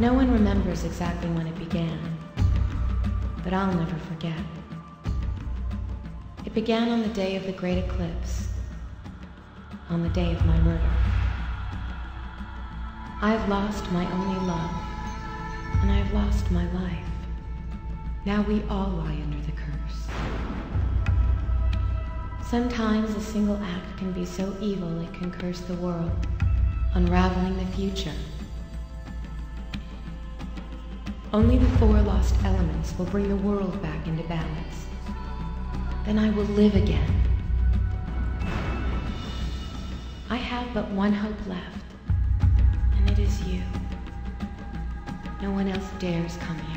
No one remembers exactly when it began, but I'll never forget. It began on the day of the great eclipse, on the day of my murder. I've lost my only love, and I've lost my life. Now we all lie under the curse. Sometimes a single act can be so evil it can curse the world, unraveling the future. Only the 4 lost elements will bring the world back into balance. Then I will live again. I have but one hope left, and it is you. No one else dares come here.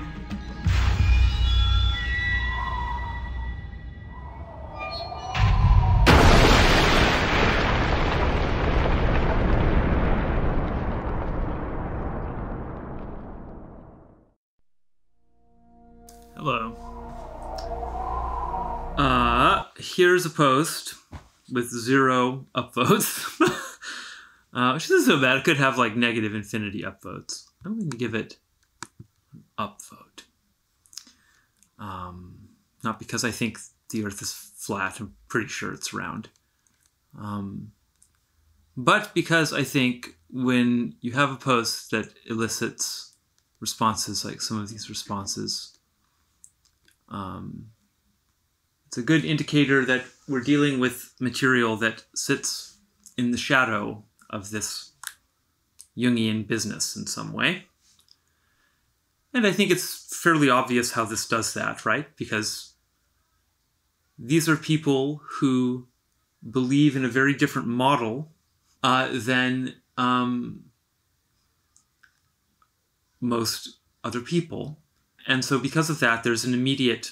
Hello. Here's a post with 0 upvotes. Which isn't so bad. It could have like negative infinity upvotes. I'm going to give it an upvote. Not because I think the Earth is flat. I'm pretty sure it's round. But because I think when you have a post that elicits responses like some of these responses, it's a good indicator that we're dealing with material that sits in the shadow of this Jungian business in some way. And I think it's fairly obvious how this does that, right? Because these are people who believe in a very different model than most other people. And so because of that, there's an immediate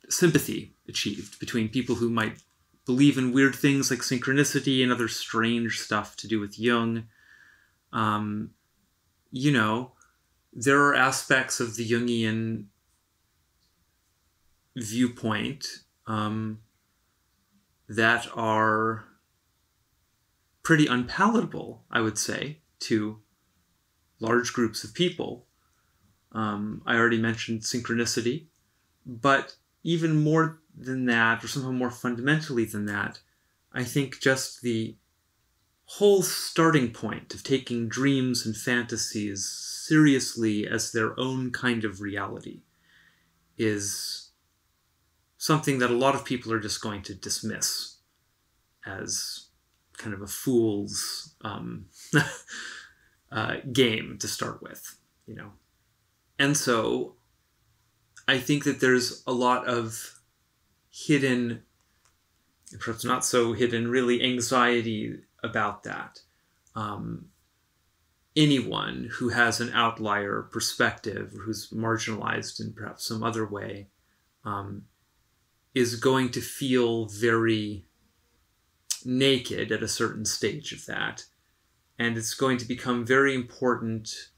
sympathy achieved between people who might believe in weird things like synchronicity and other strange stuff to do with Jung. You know, there are aspects of the Jungian viewpoint that are pretty unpalatable, I would say, to large groups of people. I already mentioned synchronicity, but even more than that, or somehow more fundamentally than that, I think just the whole starting point of taking dreams and fantasies seriously as their own kind of reality is something that a lot of people are just going to dismiss as kind of a fool's game to start with, you know. And so I think that there's a lot of hidden, perhaps not so hidden, really anxiety about that. Anyone who has an outlier perspective, or who's marginalized in perhaps some other way, is going to feel very naked at a certain stage of that. And it's going to become very important,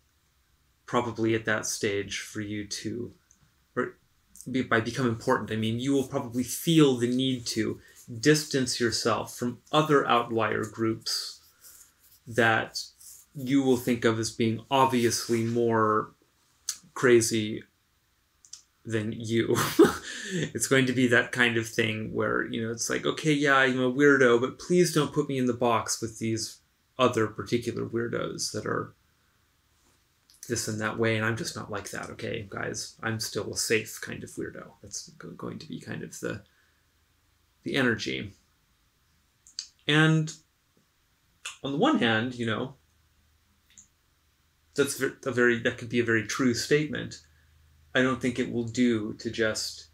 probably at that stage, for you to, or by become important, I mean you will probably feel the need to distance yourself from other outlier groups that you will think of as being obviously more crazy than you. It's going to be that kind of thing where, you know, it's like, okay, yeah, I'm a weirdo, but please don't put me in the box with these other particular weirdos that are this and that way, and I'm just not like that, okay, guys? I'm still a safe kind of weirdo. That's going to be kind of the energy. And on the one hand, you know, that could be a very true statement. I don't think it will do to just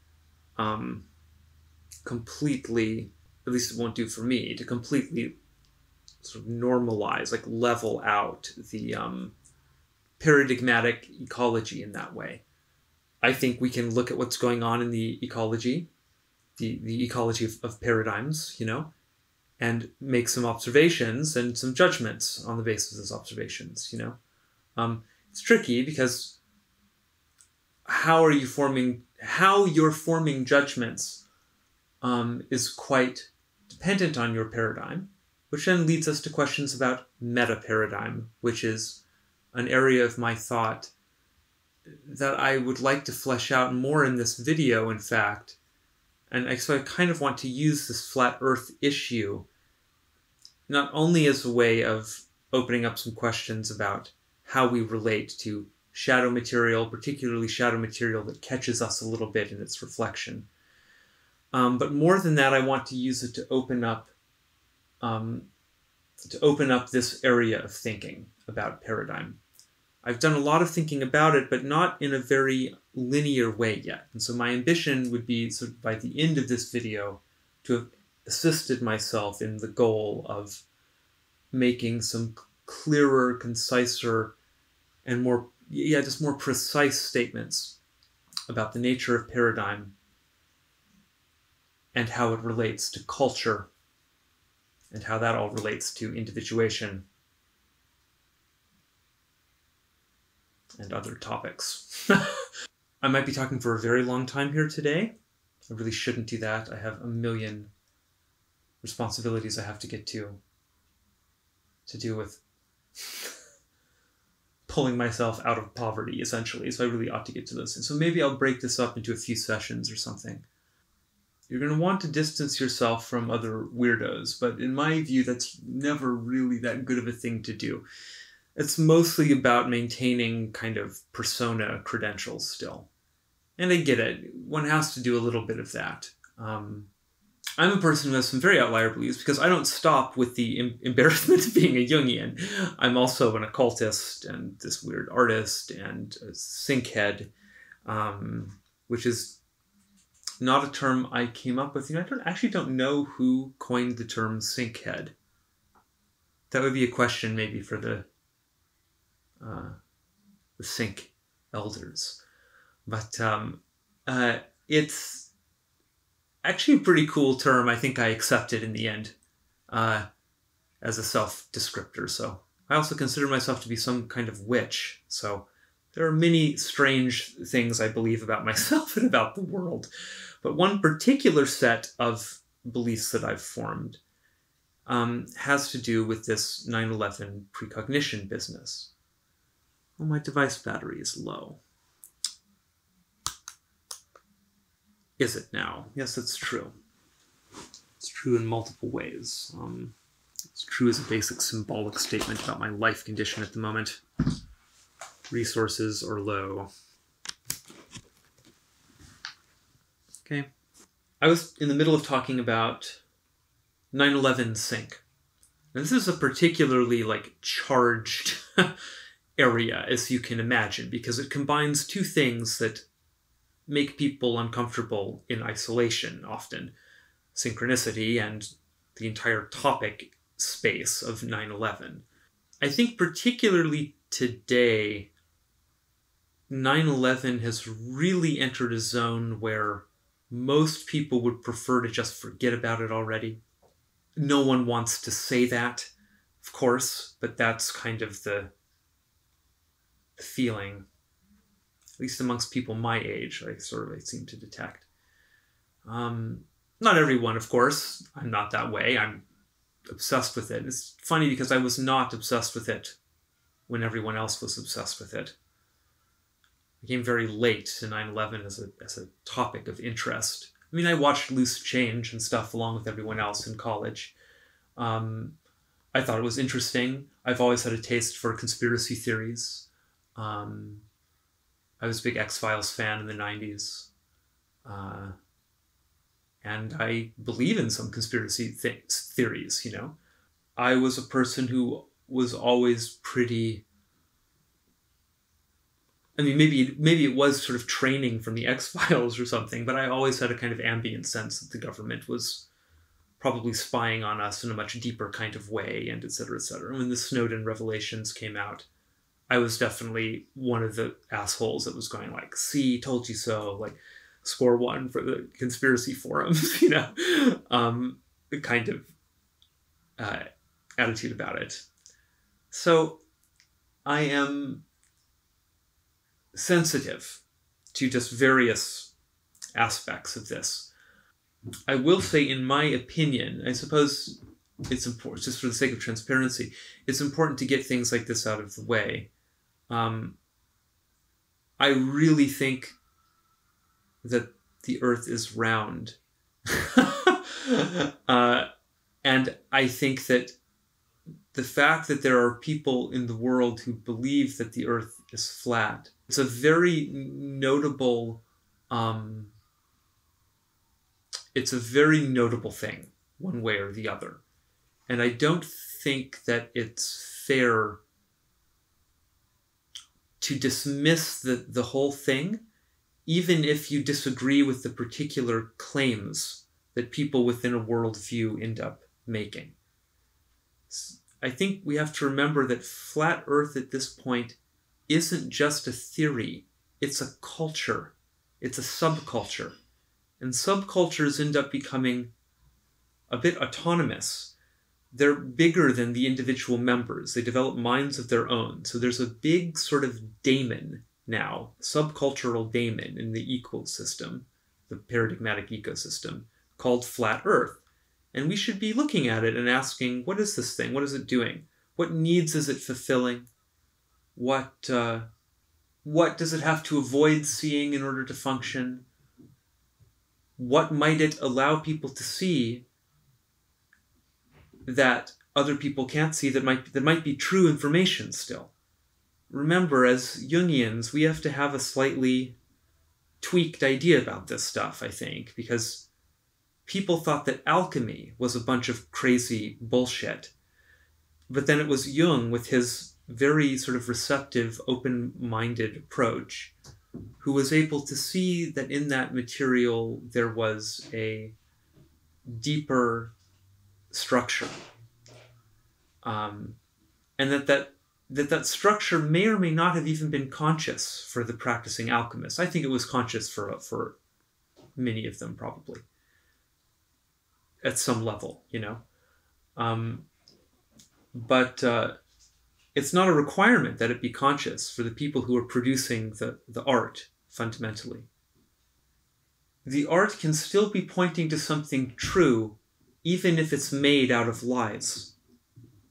completely, at least it won't do for me, to completely sort of normalize, like level out the paradigmatic ecology in that way. I think we can look at what's going on in the ecology, the ecology of paradigms, you know, and make some observations and some judgments on the basis of those observations, you know. It's tricky because how you're forming judgments is quite dependent on your paradigm, which then leads us to questions about metaparadigm, which is an area of my thought that I would like to flesh out more in this video, in fact. And so I kind of want to use this flat Earth issue not only as a way of opening up some questions about how we relate to shadow material, particularly shadow material that catches us a little bit in its reflection. But more than that, I want to use it to open up this area of thinking about paradigm. I've done a lot of thinking about it, but not in a very linear way yet. And so my ambition would be, sort of by the end of this video, to have assisted myself in the goal of making some clearer, conciser, and more precise statements about the nature of paradigm and how it relates to culture and how that all relates to individuation and other topics. I might be talking for a very long time here today. I really shouldn't do that. I have a million responsibilities I have to get to do with pulling myself out of poverty, essentially. So I really ought to get to those things. So maybe I'll break this up into a few sessions or something. You're going to want to distance yourself from other weirdos, but in my view, that's never really that good of a thing to do. It's mostly about maintaining kind of persona credentials still. And I get it. One has to do a little bit of that. I'm a person who has some very outlier beliefs because I don't stop with the embarrassment of being a Jungian. I'm also an occultist and this weird artist and a synchead, which is not a term I came up with. I actually don't know who coined the term synchead. That would be a question maybe for the sync elders. But it's actually a pretty cool term. I think I accepted in the end as a self-descriptor. So I also consider myself to be some kind of witch. So there are many strange things I believe about myself and about the world. But one particular set of beliefs that I've formed has to do with this 9/11 precognition business. Oh, my device battery is low. Is it now? Yes, it's true. It's true in multiple ways. It's true as a basic symbolic statement about my life condition at the moment. Resources are low. Okay. I was in the middle of talking about 9/11 sync. And this is a particularly charged area, as you can imagine, because it combines two things that make people uncomfortable in isolation often. Synchronicity and the entire topic space of 9/11. I think particularly today, 9/11 has really entered a zone where most people would prefer to just forget about it already. No one wants to say that, of course, but that's kind of the feeling, at least amongst people my age, I seem to detect. Not everyone, of course. I'm not that way. I'm obsessed with it. It's funny because I was not obsessed with it when everyone else was obsessed with it. I came very late to 9/11 as a topic of interest. I mean, I watched Loose Change and stuff along with everyone else in college. I thought it was interesting. I've always had a taste for conspiracy theories. I was a big X-Files fan in the 90s. And I believe in some conspiracy theories, I was a person who was always pretty... I mean, maybe it was sort of training from the X-Files or something, but I always had a kind of ambient sense that the government was probably spying on us in a much deeper kind of way, and et cetera, et cetera. When the Snowden revelations came out, I was definitely one of the assholes that was going see, told you so, score one for the conspiracy forums, the kind of attitude about it. So I am sensitive to just various aspects of this. I will say, in my opinion, I suppose it's important, just for the sake of transparency, it's important to get things like this out of the way. I really think that the Earth is round. And I think that the fact that there are people in the world who believe that the Earth is flat, it's a very notable, thing, one way or the other. And I don't think that it's fair to dismiss the whole thing, even if you disagree with the particular claims that people within a worldview end up making. I think we have to remember that flat Earth at this point isn't just a theory, it's a culture. It's a subculture. And subcultures end up becoming a bit autonomous. They're bigger than the individual members. They develop minds of their own. So there's a big sort of daemon now, subcultural daemon in the ecosystem, the paradigmatic ecosystem, called flat Earth. And we should be looking at it and asking, what is this thing? What is it doing? What needs is it fulfilling? What does it have to avoid seeing in order to function? What might it allow people to see that other people can't see, that might be true information still? Remember, as Jungians, we have to have a slightly tweaked idea about this stuff, I think, because people thought that alchemy was a bunch of crazy bullshit. But then it was Jung, with his very sort of receptive, open-minded approach, who was able to see that in that material there was a deeper structure. And that structure may or may not have even been conscious for the practicing alchemists. I think it was conscious for many of them, probably, at some level, you know. But it's not a requirement that it be conscious for the people who are producing the art, fundamentally. The art can still be pointing to something true, even if it's made out of lies.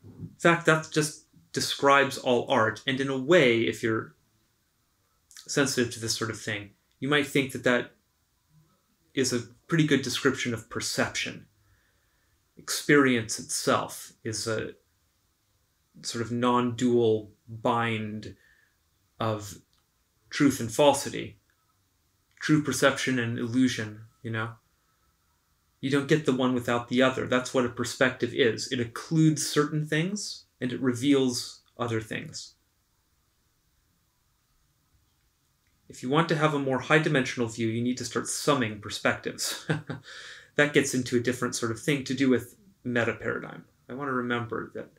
In fact, that just describes all art. And in a way, if you're sensitive to this sort of thing, you might think that that is a pretty good description of perception. Experience itself is a sort of non-dual bind of truth and falsity, true perception and illusion, you know? You don't get the one without the other. That's what a perspective is. It occludes certain things and it reveals other things. If you want to have a more high-dimensional view, you need to start summing perspectives. That gets into a different sort of thing to do with metaparadigm. I want to remember that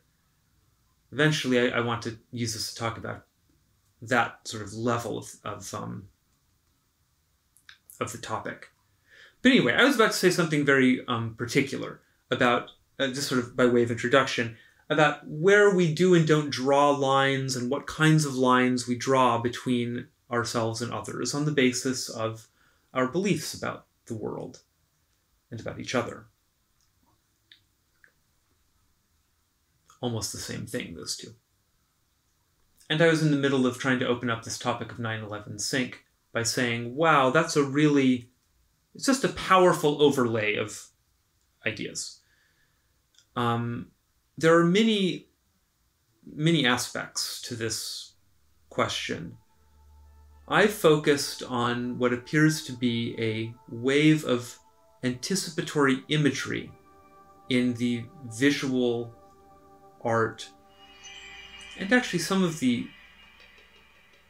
eventually I want to use this to talk about that sort of level of the topic. But anyway, I was about to say something very particular about, just sort of by way of introduction, about where we do and don't draw lines and what kinds of lines we draw between ourselves and others on the basis of our beliefs about the world and about each other. Almost the same thing, those two. And I was in the middle of trying to open up this topic of 9/11 sync by saying, wow, that's it's just a powerful overlay of ideas. There are many, many aspects to this question. I focused on what appears to be a wave of anticipatory imagery in the visual art, and actually some of the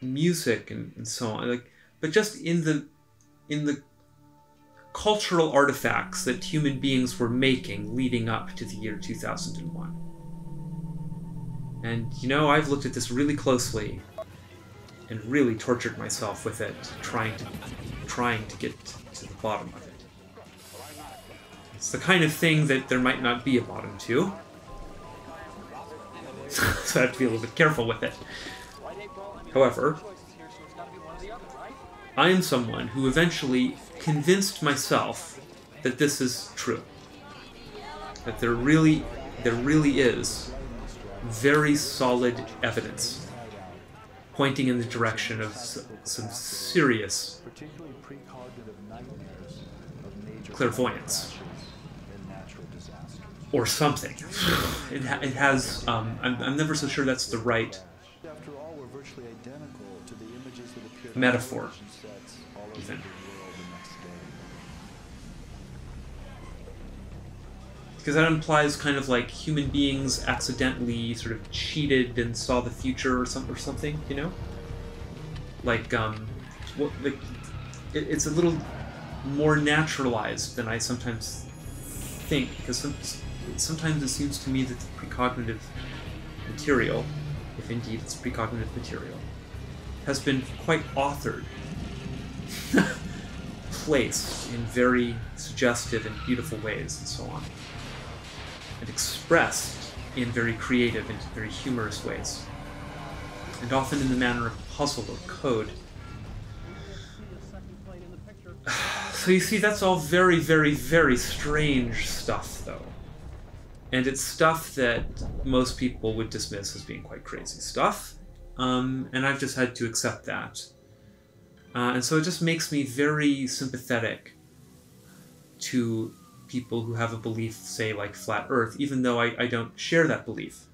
music and so on, but just in the cultural artifacts that human beings were making leading up to the year 2001. And you know, I've looked at this really closely and really tortured myself with it, trying to get to the bottom of it. It's the kind of thing that there might not be a bottom to. So I have to be a little bit careful with it. However, I am someone who eventually convinced myself that this is true. That there really is very solid evidence pointing in the direction of some serious clairvoyance or something. It has. I'm never so sure that's the right metaphor. Even. Because that implies kind of like human beings accidentally sort of cheated and saw the future or something, you know? Like, it's a little more naturalized than I sometimes think, because sometimes it seems to me that the precognitive material, if indeed it's precognitive material, has been quite authored, placed in very suggestive and beautiful ways and so on, and expressed in very creative and very humorous ways, and often in the manner of puzzle or code. So you see, that's all very, very, very strange stuff, though. And it's stuff that most people would dismiss as being quite crazy stuff. And I've just had to accept that. And so it just makes me very sympathetic to people who have a belief, say, like flat Earth, even though I don't share that belief,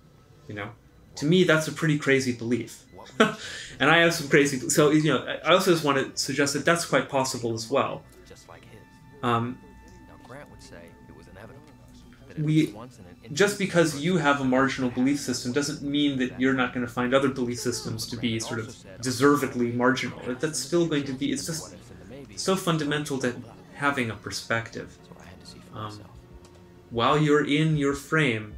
you know? To me, that's a pretty crazy belief. And I have some crazy... So, you know, I also just want to suggest that that's quite possible as well. Just because you have a marginal belief system doesn't mean that you're not going to find other belief systems to be sort of deservedly marginal. That's still going to be... It's just so fundamental to having a perspective. While you're in your frame,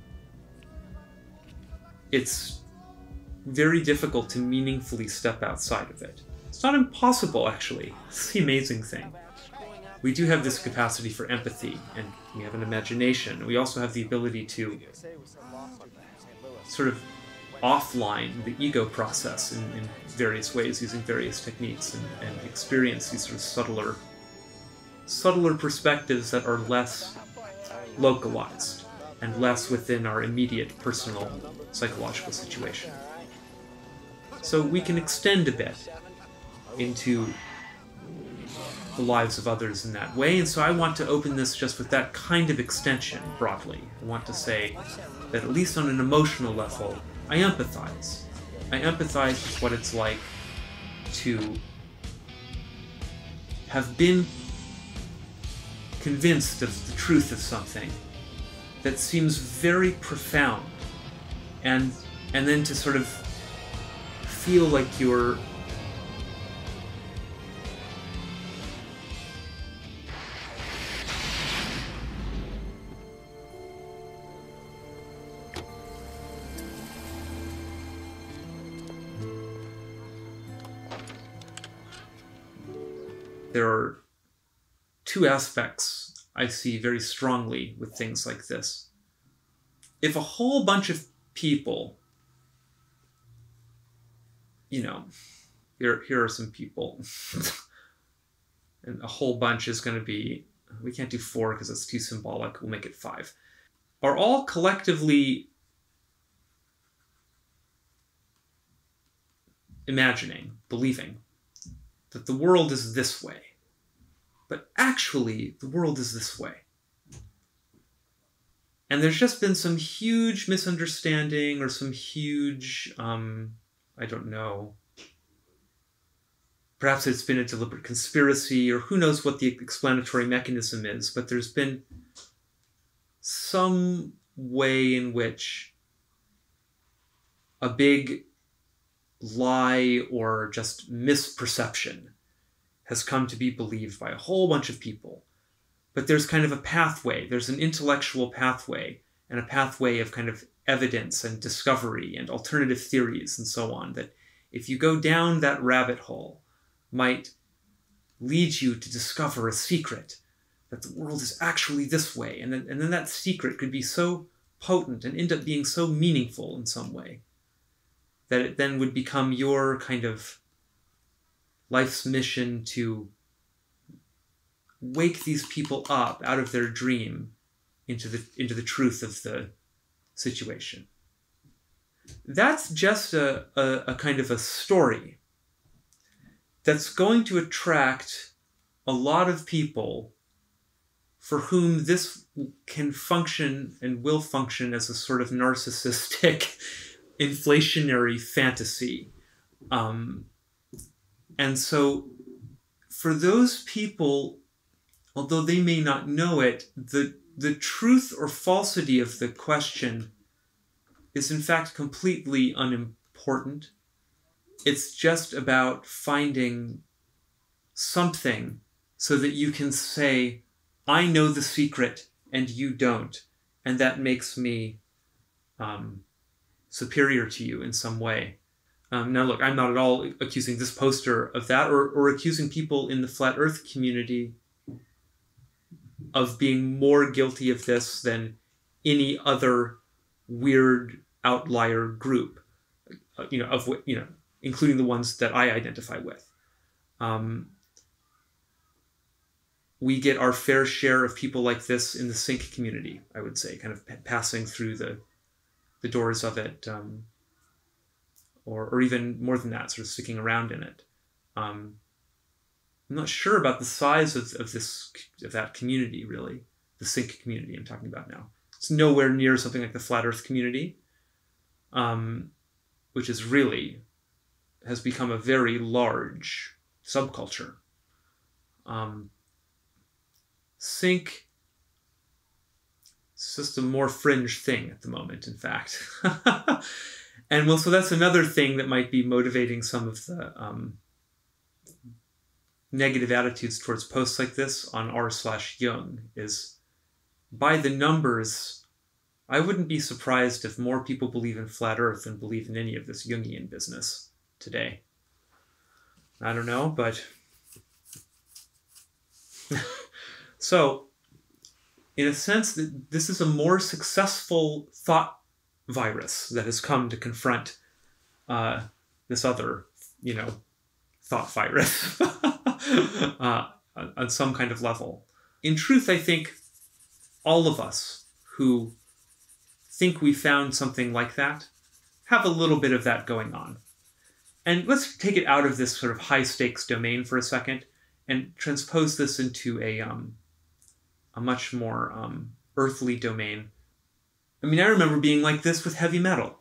it's very difficult to meaningfully step outside of it. It's not impossible, actually. It's the amazing thing. We do have this capacity for empathy, and we have an imagination. We also have the ability to sort of offline the ego process in various ways, using various techniques, and experience these sort of subtler perspectives that are less localized and less within our immediate personal psychological situation. So we can extend a bit into the lives of others in that way, and so I want to open this just with that kind of extension broadly. I want to say that at least on an emotional level, I empathize. I empathize with what it's like to have been convinced of the truth of something that seems very profound, and then to sort of feel like you're there are two aspects I see very strongly with things like this. If a whole bunch of people, you know, here are some people, and a whole bunch is going to be, we can't do 4 because it's too symbolic, we'll make it 5, are all collectively imagining, believing that the world is this way. But actually, the world is this way. And there's just been some huge misunderstanding or some huge, I don't know, perhaps it's been a deliberate conspiracy, or who knows what the explanatory mechanism is, but there's been some way in which a big lie or just misperception has come to be believed by a whole bunch of people. But there's kind of a pathway, there's an intellectual pathway, and a pathway of kind of evidence and discovery and alternative theories and so on, that if you go down that rabbit hole, might lead you to discover a secret, that the world is actually this way, and then that secret could be so potent and end up being so meaningful in some way, that it then would become your kind of life's mission to wake these people up out of their dream into the truth of the situation. that's just a kind of a story that's going to attract a lot of people for whom this can function and will function as a sort of narcissistic, inflationary fantasy. And so for those people, although they may not know it, the truth or falsity of the question is in fact completely unimportant. It's just about finding something so that you can say, I know the secret and you don't, and that makes me superior to you in some way. Now look, I'm not at all accusing this poster of that, or accusing people in the flat earth community of being more guilty of this than any other weird outlier group, including the ones that I identify with. We get our fair share of people like this in the sync community, I would say, kind of passing through the doors of it, or even more than that, sort of sticking around in it. I'm not sure about the size of that community, really, the sync community I'm talking about now. It's nowhere near something like the flat earth community, which is really has become a very large subculture. Sync, it's just a more fringe thing at the moment, in fact. And well, so that's another thing that might be motivating some of the negative attitudes towards posts like this on r/Jung, is by the numbers, I wouldn't be surprised if more people believe in flat earth than believe in any of this Jungian business today. I don't know, but so in a sense, this is a more successful thought virus that has come to confront this other, thought virus on some kind of level. In truth, I think all of us who think we found something like that have a little bit of that going on. And let's take it out of this sort of high-stakes domain for a second and transpose this into a much more earthly domain. I mean, I remember being like this with heavy metal,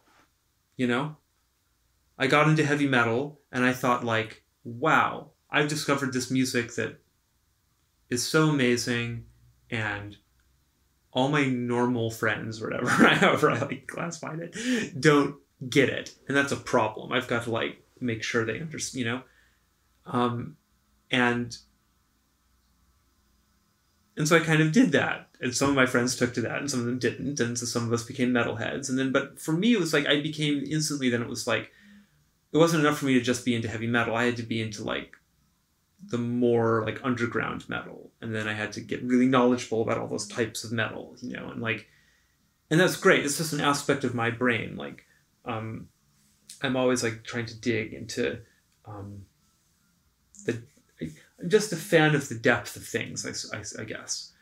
I got into heavy metal and I thought, like, wow, I've discovered this music that is so amazing, and all my normal friends, or whatever, however I classified it, don't get it. And that's a problem. I've got to, make sure they understand, And so I kind of did that. And some of my friends took to that and some of them didn't. And so some of us became metalheads. And then, but for me, it was I became instantly, then it was it wasn't enough for me to just be into heavy metal. I had to be into the more underground metal. And then I had to get really knowledgeable about all those types of metal, and that's great. It's just an aspect of my brain. I'm always trying to dig into I'm just a fan of the depth of things, I guess.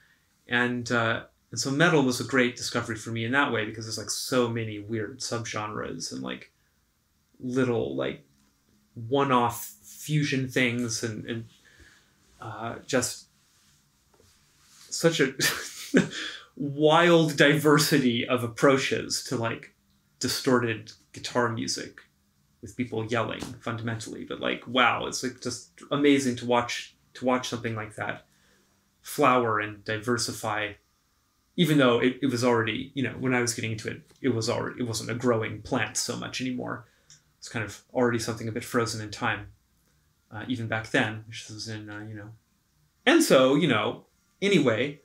And so metal was a great discovery for me in that way, because there's so many weird subgenres and little one-off fusion things and just such a wild diversity of approaches to distorted guitar music with people yelling fundamentally. But wow, it's just amazing to watch something like that flower and diversify, even though it was already, when I was getting into it, it wasn't a growing plant so much anymore. It's kind of already something a bit frozen in time, even back then, which was in, And so, anyway,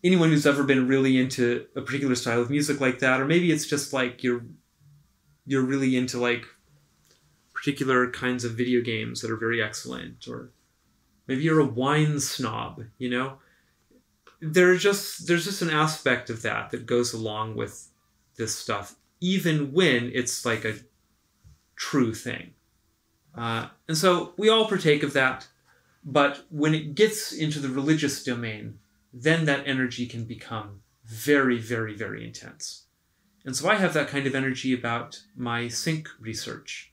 anyone who's ever been really into a particular style of music like that, or maybe it's just you're really into particular kinds of video games that are very excellent, or maybe you're a wine snob, there's just an aspect of that goes along with this stuff, even when it's a true thing. And so we all partake of that, but when it gets into the religious domain, then that energy can become very, very, very intense. And so I have that kind of energy about my sync research.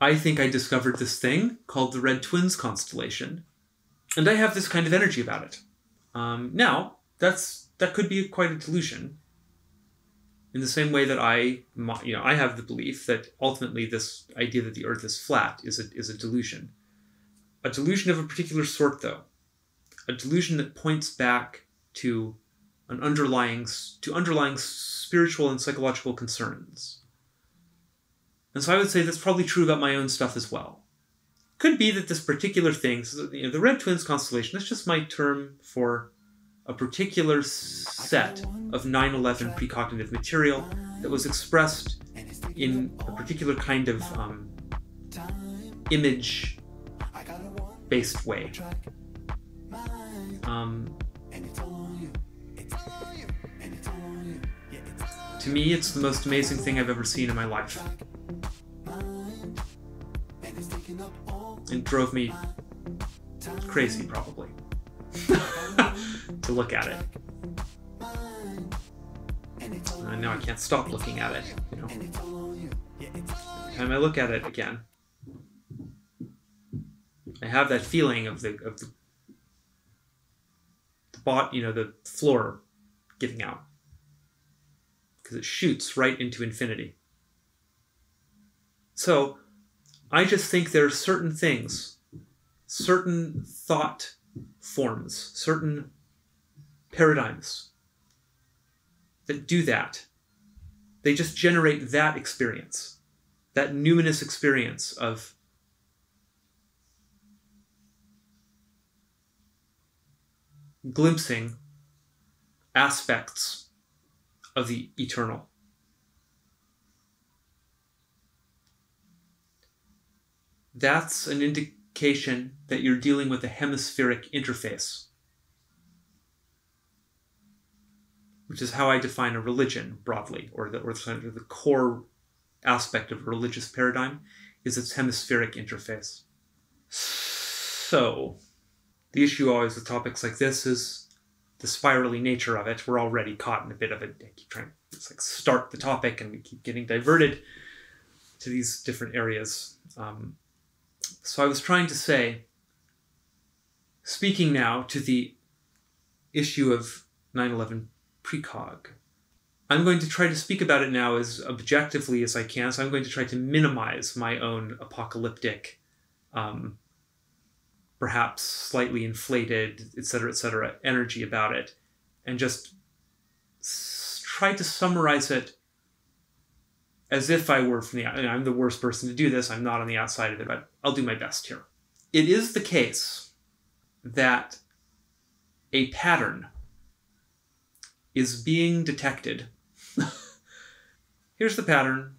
I think I discovered this thing called the Red Twins constellation, and I have this kind of energy about it. Now, that could be quite a delusion. In the same way that I have the belief that ultimately this idea that the Earth is flat is a delusion. A delusion of a particular sort, though. A delusion that points back to underlying spiritual and psychological concerns. And so I would say that's probably true about my own stuff as well. Could be that this particular thing, the Red Twins constellation, that's just my term for a particular set of 9/11 precognitive material that was expressed in a particular kind of image-based way. To me, it's the most amazing thing I've ever seen in my life. It drove me crazy, probably, to look at it. And now I can't stop looking at it, Every time I look at it again, I have that feeling of the floor giving out, because it shoots right into infinity. So I just think there are certain things, certain thought forms, certain paradigms that do that. They just generate that experience, that numinous experience of glimpsing aspects of the eternal. That's an indication that you're dealing with a hemispheric interface, which is how I define a religion broadly, or the core aspect of a religious paradigm is its hemispheric interface. So, the issue always with topics like this is the spirally nature of it. We're already caught in a bit of it. I keep trying to start the topic, and we keep getting diverted to these different areas. So I was trying to say, speaking now to the issue of 9/11 precog, I'm going to try to speak about it now as objectively as I can. So I'm going to try to minimize my own apocalyptic, perhaps slightly inflated, etc., energy about it, and just try to summarize it as if I were from the outside. I'm the worst person to do this. I'm not on the outside of it, but I'll do my best here. It is the case that a pattern is being detected. Here's the pattern.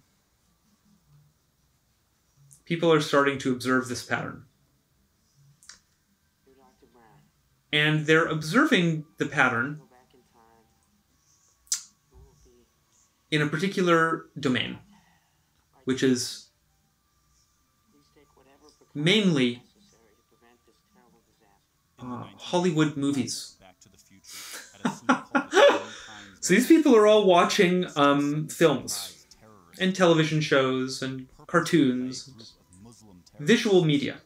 People are starting to observe this pattern. And they're observing the pattern in a particular domain, which is mainly Hollywood movies. So these people are all watching films and television shows and cartoons, visual media.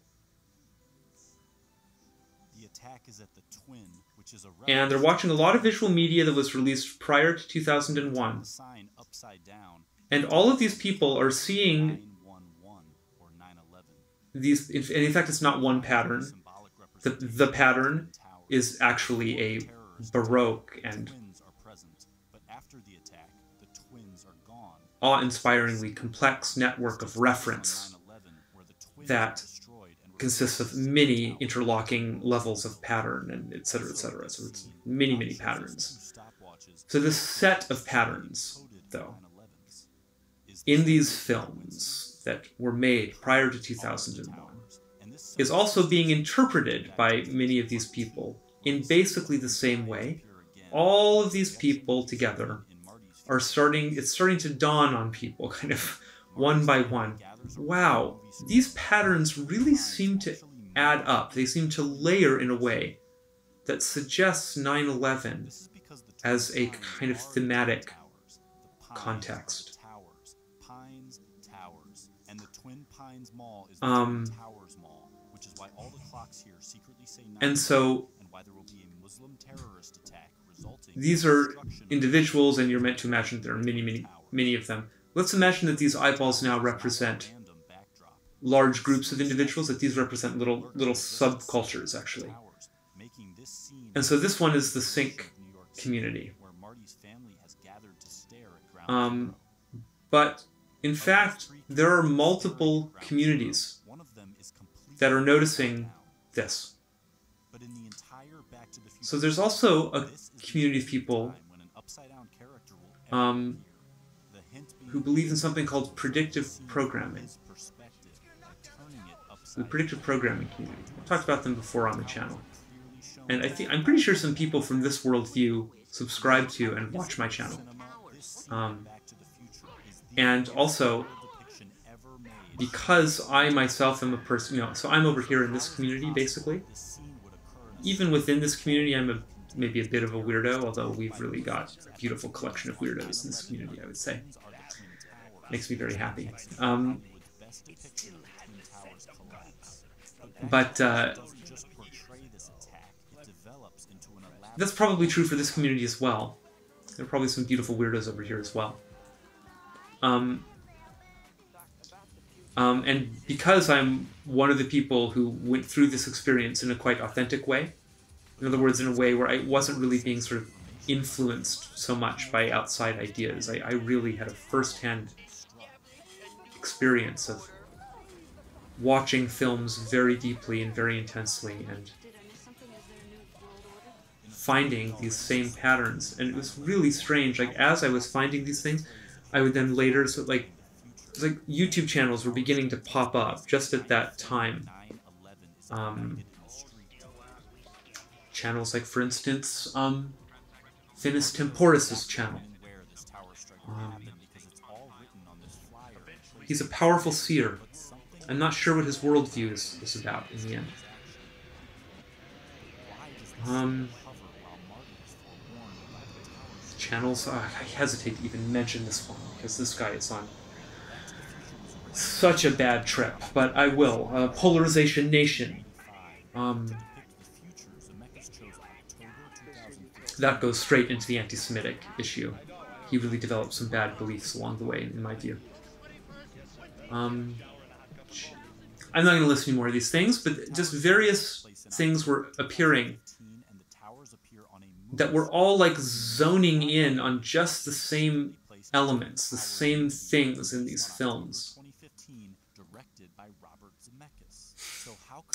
And they're watching a lot of visual media that was released prior to 2001. And all of these people are seeing these, and in fact it's not one pattern. The pattern is actually a Baroque and awe-inspiringly complex network of reference that consists of many interlocking levels of pattern, and etc., etc. So it's many, many patterns. So this set of patterns, though, in these films that were made prior to 2001, is also being interpreted by many of these people in basically the same way. All of these people together are it's starting to dawn on people, kind of one by one. Wow, these patterns really seem to add up. They seem to layer in a way that suggests 9/11 as a kind of thematic context. Pines Towers, and the Twin Pines Mall is the Um, Twin Towers Mall, which is why all the clocks here secretly say night, and so and why there will be a Muslim terrorist attack resulting these in are destruction of individuals, and you're meant to imagine there are many of them. Let's imagine that these eyeballs now represent random backdrop. large groups of individuals, that these represent little subcultures, actually. Towers, making this scene And so this one is the Sync of New York City, community. where Marty's family has gathered to stare at ground zero. But in fact, there are multiple communities One of them is completely that are noticing upside down. this. But in the entire Back to the Future So there's also a this is the community of only people time when an upside-down character will ever um, appear. The hint being who believe in something that called the predictive scene from programming. his perspective by turning it The upside predictive down. programming community. I've talked about them before on the channel. Clearly shown And that I'm pretty sure some people from this worldview subscribe to and watch my channel. cinema, this scene Um, in Back to the Future is the And most also, real depiction ever made. because I myself am a person, so I'm over here in this community, basically. This scene would occur in a Even within this community, I'm maybe a bit of a weirdo, although we've really got a beautiful collection of weirdos in this community, I would say. scenes are the Twin Towers. Makes me very happy. Hollywood's best depiction of the Twin Towers collapse. But Doesn't just portray this attack, it develops into an elaborate that's probably true for this community as well. There are probably some beautiful weirdos over here as well. And because I'm one of the people who went through this experience in a quite authentic way, in other words, in a way where I wasn't really being sort of influenced so much by outside ideas, I really had a first-hand experience of watching films very deeply and very intensely and finding these same patterns. And it was really strange. Like, as I was finding these things, I would then later, it was like YouTube channels were beginning to pop up just at that time. 9/11 is Channels like, for instance, Finis Temporis' channel. where this tower strike will happen because it's all written on this flyer. He's a powerful seer. But something I'm not sure what his worldview is about in the end. why does the Um, hover while Marty is forewarned about the tower's Channels, I hesitate to even mention this one because this guy is on such a bad trip, but I will. Polarization Nation. That goes straight into the anti-Semitic issue. He really developed some bad beliefs along the way, in my view. I'm not going to list any more of these things, but just various things were appearing that were all like zoning in on just the same elements, the same things in these films.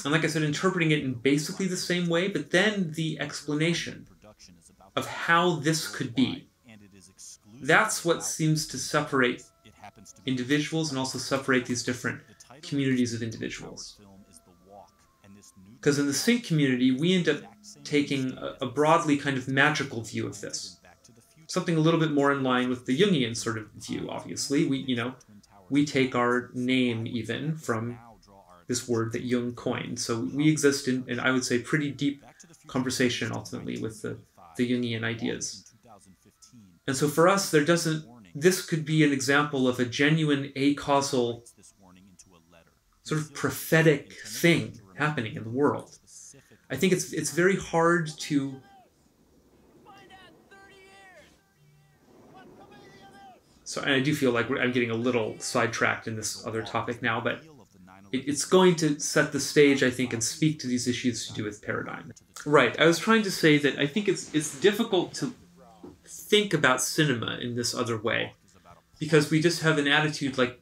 And like I said, interpreting it in basically the same way, but then the explanation of how this could be. That's what seems to separate individuals and also separate these different communities of individuals. Because in the Sync community, we end up taking a broadly kind of magical view of this. Something a little bit more in line with the Jungian sort of view, obviously. We take our name even from this word that Jung coined. So we exist in I would say, pretty deep conversation, ultimately, with the Jungian ideas. And so for us, this could be an example of a genuine acausal, sort of prophetic thing happening in the world. I think it's very hard to... So, and I do feel like I'm getting a little sidetracked in this other topic now, but it's going to set the stage, I think, and speak to these issues to do with paradigm. Right, I was trying to say that I think it's difficult to think about cinema in this other way, because we just have an attitude like,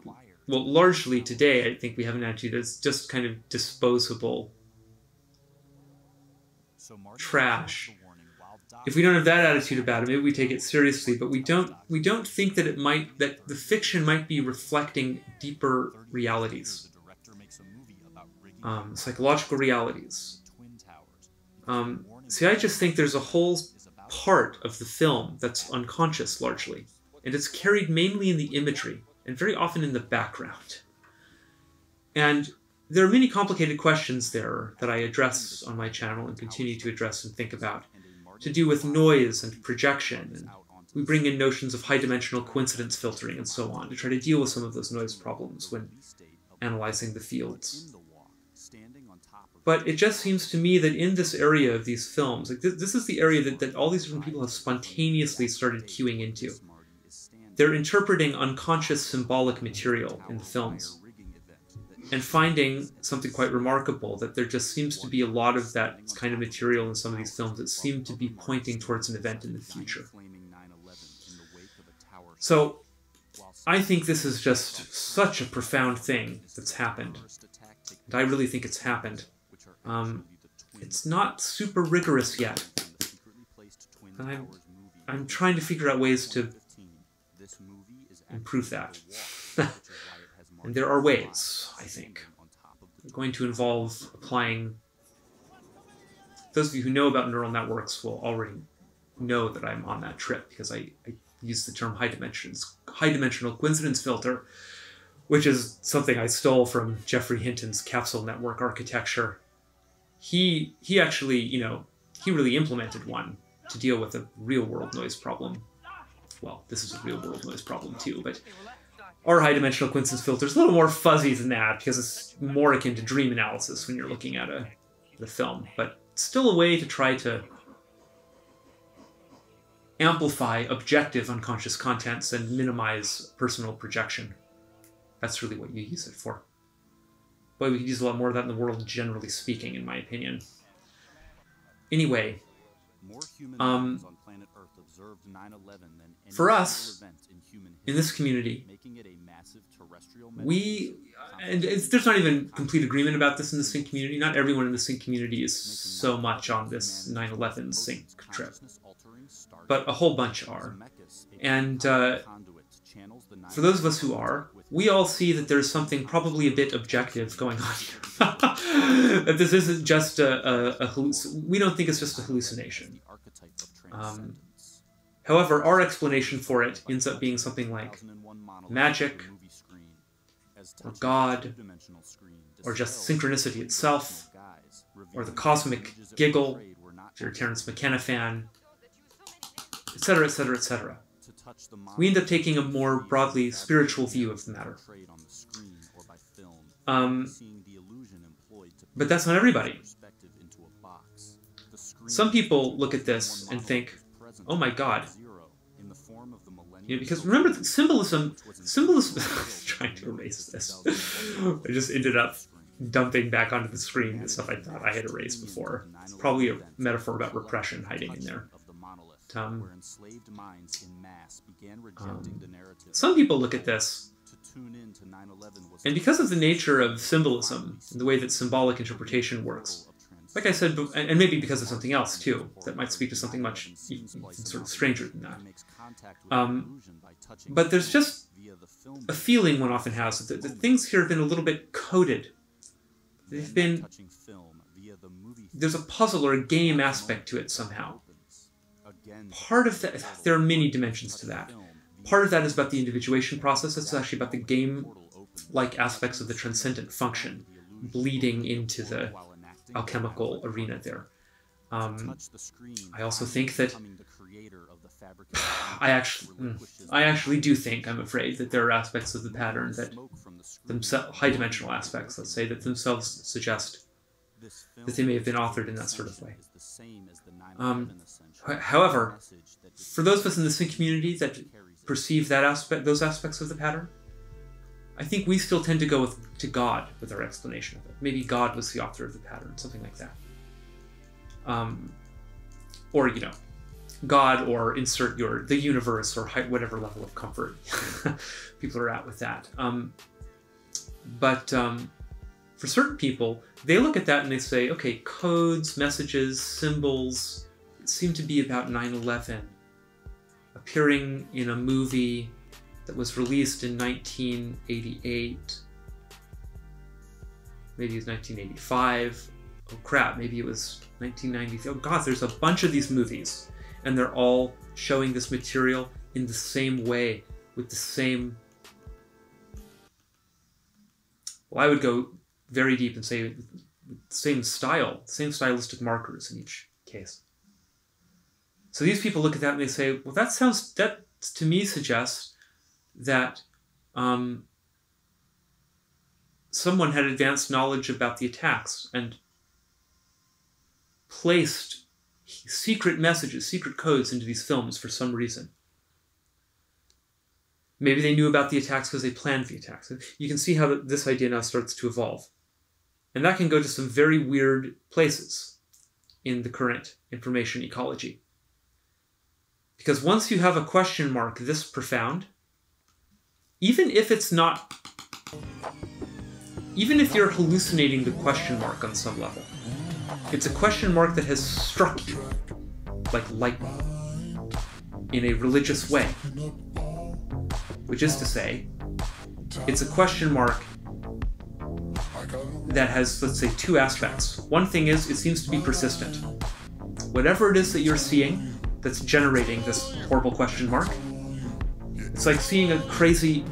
well, largely today, I think we have an attitude that's just kind of disposable trash. If we don't have that attitude about it, maybe we take it seriously, but we don't think that that the fiction might be reflecting deeper realities, psychological realities. See, I just think there's a whole part of the film that's unconscious, largely, and it's carried mainly in the imagery, and very often in the background. And there are many complicated questions there that I address on my channel and continue to address and think about, to do with noise and projection and we bring in notions of high-dimensional coincidence filtering and so on to try to deal with some of those noise problems when analyzing the fields. But it just seems to me that in this area of these films, like this is the area that all these different people have spontaneously started queuing into. They're interpreting unconscious symbolic material in the films and finding something quite remarkable, that there just seems to be a lot of that kind of material in some of these films that seem to be pointing towards an event in the future. So I think this is just such a profound thing that's happened. And I really think it's happened. It's not super rigorous yet. And I'm trying to figure out ways to improve that. And there are ways, I think. They're going to involve applying... Those of you who know about neural networks will already know that I'm on that trip, because I use the term high-dimensional coincidence filter, which is something I stole from Geoffrey Hinton's capsule network architecture. He actually, he really implemented one to deal with a real-world noise problem. Well, this is a real-world noise problem too, but our high-dimensional coincidence filter is a little more fuzzy than that, because it's more akin to dream analysis when you're looking at the film, but still a way to try to amplify objective unconscious contents and minimize personal projection. That's really what you use it for. Boy, we could use a lot more of that in the world, generally speaking, in my opinion. Anyway, for us, in this community, there's not even complete agreement about this in the sync community. Not everyone in the sync community is so much on this 9/11 sync trip, but a whole bunch are. And for those of us who are, we all see that there's something probably a bit objective going on here. That this isn't just we don't think it's just a hallucination. However, our explanation for it ends up being something like magic, or God, or just synchronicity itself, or the cosmic giggle, if you're a Terence McKenna fan, etc., etc., etc. We end up taking a more broadly spiritual view of the matter. But that's not everybody. Some people look at this and think, oh my God. Because remember, symbolism trying to erase this. I just ended up dumping back onto the screen the stuff I thought I had erased before. It's probably a metaphor about repression hiding in there. Some people look at this, and because of the nature of symbolism, and the way that symbolic interpretation works, like I said, and maybe because of something else too, that might speak to something much sort of stranger than that. But there's just a feeling one often has that the things here have been a little bit coded. There's a puzzle or a game aspect to it somehow. Part of that, there are many dimensions to that. Part of that is about the individuation process. It's actually about the game-like aspects of the transcendent function bleeding into the alchemical arena there. I also think that I actually do think, I'm afraid, that there are aspects of the pattern that high-dimensional aspects, let's say, that themselves suggest that they may have been authored in that sort of way. However, for those of us in the sync community that perceive those aspects of the pattern, I think we still tend to go to God with our explanation of it. Maybe God was the author of the pattern, something like that. Or, God, or insert the universe, or whatever level of comfort people are at with that. But for certain people, they look at that and they say, okay, codes, messages, symbols seem to be about 9/11, appearing in a movie that was released in 1988. Maybe it was 1985. Oh crap, maybe it was 1993. Oh god, there's a bunch of these movies, and they're all showing this material in the same way, with the same... Well, I would go very deep and say same style, same stylistic markers in each case. So these people look at that and they say, well, that to me suggests that someone had advanced knowledge about the attacks and placed secret messages, secret codes into these films for some reason. Maybe they knew about the attacks because they planned the attacks. You can see how this idea now starts to evolve. And that can go to some very weird places in the current information ecology. Because once you have a question mark this profound, even if you're hallucinating the question mark on some level, it's a question mark that has struck you like lightning in a religious way. Which is to say, it's a question mark that has, let's say, two aspects. One thing is, it seems to be persistent. Whatever it is that you're seeing that's generating this horrible question mark, it's like seeing a crazy,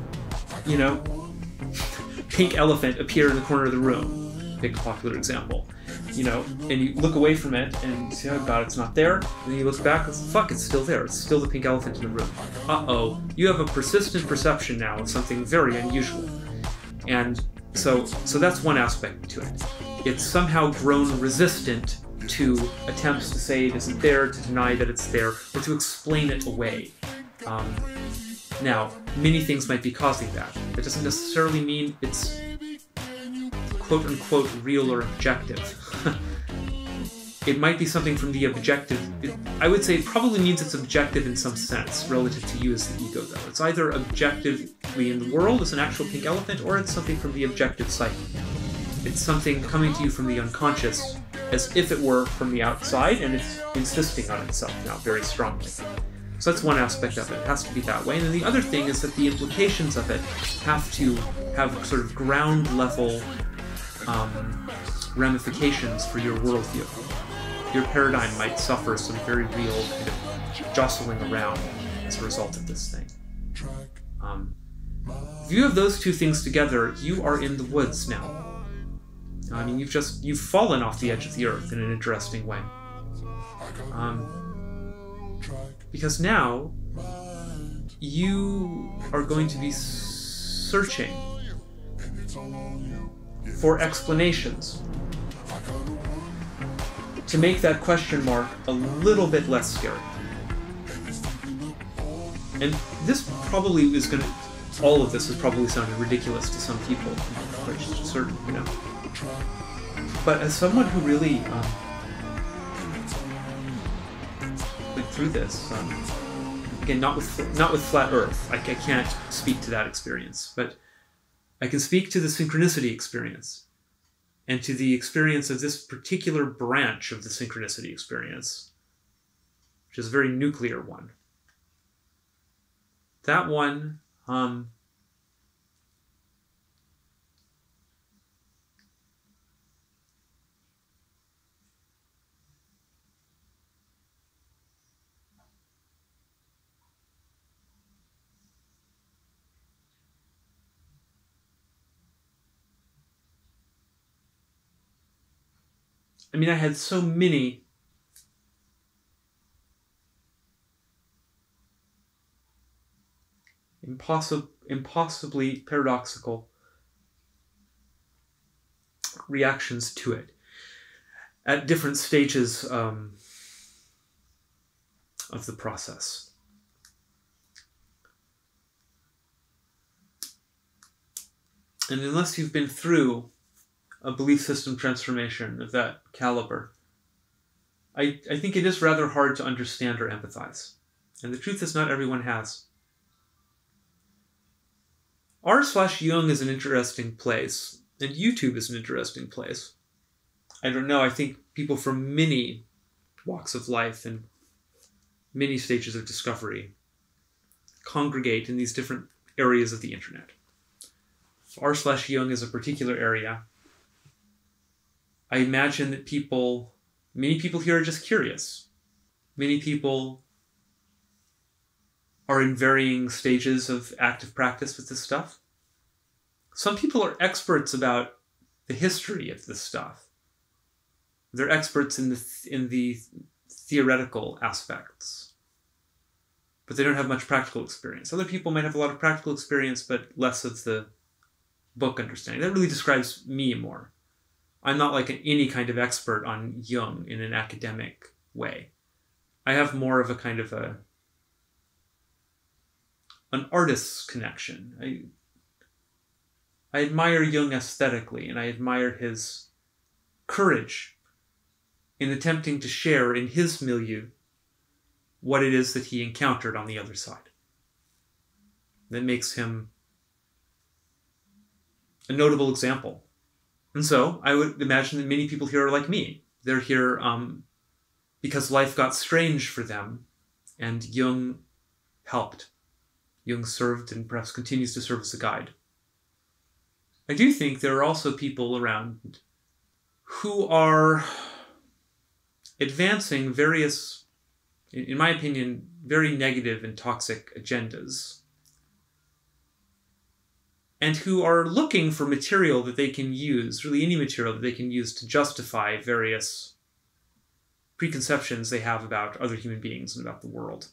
pink elephant appear in the corner of the room. Pick a popular example. And you look away from it and you say, oh god, it's not there. And then you look back and fuck, it's still there. It's still the pink elephant in the room. Uh-oh. You have a persistent perception now of something very unusual. And so that's one aspect to it. It's somehow grown resistant to attempts to say it isn't there, to deny that it's there, or to explain it away. Now, many things might be causing that. That doesn't necessarily mean it's quote-unquote real or objective. It might be something from the objective. I would say it probably means it's objective in some sense, relative to you as the ego, though. It's either objectively in the world as an actual pink elephant, or it's something from the objective psyche. It's something coming to you from the unconscious, as if it were from the outside, and it's insisting on itself now very strongly. So that's one aspect of it. It has to be that way. And then the other thing is that the implications of it have to have sort of ground level ramifications for your worldview. Your paradigm might suffer some very real kind of jostling around as a result of this thing. If you have those two things together, you are in the woods now. I mean, you've fallen off the edge of the earth in an interesting way. Because now you are going to be searching for explanations to make that question mark a little bit less scary. And this probably is going to, all of this is probably sounding ridiculous to some people, quite certain, But as someone who really went through this, again, not with flat Earth, I can't speak to that experience, but I can speak to the synchronicity experience, and to the experience of this particular branch of the synchronicity experience, which is a very nuclear one. That one, I mean, I had so many impossibly paradoxical reactions to it at different stages of the process. And unless you've been through a belief system transformation of that caliber, I think it is rather hard to understand or empathize. And the truth is, not everyone has. r/Jung is an interesting place, and YouTube is an interesting place. I don't know, I think people from many walks of life and many stages of discovery congregate in these different areas of the internet. r/Jung is a particular area. I imagine that many people here are just curious. Many people are in varying stages of active practice with this stuff. Some people are experts about the history of this stuff. They're experts in the theoretical aspects, but they don't have much practical experience. Other people might have a lot of practical experience, but less of the book understanding. That really describes me more. I'm not like any kind of expert on Jung in an academic way. I have more of a kind of an artist's connection. I admire Jung aesthetically, and I admire his courage in attempting to share in his milieu what it is that he encountered on the other side. That makes him a notable example. And so I would imagine that many people here are like me. They're here because life got strange for them, and Jung helped. Jung served and perhaps continues to serve as a guide. I do think there are also people around who are advancing various, in my opinion, very negative and toxic agendas, and who are looking for material that they can use, really any material that they can use to justify various preconceptions they have about other human beings and about the world.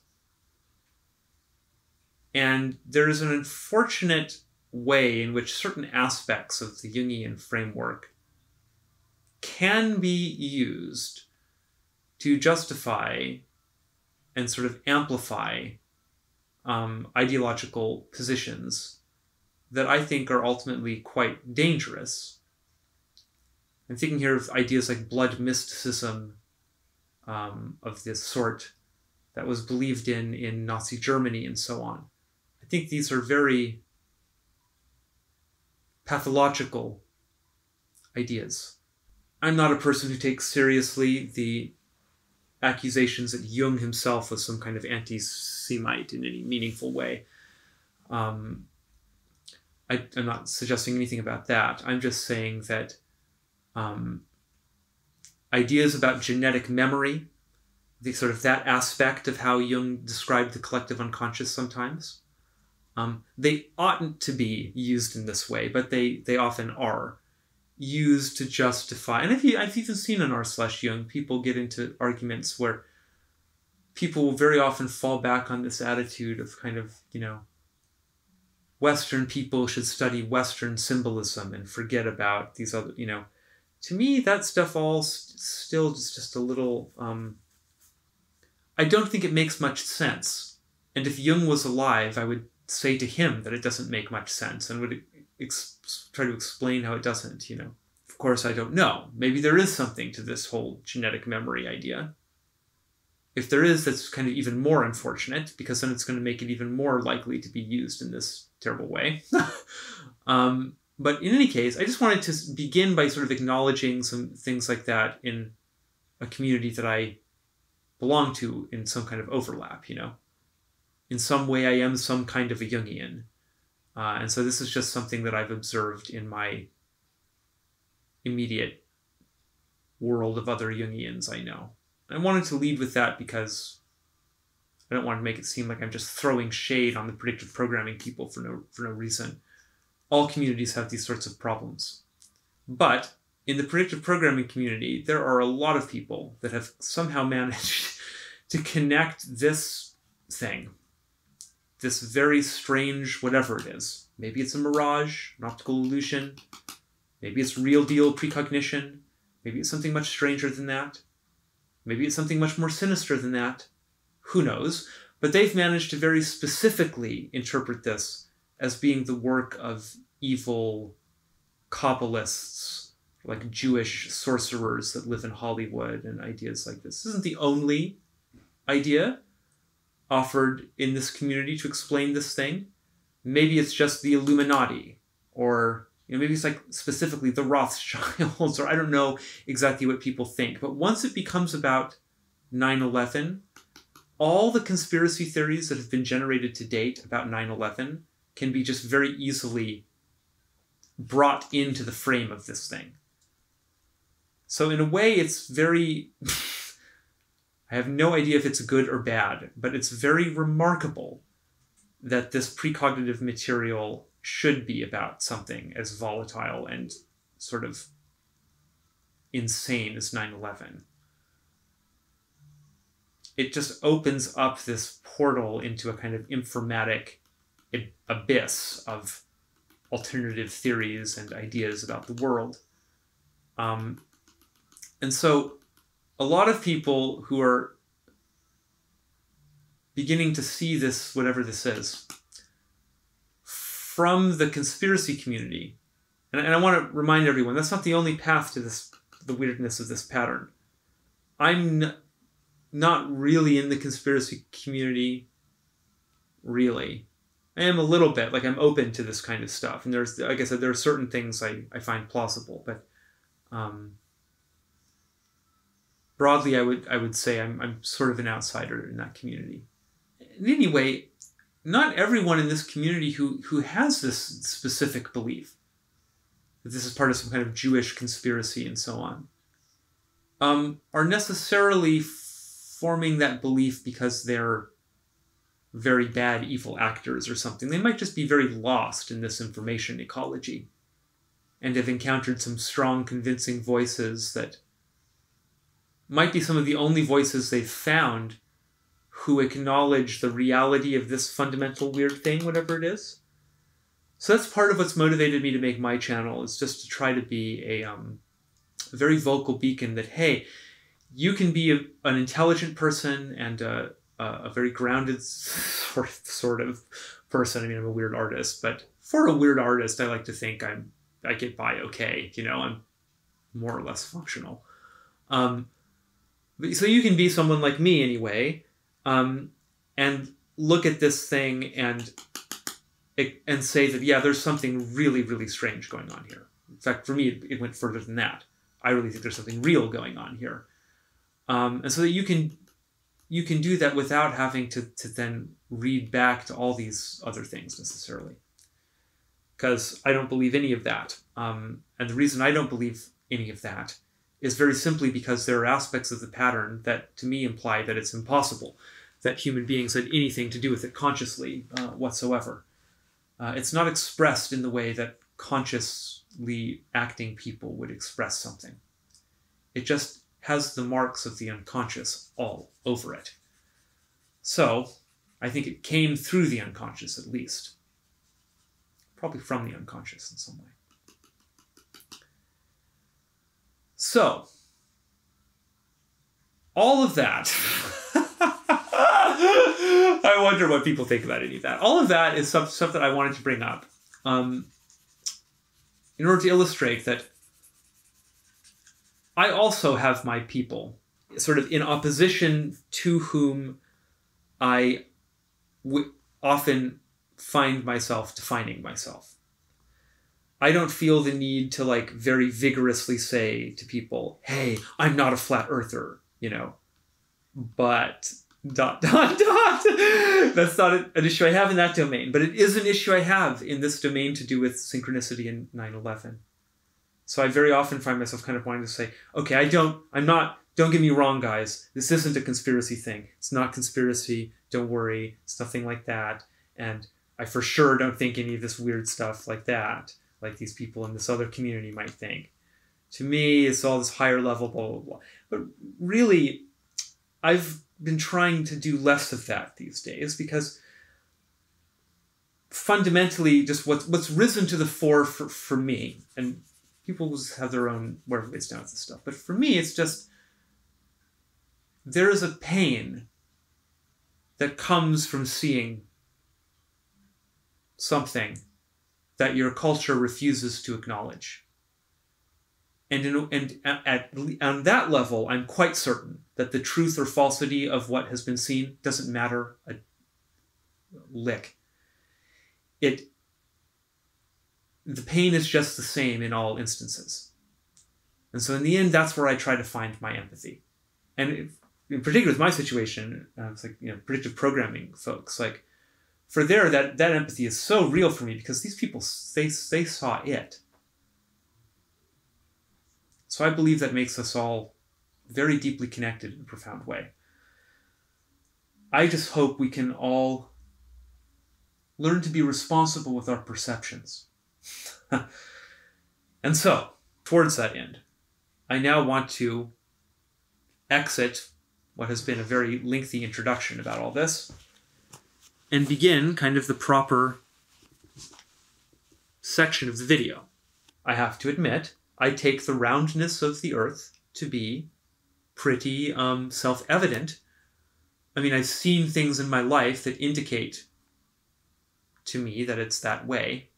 And there is an unfortunate way in which certain aspects of the Jungian framework can be used to justify and sort of amplify ideological positions that I think are ultimately quite dangerous. I'm thinking here of ideas like blood mysticism of this sort that was believed in Nazi Germany and so on. I think these are very pathological ideas. I'm not a person who takes seriously the accusations that Jung himself was some kind of anti-Semite in any meaningful way. I'm not suggesting anything about that. I'm just saying that ideas about genetic memory, the sort of that aspect of how Jung described the collective unconscious sometimes, they oughtn't to be used in this way, but they often are used to justify. And I've even seen in r/Jung people get into arguments where people will very often fall back on this attitude of kind of, Western people should study Western symbolism and forget about these other, To me, that stuff all still is just a little, I don't think it makes much sense. And if Jung was alive, I would say to him that it doesn't make much sense and would try to explain how it doesn't, Of course, I don't know. Maybe there is something to this whole genetic memory idea. If there is, that's kind of even more unfortunate, because then it's going to make it even more likely to be used in this terrible way. But in any case, I just wanted to begin by sort of acknowledging some things like that in a community that I belong to in some kind of overlap, In some way, I am some kind of a Jungian. And so this is just something that I've observed in my immediate world of other Jungians I know. I wanted to lead with that because I don't want to make it seem like I'm just throwing shade on the predictive programming people for no reason. All communities have these sorts of problems. But in the predictive programming community, there are a lot of people that have somehow managed to connect this thing, this very strange whatever it is. Maybe it's a mirage, an optical illusion. Maybe it's real deal precognition. Maybe it's something much stranger than that. Maybe it's something much more sinister than that. Who knows? But they've managed to very specifically interpret this as being the work of evil Kabbalists, like Jewish sorcerers that live in Hollywood, and ideas like this. This isn't the only idea offered in this community to explain this thing. Maybe it's just the Illuminati, or maybe it's like specifically the Rothschilds, or I don't know exactly what people think. But once it becomes about 9/11, all the conspiracy theories that have been generated to date about 9/11 can be just very easily brought into the frame of this thing. So in a way, it's very... I have no idea if it's good or bad, but it's very remarkable that this precognitive material should be about something as volatile and sort of insane as 9/11. it just opens up this portal into a kind of informatic abyss of alternative theories and ideas about the world. And so a lot of people who are beginning to see this, whatever this is, from the conspiracy community, and I want to remind everyone, that's not the only path to the weirdness of this pattern. I'm not really in the conspiracy community, really. I am a little bit, like I'm open to this kind of stuff. And there's, like I said, there are certain things I find plausible, but broadly I would say I'm sort of an outsider in that community. And anyway, not everyone in this community who has this specific belief that this is part of some kind of Jewish conspiracy and so on, are necessarily forming that belief because they're very bad, evil actors or something. They might just be very lost in this information ecology and have encountered some strong, convincing voices that might be some of the only voices they've found who acknowledge the reality of this fundamental weird thing, whatever it is. So that's part of what's motivated me to make my channel, is just to try to be a very vocal beacon that, hey, you can be an intelligent person and a very grounded sort of person. I mean, I'm a weird artist, but for a weird artist, I like to think I get by okay. You know, I'm more or less functional. So you can be someone like me anyway, and look at this thing and say that, yeah, there's something really, really strange going on here. In fact, for me, it went further than that. I really think there's something real going on here. And so that you can do that without having to then read back to all these other things necessarily. Because I don't believe any of that. And the reason I don't believe any of that is very simply because there are aspects of the pattern that to me imply that it's impossible that human beings had anything to do with it consciously whatsoever. It's not expressed in the way that consciously acting people would express something. It just has the marks of the unconscious all over it. So I think it came through the unconscious, at least. Probably from the unconscious in some way. So, all of that, I wonder what people think about any of that. All of that is stuff that I wanted to bring up in order to illustrate that I also have my people, sort of in opposition to whom I often find myself defining myself. I don't feel the need to like very vigorously say to people, hey, I'm not a flat earther, you know, but ... That's not an issue I have in that domain, but it is an issue I have in this domain to do with synchronicity and 9/11. So I very often find myself kind of wanting to say, okay, don't get me wrong, guys. This isn't a conspiracy thing. It's not conspiracy. Don't worry. It's nothing like that. And I for sure don't think any of this weird stuff like that, like these people in this other community might think. To me, it's all this higher level, blah, blah, blah. But really, I've been trying to do less of that these days because fundamentally just what's risen to the fore for me, and people will just have their own whatever it's down with this stuff, but for me it's just there is a pain that comes from seeing something that your culture refuses to acknowledge. And on that level, I'm quite certain that the truth or falsity of what has been seen doesn't matter a lick. The pain is just the same in all instances. And so in the end, that's where I try to find my empathy. And in particular with my situation, it's like, predictive programming folks, like for that empathy is so real for me because these people, they saw it. So I believe that makes us all very deeply connected in a profound way. I just hope we can all learn to be responsible with our perceptions. And so, towards that end, I now want to exit what has been a very lengthy introduction about all this and begin kind of the proper section of the video. I have to admit, I take the roundness of the Earth to be pretty self-evident. I mean, I've seen things in my life that indicate to me that it's that way.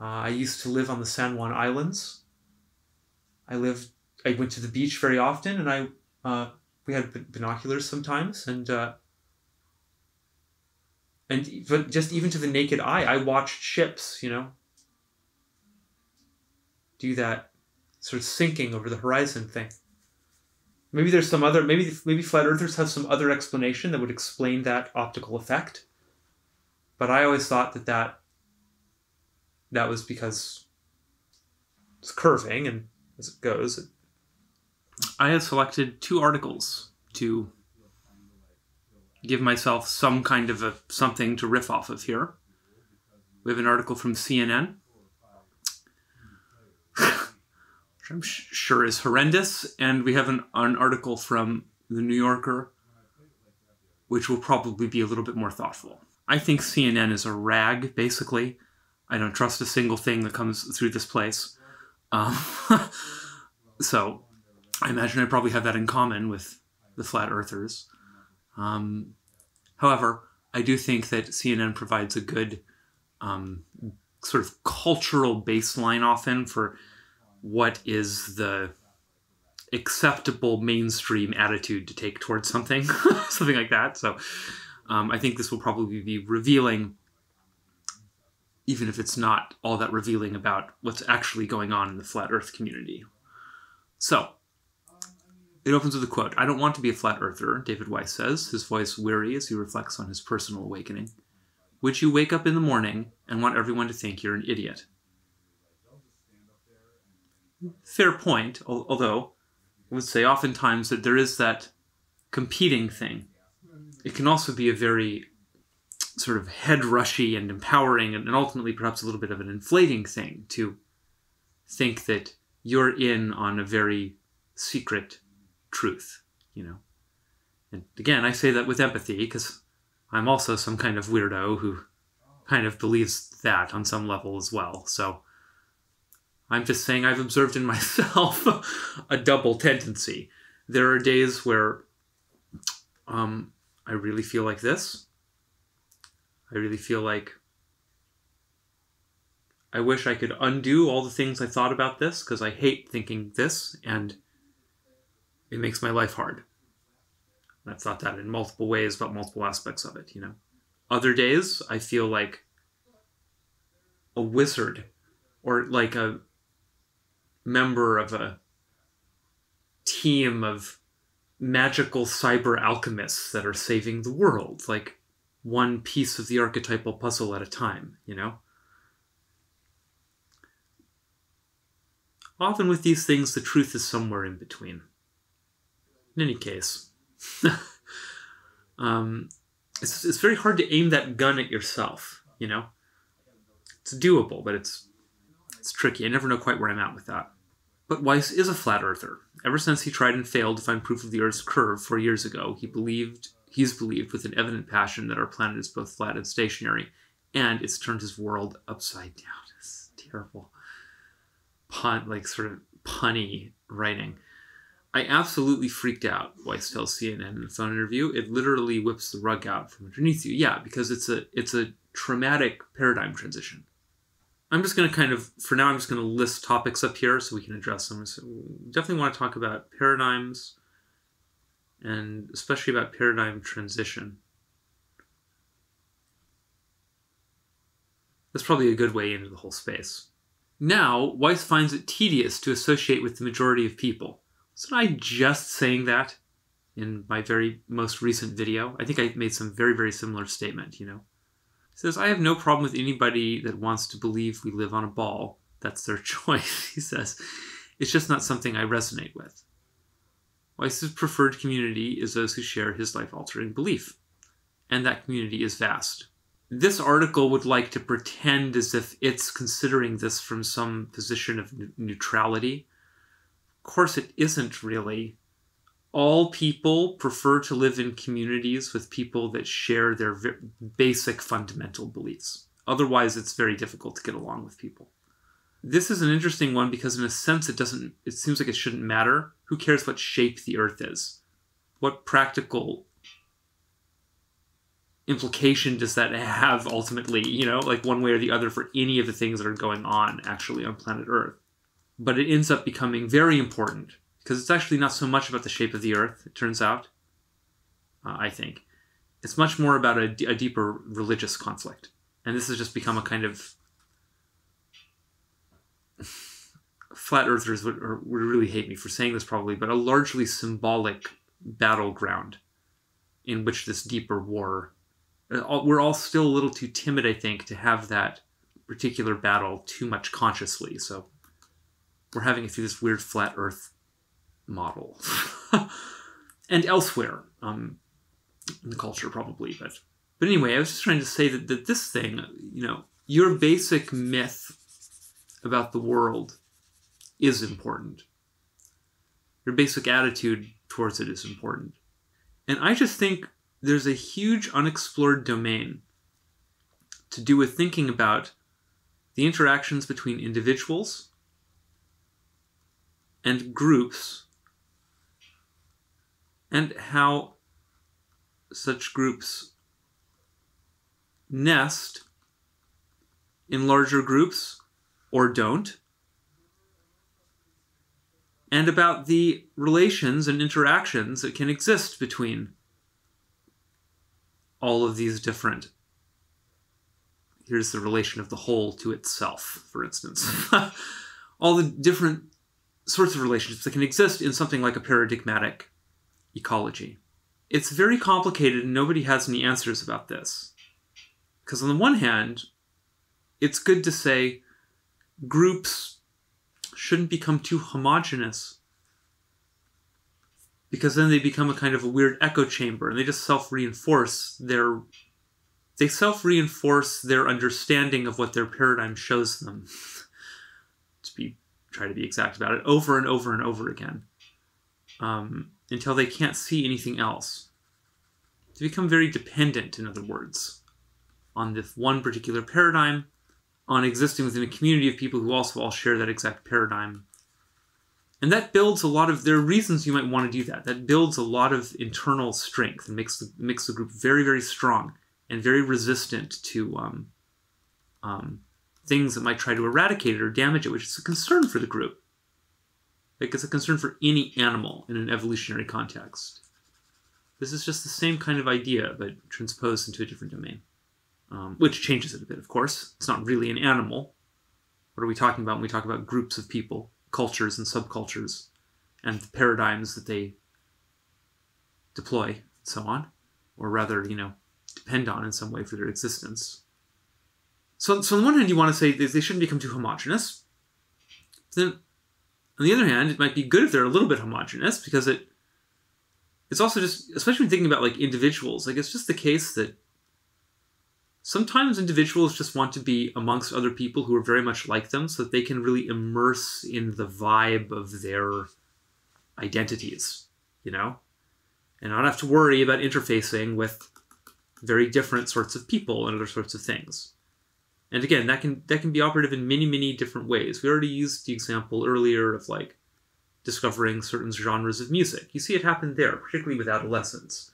I used to live on the San Juan Islands. I went to the beach very often, and we had binoculars sometimes, but just even to the naked eye, I watched ships, do that sort of sinking over the horizon thing. Maybe there's some other, maybe flat earthers have some other explanation that would explain that optical effect. But I always thought that was because it's curving, and as it goes. I have selected 2 articles to give myself some kind of something to riff off of here. We have an article from CNN, which I'm sure is horrendous, and we have an article from The New Yorker, which will probably be a little bit more thoughtful. I think CNN is a rag, basically. I don't trust a single thing that comes through this place. So I imagine I probably have that in common with the flat earthers. However, I do think that CNN provides a good sort of cultural baseline often for what is the acceptable mainstream attitude to take towards something, something like that. So I think this will probably be revealing, even if it's not all that revealing about what's actually going on in the flat earth community. So, it opens with a quote. "I don't want to be a flat earther," David Weiss says, his voice weary as he reflects on his personal awakening. "Would you wake up in the morning and want everyone to think you're an idiot?" Fair point, although I would say oftentimes that there is that competing thing. It can also be a very sort of head-rushy and empowering and ultimately perhaps a little bit of an inflating thing to think that you're in on a very secret truth, And again, I say that with empathy because I'm also some kind of weirdo who kind of believes that on some level as well. So I'm just saying I've observed in myself a double tendency. There are days where I really feel like this. I really feel like I wish I could undo all the things I thought about this because I hate thinking this and it makes my life hard. I've thought that in multiple ways about multiple aspects of it, Other days I feel like a wizard or like a member of a team of magical cyber alchemists that are saving the world, like one piece of the archetypal puzzle at a time, Often with these things, the truth is somewhere in between. In any case, it's very hard to aim that gun at yourself, It's doable, but it's tricky. I never know quite where I'm at with that. But Weiss is a flat earther. Ever since he tried and failed to find proof of the Earth's curve 4 years ago, he's believed with an evident passion that our planet is both flat and stationary, and it's turned his world upside down. It's terrible sort of punny writing. I absolutely freaked out, Weiss tells CNN in a phone interview. It literally whips the rug out from underneath you. Yeah, because it's a traumatic paradigm transition. I'm just going to for now, I'm just going to list topics up here so we can address them. So we definitely want to talk about paradigms and especially about paradigm transition. That's probably a good way into the whole space. Now, Weiss finds it tedious to associate with the majority of people. Wasn't I just saying that in my very most recent video? I think I made some very, very similar statement, He says, "I have no problem with anybody that wants to believe we live on a ball. That's their choice," he says. "It's just not something I resonate with." Weiss's preferred community is those who share his life-altering belief, and that community is vast. This article would like to pretend as if it's considering this from some position of neutrality. Of course, it isn't really. all people prefer to live in communities with people that share their basic fundamental beliefs. Otherwise, it's very difficult to get along with people. This is an interesting one because in a sense it seems like it shouldn't matter. Who cares what shape the earth is? What practical implication does that have ultimately, you know, like one way or the other for any of the things that are going on actually on planet Earth? But it ends up becoming very important because it's actually not so much about the shape of the earth, it turns out, I think. It's much more about a deeper religious conflict. And this has just become a kind of... Flat earthers would really hate me for saying this probably, but a largely symbolic battleground in which this deeper war... We're all still a little too timid, I think, to have that particular battle too much consciously. So we're having it through this weird flat earth model. And elsewhere in the culture, probably. But anyway, I was just trying to say that this thing, you know, your basic myth about the world is important. Your basic attitude towards it is important. And I just think there's a huge unexplored domain to do with thinking about the interactions between individuals and groups and how such groups nest in larger groups or don't, and about the relations and interactions that can exist between all of these different... Here's the relation of the whole to itself, for instance. All the different sorts of relationships that can exist in something like a paradigmatic ecology. It's very complicated and nobody has any answers about this. Because on the one hand, it's good to say groups shouldn't become too homogeneous, because then they become a kind of a weird echo chamber and they just self-reinforce their understanding of what their paradigm shows them. Try to be exact about it, over and over and over again, until they can't see anything else. To become very dependent, in other words, on this one particular paradigm, on existing within a community of people who also all share that exact paradigm. And that builds a lot of... There are reasons you might want to do that. That builds a lot of internal strength and makes the group very, very strong and very resistant to things that might try to eradicate it or damage it, which is a concern for the group. Like, it's a concern for any animal in an evolutionary context. This is just the same kind of idea, but transposed into a different domain. Which changes it a bit, of course. It's not really an animal. What are we talking about when we talk about groups of people, cultures and subcultures, and the paradigms that they deploy, and so on? Or rather, you know, depend on in some way for their existence. So on the one hand, you want to say they shouldn't become too homogenous. Then, on the other hand, it might be good if they're a little bit homogenous, because it's also just, especially when thinking about like individuals, like it's just the case that sometimes individuals just want to be amongst other people who are very much like them so that they can really immerse in the vibe of their identities, you know? And not have to worry about interfacing with very different sorts of people and other sorts of things. And again, that can be operative in many, many different ways. We already used the example earlier of like discovering certain genres of music. You see it happen there, particularly with adolescents,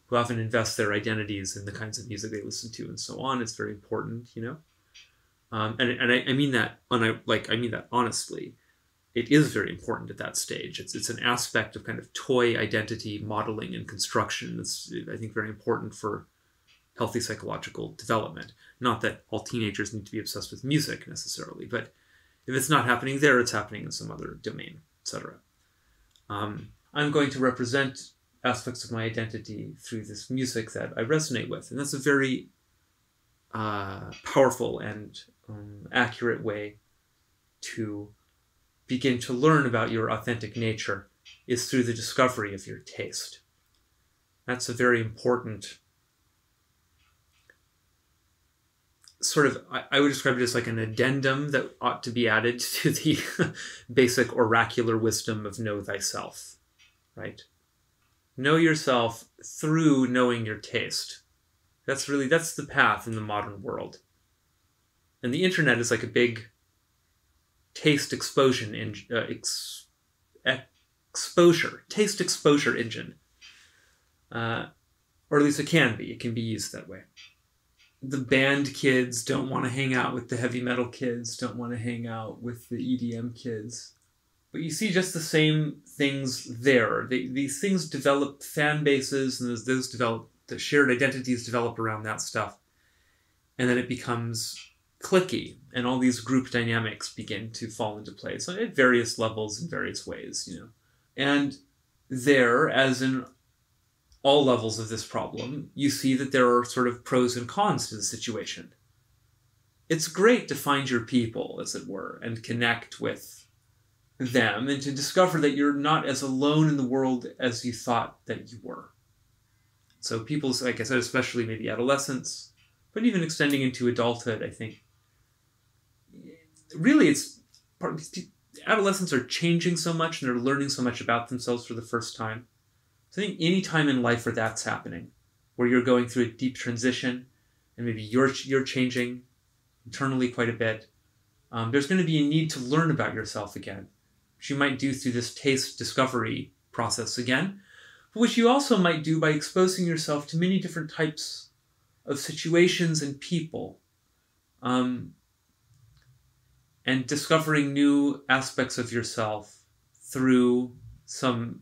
who often invest their identities in the kinds of music they listen to and so on. It's very important, you know? And I mean that, I mean that honestly. It is very important at that stage. It's an aspect of kind of toy identity modeling and construction that's, I think, very important for healthy psychological development. Not that all teenagers need to be obsessed with music necessarily, but if it's not happening there, it's happening in some other domain, etc. I'm going to represent aspects of my identity through this music that I resonate with. And that's a very powerful and accurate way to begin to learn about your authentic nature, is through the discovery of your taste. That's a very important sort of, I would describe it as like an addendum that ought to be added to the basic oracular wisdom of know thyself, right? Know yourself through knowing your taste. That's the path in the modern world. And the internet is like a big taste taste exposure engine. Or at least it can be. It can be used that way. The band kids don't want to hang out with the heavy metal kids, don't want to hang out with the EDM kids. But you see just the same things there. These things develop fan bases, and those develop, the shared identities develop around that stuff. And then it becomes cliquey, and all these group dynamics begin to fall into place, so at various levels in various ways, you know. And there, as in all levels of this problem, you see that there are sort of pros and cons to the situation. It's great to find your people, as it were, and connect with them, and to discover that you're not as alone in the world as you thought that you were. So people, like I said, especially maybe adolescents, but even extending into adulthood, I think, really it's part, adolescents are changing so much and they're learning so much about themselves for the first time. So I think any time in life where that's happening, where you're going through a deep transition and maybe you're changing internally quite a bit, there's going to be a need to learn about yourself again, which you might do through this taste discovery process again, but which you also might do by exposing yourself to many different types of situations and people, and discovering new aspects of yourself through some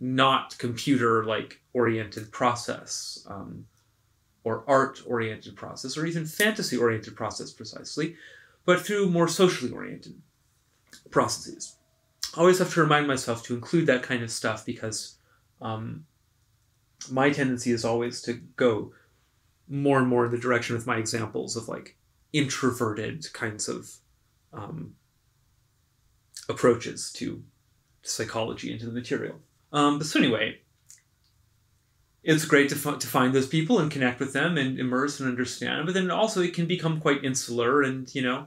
not computer-like oriented process, or art-oriented process, or even fantasy-oriented process precisely, but through more socially oriented processes. I always have to remind myself to include that kind of stuff because my tendency is always to go more and more in the direction with my examples of like introverted kinds of approaches to psychology and to the material. So anyway, it's great to find those people and connect with them and immerse and understand, but then also it can become quite insular and, you know,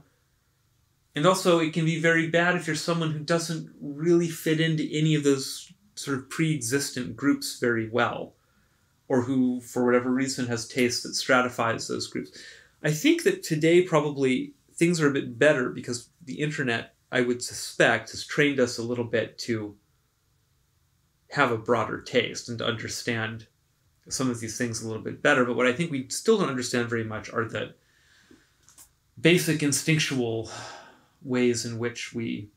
and also it can be very bad if you're someone who doesn't really fit into any of those sort of pre-existent groups very well, or who, for whatever reason, has taste that stratifies those groups. I think that today probably things are a bit better because the internet, I would suspect, has trained us a little bit to have a broader taste and to understand some of these things a little bit better. But what I think we still don't understand very much are the basic instinctual ways in which we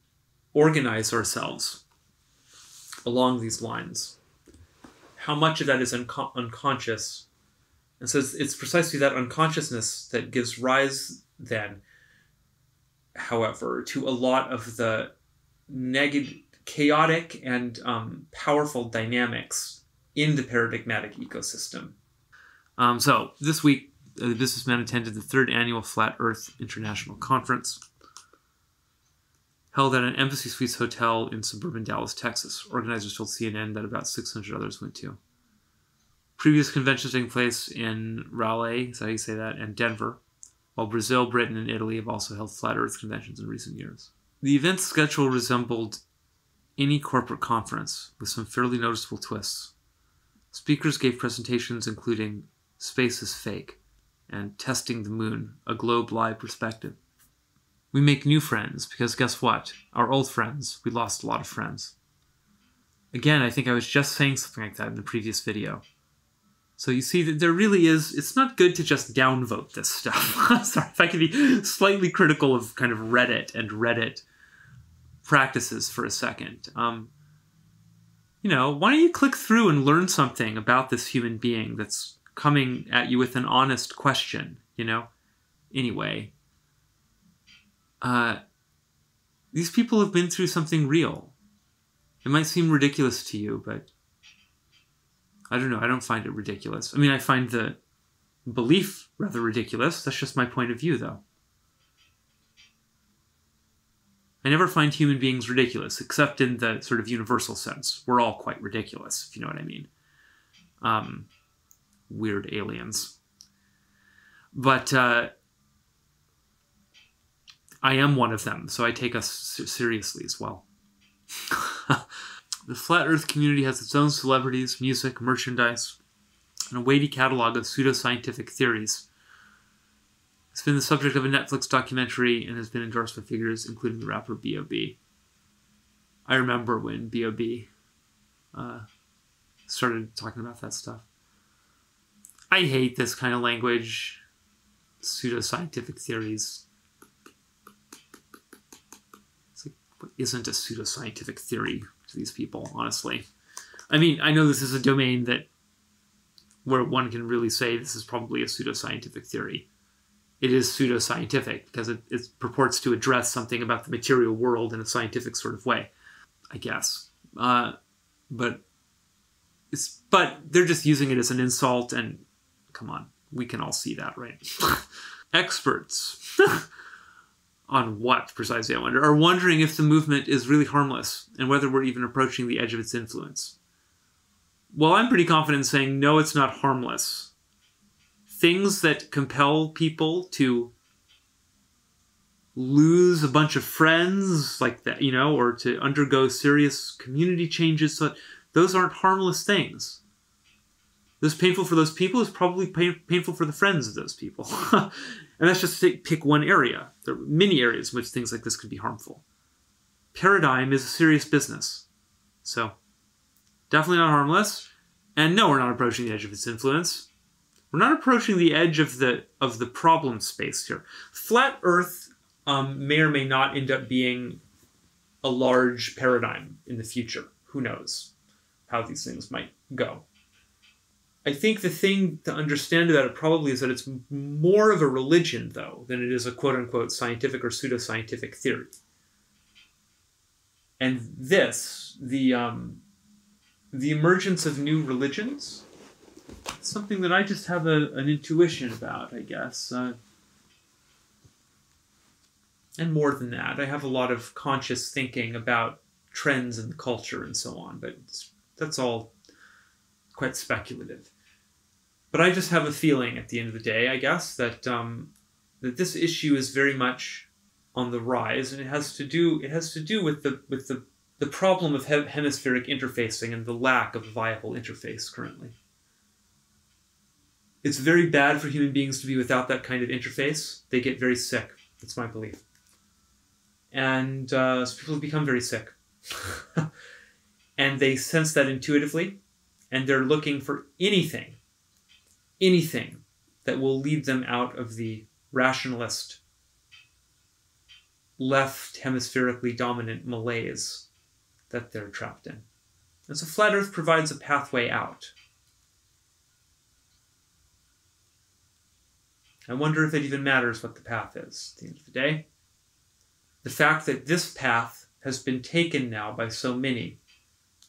organize ourselves along these lines. How much of that is unconscious. And so it's precisely that unconsciousness that gives rise then, however, to a lot of the chaotic and powerful dynamics in the paradigmatic ecosystem. So this week, the businessman attended the 3rd annual Flat Earth International Conference, held at an Embassy Suites hotel in suburban Dallas, Texas. Organizers told CNN that about 600 others went too. Previous conventions taking place in Raleigh, is that how you say that, and Denver, while Brazil, Britain, and Italy have also held Flat Earth conventions in recent years. The event's schedule resembled any corporate conference, with some fairly noticeable twists. Speakers gave presentations including Space is Fake and Testing the Moon, a Globe Live Perspective. We make new friends, because guess what? Our old friends, we lost a lot of friends. Again, I think I was just saying something like that in the previous video. So you see that there really is, it's not good to just downvote this stuff. Sorry if I could be slightly critical of kind of Reddit and Reddit practices for a second. You know, why don't you click through and learn something about this human being that's coming at you with an honest question, you know? Anyway, these people have been through something real. It might seem ridiculous to you, but I don't know. I don't find it ridiculous. I mean, I find the belief rather ridiculous. That's just my point of view, though. I never find human beings ridiculous, except in the sort of universal sense. We're all quite ridiculous, if you know what I mean. Weird aliens. But I am one of them, so I take us seriously as well. The flat Earth community has its own celebrities, music, merchandise, and a weighty catalog of pseudoscientific theories. It's been the subject of a Netflix documentary and has been endorsed by figures including the rapper B.O.B. I remember when B.O.B. Started talking about that stuff. I hate this kind of language. Pseudoscientific theories. It's like, what isn't a pseudoscientific theory to these people, honestly? I mean, I know this is a domain where one can really say this is probably a pseudoscientific theory. It is pseudoscientific because it purports to address something about the material world in a scientific sort of way, I guess. But they're just using it as an insult, and come on, we can all see that, right? Experts on what precisely, I wonder, are wondering if the movement is really harmless and whether we're even approaching the edge of its influence. Well, I'm pretty confident in saying no, it's not harmless. Things that compel people to lose a bunch of friends like that, you know, or to undergo serious community changes, so those aren't harmless things. This painful for those people is probably painful for the friends of those people. And that's just to pick one area. There are many areas in which things like this could be harmful. Paradigm is a serious business. So, definitely not harmless. And no, we're not approaching the edge of its influence. We're not approaching the edge of the problem space here. Flat Earth may or may not end up being a large paradigm in the future. Who knows how these things might go. I think the thing to understand about it probably is that it's more of a religion, though, than it is a quote-unquote scientific or pseudoscientific theory. And this, the emergence of new religions, is something that I just have an intuition about, I guess. And more than that, I have a lot of conscious thinking about trends in the culture and so on, but that's all quite speculative. But I just have a feeling at the end of the day, I guess, that that this issue is very much on the rise, and it has to do with the problem of hemispheric interfacing and the lack of a viable interface currently. It's very bad for human beings to be without that kind of interface. They get very sick. That's my belief. And so people become very sick. And they sense that intuitively, and they're looking for anything that will lead them out of the rationalist, left hemispherically dominant malaise that they're trapped in. And so Flat Earth provides a pathway out. I wonder if it even matters what the path is at the end of the day. The fact that this path has been taken now by so many,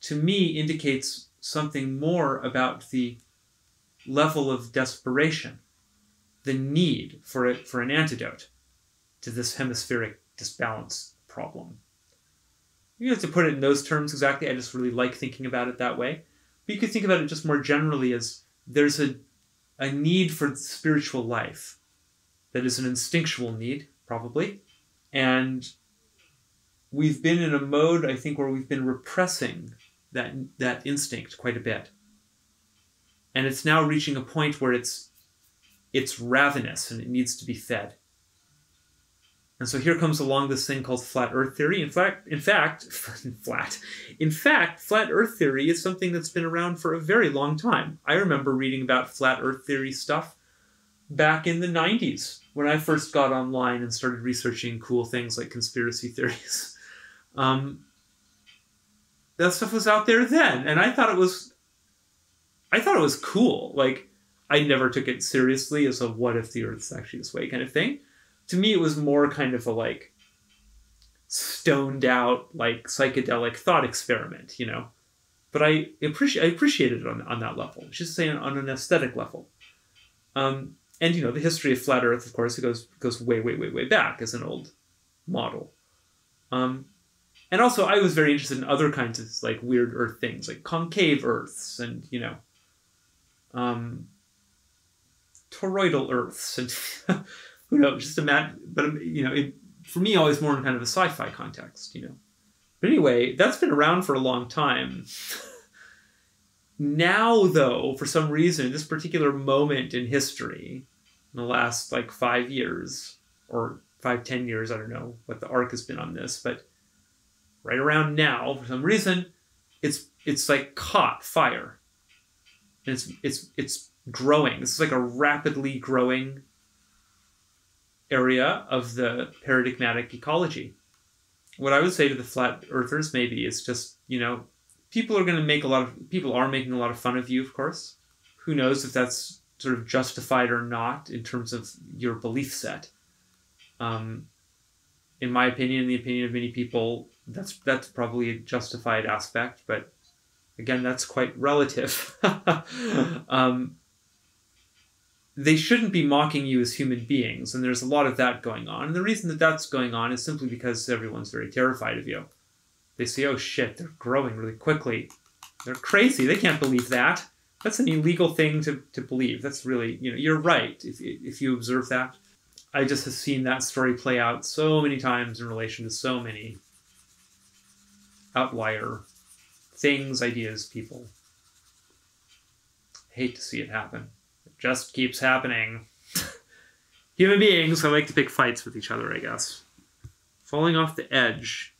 to me, indicates something more about the level of desperation, the need for an antidote to this hemispheric disbalance problem. You have to put it in those terms exactly. I just really like thinking about it that way. But you could think about it just more generally as there's a need for spiritual life that is an instinctual need, probably. And we've been in a mode, I think, where we've been repressing that instinct quite a bit. And it's now reaching a point where it's ravenous and it needs to be fed. And so here comes along this thing called flat Earth theory. In fact, flat Earth theory is something that's been around for a very long time. I remember reading about flat Earth theory stuff back in the 90s when I first got online and started researching cool things like conspiracy theories. That stuff was out there then, and I thought it was cool. Like, I never took it seriously as a what if the Earth's actually this way kind of thing. To me, it was more kind of a like stoned out, like psychedelic thought experiment, you know. But I appreciated it on that level. Just saying on an aesthetic level. And you know, the history of flat Earth, of course, it goes way back as an old model. And also, I was very interested in other kinds of like weird Earth things, like concave Earths, and you know, toroidal Earths, and who knows, just imagine. But you know, for me, always more in kind of a sci-fi context, you know. But anyway, that's been around for a long time. Now, though, for some reason, this particular moment in history, in the last like 5 years, or 5-10 years, I don't know what the arc has been on this, but right around now, for some reason, it's like caught fire. And it's growing. This is like a rapidly growing area of the paradigmatic ecology. What I would say to the flat earthers maybe is just, you know, people are making a lot of fun of you, of course. Who knows if that's sort of justified or not in terms of your belief set. In my opinion, in the opinion of many people, that's probably a justified aspect, but again, that's quite relative. They shouldn't be mocking you as human beings, and there's a lot of that going on. And the reason that that's going on is simply because everyone's very terrified of you. They say, oh shit, they're growing really quickly. They're crazy. They can't believe that. That's an illegal thing to believe. That's really, you know, you're right if you observe that. I just have seen that story play out so many times in relation to so many outlier things, ideas, people. I hate to see it happen. It just keeps happening. Human beings, I like to pick fights with each other, I guess. Falling off the edge.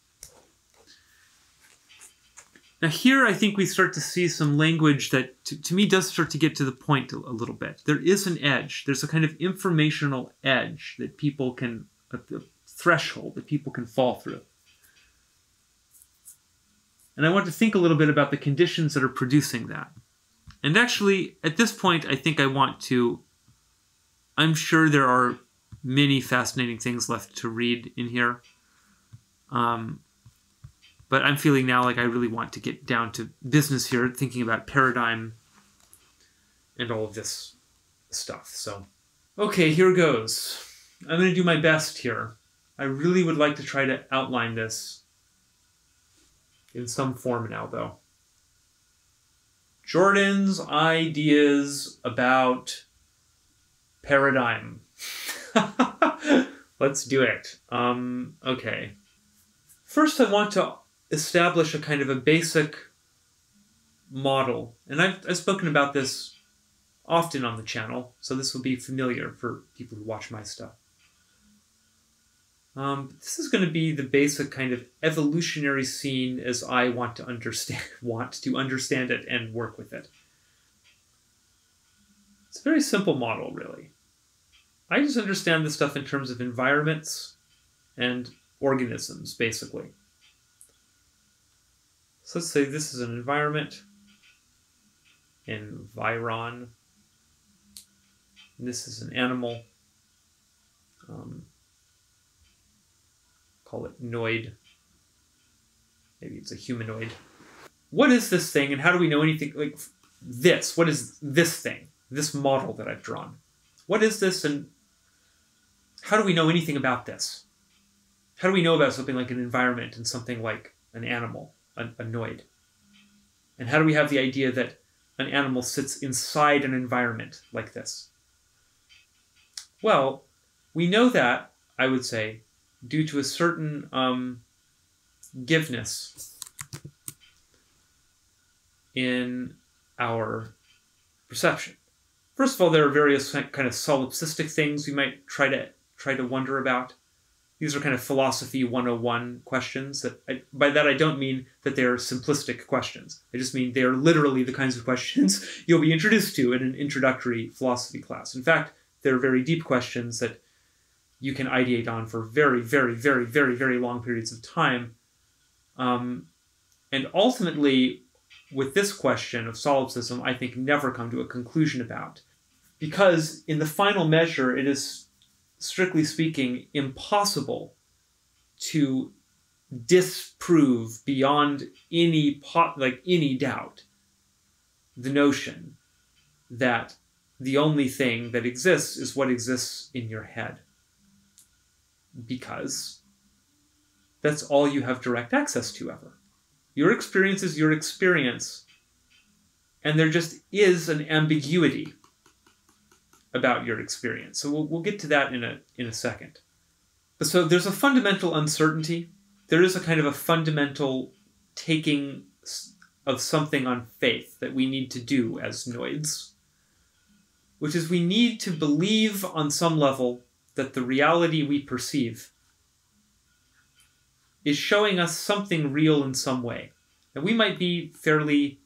Now here I think we start to see some language that to me does start to get to the point a little bit. There is an edge. There's a kind of informational edge that people can, a threshold that people can fall through. And I want to think a little bit about the conditions that are producing that. And actually, at this point, I think I'm sure there are many fascinating things left to read in here. But I'm feeling now like I really want to get down to business here, thinking about paradigm and all of this stuff. So, okay, here goes. I'm going to do my best here. I really would like to try to outline this in some form now, though. Jordan's ideas about paradigm. Let's do it. Okay. First, I want to establish a kind of a basic model. And I've spoken about this often on the channel, so this will be familiar for people who watch my stuff. This is going to be the basic kind of evolutionary scene as I want to understand it and work with it. It's a very simple model, really. I just understand this stuff in terms of environments and organisms, basically. So let's say this is an environment, environ. And this is an animal. Call it noid. Maybe it's a humanoid. What is this thing, and how do we know anything like this? What is this thing? This model that I've drawn. What is this, and how do we know anything about this? How do we know about something like an environment and something like an animal, a noid? And how do we have the idea that an animal sits inside an environment like this? Well, we know that, I would say, due to a certain giveness in our perception. First of all, there are various kind of solipsistic things we might try to wonder about. These are kind of philosophy 101 questions. By that I don't mean that they're simplistic questions. I just mean they are literally the kinds of questions you'll be introduced to in an introductory philosophy class. In fact, they're very deep questions that you can ideate on for very, very, very, very, very long periods of time. And ultimately, with this question of solipsism, I think never come to a conclusion about. Because in the final measure, it is, strictly speaking, impossible to disprove beyond any doubt the notion that the only thing that exists is what exists in your head. Because that's all you have direct access to ever. Your experience is your experience, and there just is an ambiguity about your experience. So we'll get to that in a second. So there's a fundamental uncertainty there is a kind of a fundamental taking of something on faith that we need to do as noids, which is we need to believe on some level that the reality we perceive is showing us something real in some way. And we might be fairly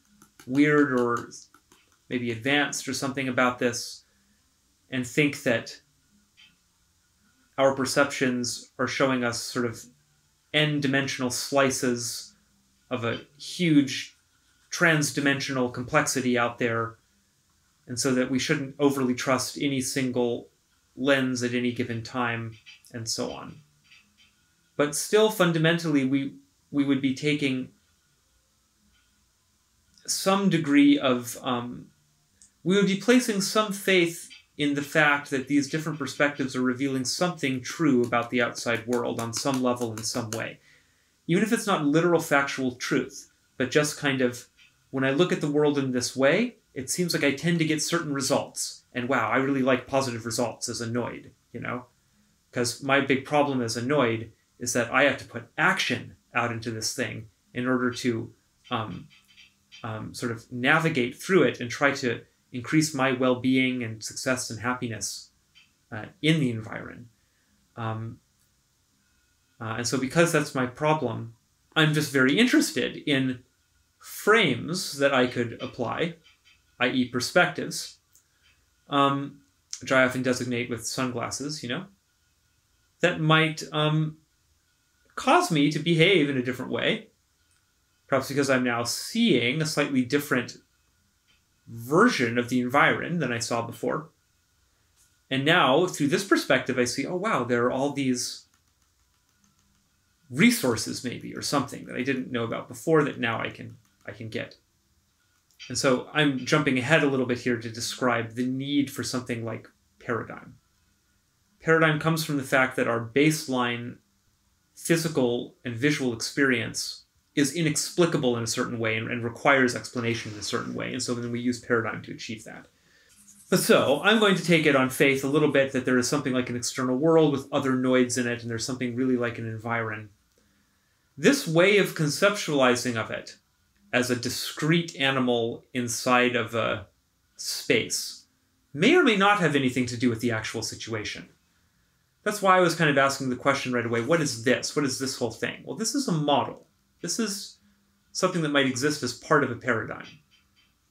weird or maybe advanced or something about this and think that our perceptions are showing us sort of n-dimensional slices of a huge trans-dimensional complexity out there, and so that we shouldn't overly trust any single lens at any given time, and so on. But still, fundamentally, we would be taking some degree of... we would be placing some faith in the fact that these different perspectives are revealing something true about the outside world on some level in some way. Even if it's not literal factual truth, but just kind of, when I look at the world in this way, it seems like I tend to get certain results. And wow, I really like positive results as a noid, you know? Because my big problem as a noid is that I have to put action out into this thing in order to sort of navigate through it and try to increase my well-being and success and happiness in the environment. And so because that's my problem, I'm just very interested in frames that I could apply, i.e. perspectives, which I often designate with sunglasses, you know, that might cause me to behave in a different way, perhaps because I'm now seeing a slightly different version of the environment than I saw before. And now, through this perspective, I see, oh wow, there are all these resources maybe, or something that I didn't know about before that now I can get. And so I'm jumping ahead a little bit here to describe the need for something like paradigm. Paradigm comes from the fact that our baseline physical and visual experience is inexplicable in a certain way and requires explanation in a certain way. And so then we use paradigm to achieve that. But so I'm going to take it on faith a little bit that there is something like an external world with other noids in it, and there's something really like an environ. This way of conceptualizing of it as a discrete animal inside of a space may or may not have anything to do with the actual situation. That's why I was kind of asking the question right away, what is this? What is this whole thing? Well, this is a model. This is something that might exist as part of a paradigm.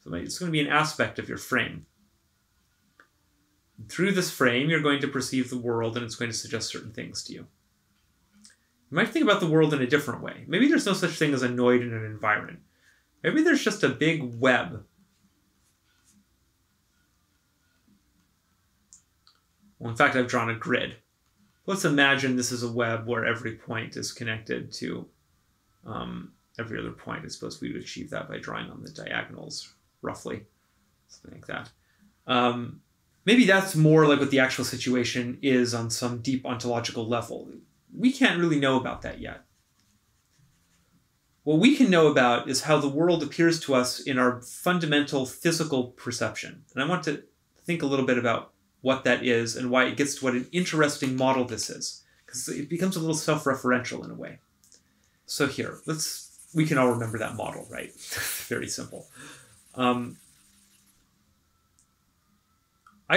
So it's going to be an aspect of your frame. Through this frame, you're going to perceive the world, and it's going to suggest certain things to you. You might think about the world in a different way. Maybe there's no such thing as a noid in an environment. Maybe there's just a big web. Well, in fact, I've drawn a grid. Let's imagine this is a web where every point is connected to every other point. I suppose we would achieve that by drawing on the diagonals, roughly. Something like that. Maybe that's more like what the actual situation is on some deep ontological level. We can't really know about that yet. What we can know about is how the world appears to us in our fundamental physical perception. And I want to think a little bit about what that is and why it gets to what an interesting model this is. Because it becomes a little self-referential in a way. So here, we can all remember that model, right? Very simple. I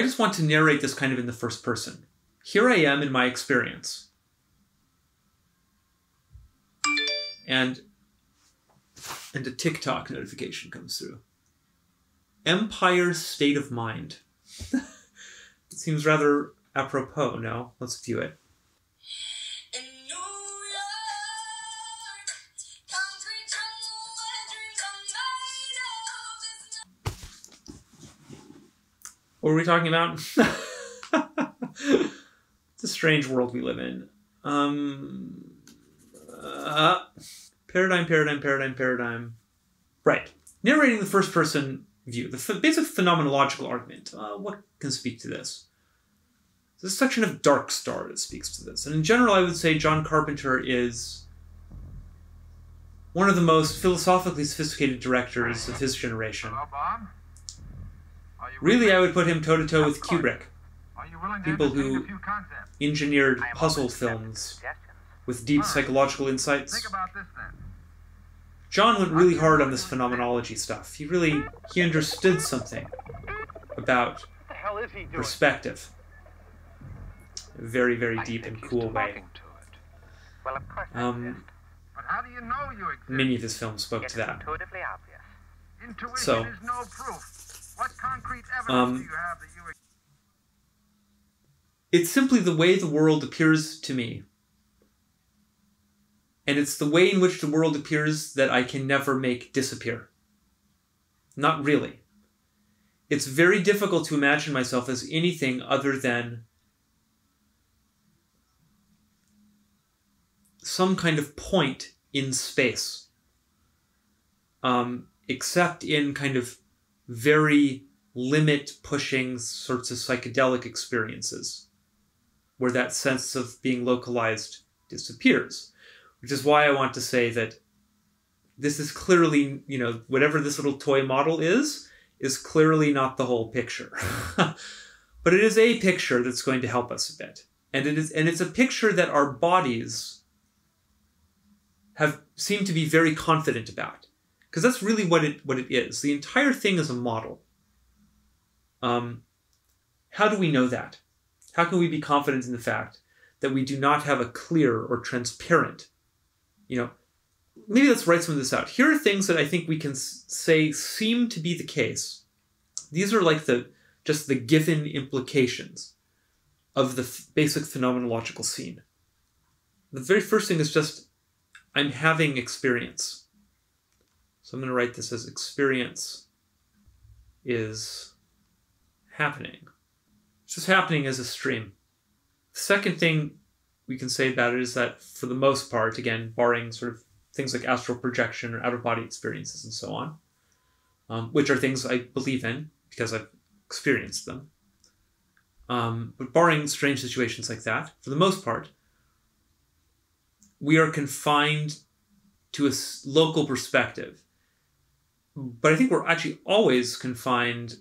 just want to narrate this kind of in the first person. Here I am in my experience. And a TikTok notification comes through. Empire's State of Mind. It seems rather apropos, no? Let's view it. What were we talking about? It's a strange world we live in. Paradigm. Right. Narrating the first person view. The basic phenomenological argument. What can speak to this? There's a section of Dark Star that speaks to this. And in general, I would say John Carpenter is one of the most philosophically sophisticated directors of his generation. Hello, Bob. Really, I would put him toe-to-toe with Kubrick. People who engineered puzzle films with deep psychological insights. Think about this then. John went really hard on this phenomenology stuff. He understood something about What the hell is he doing? perspective. A very, very I deep think and he's cool way. talking to it. Well, of course I Um, exist. But how do you know you exist? Many of his films spoke It to is that. intuitively obvious. Intuition So, is no proof. What concrete evidence um, do you have that you exist? It's simply the way the world appears to me. And it's the way in which the world appears that I can never make disappear. Not really. It's very difficult to imagine myself as anything other than some kind of point in space. Except in kind of very limit-pushing sorts of psychedelic experiences, where that sense of being localized disappears. Which is why I want to say that this is clearly, whatever this little toy model is clearly not the whole picture. But it is a picture that's going to help us a bit. And it's a picture that our bodies seem to be very confident about. Because that's really what it is. The entire thing is a model. How do we know that? How can we be confident in the fact that we do not have a clear or transparent, maybe let's write some of this out. Here are things that I think we can say seem to be the case. These are like just the given implications of the basic phenomenological scene. The very first thing is just, I'm having experience. So I'm going to write this as experience is happening. It's just happening as a stream. The second thing we can say about it is that for the most part, again, barring sort of things like astral projection or out-of-body experiences and so on, which are things I believe in because I've experienced them. But barring strange situations like that, for the most part, we are confined to a local perspective. But I think we're actually always confined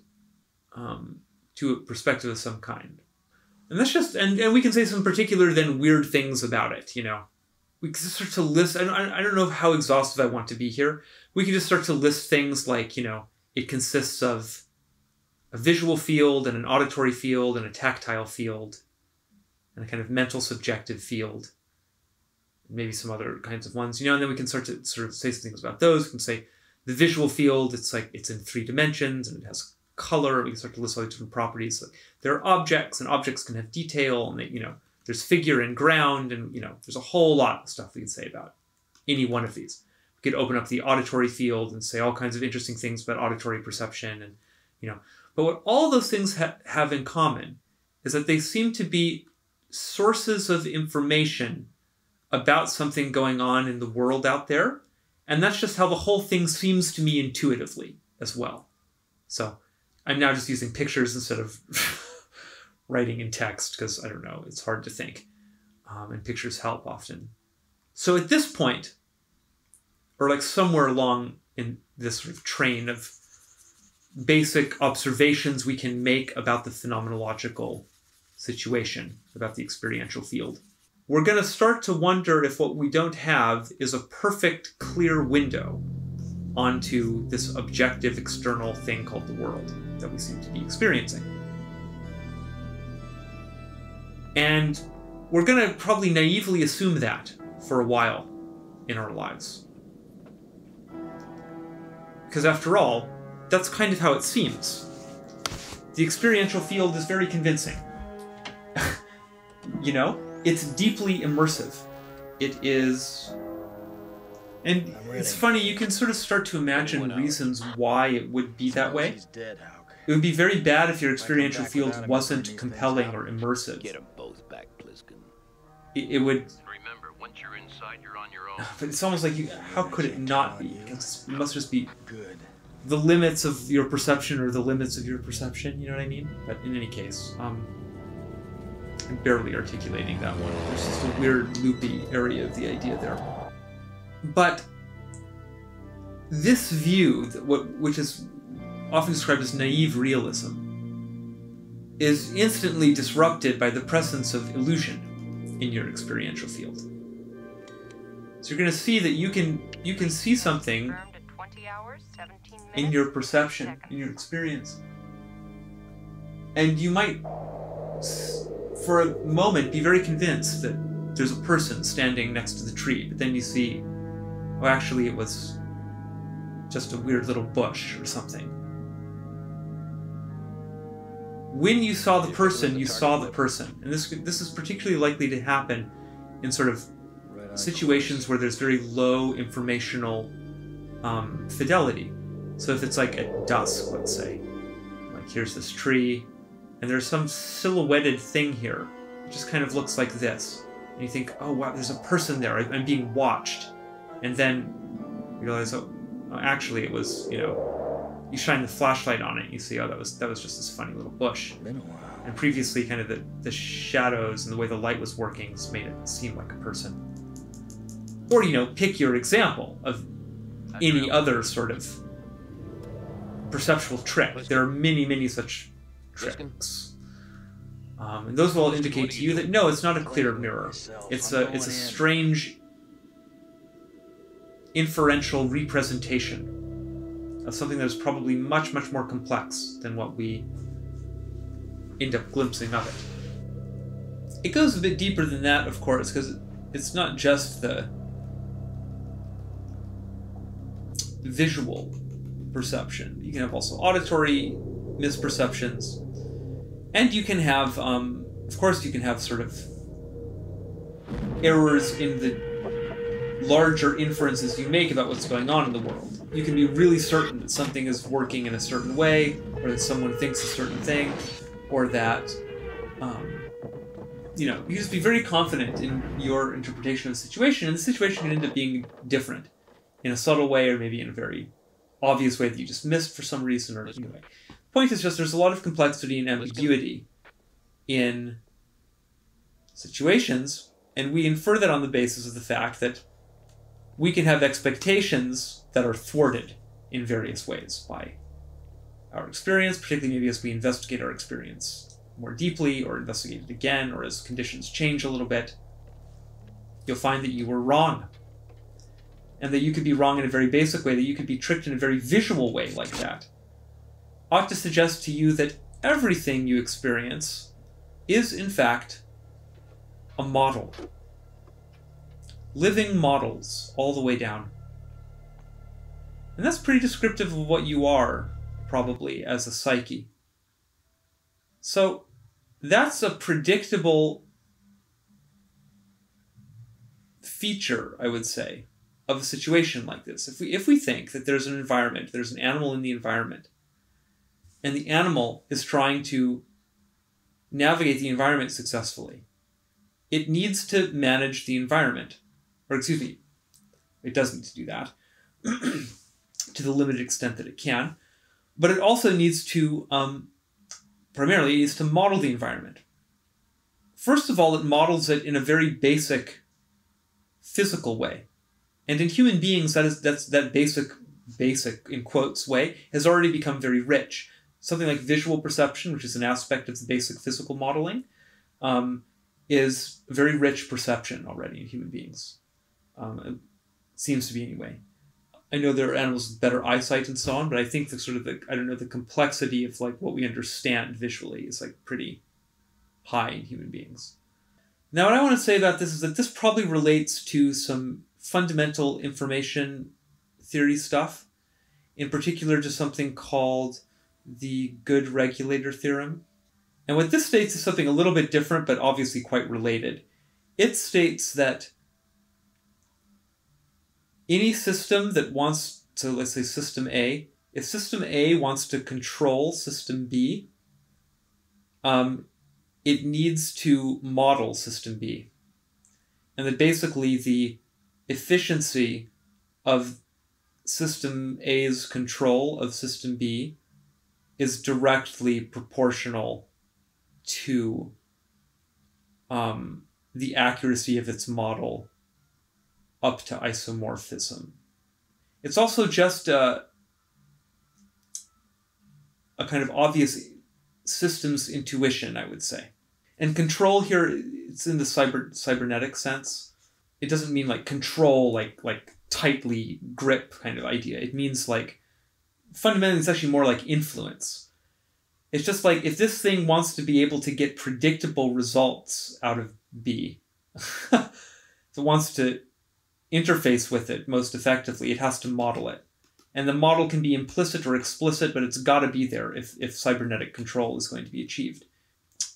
to a perspective of some kind. And that's just, and we can say some particular then weird things about it, We can just start to list, I don't know how exhaustive I want to be here. We can just start to list things like, it consists of a visual field and an auditory field and a tactile field and a kind of mental subjective field. Maybe some other kinds of ones, and then we can start to sort of say some things about those. We can say the visual field, it's in 3 dimensions and it has color. We can start to list all these different properties. Like there are objects, and objects can have detail, and there's figure and ground, and there's a whole lot of stuff we can say about any one of these. We could open up the auditory field and say all kinds of interesting things about auditory perception, and But what all those things have in common is that they seem to be sources of information about something going on in the world out there, and that's just how the whole thing seems to me intuitively as well. So I'm now just using pictures instead of writing in text because, I don't know, it's hard to think. And pictures help often. So at this point, or like somewhere along in this sort of train of basic observations we can make about the phenomenological situation, about the experiential field, we're going to start to wonder if what we don't have is a perfect, clear window onto this objective external thing called the world that we seem to be experiencing. And we're going to probably naively assume that for a while in our lives. Because after all, that's kind of how it seems. The experiential field is very convincing. It's deeply immersive. It is... And it's funny, you can sort of start to imagine reasons why it would be that way. It would be very bad if your experiential field wasn't compelling or immersive. Get them both back, Pliskin. It would... Remember, once you're inside, you're on your own. But it's almost like, how could it not be? It must just be the limits of your perception or the limits of your perception, you know what I mean? But in any case, I'm barely articulating that one. There's just a weird, loopy area of the idea there. But this view, which is often described as naive realism, is instantly disrupted by the presence of illusion in your experiential field. So you're going to see that you can see something Confirmed at 20 hours, 17 minutes, in your perception, 30 seconds. in your experience. And you might, for a moment, be very convinced that there's a person standing next to the tree, but then you see, oh, actually it was just a weird little bush or something. When you saw the person, you saw the person. And this is particularly likely to happen in sort of situations where there's very low informational fidelity. So if it's like at dusk, let's say, like here's this tree, and there's some silhouetted thing here. It just kind of looks like this. And you think, oh wow, there's a person there, I'm being watched. And then you realize, oh, actually it was, you know, you shine the flashlight on it and you see, oh, that was just this funny little bush. Been a while. And previously kind of the shadows and the way the light was working made it seem like a person. Or, you know, pick your example of any other sort of perceptual trick. There are many, many such tricks. And those will indicate to you that no, it's not a clear mirror. It's a strange inferential representation of something that is probably much, much more complex than what we end up glimpsing of it. It goes a bit deeper than that, of course, because it's not just the visual perception. You can have also auditory misperceptions. And you can have, of course, you can have sort of errors in the larger inferences you make about what's going on in the world. You can be really certain that something is working in a certain way, or that someone thinks a certain thing, or that, you know, you just be very confident in your interpretation of the situation, and the situation can end up being different in a subtle way, or maybe in a very obvious way that you just missed for some reason, or anyway. The point is just there's a lot of complexity and ambiguity in situations, and we infer that on the basis of the fact that we can have expectations that are thwarted in various ways by our experience, particularly maybe as we investigate our experience more deeply, or investigate it again, or as conditions change a little bit. You'll find that you were wrong. And that you could be wrong in a very basic way, that you could be tricked in a very visual way like that, ought to suggest to you that everything you experience is, in fact, a model. Living models all the way down. And that's pretty descriptive of what you are, probably, as a psyche. So, that's a predictable feature, I would say, of a situation like this. If we think that there's an environment, there's an animal in the environment, and the animal is trying to navigate the environment successfully, it needs to manage the environment. Or excuse me, it does need to do that to the limited extent that it can. But it also needs to, primarily, it needs to model the environment. First of all, it models it in a very basic physical way. And in human beings, that basic, in quotes, way has already become very rich. Something like visual perception, which is an aspect of the basic physical modeling, is very rich perception already in human beings. It seems to be anyway. I know there are animals with better eyesight and so on, but I think the complexity of like what we understand visually is like pretty high in human beings. Now, what I want to say about this is that this probably relates to some fundamental information theory stuff, in particular to something called the good regulator theorem. And what this states is something a little bit different, but obviously quite related. It states that any system that wants to, let's say system A, if system A wants to control system B, it needs to model system B. And that basically the efficiency of system A's control of system B is directly proportional to the accuracy of its model up to isomorphism. It's also just a kind of obvious systems intuition, I would say. And control here, it's in the cybernetic sense. it doesn't mean like control, like tightly grip kind of idea. It means like fundamentally it's actually more like influence. It's just like if this thing wants to be able to get predictable results out of B, if it wants to interface with it most effectively, it has to model it. And the model can be implicit or explicit, but it's got to be there if cybernetic control is going to be achieved.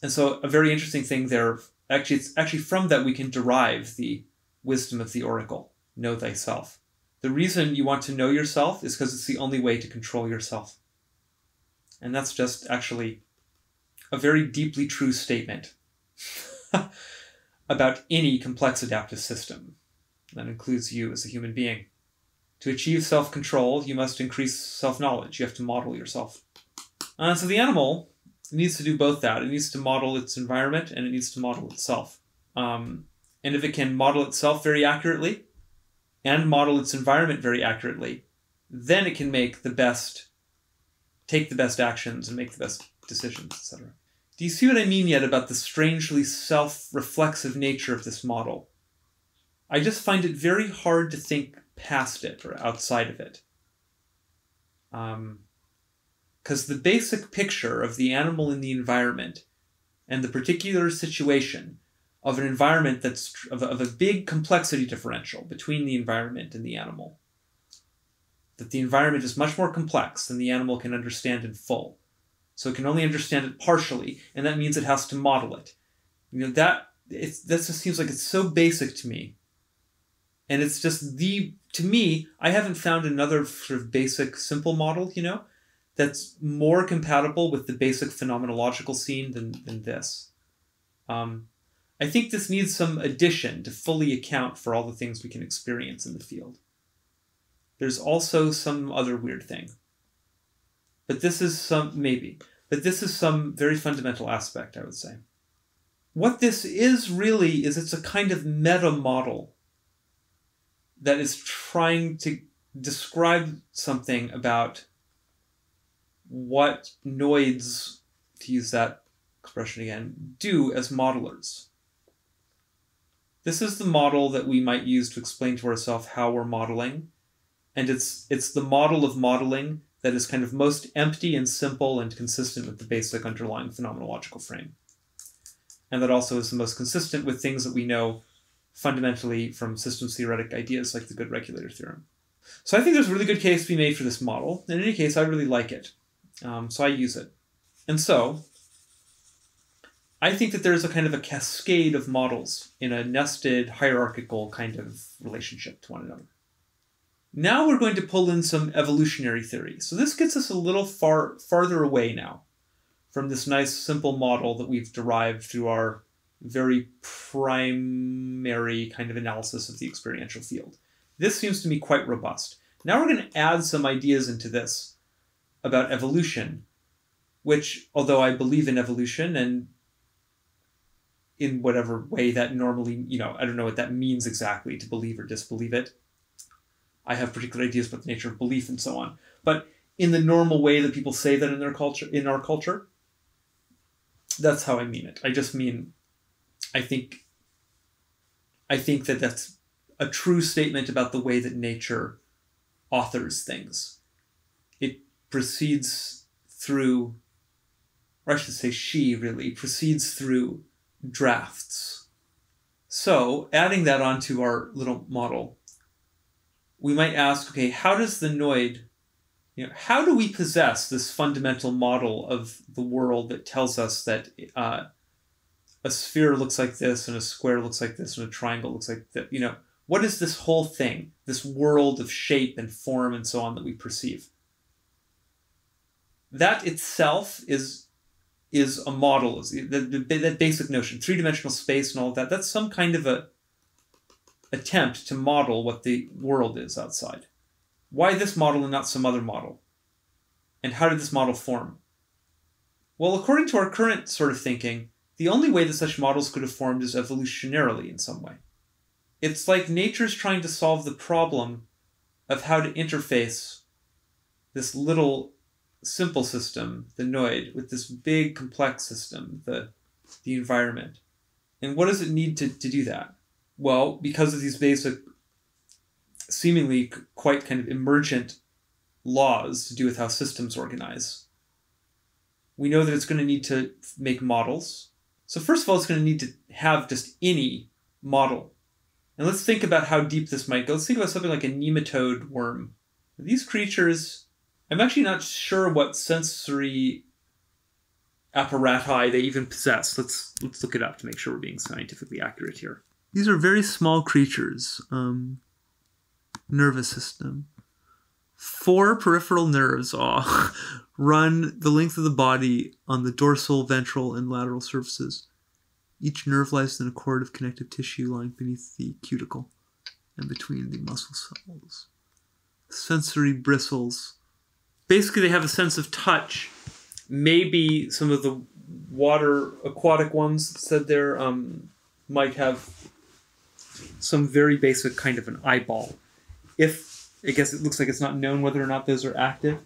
And so a very interesting thing there, it's actually from that we can derive the wisdom of the oracle, know thyself. The reason you want to know yourself is because it's the only way to control yourself. And that's just actually a very deeply true statement about any complex adaptive system. That includes you as a human being. To achieve self-control, you must increase self-knowledge. You have to model yourself. So the animal needs to do both that. It needs to model its environment and it needs to model itself. And if it can model itself very accurately and model its environment very accurately, then it can take the best actions and make the best decisions, etc. Do you see what I mean yet about the strangely self-reflexive nature of this model? I just find it very hard to think past it or outside of it. Because the basic picture of the animal in the environment and the particular situation of an environment that's of a big complexity differential between the environment and the animal. That the environment is much more complex than the animal can understand in full. So it can only understand it partially, and that means it has to model it. That just seems like it's so basic to me. And it's just to me, I haven't found another sort of basic, simple model, that's more compatible with the basic phenomenological scene than this. I think this needs some addition to fully account for all the things we can experience in the field. There's also some other weird thing. But this is some very fundamental aspect, I would say. What this is really is it's a kind of meta model that is trying to describe something about what noids, to use that expression again, do as modelers. This is the model that we might use to explain to ourselves how we're modeling. And it's the model of modeling that is kind of most empty and simple and consistent with the basic underlying phenomenological frame. And that also is the most consistent with things that we know fundamentally from systems theoretic ideas like the good regulator theorem. So I think there's a really good case to be made for this model. In any case, I really like it. So I use it. And so I think that there's a kind of a cascade of models in a nested, hierarchical kind of relationship to one another. Now we're going to pull in some evolutionary theory. So this gets us a little farther away now from this nice, simple model that we've derived through our very primary kind of analysis of the experiential field. This seems to me quite robust. Now we're going to add some ideas into this about evolution, which, although I believe in evolution and in whatever way that normally, I don't know what that means exactly, to believe or disbelieve it. I have particular ideas about the nature of belief and so on. But in the normal way that people say that in our culture, that's how I mean it. I just mean, I think that that's a true statement about the way that nature authors things. It proceeds through, or I should say she really, proceeds through drafts. So, adding that onto our little model, we might ask, okay, how does the Noid, how do we possess this fundamental model of the world that tells us that a sphere looks like this, and a square looks like this, and a triangle looks like that? What is this whole thing, this world of shape and form and so on that we perceive? That itself is a model, that basic notion, three-dimensional space and all of that. That's some kind of a attempt to model what the world is outside. Why this model and not some other model? And how did this model form? Well, according to our current sort of thinking, the only way that such models could have formed is evolutionarily in some way. It's like nature's trying to solve the problem of how to interface this little simple system, the Noid, with this big complex system, the environment. And what does it need to do that? Well, because of these basic, seemingly quite kind of emergent laws to do with how systems organize. We know that it's going to need to make models. So first of all, it's going to need to have just any model. And let's think about how deep this might go. Let's think about something like a nematode worm. These creatures, I'm actually not sure what sensory apparati they even possess. Let's look it up to make sure we're being scientifically accurate here. These are very small creatures. Nervous system. 4 peripheral nerves run the length of the body on the dorsal, ventral, and lateral surfaces. Each nerve lies in a cord of connective tissue lying beneath the cuticle and between the muscle cells. Sensory bristles. Basically, they have a sense of touch. Maybe some of the water aquatic ones said there might have some very basic kind of an eyeball. I guess it looks like it's not known whether or not those are active.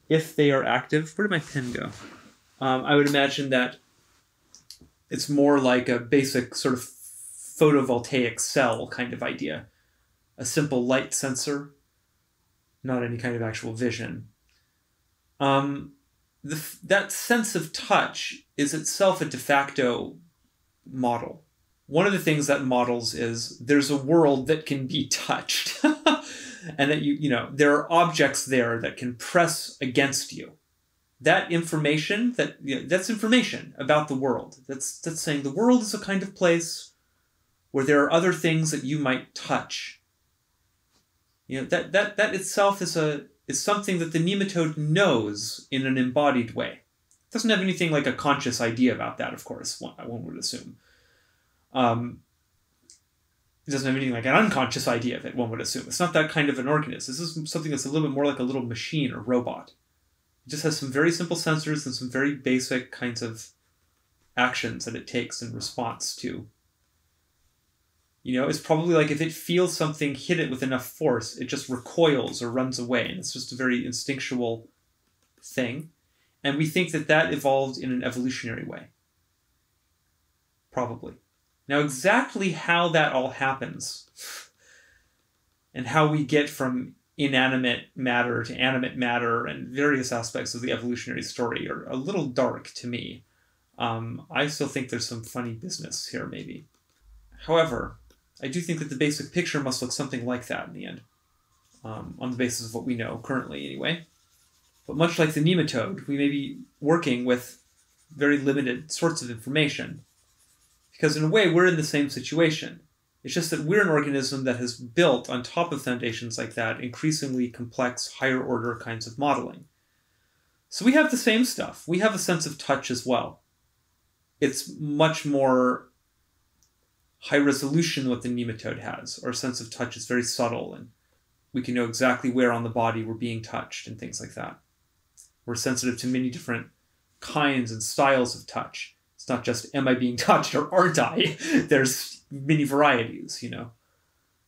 If they are active, where did my pen go? I would imagine that it's more like a basic sort of photovoltaic cell kind of idea. A simple light sensor, not any kind of actual vision. That sense of touch is itself a de facto model. One of the things that models is there's a world that can be touched. And that there are objects there that can press against you. That information, that's information about the world. That's saying the world is a kind of place where there are other things that you might touch. That itself is something that the nematode knows in an embodied way. It doesn't have anything like a conscious idea about that, of course, one would assume. It doesn't have anything like an unconscious idea of it, one would assume. It's not that kind of an organism. This is something that's a little bit more like a little machine or robot. It just has some very simple sensors and some very basic kinds of actions that it takes in response to. It's probably like if it feels something hit it with enough force, it just recoils or runs away. And it's just a very instinctual thing. And we think that evolved in an evolutionary way. Probably. Now, exactly how that all happens and how we get from inanimate matter to animate matter and various aspects of the evolutionary story are a little dark to me. I still think there's some funny business here, maybe. However, I do think that the basic picture must look something like that in the end, on the basis of what we know currently anyway. But much like the nematode, we may be working with very limited sorts of information. Because in a way, we're in the same situation. It's just that we're an organism that has built, on top of foundations like that, increasingly complex, higher-order kinds of modeling. So we have the same stuff. We have a sense of touch as well. It's much more high-resolution than what the nematode has. Our sense of touch is very subtle, and we can know exactly where on the body we're being touched and things like that. We're sensitive to many different kinds and styles of touch. It's not just, am I being touched or aren't I? There's many varieties,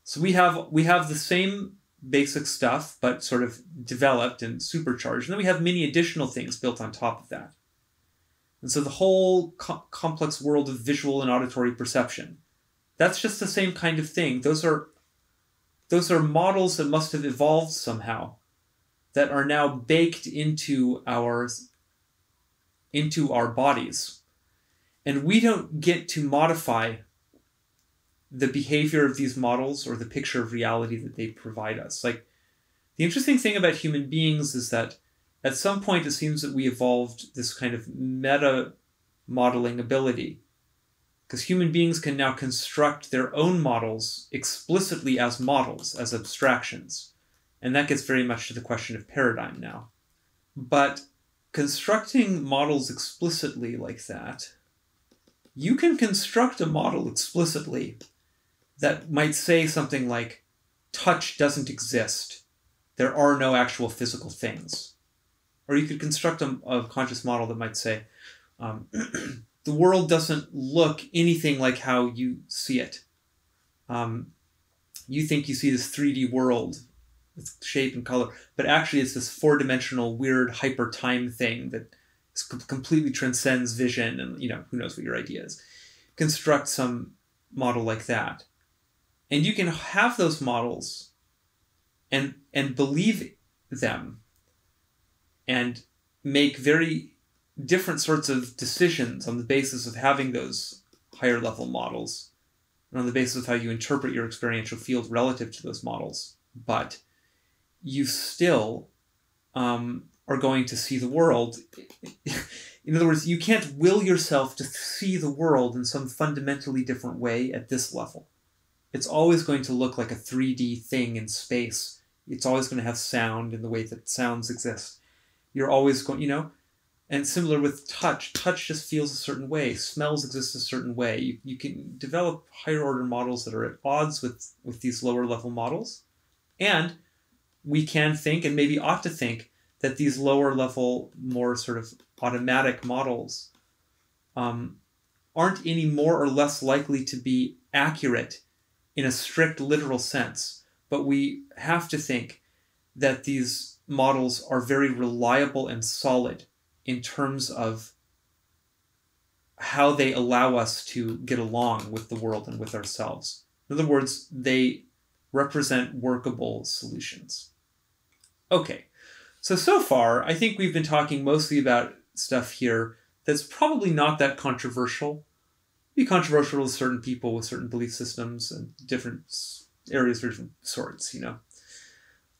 So we have the same basic stuff, but sort of developed and supercharged. And then we have many additional things built on top of that. And so the whole complex world of visual and auditory perception, that's just the same kind of thing. Those are models that must have evolved somehow that are now baked into our bodies. And we don't get to modify the behavior of these models or the picture of reality that they provide us. Like, the interesting thing about human beings is that at some point it seems that we evolved this kind of meta-modeling ability. Because human beings can now construct their own models explicitly as models, as abstractions. And that gets very much to the question of paradigm now. But constructing models explicitly like that, you can construct a model explicitly that might say something like, touch doesn't exist. There are no actual physical things. Or you could construct a conscious model that might say, the world doesn't look anything like how you see it. You think you see this 3D world with shape and color, but actually it's this 4-dimensional weird hyper-time thing that completely transcends vision, and who knows what your idea is. Construct some model like that. And you can have those models and believe them and make very different sorts of decisions on the basis of having those higher level models and on the basis of how you interpret your experiential field relative to those models. But you still are going to see the world. In other words, you can't will yourself to see the world in some fundamentally different way at this level. It's always going to look like a 3D thing in space. It's always going to have sound in the way that sounds exist. You're always going, and similar with touch. Touch just feels a certain way. Smells exist a certain way. You can develop higher order models that are at odds with these lower level models. And we can think, and maybe ought to think, that these lower level, more sort of automatic models aren't any more or less likely to be accurate in a strict literal sense. But we have to think that these models are very reliable and solid in terms of how they allow us to get along with the world and with ourselves. In other words, they represent workable solutions. Okay, so far, I think we've been talking mostly about stuff here that's probably not that controversial. It'd be controversial to certain people with certain belief systems and different areas, different sorts,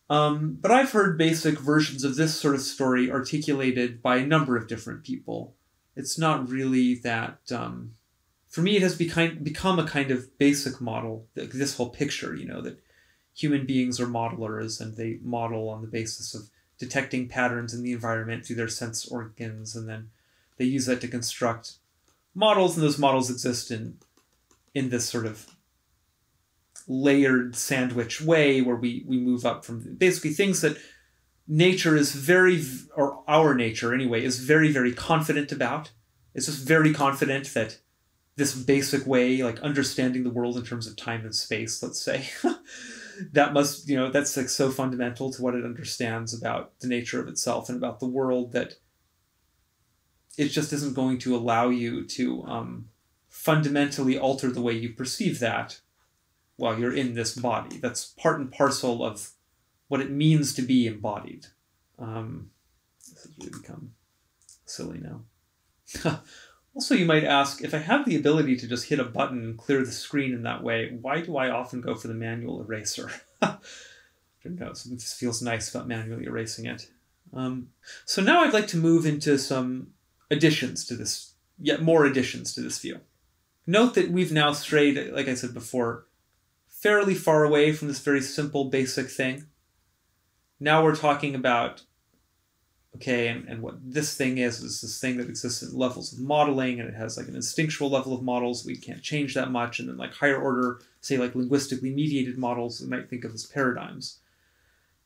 But I've heard basic versions of this sort of story articulated by a number of different people. It's not really that... for me, it has become a kind of basic model, this whole picture, that human beings are modelers and they model on the basis of detecting patterns in the environment through their sense organs, and then they use that to construct models, and those models exist in this sort of layered sandwich way where we move up from basically things that nature is or our nature anyway, is very, very confident about. It's just very confident that this basic way, like understanding the world in terms of time and space, let's say, that must, that's like so fundamental to what it understands about the nature of itself and about the world that it just isn't going to allow you to fundamentally alter the way you perceive that while you're in this body. That's part and parcel of what it means to be embodied. This has really become silly now. Also, you might ask, if I have the ability to just hit a button and clear the screen in that way, why do I often go for the manual eraser? I don't know, something just feels nice about manually erasing it. So now I'd like to move into some additions to this, yet more additions to this view. Note that we've now strayed, like I said before, fairly far away from this very simple, basic thing. Now we're talking about, okay, and what this thing is this thing that exists at levels of modeling, and it has like an instinctual level of models. We can't change that much. And then like higher order, say like linguistically mediated models, we might think of as paradigms.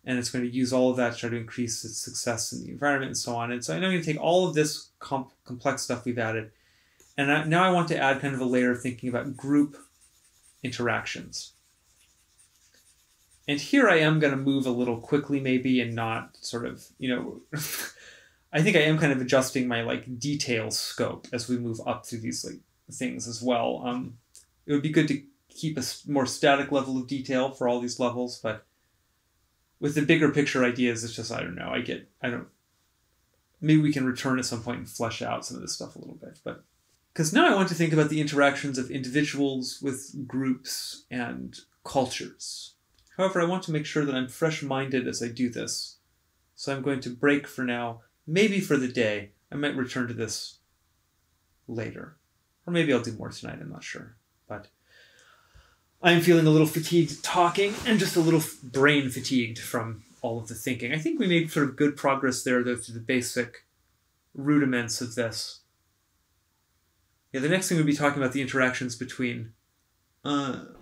And it's going to use all of that to try to increase its success in the environment and so on. And so I'm going to take all of this complex stuff we've added, and now I want to add kind of a layer of thinking about group interactions. And here I am going to move a little quickly maybe, and not sort of, I think I am kind of adjusting my like detail scope as we move up through these like things as well. It would be good to keep a more static level of detail for all these levels, but with the bigger picture ideas, it's just, I don't know, maybe we can return at some point and flesh out some of this stuff a little bit, but because now I want to think about the interactions of individuals with groups and cultures. However, I want to make sure that I'm fresh-minded as I do this. So I'm going to break for now, maybe for the day. I might return to this later. Or maybe I'll do more tonight, I'm not sure. But I'm feeling a little fatigued talking, and just a little brain fatigued from all of the thinking. I think we made sort of good progress there, though, through the basic rudiments of this. Yeah, the next thing we'll be talking about the interactions between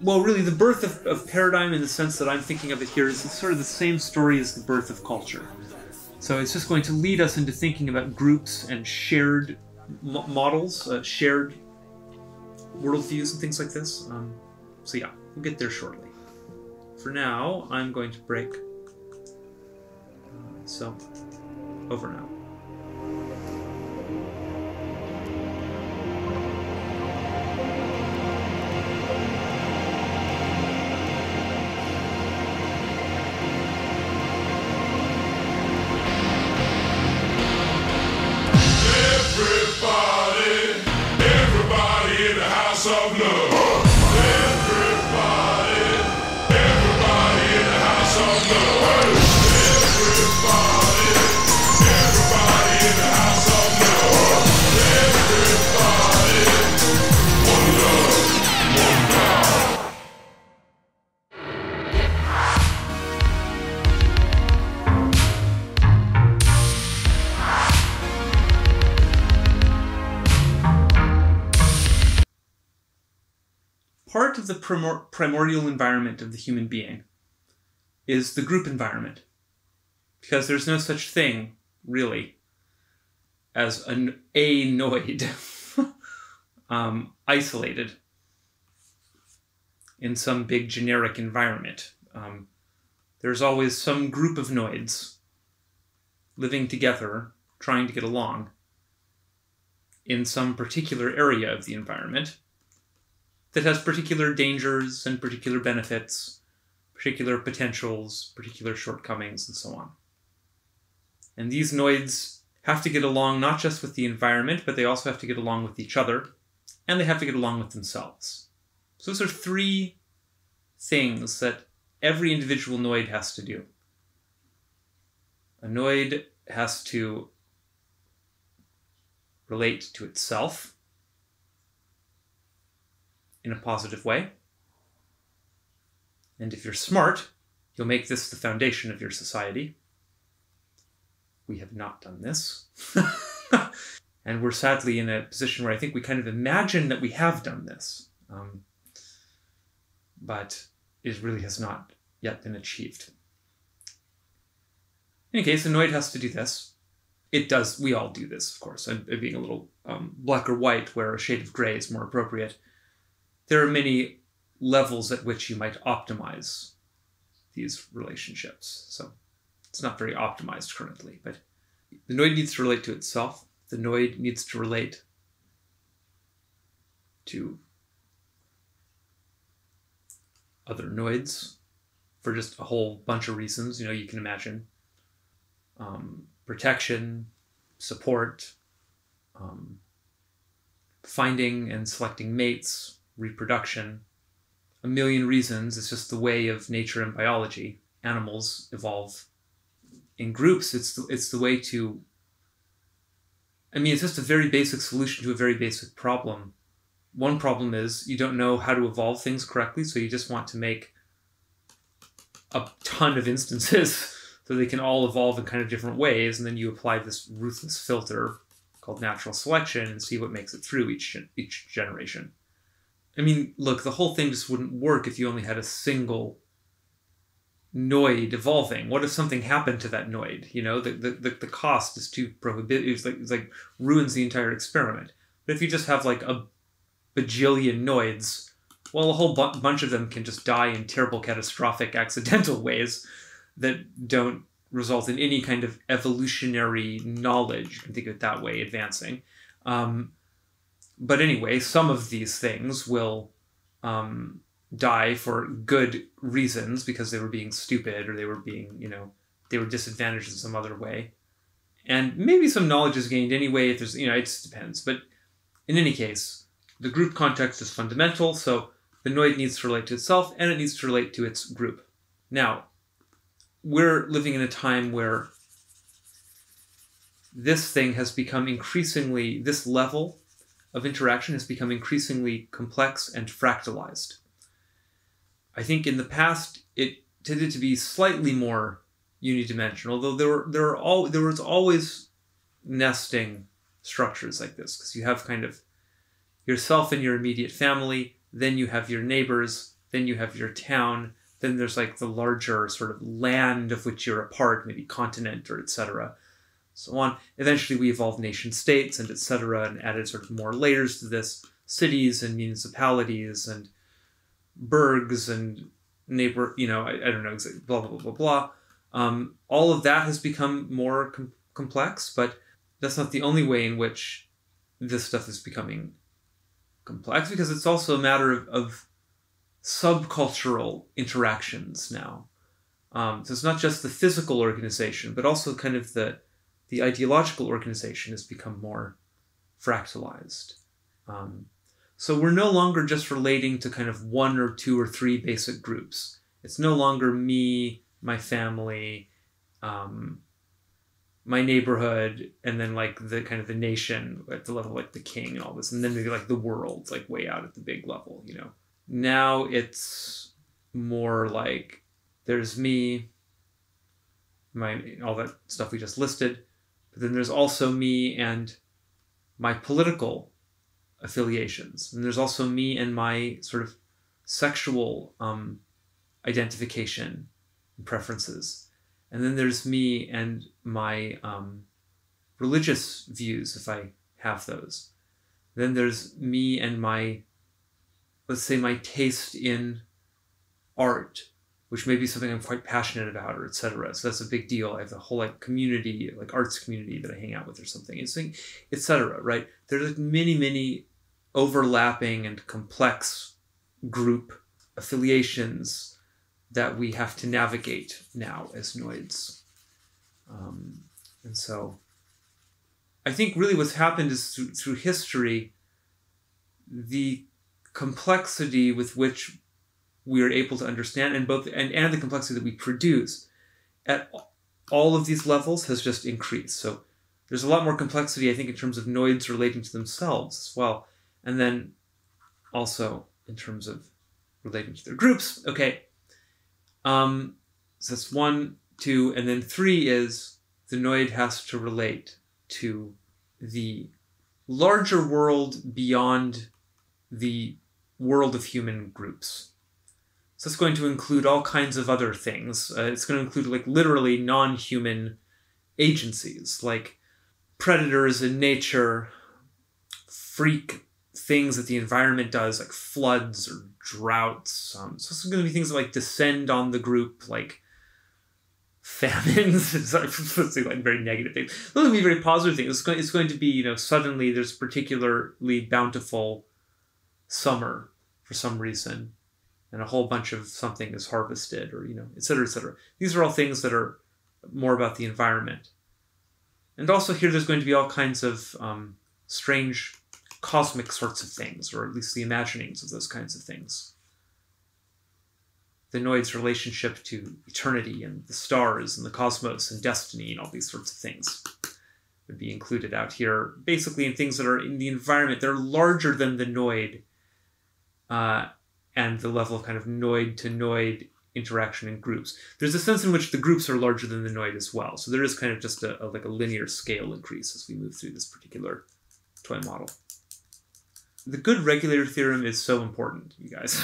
really, the birth of paradigm in the sense that I'm thinking of it here is sort of the same story as the birth of culture. So it's just going to lead us into thinking about groups and shared models, shared worldviews and things like this. So yeah, we'll get there shortly. For now, I'm going to break. So, over now. part of the primordial environment of the human being is the group environment. Because there's no such thing, really, as an anoid isolated in some big generic environment. There's always some group of noids living together, trying to get along in some particular area of the environment that has particular dangers and particular benefits, particular potentials, particular shortcomings, and so on. And these noids have to get along not just with the environment, but they also have to get along with each other, and they have to get along with themselves. So those are three things that every individual noid has to do. A noid has to relate to itself in a positive way. And if you're smart, you'll make this the foundation of your society. We have not done this. And we're sadly in a position where I think we kind of imagine that we have done this. But it really has not yet been achieved. In any case, a noid has to do this. It does. We all do this, of course. I'm being a little black or white, where a shade of gray is more appropriate. There are many levels at which you might optimize these relationships. So it's not very optimized currently, but the noid needs to relate to itself. The noid needs to relate to other noids for just a whole bunch of reasons. You know, you can imagine protection, support, finding and selecting mates, reproduction, a million reasons. It's just the way of nature and biology. Animals evolve in groups. It's the way to, I mean, it's just a very basic solution to a very basic problem. One problem is you don't know how to evolve things correctly, so you just want to make a ton of instances so they can all evolve in kind of different ways, and then you apply this ruthless filter called natural selection and see what makes it through each generation. I mean, look, the whole thing just wouldn't work if you only had a single noid evolving. What if something happened to that noid? You know, the cost is too prohibitive. It's like ruins the entire experiment. But if you just have like a bajillion noids, well, a whole bunch of them can just die in terrible, catastrophic, accidental ways that don't result in any kind of evolutionary knowledge. You can think of it that way, advancing. But anyway, some of these things will die for good reasons because they were being stupid, or they were being, you know, they were disadvantaged in some other way. And maybe some knowledge is gained anyway. If there's, you know, it just depends. But in any case, the group context is fundamental. So the noid needs to relate to itself, and it needs to relate to its group. Now, we're living in a time where this thing has become increasingly, this level of interaction has become increasingly complex and fractalized. I think in the past it tended to be slightly more unidimensional, though there was always nesting structures like this, because you have kind of yourself and your immediate family, then you have your neighbors, then you have your town, then there's like the larger sort of land of which you're a part, maybe continent or etc. So on. Eventually we evolved nation states and etc. and added sort of more layers to this, cities and municipalities and burgs and neighbor, you know, I don't know, blah, blah, blah, blah, blah. All of that has become more complex, but that's not the only way in which this stuff is becoming complex, because it's also a matter of subcultural interactions now. So it's not just the physical organization, but also kind of the ideological organization has become more fractalized. So we're no longer just relating to kind of one or two or three basic groups. It's no longer me, my family, my neighborhood, and then like the kind of the nation at the level like the king and all this, and then maybe like the world, like way out at the big level, you know. Now it's more like there's me, all that stuff we just listed, but then there's also me and my political affiliations, and there's also me and my sort of sexual identification and preferences. And then there's me and my religious views, if I have those. Then there's me and my, let's say, my taste in art, which may be something I'm quite passionate about, or etc. So that's a big deal. I have a whole like community, like arts community that I hang out with or something. It's like, etc. Right? There's like many overlapping and complex group affiliations that we have to navigate now as noids. And so I think really what's happened is through history, the complexity with which we are able to understand and the complexity that we produce at all of these levels has just increased. So there's a lot more complexity, I think, in terms of noids relating to themselves as well. And then also in terms of relating to their groups. Okay. So that's 1, 2, and then 3 is the noid has to relate to the larger world beyond the world of human groups. So it's going to include all kinds of other things. It's going to include like literally non-human agencies, like predators in nature, freak things that the environment does, like floods or droughts. So it's going to be things that like descend on the group, like famines. It's like very negative things. Those will be very positive things. It's going to be, you know, suddenly there's particularly bountiful summer for some reason, and a whole bunch of something is harvested, or, you know, et cetera, et cetera. These are all things that are more about the environment. And also here there's going to be all kinds of strange cosmic sorts of things, or at least the imaginings of those kinds of things. The noid's relationship to eternity and the stars and the cosmos and destiny and all these sorts of things would be included out here, basically in things that are in the environment. They're larger than the noid and the level of kind of noid to noid interaction in groups. There's a sense in which the groups are larger than the noid as well. So there is kind of just like a linear scale increase as we move through this particular toy model. The good regulator theorem is so important, you guys.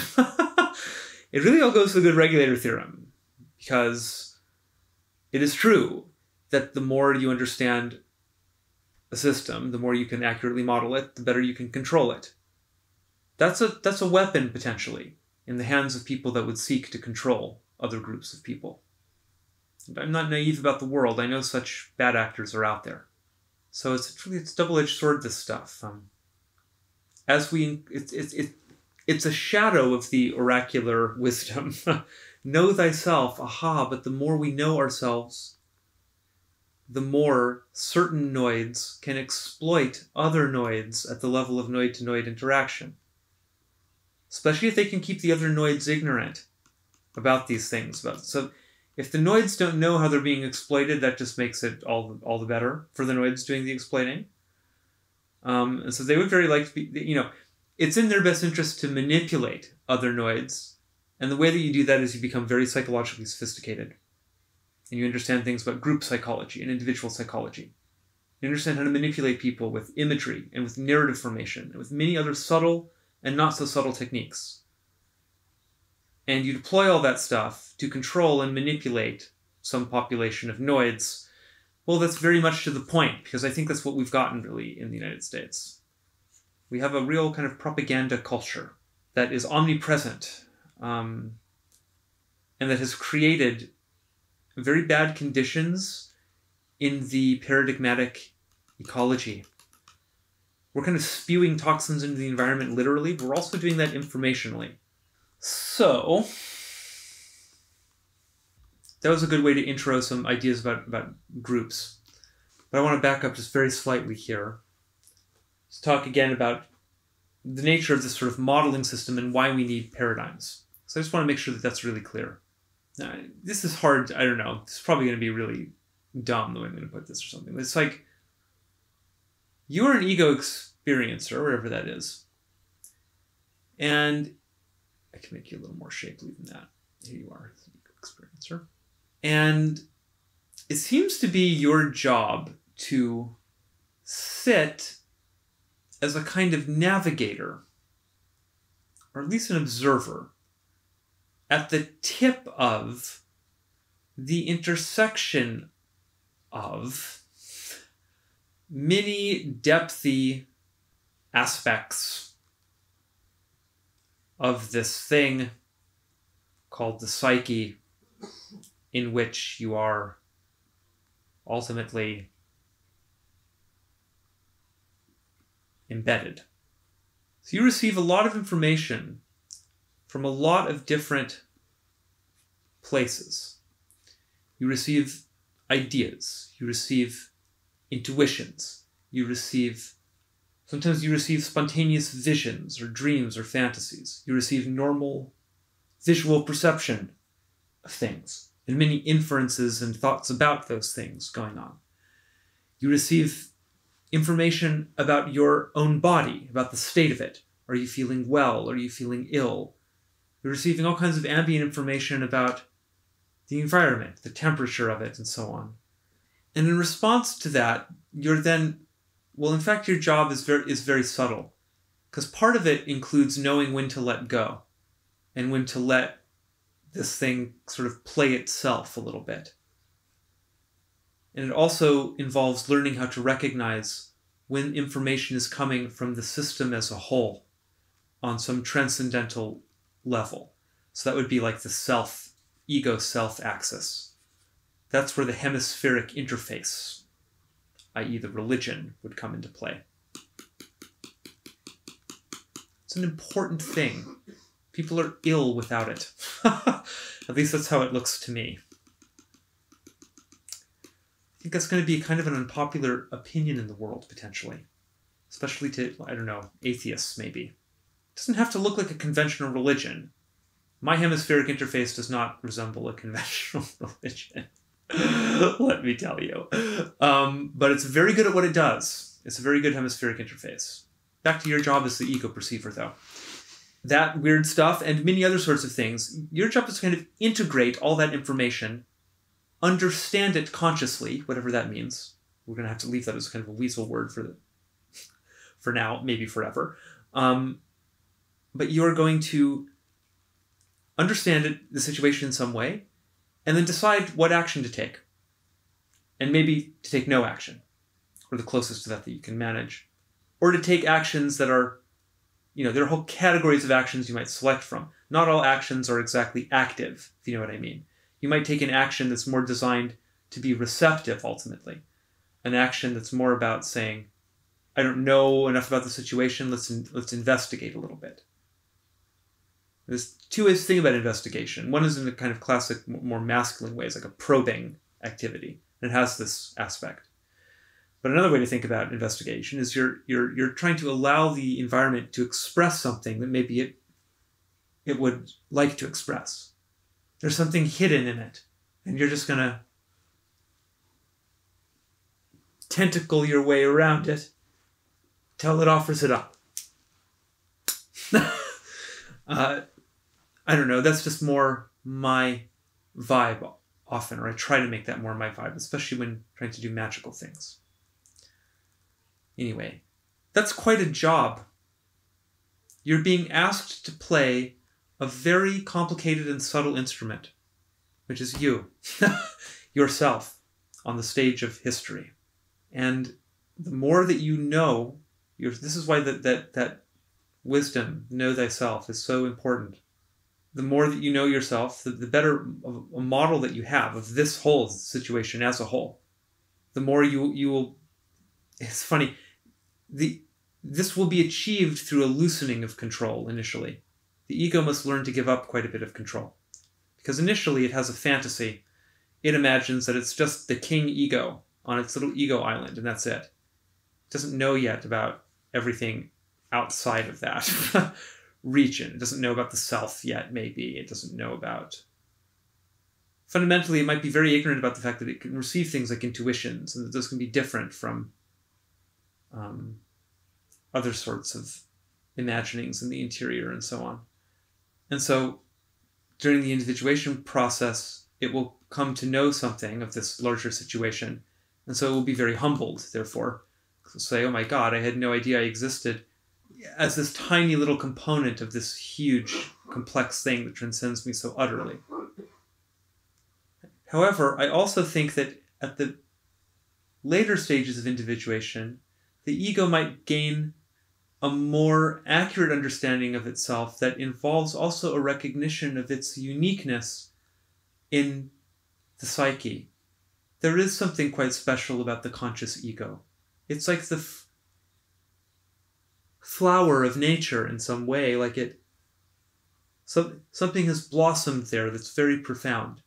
It really all goes to the good regulator theorem, because it is true that the more you understand a system, the more you can accurately model it, the better you can control it. That's a weapon, potentially, in the hands of people that would seek to control other groups of people. And I'm not naive about the world. I know such bad actors are out there. So it's a double-edged sword, this stuff. It's a shadow of the oracular wisdom. Know thyself, aha, but the more we know ourselves, the more certain noids can exploit other noids at the level of noid-to-noid interaction. Especially if they can keep the other noids ignorant about these things. So if the noids don't know how they're being exploited, that just makes it all the better for the noids doing the exploiting. And so they would very like to be, you know, it's in their best interest to manipulate other noids. And the way that you do that is you become very psychologically sophisticated. And you understand things about group psychology and individual psychology. You understand how to manipulate people with imagery and with narrative formation and with many other subtle and not so subtle techniques. And you deploy all that stuff to control and manipulate some population of noids. Well, that's very much to the point, because I think that's what we've gotten really in the United States. We have a real kind of propaganda culture that is omnipresent and that has created very bad conditions in the paradigmatic ecology. We're kind of spewing toxins into the environment literally, but we're also doing that informationally. So that was a good way to intro some ideas about groups. But I want to back up just very slightly here. Let's talk again about the nature of this sort of modeling system and why we need paradigms. So I just want to make sure that that's really clear. Now, this is hard. I don't know. This is probably going to be really dumb the way I'm going to put this or something. It's like, you're an ego experiencer, whatever that is. And I can make you a little more shapely than that. Here you are, an ego experiencer. And it seems to be your job to sit as a kind of navigator or at least an observer, at the tip of the intersection of many depthy aspects of this thing called the psyche, in which you are ultimately embedded. So you receive a lot of information from a lot of different places. You receive ideas, you receive intuitions, sometimes you receive spontaneous visions or dreams or fantasies. You receive normal visual perception of things and many inferences and thoughts about those things going on. You receive information about your own body, about the state of it. Are you feeling well? Are you feeling ill? You're receiving all kinds of ambient information about the environment, the temperature of it, and so on. And in response to that, you're then, well, in fact, your job is very subtle, because part of it includes knowing when to let go and when to let this thing sort of play itself a little bit. And it also involves learning how to recognize when information is coming from the system as a whole on some transcendental level. So that would be like the ego-self axis. That's where the hemispheric interface, i.e. the religion, would come into play. It's an important thing. People are ill without it. At least that's how it looks to me. I think that's going to be kind of an unpopular opinion in the world, potentially. Especially to, I don't know, atheists, maybe. It doesn't have to look like a conventional religion. My hemispheric interface does not resemble a conventional religion. Let me tell you. But it's very good at what it does. It's a very good hemispheric interface. Back to your job as the ego perceiver, though. That weird stuff and many other sorts of things, your job is to kind of integrate all that information, understand it consciously, whatever that means. We're going to have to leave that as kind of a weasel word for now, maybe forever. But you're going to understand the situation in some way, and then decide what action to take. And maybe to take no action, or the closest to that you can manage. Or to take actions that are, there are whole categories of actions you might select from. Not all actions are exactly active, if you know what I mean. You might take an action that's more designed to be receptive, ultimately. An action that's more about saying, I don't know enough about the situation, let's investigate a little bit. There's two ways to think about investigation. One is in a kind of classic, more masculine ways, like a probing activity. And it has this aspect. But another way to think about investigation is you're trying to allow the environment to express something that maybe it would like to express. There's something hidden in it, and you're just going to tentacle your way around it till it offers it up. I don't know, that's just more my vibe often, or I try to make that more my vibe, especially when trying to do magical things. Anyway, that's quite a job. You're being asked to play a very complicated and subtle instrument, which is you, yourself, on the stage of history. And the more that you know, this is why that wisdom, know thyself, is so important. The more that you know yourself, the better a model that you have of this whole situation as a whole. The more you will... It's funny. This will be achieved through a loosening of control initially. The ego must learn to give up quite a bit of control. Because initially it has a fantasy. It imagines that it's just the king ego on its little ego island, and that's it. It doesn't know yet about everything outside of that region. It doesn't know about the self yet, maybe. It doesn't know about... Fundamentally, it might be very ignorant about the fact that it can receive things like intuitions, and that those can be different from other sorts of imaginings in the interior and so on. And so, during the individuation process, it will come to know something of this larger situation, and so it will be very humbled, therefore. It will say, oh my God, I had no idea I existed as this tiny little component of this huge, complex thing that transcends me so utterly. However, I also think that at the later stages of individuation, the ego might gain a more accurate understanding of itself that involves also a recognition of its uniqueness in the psyche. There is something quite special about the conscious ego. It's like the flower of nature in some way, like something has blossomed there that's very profound.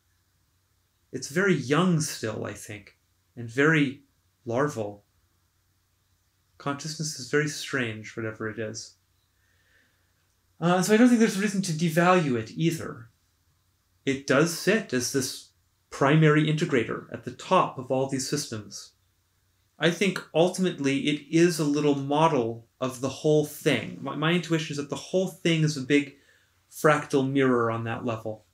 It's very young still, I think, and very larval. Consciousness is very strange, whatever it is. So I don't think there's reason to devalue it either. It does sit as this primary integrator at the top of all these systems. I think ultimately it is a little model of the whole thing. My intuition is that the whole thing is a big fractal mirror on that level.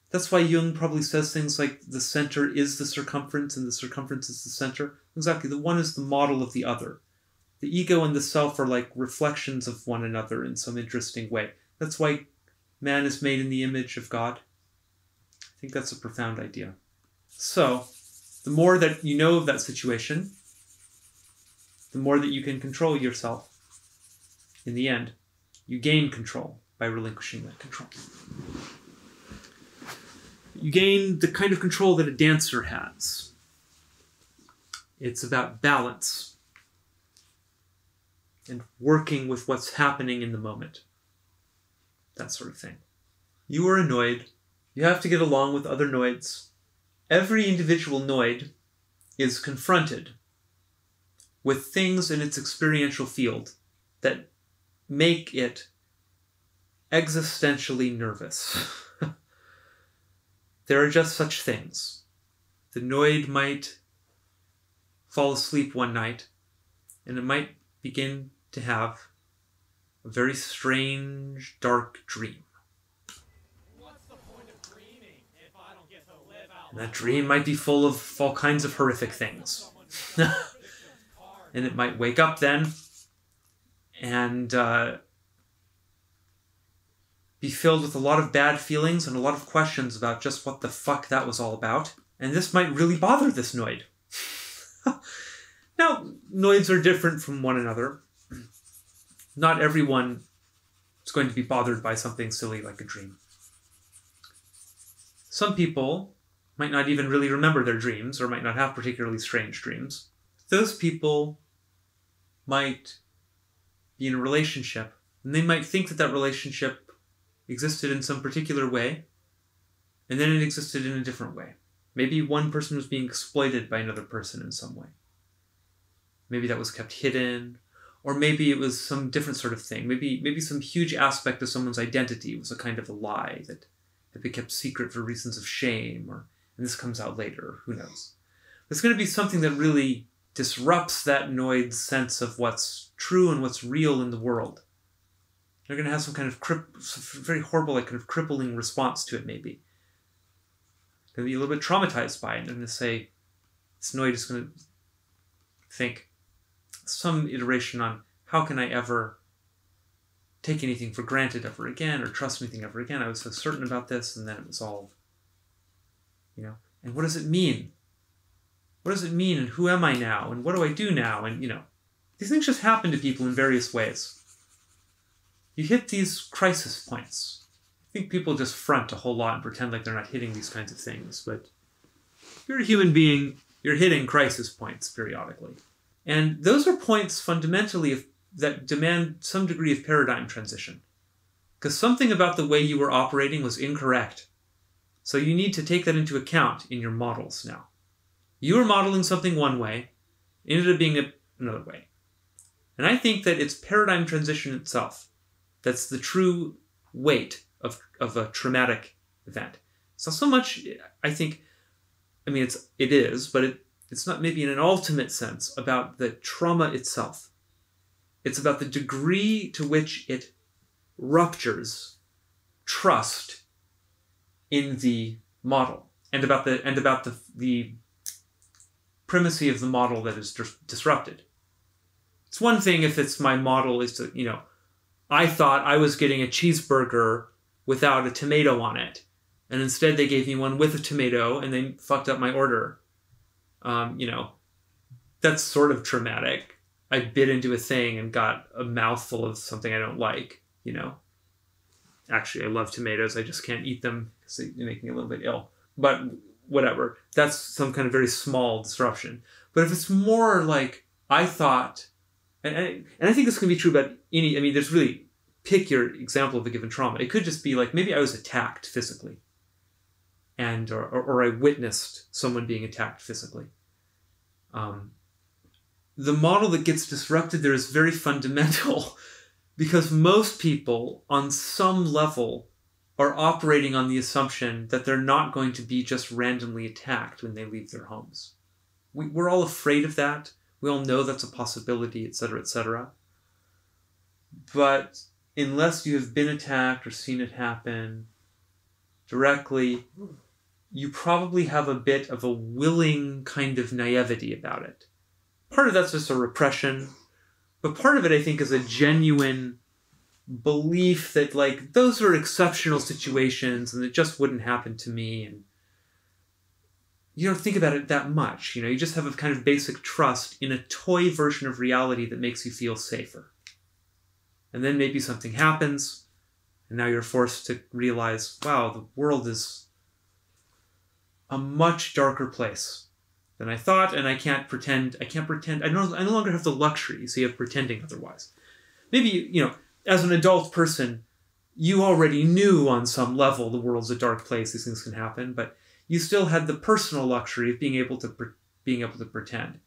That's why Jung probably says things like the center is the circumference and the circumference is the center. Exactly, the one is the model of the other. The ego and the self are like reflections of one another in some interesting way. That's why man is made in the image of God. I think that's a profound idea. So, the more that you know of that situation, the more that you can control yourself. In the end, you gain control by relinquishing that control. You gain the kind of control that a dancer has. It's about balance and working with what's happening in the moment. That sort of thing. You are a noid. You have to get along with other noids. Every individual noid is confronted with things in its experiential field that make it existentially nervous. There are just such things. The noid might fall asleep one night, and it might begin to have a very strange, dark dream. What's the point of dreaming if I don't get to live out? And that dream might be full of all kinds of horrific things. And it might wake up then and be filled with a lot of bad feelings and a lot of questions about just what the fuck that was all about. And this might really bother this noid. Now, noids are different from one another. Not everyone is going to be bothered by something silly like a dream. Some people might not even really remember their dreams or might not have particularly strange dreams. Those people might be in a relationship, and they might think that that relationship existed in some particular way, and then it existed in a different way. Maybe one person was being exploited by another person in some way. Maybe that was kept hidden, or maybe it was some different sort of thing. Maybe some huge aspect of someone's identity was a kind of a lie that had been kept secret for reasons of shame, and this comes out later, who knows. There's going to be something that really disrupts that noid's sense of what's true and what's real in the world. They're going to have some kind of very horrible, like kind of crippling response to it, maybe. They're going to be a little bit traumatized by it. And they're going to say, this noid is going to think some iteration on how can I ever take anything for granted ever again or trust anything ever again. I was so certain about this, and then it was all, and what does it mean? What does it mean, and who am I now, and what do I do now? And, these things just happen to people in various ways. You hit these crisis points. I think people just front a whole lot and pretend like they're not hitting these kinds of things, but if you're a human being, you're hitting crisis points periodically. And those are points fundamentally that demand some degree of paradigm transition. Because something about the way you were operating was incorrect. So you need to take that into account in your models now. You were modeling something one way, it ended up being another way. And I think that it's paradigm transition itself that's the true weight of a traumatic event. It's not so much, I think, it is, but it's not maybe in an ultimate sense about the trauma itself. It's about the degree to which it ruptures trust in the model and about the primacy of the model that is disrupted. It's one thing if it's my model is to, I thought I was getting a cheeseburger without a tomato on it. And instead they gave me one with a tomato and they fucked up my order. You know, that's sort of traumatic. I bit into a thing and got a mouthful of something I don't like, you know. Actually, I love tomatoes. I just can't eat them because they make me a little bit ill. But whatever. That's some kind of very small disruption. But if it's more like, I thought, and I think this can be true about any, I mean, there's really, pick your example of a given trauma. It could just be like, maybe I was attacked physically. And, or I witnessed someone being attacked physically. The model that gets disrupted there is very fundamental because most people on some level are operating on the assumption that they're not going to be just randomly attacked when they leave their homes. We're all afraid of that. We all know that's a possibility, etc., etc. But unless you have been attacked or seen it happen directly, you probably have a bit of a willing kind of naivety about it. Part of that's just a repression, but part of it, I think, is a genuine belief that, like, those are exceptional situations and it just wouldn't happen to me. And you don't think about it that much. You know, you just have a kind of basic trust in a toy version of reality that makes you feel safer. And then maybe something happens, and now you're forced to realize, wow, the world is a much darker place than I thought, and I can't pretend, I no longer have the luxury, so you have pretending otherwise. Maybe, you know, as an adult person, you already knew on some level the world's a dark place, these things can happen, but you still had the personal luxury of being able to pretend.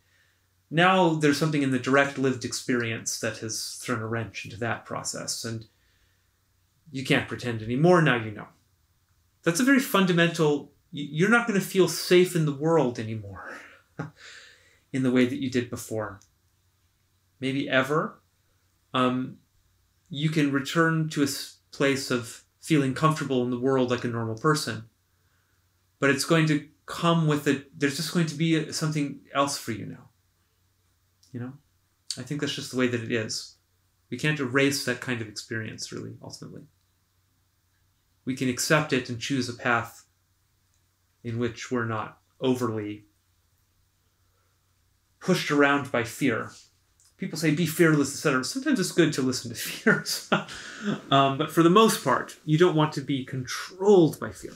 Now there's something in the direct lived experience that has thrown a wrench into that process, and you can't pretend anymore, now you know. That's a very fundamental, you're not going to feel safe in the world anymore in the way that you did before. Maybe ever. You can return to a place of feeling comfortable in the world like a normal person, but it's going to come with there's just going to be something else for you now. You know? I think that's just the way that it is. We can't erase that kind of experience, really, ultimately. We can accept it and choose a path in which we're not overly pushed around by fear. People say, be fearless, etc. Sometimes it's good to listen to fears. But for the most part, you don't want to be controlled by fear.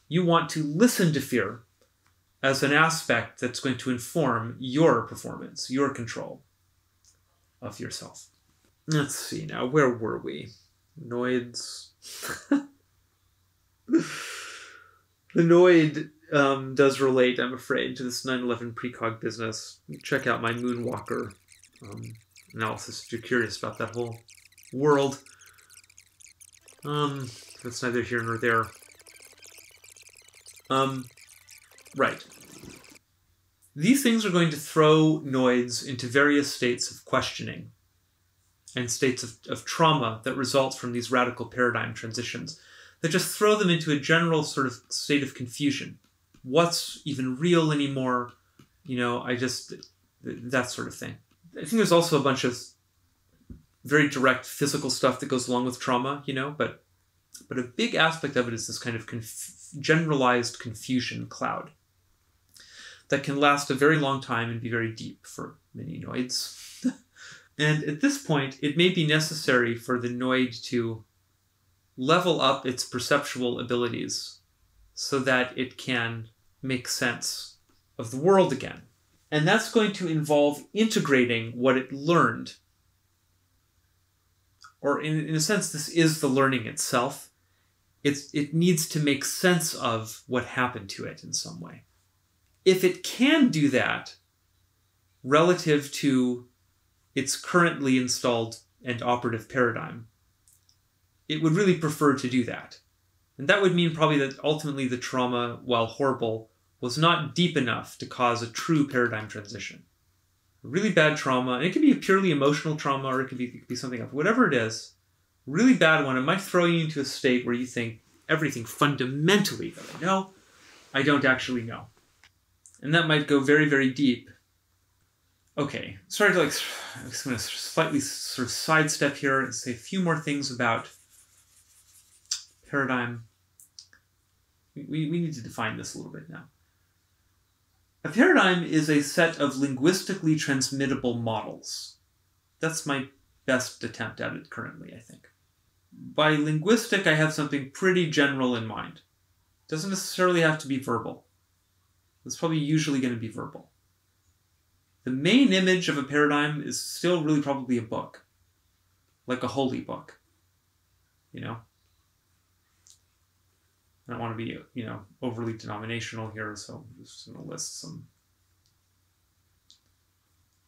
You want to listen to fear as an aspect that's going to inform your performance, your control of yourself. Let's see now, where were we? Noids. The Noid does relate, I'm afraid, to this 9/11 precog business. Check out my Moonwalker analysis if you're curious about that whole world. That's neither here nor there. Right. These things are going to throw Noids into various states of questioning and states of trauma that results from these radical paradigm transitions that just throw them into a general sort of state of confusion. What's even real anymore? You know, that sort of thing. I think there's also a bunch of very direct physical stuff that goes along with trauma, you know, but a big aspect of it is this kind of generalized confusion cloud that can last a very long time and be very deep for many Noids. And at this point, it may be necessary for the Noid to level up its perceptual abilities so that it can make sense of the world again. And that's going to involve integrating what it learned. Or in a sense, this is the learning itself. It needs to make sense of what happened to it in some way. If it can do that relative to its currently installed and operative paradigm, it would really prefer to do that. And that would mean probably that ultimately the trauma, while horrible, was not deep enough to cause a true paradigm transition. A really bad trauma, and it could be a purely emotional trauma, or it could be something else. Whatever it is, a really bad one, it might throw you into a state where you think everything fundamentally that I know, I don't actually know. And that might go very, very deep. Okay, sorry to I'm just going to slightly sort of sidestep here and say a few more things about paradigm. We need to define this a little bit now. A paradigm is a set of linguistically transmittable models. That's my best attempt at it currently, I think. By linguistic, I have something pretty general in mind. It doesn't necessarily have to be verbal. It's probably usually going to be verbal. The main image of a paradigm is still really probably a book, like a holy book, you know? I don't want to be, you know, overly denominational here, so I'm just going to list some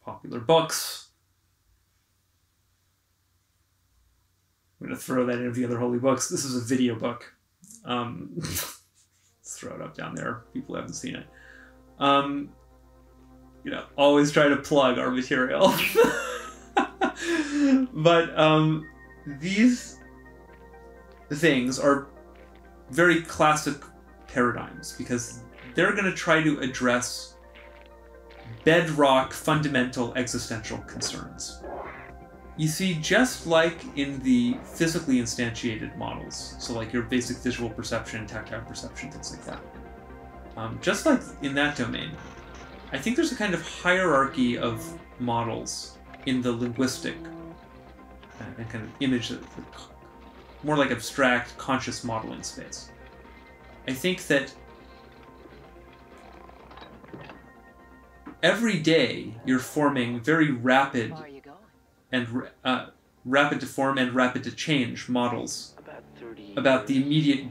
popular books. I'm going to throw that in the other holy books. This is a video book. Let's throw it up down there. People haven't seen it. You know, always try to plug our material. But these things are very classic paradigms because they're going to try to address bedrock, fundamental existential concerns. You see, just like in the physically instantiated models, so like your basic visual perception, tactile perception, things like that, just like in that domain, I think there's a kind of hierarchy of models in the linguistic and kind of image, more like abstract, conscious modeling space. I think that every day you're forming very rapid and rapid to form and rapid to change models about the immediate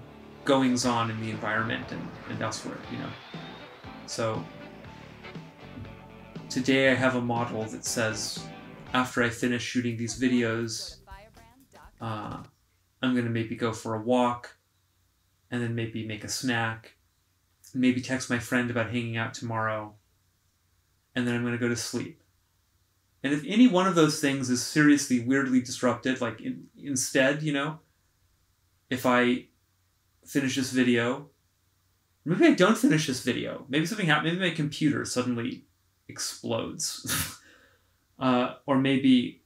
goings on in the environment and elsewhere, you know. So today I have a model that says, after I finish shooting these videos, I'm going to maybe go for a walk, and then maybe make a snack, maybe text my friend about hanging out tomorrow, and then I'm going to go to sleep. And if any one of those things is seriously, weirdly disrupted, like instead, you know, if I finish this video, maybe I don't finish this video, maybe something happens, maybe my computer suddenly explodes, or maybe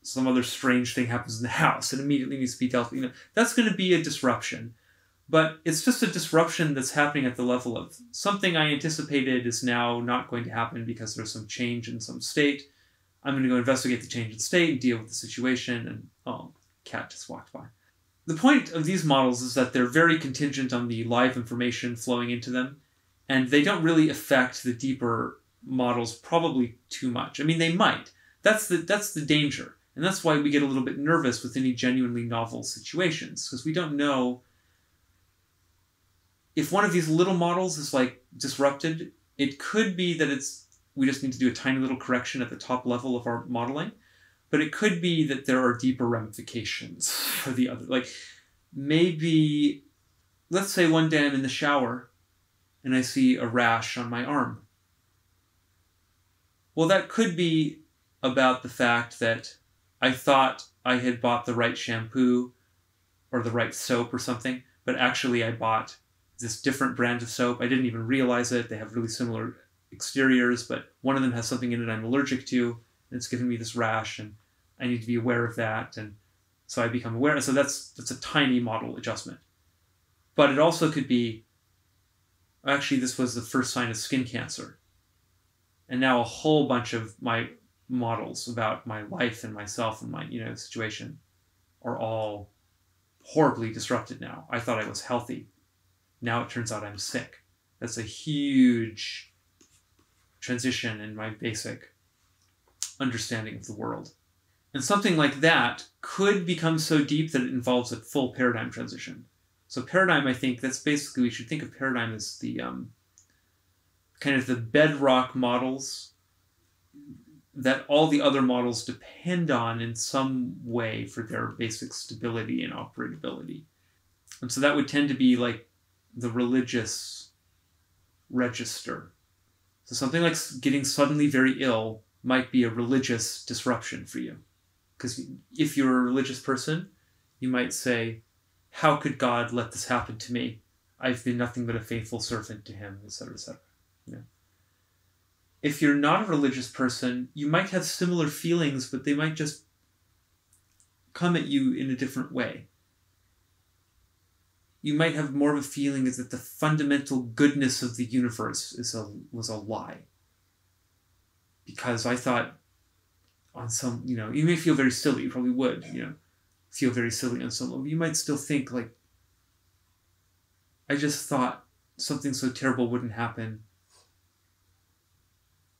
some other strange thing happens in the house and immediately needs to be dealt with. You know, that's going to be a disruption. But it's just a disruption that's happening at the level of something I anticipated is now not going to happen because there's some change in some state. I'm going to go investigate the change in state and deal with the situation. And, oh, cat just walked by. The point of these models is that they're very contingent on the live information flowing into them. And they don't really affect the deeper models probably too much. I mean, they might. That's the danger. And that's why we get a little bit nervous with any genuinely novel situations, because we don't know if one of these little models is like disrupted. It could be that we just need to do a tiny little correction at the top level of our modeling, but it could be that there are deeper ramifications for the other. Like maybe, let's say one day I'm in the shower and I see a rash on my arm. Well, that could be about the fact that I thought I had bought the right shampoo or the right soap or something, but actually I bought this different brand of soap. I didn't even realize it. They have really similar exteriors, but one of them has something in it I'm allergic to, and it's giving me this rash, and I need to be aware of that, and so I become aware. So that's a tiny model adjustment. But it also could be, actually, this was the first sign of skin cancer, and now a whole bunch of my models about my life and myself and my, you know, situation are all horribly disrupted now. I thought I was healthy. Now it turns out I'm sick. That's a huge transition in my basic understanding of the world. And something like that could become so deep that it involves a full paradigm transition. So paradigm, I think, that's basically, we should think of paradigm as the kind of the bedrock models that all the other models depend on in some way for their basic stability and operability. And so that would tend to be like the religious register. So something like getting suddenly very ill might be a religious disruption for you. Because if you're a religious person, you might say, how could God let this happen to me? I've been nothing but a faithful servant to him, etc., etc. You know? if you're not a religious person, you might have similar feelings, but they might just come at you in a different way. You might have more of a feeling that the fundamental goodness of the universe was a lie. Because I thought on some, you may feel very silly, you probably would, feel very silly on some level. You might still think like, I just thought something so terrible wouldn't happen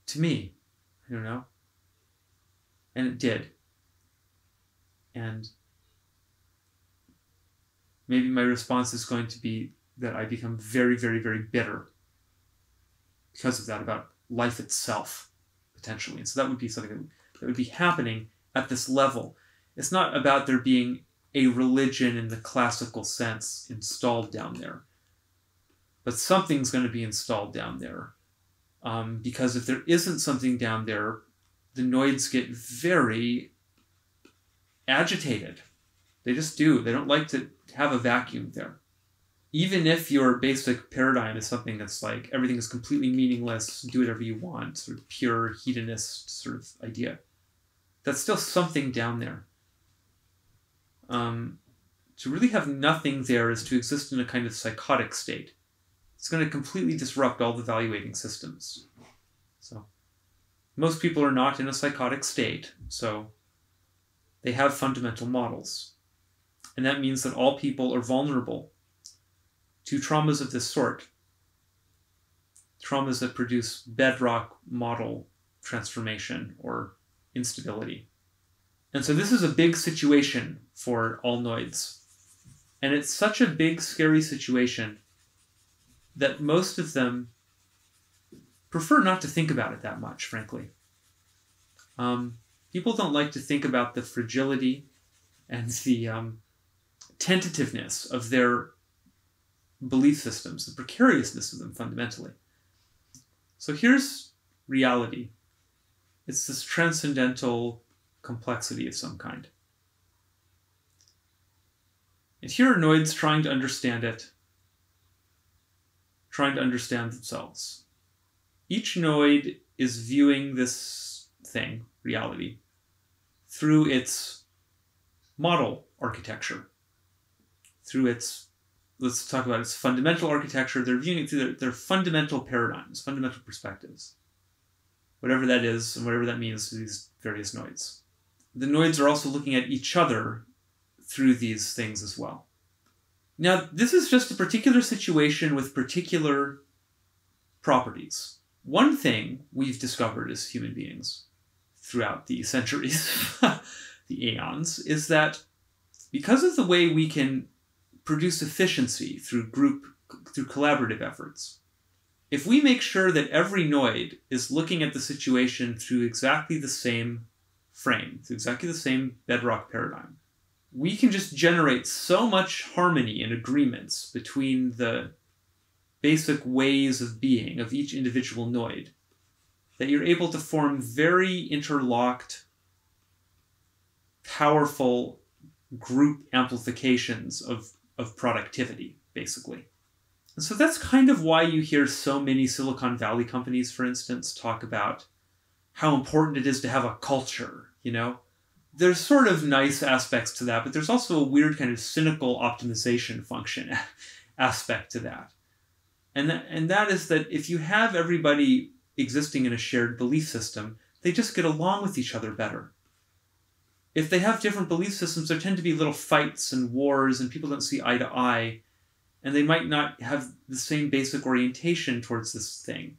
to me. I don't know. And it did. And maybe my response is going to be that I become very, very, very bitter because of that about life itself, potentially. And so that would be something that would be happening at this level. It's not about there being a religion in the classical sense installed down there. But something's going to be installed down there. Because if there isn't something down there, the Noids get very agitated. They just do. They don't like to have a vacuum there. Even if your basic paradigm is something that's like everything is completely meaningless, do whatever you want, sort of pure hedonist sort of idea, that's still something down there. To really have nothing there is to exist in a kind of psychotic state. It's going to completely disrupt all the evaluating systems. So most people are not in a psychotic state, so they have fundamental models. And that means that all people are vulnerable to traumas of this sort. Traumas that produce bedrock model transformation or instability. And so this is a big situation for all Noids. And it's such a big, scary situation that most of them prefer not to think about it that much, frankly. People don't like to think about the fragility and the tentativeness of their belief systems, the precariousness of them fundamentally. So here's reality. It's this transcendental complexity of some kind. And here are Noids trying to understand it, trying to understand themselves. Each Noid is viewing this thing, reality, through its model architecture, through its, let's talk about its fundamental architecture. They're viewing it through their fundamental paradigms, fundamental perspectives, whatever that is and whatever that means to these various Noids. The Noids are also looking at each other through these things as well. Now, this is just a particular situation with particular properties. One thing we've discovered as human beings throughout the centuries, the aeons, is that because of the way we can produce efficiency through collaborative efforts, if we make sure that every Noid is looking at the situation through exactly the same frame, through exactly the same bedrock paradigm, we can just generate so much harmony and agreements between the basic ways of being of each individual Noid that you're able to form very interlocked, powerful group amplifications of productivity, basically. And so that's kind of why you hear so many Silicon Valley companies, for instance, talk about how important it is to have a culture, There's sort of nice aspects to that, but there's also a weird kind of cynical optimization function aspect to that. And that is that if you have everybody existing in a shared belief system, they just get along with each other better. If they have different belief systems, there tend to be little fights and wars, and people don't see eye to eye, and they might not have the same basic orientation towards this thing.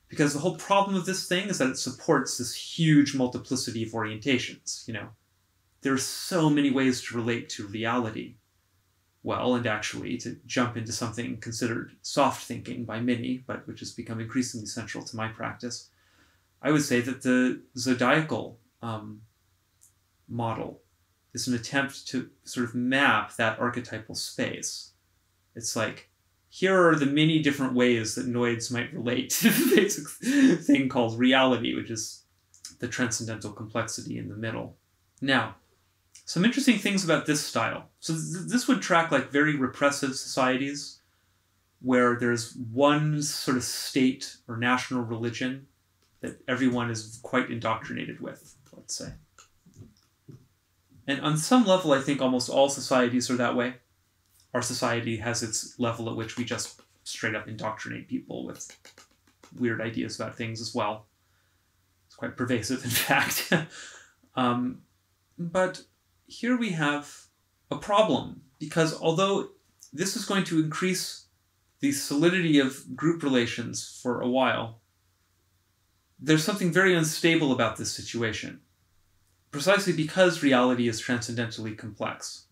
Because the whole problem of this thing is that it supports this huge multiplicity of orientations, There are so many ways to relate to reality. Well, and actually, to jump into something considered soft thinking by many, but which has become increasingly central to my practice, I would say that the zodiacal model is an attempt to sort of map that archetypal space. It's like, here are the many different ways that Noids might relate to the basic thing called reality, which is the transcendental complexity in the middle. Now, some interesting things about this style. So this would track like very repressive societies where there's one sort of state or national religion that everyone is quite indoctrinated with, let's say. And on some level, I think almost all societies are that way. Our society has its level at which we just straight up indoctrinate people with weird ideas about things as well. It's quite pervasive, in fact. But here we have a problem, because although this is going to increase the solidity of group relations for a while, there's something very unstable about this situation, precisely because reality is transcendentally complex.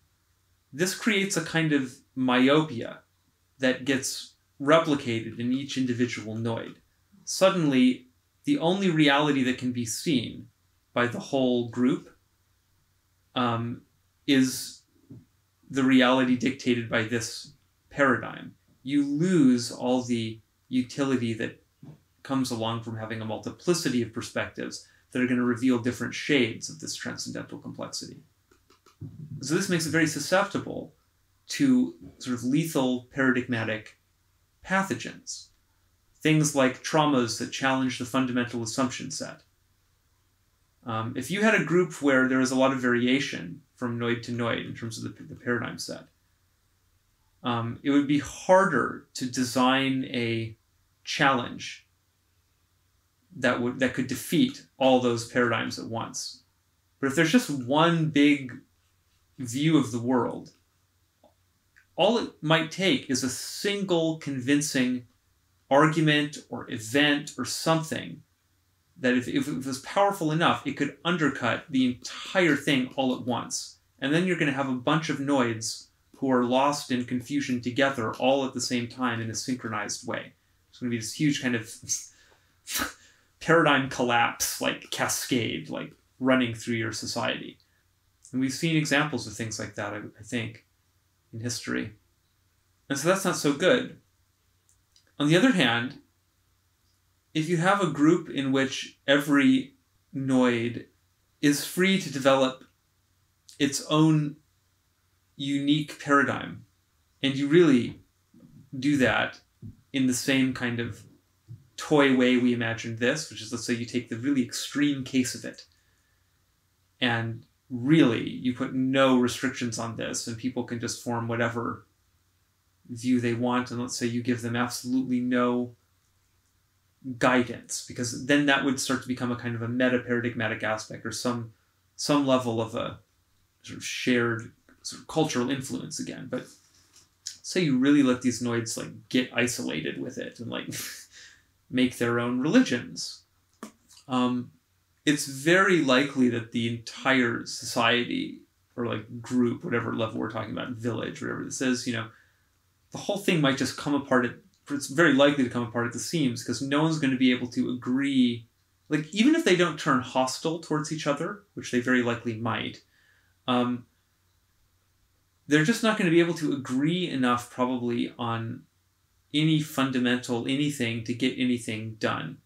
This creates a kind of myopia that gets replicated in each individual noid. Suddenly, the only reality that can be seen by the whole group is the reality dictated by this paradigm. You lose all the utility that comes along from having a multiplicity of perspectives that are going to reveal different shades of this transcendental complexity. So this makes it very susceptible to sort of lethal paradigmatic pathogens. Things like traumas that challenge the fundamental assumption set. If you had a group where there was a lot of variation from noid to noid in terms of the paradigm set, it would be harder to design a challenge that could defeat all those paradigms at once. But if there's just one big view of the world, all it might take is a single convincing argument or event or something that if it was powerful enough, it could undercut the entire thing all at once. And then you're going to have a bunch of noids who are lost in confusion together all at the same time in a synchronized way. It's going to be this huge kind of paradigm collapse, like cascade, like running through your society. And we've seen examples of things like that, I think, in history. And so that's not so good. On the other hand, if you have a group in which every noid is free to develop its own unique paradigm, and you really do that in the same kind of toy way we imagined this, which is, let's say you take the really extreme case of it, and really you put no restrictions on this, and people can just form whatever view they want, and let's say you give them absolutely no guidance, because then that would start to become a kind of a meta-paradigmatic aspect, or some level of a sort of shared sort of cultural influence again. But say you really let these noids like get isolated with it and like make their own religions. It's very likely that the entire society or like group, whatever level we're talking about, village, whatever this is, the whole thing might just come apart. It's very likely to come apart at the seams because no one's going to be able to agree. Like, even if they don't turn hostile towards each other, which they very likely might, they're just not going to be able to agree enough probably on any fundamental anything to get anything done.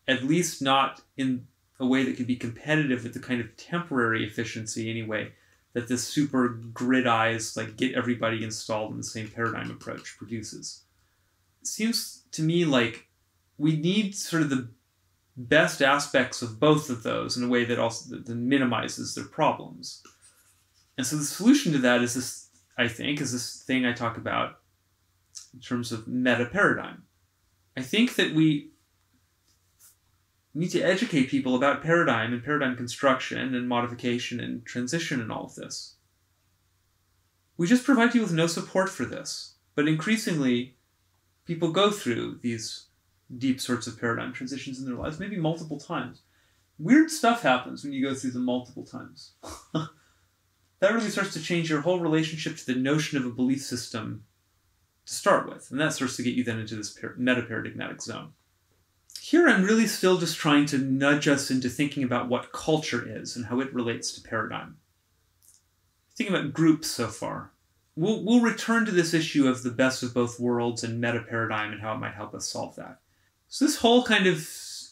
At least not in a way that could be competitive with the kind of temporary efficiency anyway that this super grid-eyes, like get everybody installed in the same paradigm approach produces. It seems to me like we need sort of the best aspects of both of those in a way that also that minimizes their problems. And so the solution to that is this, I think, is this thing I talk about in terms of meta-paradigm. I think that we need to educate people about paradigm and paradigm construction and modification and transition and all of this. We just provide you with no support for this. But increasingly, people go through these deep sorts of paradigm transitions in their lives, maybe multiple times. Weird stuff happens when you go through them multiple times. That really starts to change your whole relationship to the notion of a belief system to start with. And that starts to get you then into this meta-paradigmatic zone. Here I'm really still just trying to nudge us into thinking about what culture is and how it relates to paradigm. Thinking about groups so far. We'll return to this issue of the best of both worlds and meta-paradigm and how it might help us solve that. So this whole kind of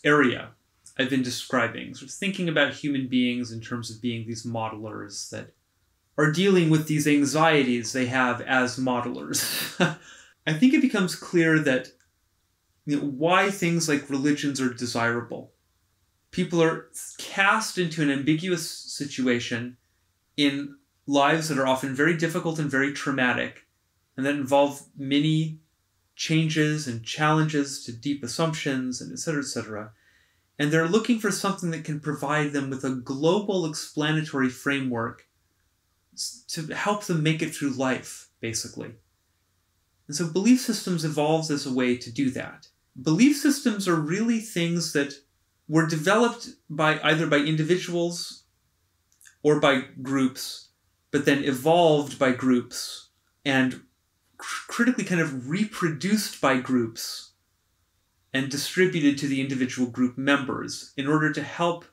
area I've been describing, sort of thinking about human beings in terms of being these modelers that are dealing with these anxieties they have as modelers. I think it becomes clear that why things like religions are desirable people are cast into an ambiguous situation in lives that are often very difficult and very traumatic, and that involve many changes and challenges to deep assumptions, and etc., etc. And they're looking for something that can provide them with a global explanatory framework to help them make it through life, basically. And so belief systems evolved as a way to do that. Belief systems are really things that were developed either by individuals or by groups, but then evolved by groups and critically kind of reproduced by groups and distributed to the individual group members in order to help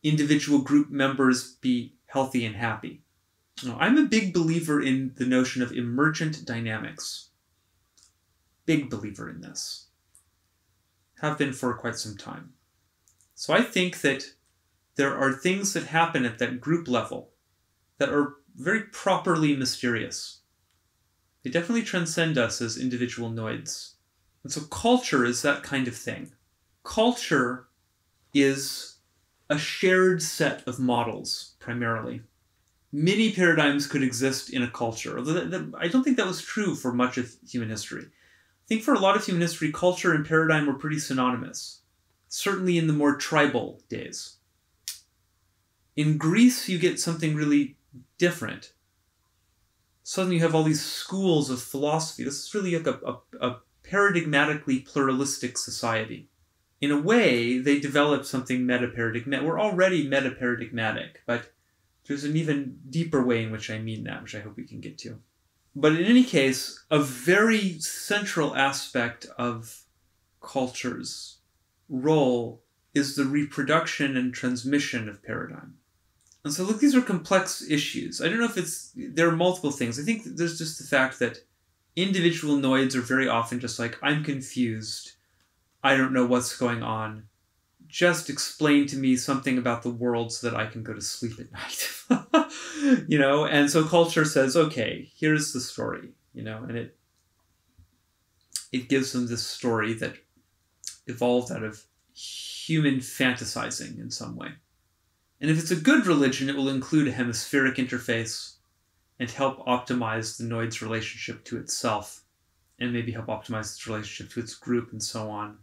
individual group members be healthy and happy. Now, I'm a big believer in the notion of emergent dynamics. Big believer in this. Have been for quite some time. So I think that there are things that happen at that group level that are very properly mysterious. They definitely transcend us as individual noids. And so culture is that kind of thing. Culture is a shared set of models, primarily. Many paradigms could exist in a culture, although I don't think that was true for much of human history. I think for a lot of human history, culture and paradigm were pretty synonymous, certainly in the more tribal days. In Greece, you get something really different. Suddenly you have all these schools of philosophy. This is really like a paradigmatically pluralistic society. In a way, they developed something metaparadigmatic. We're already metaparadigmatic, but there's an even deeper way in which I mean that, which I hope we can get to. But in any case, a very central aspect of culture's role is the reproduction and transmission of paradigm. And so look, these are complex issues. I don't know if there are multiple things. I think there's just the fact that individual noids are very often just like, I'm confused. I don't know what's going on. Just explain to me something about the world so that I can go to sleep at night. And so culture says, okay, here's the story, and it gives them this story that evolved out of human fantasizing in some way. And if it's a good religion, it will include a hemispheric interface and help optimize the noid's relationship to itself, and maybe help optimize its relationship to its group and so on.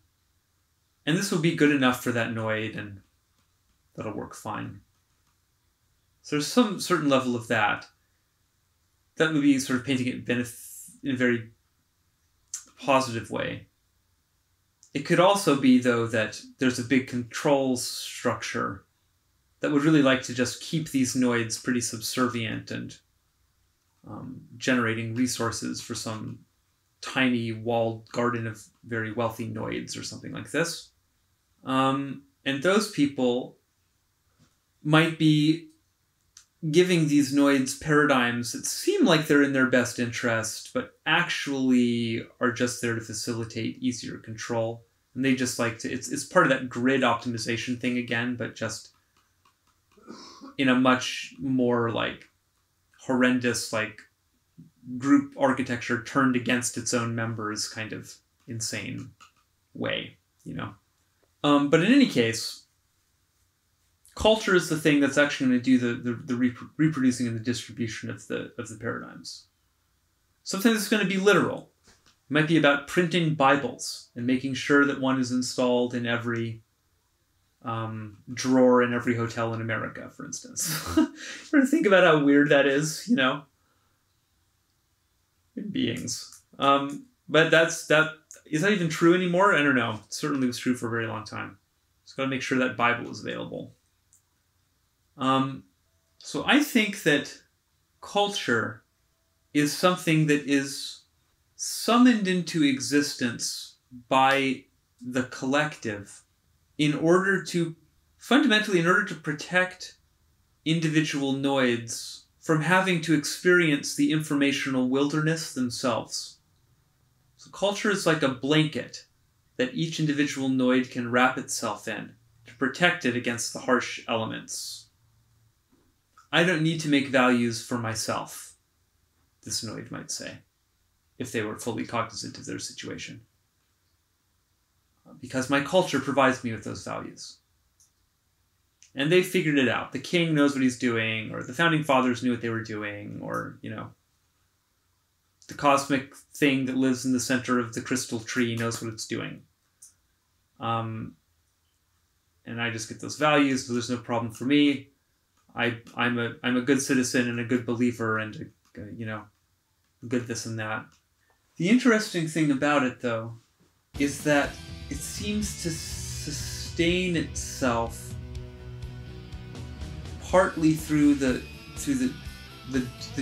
And this will be good enough for that noid, and that'll work fine. So there's some certain level of that. That would be sort of painting it in a very positive way. It could also be, though, that there's a big control structure that would really like to just keep these noids pretty subservient and generating resources for some tiny walled garden of very wealthy noids or something like this. And those people might be giving these noids paradigms that seem like they're in their best interest, but actually are just there to facilitate easier control. And they just like to, it's part of that grid optimization thing again, but just in a much more like horrendous, like group architecture turned against its own members kind of insane way, But in any case, culture is the thing that's actually going to do the reproducing and the distribution of the paradigms. Sometimes it's going to be literal. It might be about printing Bibles and making sure that one is installed in every drawer in every hotel in America, for instance. Ever think about how weird that is, Beings. But is that even true anymore? I don't know. It certainly was true for a very long time. Just got to make sure that Bible is available. So I think that culture is something that is summoned into existence by the collective fundamentally in order to protect individual noids from having to experience the informational wilderness themselves. So culture is like a blanket that each individual noid can wrap itself in to protect it against the harsh elements. I don't need to make values for myself, this noid might say, if they were fully cognizant of their situation. Because my culture provides me with those values. And they figured it out. The king knows what he's doing, or the founding fathers knew what they were doing, or, you know, the cosmic thing that lives in the center of the crystal tree knows what it's doing. And I just get those values, so there's no problem for me. I'm a good citizen and a good believer and you know, good this and that. The interesting thing about it, though, is that it seems to sustain itself partly through the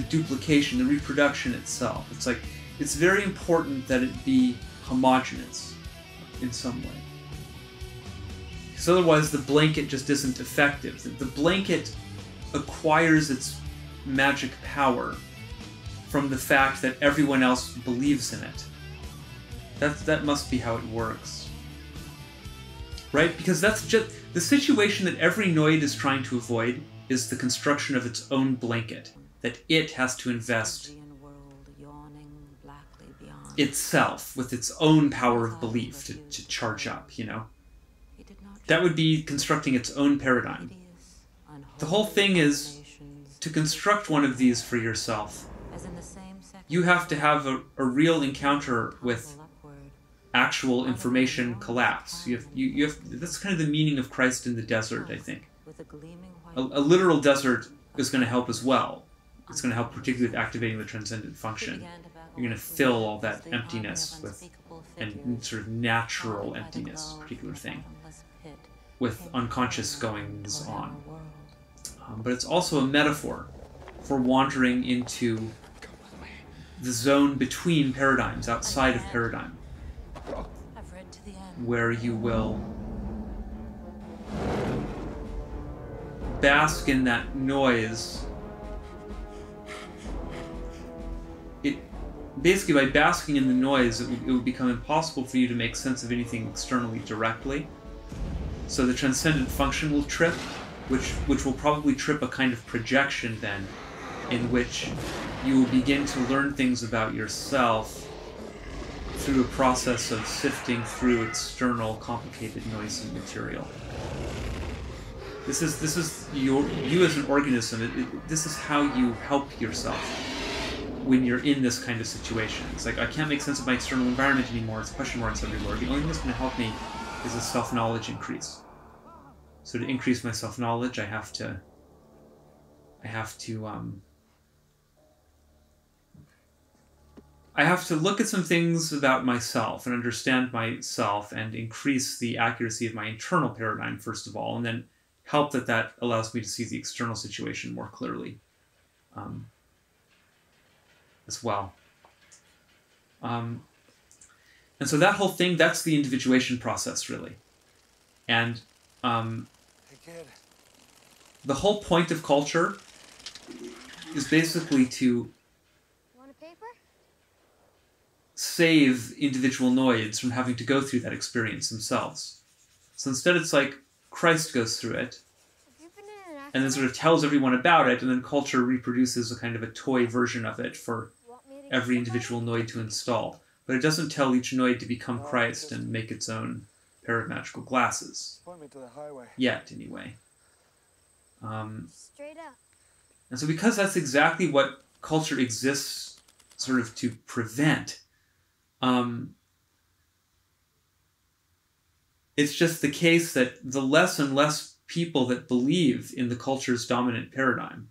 duplication, the reproduction itself. It's like, it's very important that it be homogeneous in some way. Because otherwise the blanket just isn't effective. The blanket acquires its magic power from the fact that everyone else believes in it. That must be how it works. Right? Because that's just the situation that every Noid is trying to avoid, is the construction of its own blanket, that it has to invest itself with its own power of belief to charge up, you know? That would be constructing its own paradigm. The whole thing is, to construct one of these for yourself, you have to have a real encounter with actual information collapse. You have, that's kind of the meaning of Christ in the desert, I think. A literal desert is going to help as well. It's going to help particularly with activating the transcendent function. You're going to fill all that emptiness with, and sort of natural emptiness, particular thing, with unconscious goings on. But it's also a metaphor for wandering into the zone between paradigms, outside of paradigm, where you will bask in that noise. Basically, by basking in the noise, it would become impossible for you to make sense of anything externally directly. So the transcendent function will trip, which will probably trip a kind of projection then, in which you will begin to learn things about yourself through a process of sifting through external, complicated, noisy material. This is you as an organism. This is how you help yourself when you're in this kind of situation. It's like, I can't make sense of my external environment anymore. It's question marks everywhere. The only thing that's going to help me is a self-knowledge increase. So to increase my self-knowledge, I have to look at some things about myself and understand myself and increase the accuracy of my internal paradigm, first of all, and then help that allows me to see the external situation more clearly as well. And so that whole thing, that's the individuation process, really. And the whole point of culture is basically to save individual noids from having to go through that experience themselves. So instead it's like Christ goes through it, and then sort of tells everyone about it, and then culture reproduces a kind of a toy version of it for every individual noid to install. But it doesn't tell each noid to become Christ and make its own pair of magical glasses. Yet, anyway. Straight up. And so because that's exactly what culture exists sort of to prevent, it's just the case that the less and less people that believe in the culture's dominant paradigm,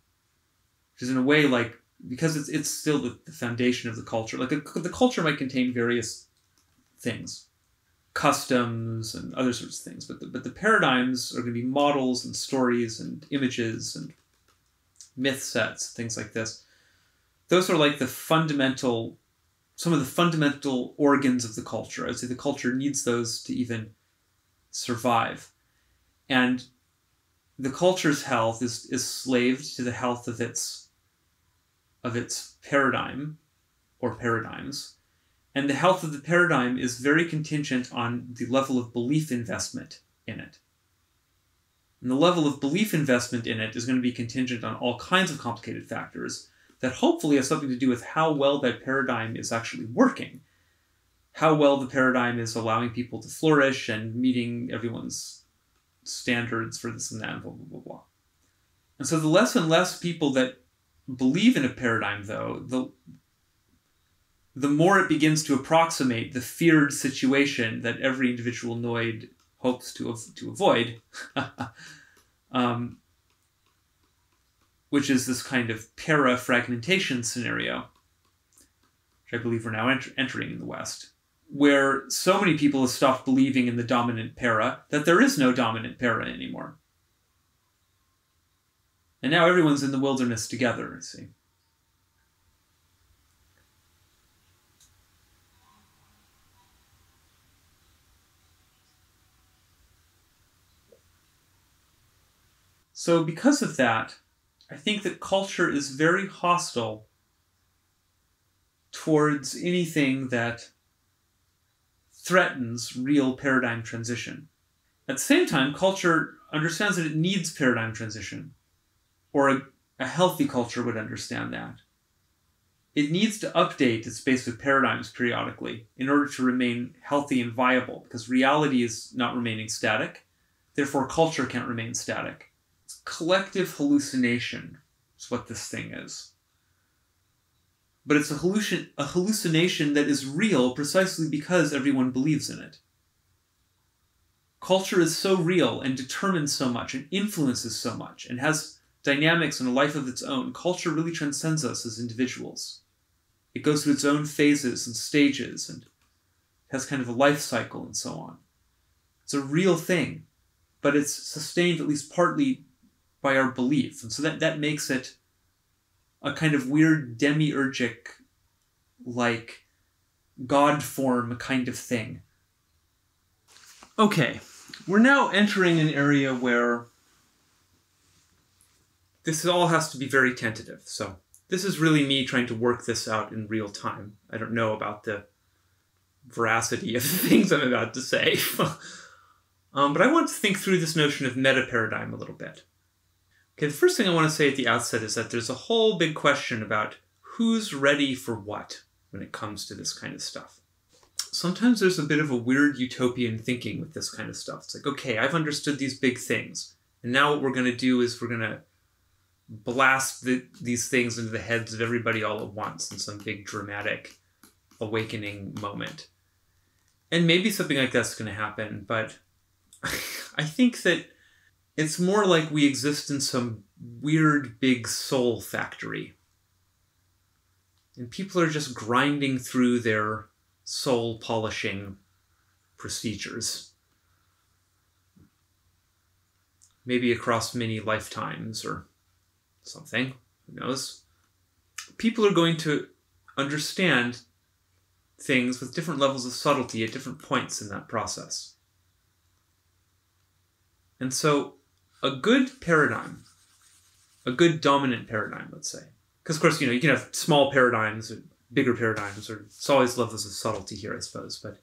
which is in a way like, because it's still the foundation of the culture. Like the culture might contain various things, customs and other sorts of things, but the paradigms are going to be models and stories and images and myth sets, things like this. Those are like some of the fundamental organs of the culture. I'd say the culture needs those to even survive. And the culture's health is slaved to the health of its paradigm or paradigms. And the health of the paradigm is very contingent on the level of belief investment in it. And the level of belief investment in it is going to be contingent on all kinds of complicated factors that hopefully have something to do with how well that paradigm is actually working. How well the paradigm is allowing people to flourish and meeting everyone's standards for this and that, and blah, blah, blah, blah. And so the less and less people that believe in a paradigm, though, the more it begins to approximate the feared situation that every individual Noid hopes to avoid, which is this kind of para-fragmentation scenario, which I believe we're now entering in the West, where so many people have stopped believing in the dominant para that there is no dominant para anymore. And now everyone's in the wilderness together, see. So because of that, I think that culture is very hostile towards anything that threatens real paradigm transition. At the same time, culture understands that it needs paradigm transition, or a healthy culture would understand that. It needs to update its basic paradigms periodically in order to remain healthy and viable, because reality is not remaining static, therefore culture can't remain static. It's collective hallucination is what this thing is. But it's a hallucination that is real precisely because everyone believes in it. Culture is so real and determines so much and influences so much and has dynamics and a life of its own. Culture really transcends us as individuals. It goes through its own phases and stages and has kind of a life cycle and so on. It's a real thing, but it's sustained at least partly by our belief. And so that makes it a kind of weird demiurgic, like God form kind of thing. Okay, we're now entering an area where this all has to be very tentative. So this is really me trying to work this out in real time. I don't know about the veracity of the things I'm about to say. But I want to think through this notion of metaparadigm a little bit. Okay, the first thing I want to say at the outset is that there's a whole big question about who's ready for what when it comes to this kind of stuff. Sometimes there's a bit of a weird utopian thinking with this kind of stuff. It's like, okay, I've understood these big things, and now what we're going to do is we're going to blast these things into the heads of everybody all at once in some big dramatic awakening moment. And maybe something like that's going to happen, but I think that it's more like we exist in some weird big soul factory. And people are just grinding through their soul polishing procedures. Maybe across many lifetimes or something, who knows. People are going to understand things with different levels of subtlety at different points in that process. And so a good paradigm, a good dominant paradigm, let's say, because of course, you can have small paradigms or bigger paradigms, or it's always levels of subtlety here, I suppose, but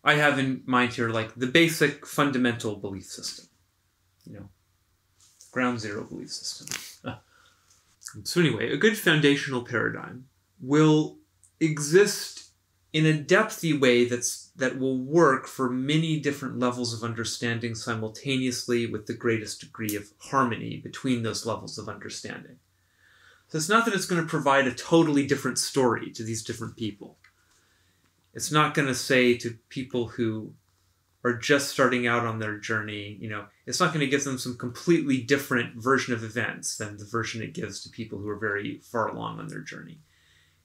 I have in mind here like the basic fundamental belief system, ground zero belief system. So anyway, a good foundational paradigm will exist in a depthy way that will work for many different levels of understanding simultaneously with the greatest degree of harmony between those levels of understanding. So it's not that it's going to provide a totally different story to these different people. It's not going to say to people who are just starting out on their journey, it's not going to give them some completely different version of events than the version it gives to people who are very far along on their journey.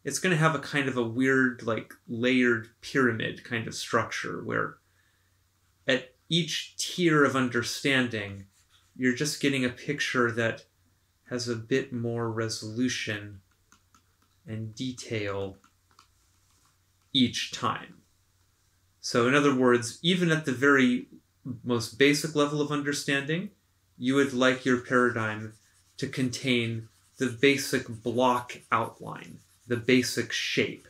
It's going to have a kind of a weird, like, layered pyramid kind of structure where at each tier of understanding, you're just getting a picture that has a bit more resolution and detail each time. So in other words, even at the very most basic level of understanding, you would like your paradigm to contain the basic block outline, the basic shape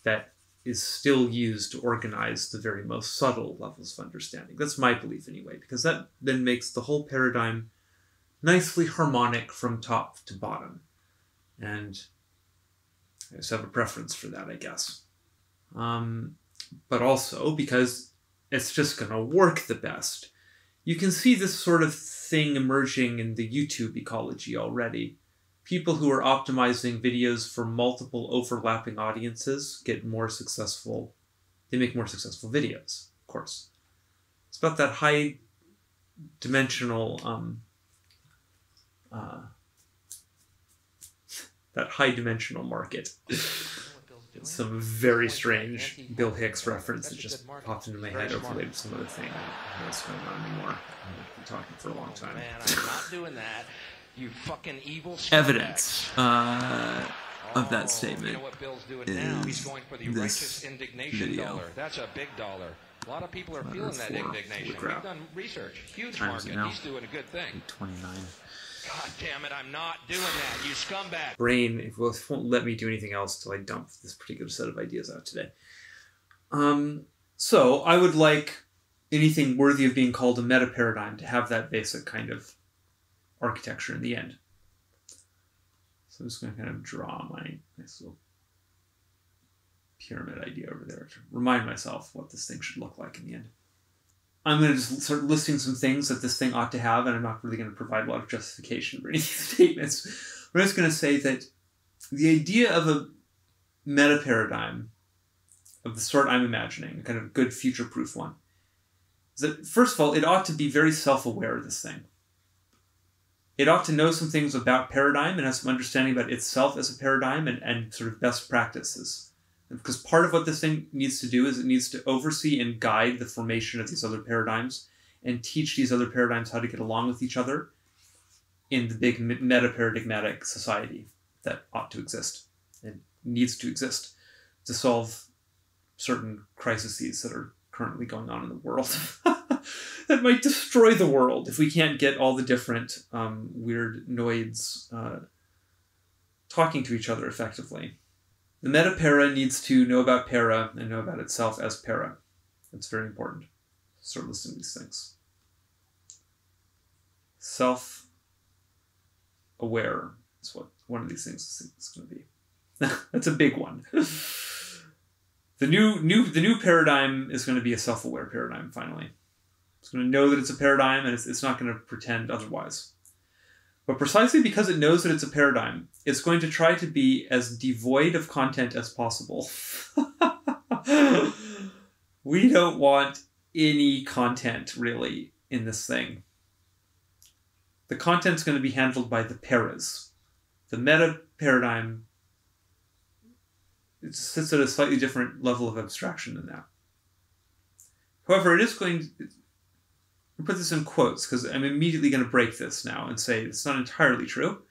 that is still used to organize the very most subtle levels of understanding. That's my belief anyway, because that then makes the whole paradigm nicely harmonic from top to bottom. And I just have a preference for that, I guess. But also because it's just going to work the best. You can see this sort of thing emerging in the YouTube ecology already. People who are optimizing videos for multiple overlapping audiences get more successful. They make more successful videos, of course. It's about that high dimensional market. Some very strange Bill Hicks reference that just popped into my head overlaid with some other thing. I don't know what's going on anymore. I've been talking for a long time. Man, I'm not doing that. You fucking evil scumbags. Evidence of that statement You know what Bill's doing now? He's is going for the this righteous indignation video. dollar. That's a big dollar. A lot of people are feeling that for indignation. holy crap. We've done research. Huge Times it market. now. He's doing a good thing. 29. God damn it, I'm not doing that, you scumbag. Brain it won't let me do anything else till I dump this pretty good set of ideas out today. So I would like anything worthy of being called a meta-paradigm to have that basic kind of architecture in the end. So I'm just going to kind of draw my nice little pyramid idea over there to remind myself what this thing should look like in the end. I'm going to just start listing some things that this thing ought to have, and I'm not really going to provide a lot of justification for any of these statements. I'm just going to say that the idea of a meta-paradigm of the sort I'm imagining, a kind of good future-proof one, is that, first of all, it ought to be very self-aware of this thing. It ought to know some things about paradigm and have some understanding about itself as a paradigm and sort of best practices. Because part of what this thing needs to do is it needs to oversee and guide the formation of these other paradigms and teach these other paradigms how to get along with each other in the big meta-paradigmatic society that ought to exist and needs to exist to solve certain crises that are currently going on in the world that might destroy the world if we can't get all the different weird noids talking to each other effectively. The meta-para needs to know about para and know about itself as para. That's very important. Start listing these things. Self-aware is what one of these things is going to be. That's a big one. The new paradigm is going to be a self-aware paradigm, finally. It's going to know that it's a paradigm, and it's not going to pretend otherwise. But precisely because it knows that it's a paradigm, it's going to try to be as devoid of content as possible. We don't want any content, really, in this thing. The content's going to be handled by the paras. The meta-paradigm, it sits at a slightly different level of abstraction than that. However, it is going to... I'll put this in quotes because I'm immediately going to break this now and say it's not entirely true.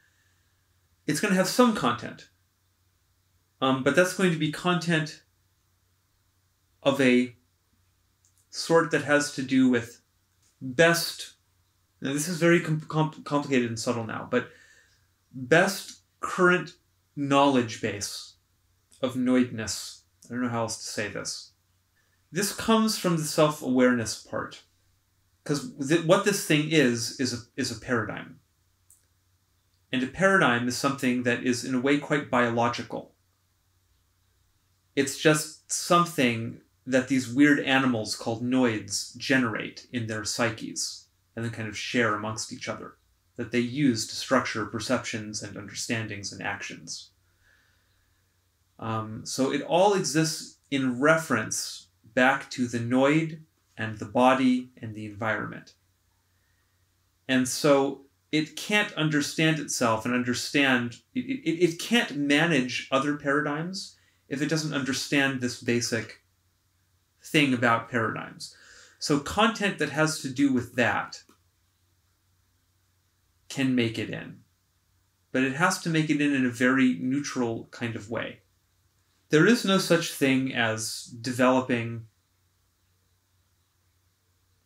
It's going to have some content. But that's going to be content of a sort that has to do with best... Now this is very complicated and subtle now, but best current knowledge base of noidness. I don't know how else to say this. This comes from the self-awareness part. Because what this thing is a paradigm. And a paradigm is something that is, in a way, quite biological. It's just something that these weird animals called noids generate in their psyches and then kind of share amongst each other, that they use to structure perceptions and understandings and actions. So it all exists in reference back to the noid and the body and the environment. And so it can't understand itself and understand, it can't manage other paradigms if it doesn't understand this basic thing about paradigms. So content that has to do with that can make it in. But it has to make it in a very neutral kind of way. There is no such thing as developing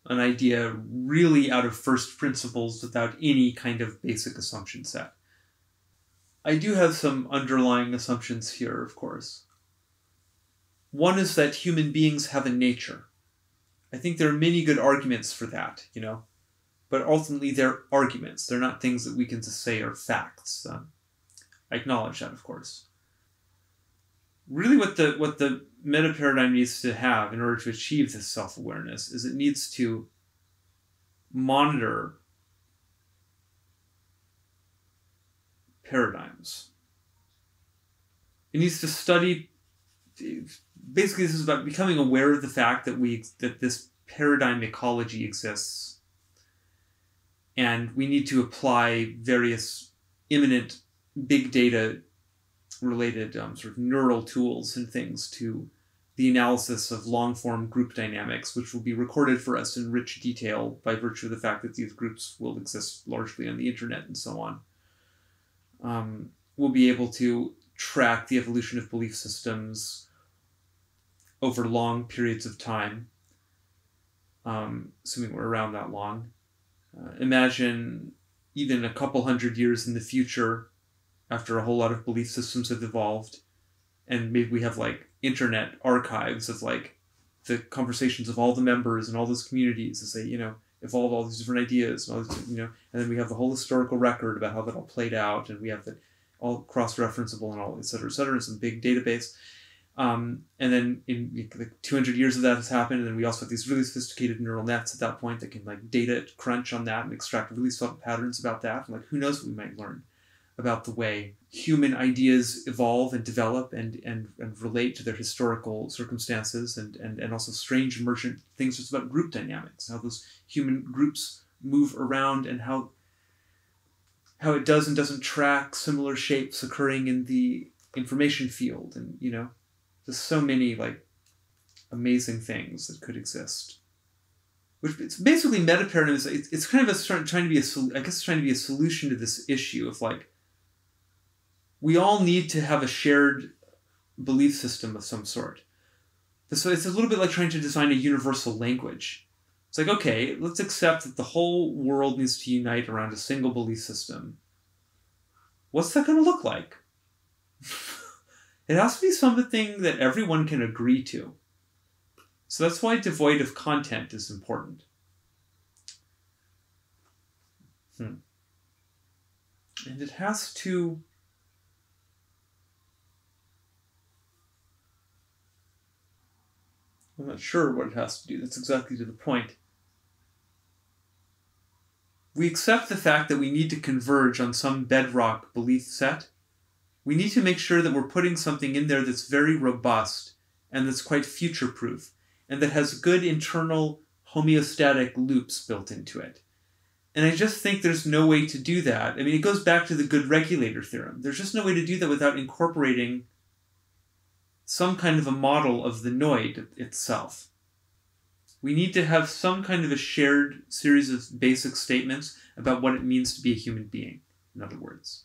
an idea really out of first principles without any kind of basic assumption set. I do have some underlying assumptions here, of course. One is that human beings have a nature. I think there are many good arguments for that, you know, but ultimately they're arguments. They're not things that we can just say are facts. I acknowledge that, of course. Really what the meta-paradigm needs to have in order to achieve this self-awareness is it needs to monitor paradigms. It needs to study. Basically, this is about becoming aware of the fact that this paradigm ecology exists, and we need to apply various imminent big data related sort of neural tools and things to the analysis of long-form group dynamics, which will be recorded for us in rich detail by virtue of the fact that these groups will exist largely on the internet and so on. We'll be able to track the evolution of belief systems over long periods of time, assuming we're around that long. Imagine even a couple hundred years in the future, after a whole lot of belief systems have evolved, and maybe we have like internet archives of like the conversations of all the members and all those communities as they, evolve all these different ideas, and all these, and then we have the whole historical record about how that all played out, and we have that all cross-referenceable and all, et cetera, some big database. And then in like 200 years of that has happened, and then we also have these really sophisticated neural nets at that point that can like data crunch on that and extract really subtle patterns about that. And like, who knows what we might learn about the way human ideas evolve and develop and relate to their historical circumstances, and also strange emergent things just about group dynamics, how those human groups move around, and how it does and doesn't track similar shapes occurring in the information field, and there's so many like amazing things that could exist. Which it's basically metaparadigm. It's kind of trying to be a solution to this issue of like, we all need to have a shared belief system of some sort. So it's a little bit like trying to design a universal language. It's like, okay, let's accept that the whole world needs to unite around a single belief system. What's that going to look like? It has to be something that everyone can agree to. So that's why devoid of content is important. And it has to... I'm not sure what it has to do. That's exactly to the point. We accept the fact that we need to converge on some bedrock belief set. We need to make sure that we're putting something in there that's very robust and that's quite future-proof, and that has good internal homeostatic loops built into it. And I just think there's no way to do that. I mean, it goes back to the good regulator theorem. There's just no way to do that without incorporating some kind of a model of the noid itself. We need to have some kind of a shared series of basic statements about what it means to be a human being, in other words.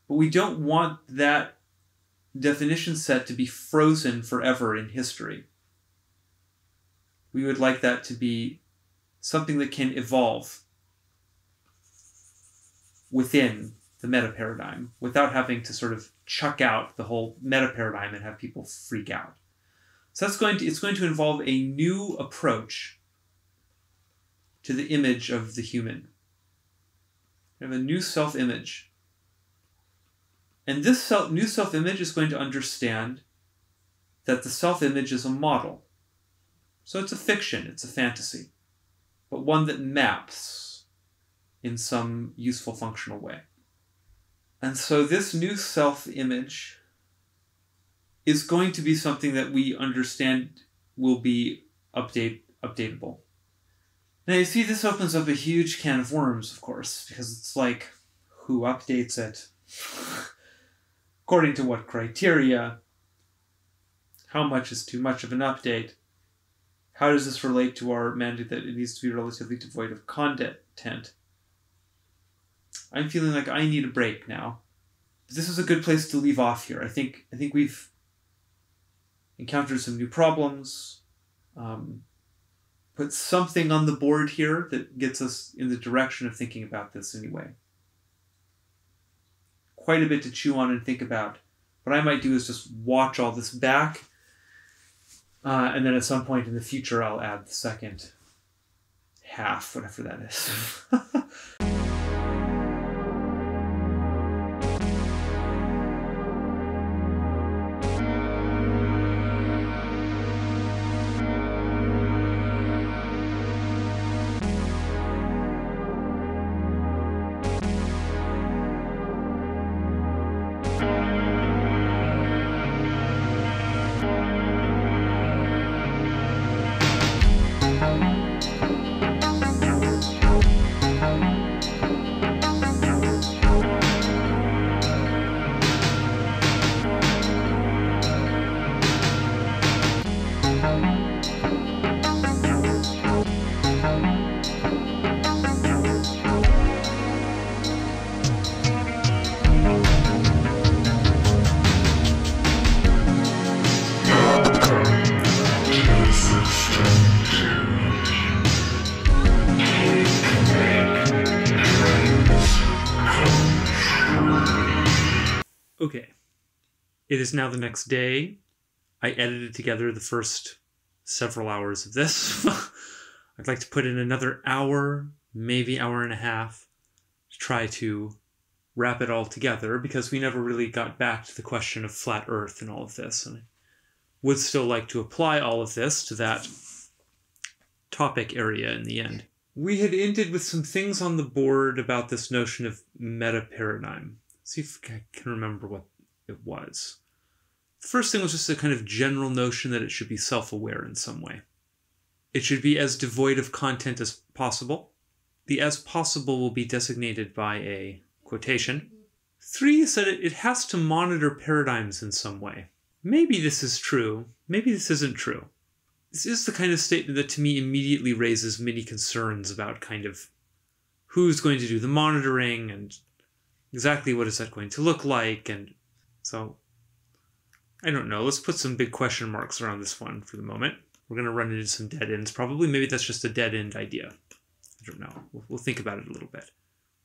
But we don't want that definition set to be frozen forever in history. We would like that to be something that can evolve within the metaparadigm without having to sort of chuck out the whole metaparadigm and have people freak out. So it's going to involve a new approach to the image of the human. We have a new self-image. And this new self-image is going to understand that the self-image is a model. So it's a fiction, it's a fantasy, but one that maps in some useful functional way. And so this new self-image is going to be something that we understand will be updatable. Now you see, this opens up a huge can of worms, of course, because it's like, who updates it? According to what criteria? How much is too much of an update? How does this relate to our mandate that it needs to be relatively devoid of content? I'm feeling like I need a break now. But this is a good place to leave off here. I think we've encountered some new problems, put something on the board here that gets us in the direction of thinking about this anyway. Quite a bit to chew on and think about. What I might do is just watch all this back, and then at some point in the future I'll add the second half, whatever that is. Okay. It is now the next day. I edited together the first several hours of this. I'd like to put in another hour, maybe hour and a half, to try to wrap it all together, because we never really got back to the question of flat Earth and all of this. And I would still like to apply all of this to that topic area in the end. We had ended with some things on the board about this notion of metaparadigm. See if I can remember what it was. The first thing was just a kind of general notion that it should be self-aware in some way. It should be as devoid of content as possible. The as possible will be designated by a quotation. 3 said it has to monitor paradigms in some way. Maybe this is true. Maybe this isn't true. This is the kind of statement that to me immediately raises many concerns about kind of who's going to do the monitoring and exactly what is that going to look like. And so, I don't know. Let's put some big question marks around this one for the moment. We're going to run into some dead ends probably. Maybe that's just a dead end idea. I don't know. We'll think about it a little bit.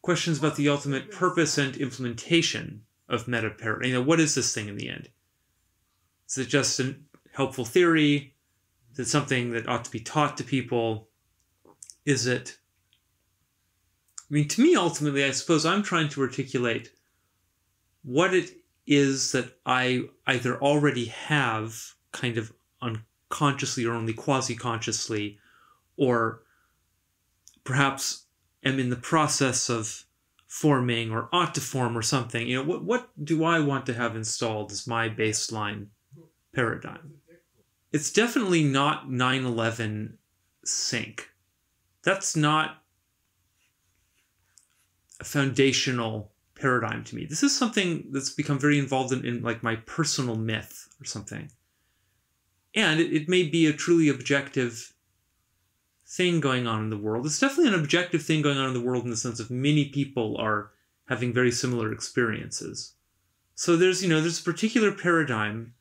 Questions about the ultimate purpose and implementation of metaparadigm. You know, what is this thing in the end? Is it just a helpful theory? Is it something that ought to be taught to people? Is it... I mean, to me, ultimately, I suppose I'm trying to articulate what it is that I either already have kind of unconsciously or only quasi-consciously, or perhaps am in the process of forming or ought to form or something. You know, what do I want to have installed as my baseline paradigm? It's definitely not 9/11 sync. That's not a foundational paradigm to me. This is something that's become very involved in like my personal myth or something. And it may be a truly objective thing going on in the world. It's definitely an objective thing going on in the world in the sense of many people are having very similar experiences. So there's a particular paradigm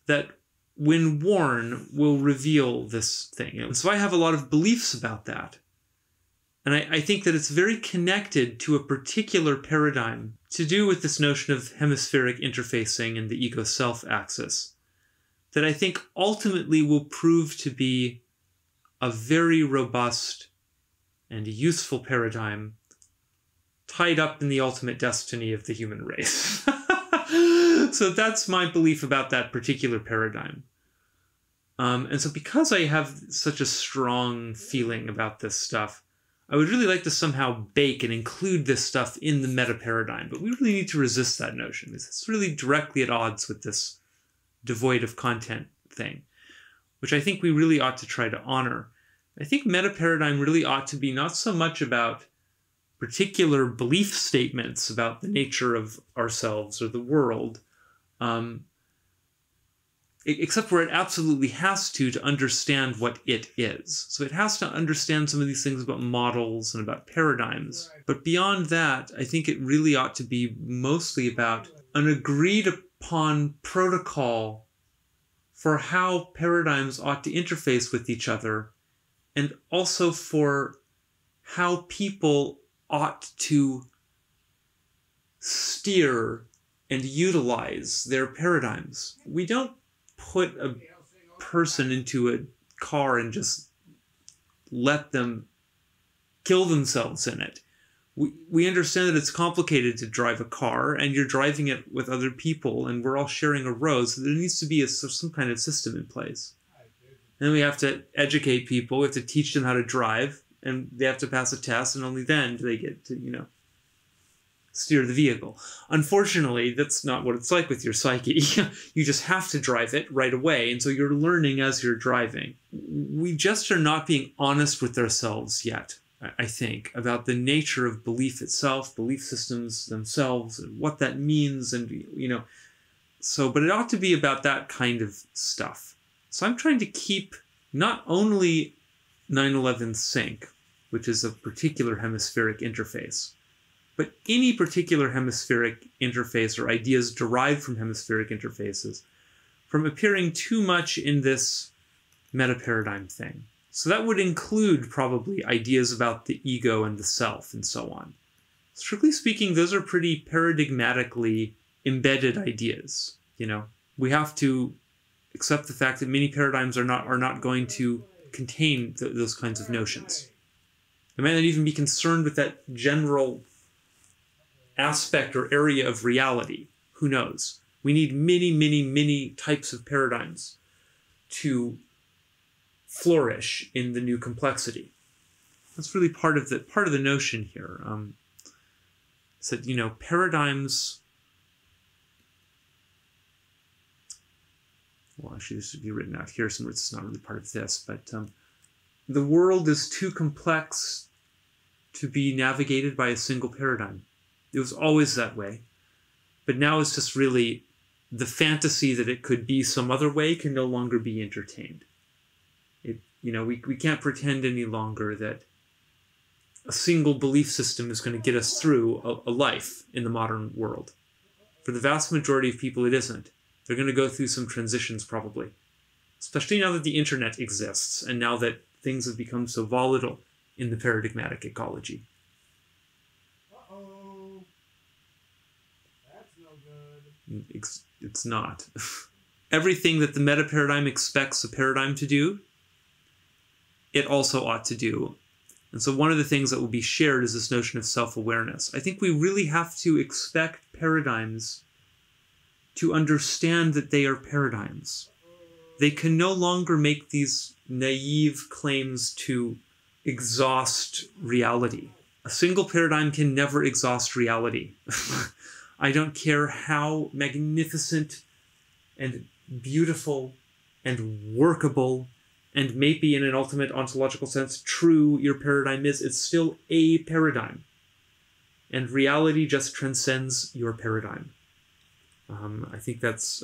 that when worn will reveal this thing. And so I have a lot of beliefs about that. And I think that it's very connected to a particular paradigm to do with this notion of hemispheric interfacing and the ego-self axis that I think ultimately will prove to be a very robust and useful paradigm tied up in the ultimate destiny of the human race. So that's my belief about that particular paradigm. And so because I have such a strong feeling about this stuff, I would really like to somehow bake and include this stuff in the meta-paradigm, but we really need to resist that notion. It's really directly at odds with this devoid of content thing, which I think we really ought to try to honor. I think meta-paradigm really ought to be not so much about particular belief statements about the nature of ourselves or the world, except where it absolutely has to understand what it is. So it has to understand some of these things about models and about paradigms. But beyond that, I think it really ought to be mostly about an agreed upon protocol for how paradigms ought to interface with each other, and also for how people ought to steer and utilize their paradigms. We don't put a person into a car and just let them kill themselves in it. We understand that it's complicated to drive a car, and you're driving it with other people, and we're all sharing a road, so there needs to be some kind of system in place. And we have to educate people, we have to teach them how to drive, and they have to pass a test, and only then do they get to, steer the vehicle. Unfortunately, that's not what it's like with your psyche. You just have to drive it right away, and so you're learning as you're driving. We just are not being honest with ourselves yet, I think, about the nature of belief itself, belief systems themselves, and what that means, and, but it ought to be about that kind of stuff. So I'm trying to keep not only 9/11 sync, which is a particular hemispheric interface, but any particular hemispheric interface or ideas derived from hemispheric interfaces from appearing too much in this meta-paradigm thing. So that would include probably ideas about the ego and the self and so on. Strictly speaking, those are pretty paradigmatically embedded ideas. You know, we have to accept the fact that many paradigms are not going to contain those kinds of notions. They might not even be concerned with that general aspect or area of reality. Who knows? We need many, many, many types of paradigms to flourish in the new complexity. That's really part of the notion here. Is that, you know, paradigms. Well, actually, this should be written out here somewhere. It's not really part of this, but the world is too complex to be navigated by a single paradigm. It was always that way, but now it's just really the fantasy that it could be some other way can no longer be entertained. You know, we can't pretend any longer that a single belief system is going to get us through a life in the modern world. For the vast majority of people, it isn't. They're going to go through some transitions probably, especially now that the internet exists and now that things have become so volatile in the paradigmatic ecology. Uh-oh. That's no good. It's not. Everything that the meta-paradigm expects a paradigm to do, it also ought to do. And so one of the things that will be shared is this notion of self-awareness. I think we really have to expect paradigms to understand that they are paradigms. They can no longer make these naive claims to exhaust reality. A single paradigm can never exhaust reality. I don't care how magnificent and beautiful and workable and maybe in an ultimate ontological sense true your paradigm is, it's still a paradigm. And reality just transcends your paradigm. I think that's,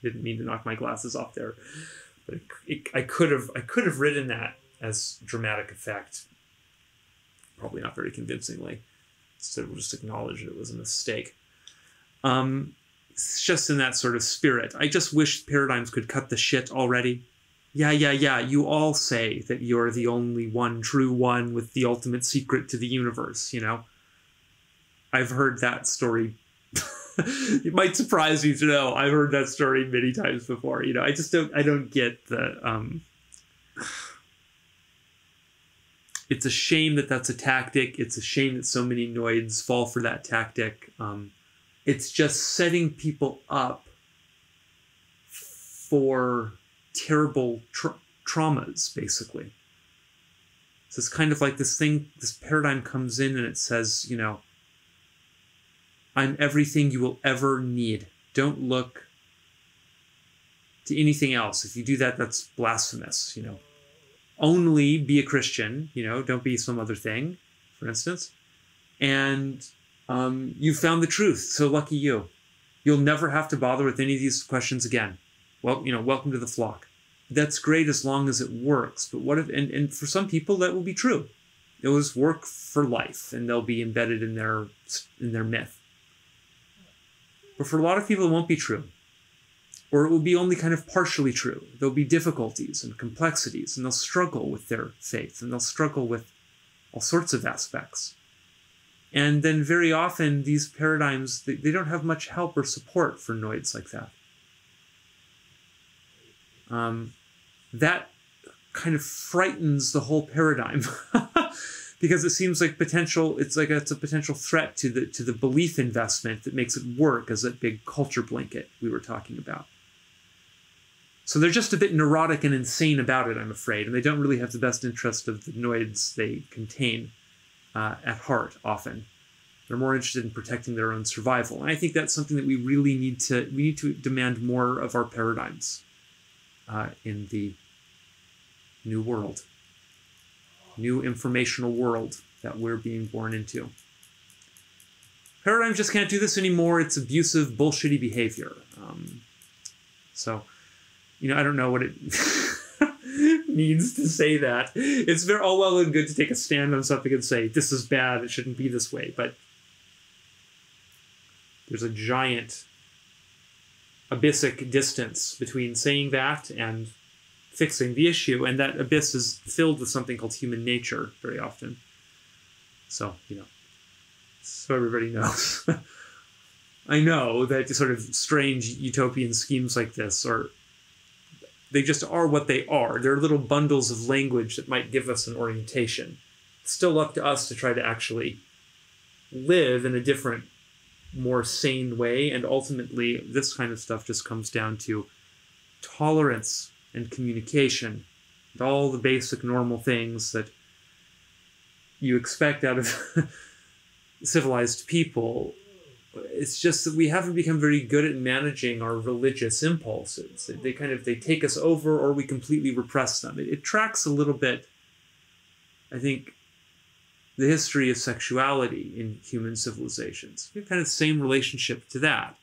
didn't mean to knock my glasses off there, but I could have written that as dramatic effect. Probably not very convincingly. So we'll just acknowledge it was a mistake. It's just in that sort of spirit. I just wish paradigms could cut the shit already. Yeah, you all say that you're the only one, true one, with the ultimate secret to the universe, you know? I've heard that story. It might surprise you to know I've heard that story many times before. You know, I don't get the... It's a shame that that's a tactic. It's a shame that so many noids fall for that tactic. It's just setting people up for terrible traumas, basically. So it's kind of like this paradigm comes in and it says, you know, I'm everything you will ever need. Don't look to anything else. If you do that, that's blasphemous, you know. Only be a Christian, you know, don't be some other thing, for instance. And you found the truth, so lucky you. You'll never have to bother with any of these questions again. Well, you know, welcome to the flock. That's great as long as it works. But what if, and for some people that will be true. It was work for life and they'll be embedded in their myth. But for a lot of people, it won't be true. Or it will be only kind of partially true. There'll be difficulties and complexities, and they'll struggle with their faith, and they'll struggle with all sorts of aspects. And then very often, these paradigms, they don't have much help or support for noids like that. That kind of frightens the whole paradigm. Because it seems like it's a potential threat to the belief investment that makes it work as that big culture blanket we were talking about. So they're just a bit neurotic and insane about it, I'm afraid, and they don't really have the best interest of the noids they contain at heart often. They're more interested in protecting their own survival. And I think that's something that we really need to demand more of our paradigms in the new world. New informational world that we're being born into. Paradigms just can't do this anymore. It's abusive, bullshitty behavior. So, you know, I don't know what it means to say that. It's very all well and good to take a stand on something and say, this is bad, it shouldn't be this way. But there's a giant abyssic distance between saying that and fixing the issue, and that abyss is filled with something called human nature very often. So, you know, so everybody knows. I know that sort of strange utopian schemes like this they just are what they are. They're little bundles of language that might give us an orientation. It's still up to us to try to actually live in a different, more sane way. And ultimately, this kind of stuff just comes down to tolerance and communication and all the basic normal things that you expect out of civilized people. It's just that we haven't become very good at managing our religious impulses. They take us over, or we completely repress them. It tracks a little bit, I think, the history of sexuality in human civilizations. We have kind of the same relationship to that.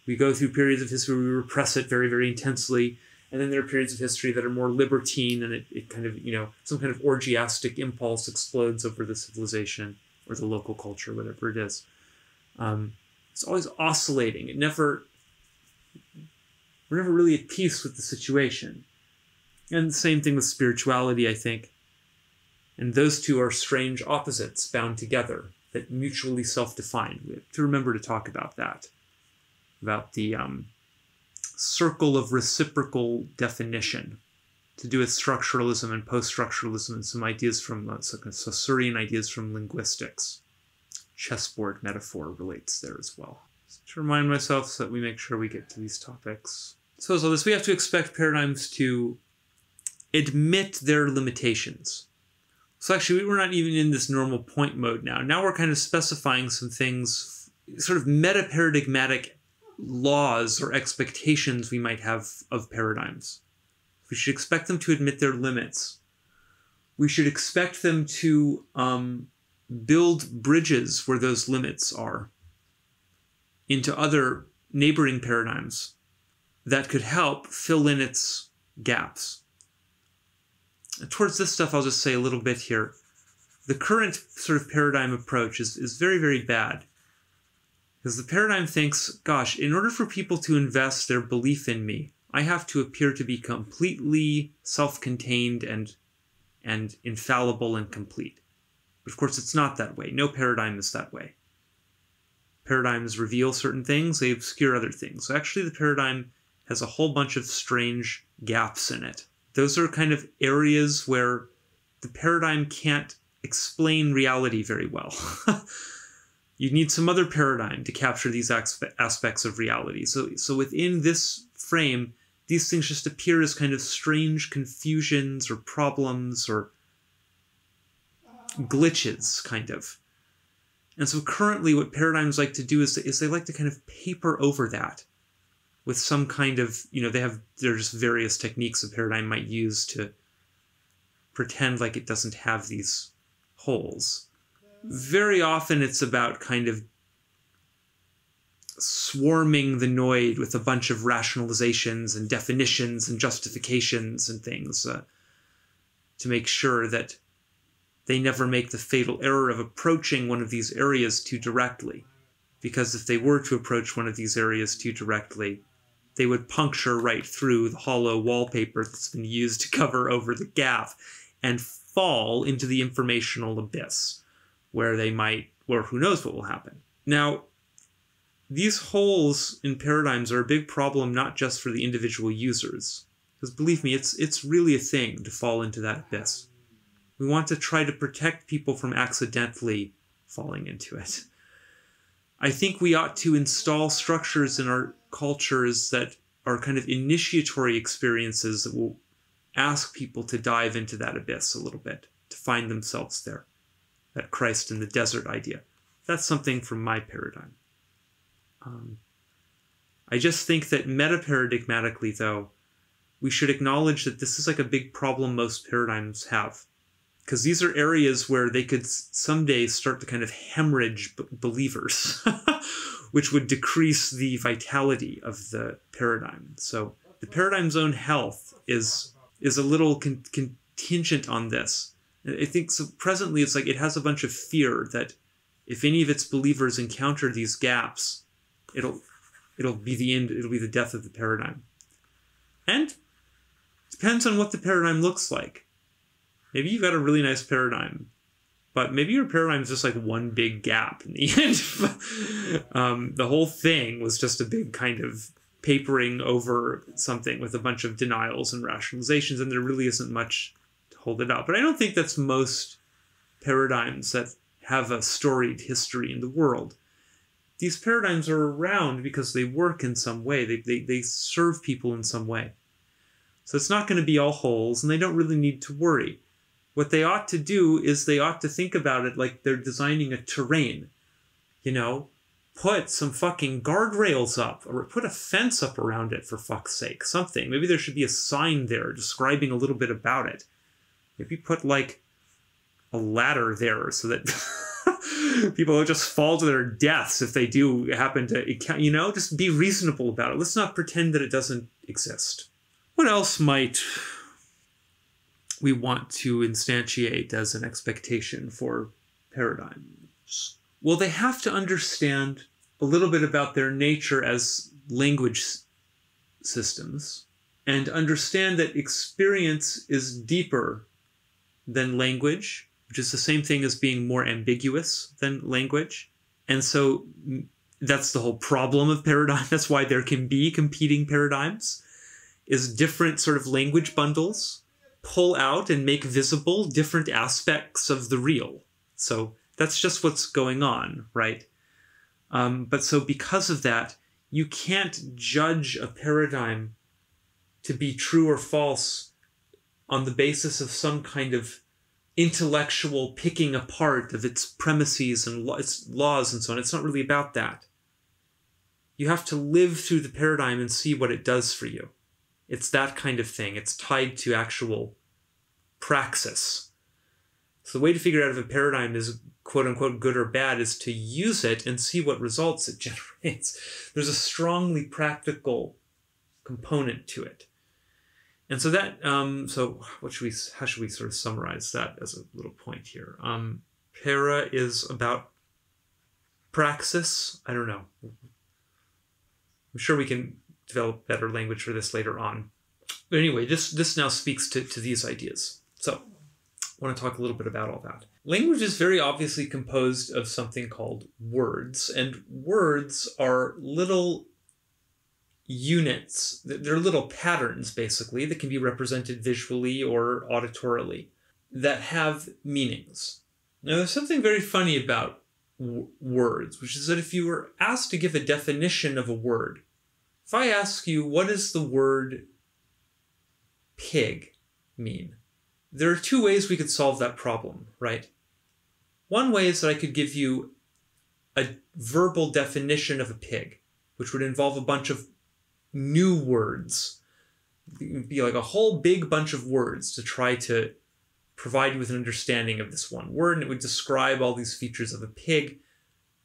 We go through periods of history where we repress it very, very intensely, and then there are periods of history that are more libertine, and it kind of, some kind of orgiastic impulse explodes over the civilization or the local culture, whatever it is. It's always oscillating. We're never really at peace with the situation. And the same thing with spirituality, I think. And those two are strange opposites bound together that mutually self-define. We have to remember to talk about that. About the circle of reciprocal definition, to do with structuralism and post-structuralism, and some ideas from Saussurean ideas from linguistics. Chessboard metaphor relates there as well. Just to remind myself so that we make sure we get to these topics. So as all this, we have to expect paradigms to admit their limitations. So actually, we're not even in this normal point mode now. Now we're kind of specifying some things, sort of metaparadigmatic laws or expectations we might have of paradigms. We should expect them to admit their limits. We should expect them to build bridges where those limits are into other neighboring paradigms that could help fill in its gaps. And towards this stuff, I'll just say a little bit here. The current sort of paradigm approach is very, very bad. Because the paradigm thinks, gosh, in order for people to invest their belief in me, I have to appear to be completely self-contained and infallible and complete. But of course, it's not that way. No paradigm is that way. Paradigms reveal certain things, they obscure other things. So actually, the paradigm has a whole bunch of strange gaps in it. Those are kind of areas where the paradigm can't explain reality very well. You need some other paradigm to capture these aspects of reality. So within this frame, these things just appear as kind of strange confusions or problems or glitches, kind of. And so currently what paradigms like to do is they like to kind of paper over that with some kind of, there's various techniques a paradigm might use to pretend like it doesn't have these holes. Very often it's about kind of swarming the Noid with a bunch of rationalizations and definitions and justifications and things to make sure that they never make the fatal error of approaching one of these areas too directly. Because if they were to approach one of these areas too directly, they would puncture right through the hollow wallpaper that's been used to cover over the gap and fall into the informational abyss, where who knows what will happen. Now, these holes in paradigms are a big problem not just for the individual users, because believe me, it's really a thing to fall into that abyss. We want to try to protect people from accidentally falling into it. I think we ought to install structures in our cultures that are kind of initiatory experiences that will ask people to dive into that abyss a little bit, to find themselves there. That Christ in the desert idea. That's something from my paradigm. I just think that metaparadigmatically, though, we should acknowledge that this is like a big problem most paradigms have. Because these are areas where they could someday start to kind of hemorrhage believers, which would decrease the vitality of the paradigm. So the paradigm's own health is a little contingent on this. I think so presently it's like it has a bunch of fear that if any of its believers encounter these gaps, it'll be the end, it'll be the death of the paradigm. And it depends on what the paradigm looks like. Maybe you've got a really nice paradigm, but maybe your paradigm is just like one big gap in the end. The whole thing was just a big kind of papering over something with a bunch of denials and rationalizations, and there really isn't much to hold it up. But I don't think that's most paradigms that have a storied history in the world. These paradigms are around because they work in some way. They serve people in some way. So it's not going to be all holes, and they don't really need to worry. What they ought to do is they ought to think about it like they're designing a terrain. You know, put some fucking guardrails up, or put a fence up around it, for fuck's sake. Something. Maybe there should be a sign there describing a little bit about it. Maybe put like a ladder there so that people will just fall to their deaths if they do happen to, you know, just be reasonable about it. Let's not pretend that it doesn't exist. What else might we want to instantiate as an expectation for paradigms? Well, they have to understand a little bit about their nature as language systems, and understand that experience is deeper than language, which is the same thing as being more ambiguous than language. And so that's the whole problem of paradigm. That's why there can be competing paradigms, is different sort of language bundles pull out and make visible different aspects of the real. So that's just what's going on, right? But so because of that, you can't judge a paradigm to be true or false on the basis of some kind of intellectual picking apart of its premises and its laws and so on. It's not really about that. You have to live through the paradigm and see what it does for you. It's that kind of thing. It's tied to actual praxis. So the way to figure out if a paradigm is quote-unquote good or bad is to use it and see what results it generates. There's a strongly practical component to it. And so that, so how should we sort of summarize that as a little point here? Para is about praxis. I don't know. I'm sure we can develop better language for this later on. But anyway, this now speaks to these ideas. So I want to talk a little bit about all that. Language is very obviously composed of something called words, and words are little units. They're little patterns, basically, that can be represented visually or auditorily, that have meanings. Now, there's something very funny about words, which is that if you were asked to give a definition of a word, if I ask you, what does the word pig mean? There are two ways we could solve that problem, right? One way is that I could give you a verbal definition of a pig, which would involve a bunch of new words. It would be like a whole big bunch of words to try to provide you with an understanding of this one word, and it would describe all these features of a pig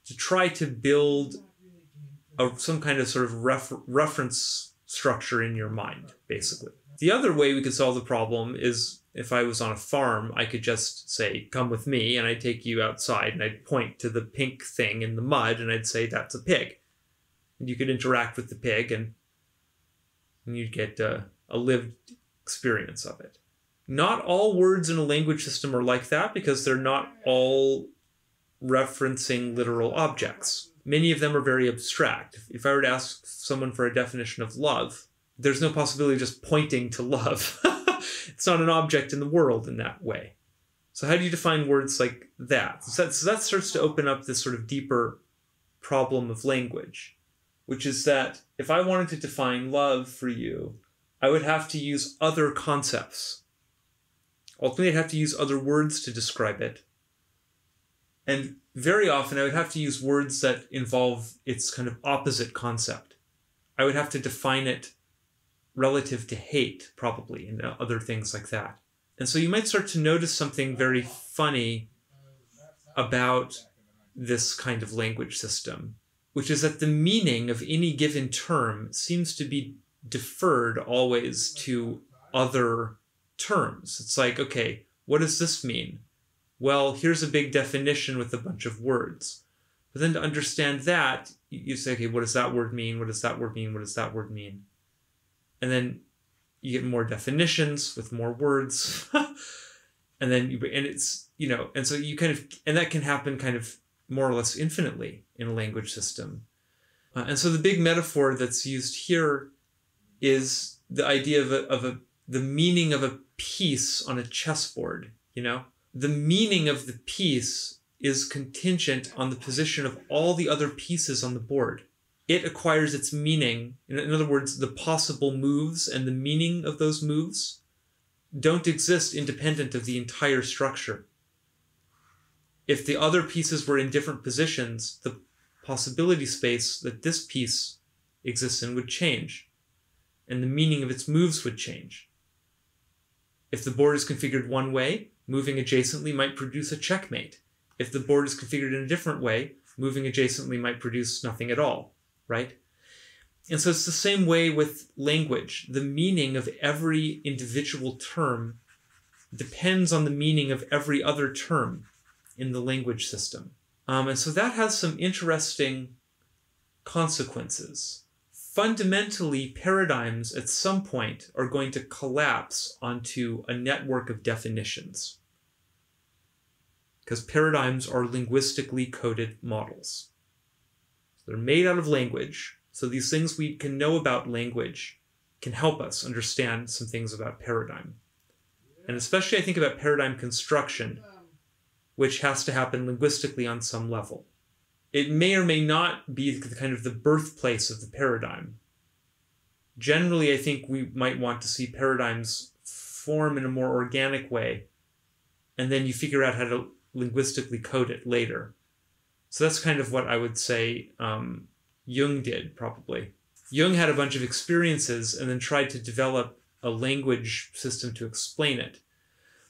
to try to build some kind of sort of reference structure in your mind, basically. The other way we could solve the problem is if I was on a farm, I could just say, come with me, and I'd take you outside, and I'd point to the pink thing in the mud, and I'd say, that's a pig. And you could interact with the pig, and you'd get a lived experience of it. Not all words in a language system are like that, because they're not all referencing literal objects. Many of them are very abstract. If I were to ask someone for a definition of love, there's no possibility of just pointing to love. It's not an object in the world in that way. So how do you define words like that? So that starts to open up this sort of deeper problem of language, which is that if I wanted to define love for you, I would have to use other concepts. Ultimately, I'd have to use other words to describe it. And very often, I would have to use words that involve its kind of opposite concept. I would have to define it relative to hate, probably, and other things like that. And so you might start to notice something very funny about this kind of language system, which is that the meaning of any given term seems to be deferred always to other terms. It's like, okay, what does this mean? Well, here's a big definition with a bunch of words. But then to understand that, you say, okay, what does that word mean? What does that word mean? What does that word mean? And then you get more definitions with more words. And and so you and that can happen kind of more or less infinitely in a language system. And so the big metaphor that's used here is the idea of the meaning of a piece on a chessboard, The meaning of the piece is contingent on the position of all the other pieces on the board. It acquires its meaning. In other words, the possible moves and the meaning of those moves don't exist independent of the entire structure. If the other pieces were in different positions, the possibility space that this piece exists in would change, and the meaning of its moves would change. If the board is configured one way, moving adjacently might produce a checkmate. If the board is configured in a different way, moving adjacently might produce nothing at all, right? And so it's the same way with language. The meaning of every individual term depends on the meaning of every other term in the language system. And so that has some interesting consequences. Fundamentally, paradigms at some point are going to collapse onto a network of definitions, because paradigms are linguistically coded models. So they're made out of language, so these things we can know about language can help us understand some things about paradigm. And especially I think about paradigm construction, which has to happen linguistically on some level. It may or may not be kind of the birthplace of the paradigm. Generally, I think we might want to see paradigms form in a more organic way, and then you figure out how to linguistically code it later. So that's kind of what I would say Jung did, probably. Jung had a bunch of experiences and then tried to develop a language system to explain it.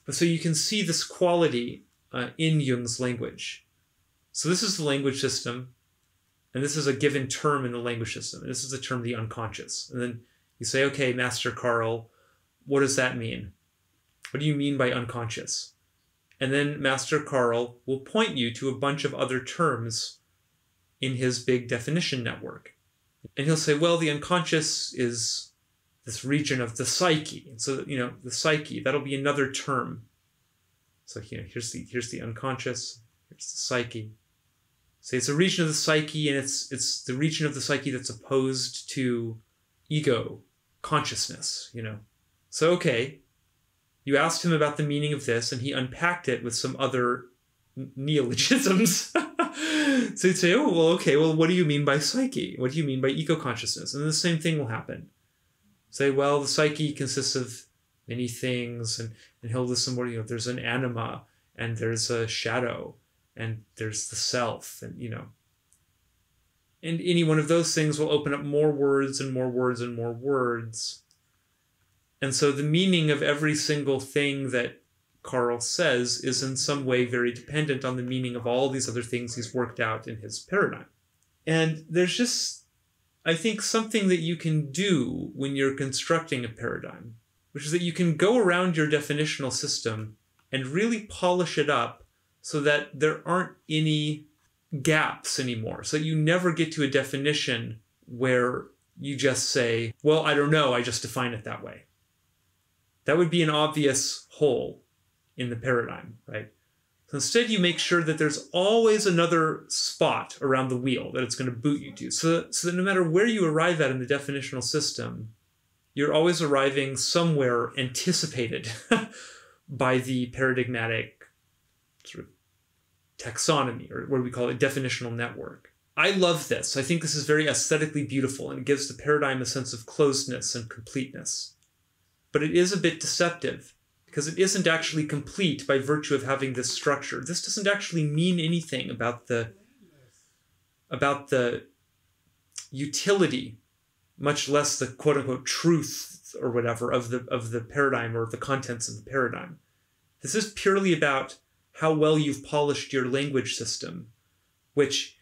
But so you can see this quality in Jung's language. So this is the language system, and this is a given term in the language system. And this is the term the unconscious. And then you say, okay, Master Carl, what does that mean? What do you mean by unconscious? And then Master Carl will point you to a bunch of other terms in his big definition network. And he'll say, well, the unconscious is this region of the psyche. And so, the psyche, that'll be another term. So, here's the unconscious, here's the psyche. So it's a region of the psyche, and it's the region of the psyche that's opposed to ego, consciousness, So, okay, you asked him about the meaning of this, and he unpacked it with some other neologisms. So you'd say, what do you mean by psyche? What do you mean by ego consciousness? And the same thing will happen. Say, well, the psyche consists of many things, and he'll list some more, there's an anima, and there's a shadow, and there's the self, and and any one of those things will open up more words and more words and more words. And so the meaning of every single thing that Carl says is in some way very dependent on the meaning of all these other things he's worked out in his paradigm. And there's just, I think, something that you can do when you're constructing a paradigm, which is that you can go around your definitional system and really polish it up so that there aren't any gaps anymore. So you never get to a definition where you just say, well, I don't know, I just define it that way. That would be an obvious hole in the paradigm, right? So instead you make sure that there's always another spot around the wheel that it's going to boot you to. So that no matter where you arrive at in the definitional system, you're always arriving somewhere anticipated by the paradigmatic sort of taxonomy, or what we call a definitional network. I love this. I think this is very aesthetically beautiful, and it gives the paradigm a sense of closedness and completeness. But it is a bit deceptive, because it isn't actually complete by virtue of having this structure. This doesn't actually mean anything about the utility, much less the quote-unquote truth or whatever of the paradigm or the contents of the paradigm. This is purely about how well you've polished your language system, which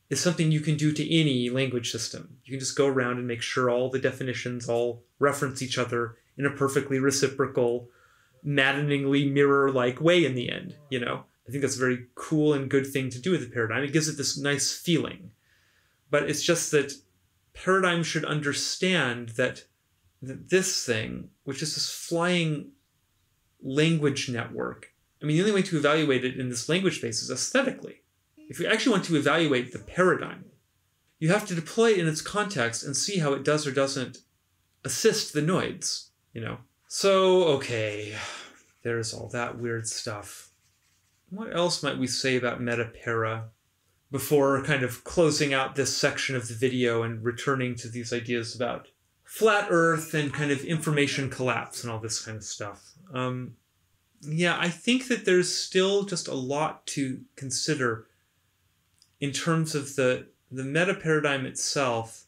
is something you can do to any language system. You can just go around and make sure all the definitions all reference each other in a perfectly reciprocal, maddeningly mirror-like way in the end, I think that's a very cool and good thing to do with the paradigm. It gives it this nice feeling. But it's just that paradigm should understand that this thing, which is this flying language network, I mean, the only way to evaluate it in this language space is aesthetically. If you actually want to evaluate the paradigm, you have to deploy it in its context and see how it does or doesn't assist the noids, you know? So, okay, there's all that weird stuff. What else might we say about metapara before kind of closing out this section of the video and returning to these ideas about flat Earth and kind of information collapse and all this kind of stuff? Yeah, I think that there's still just a lot to consider in terms of the metaparadigm itself,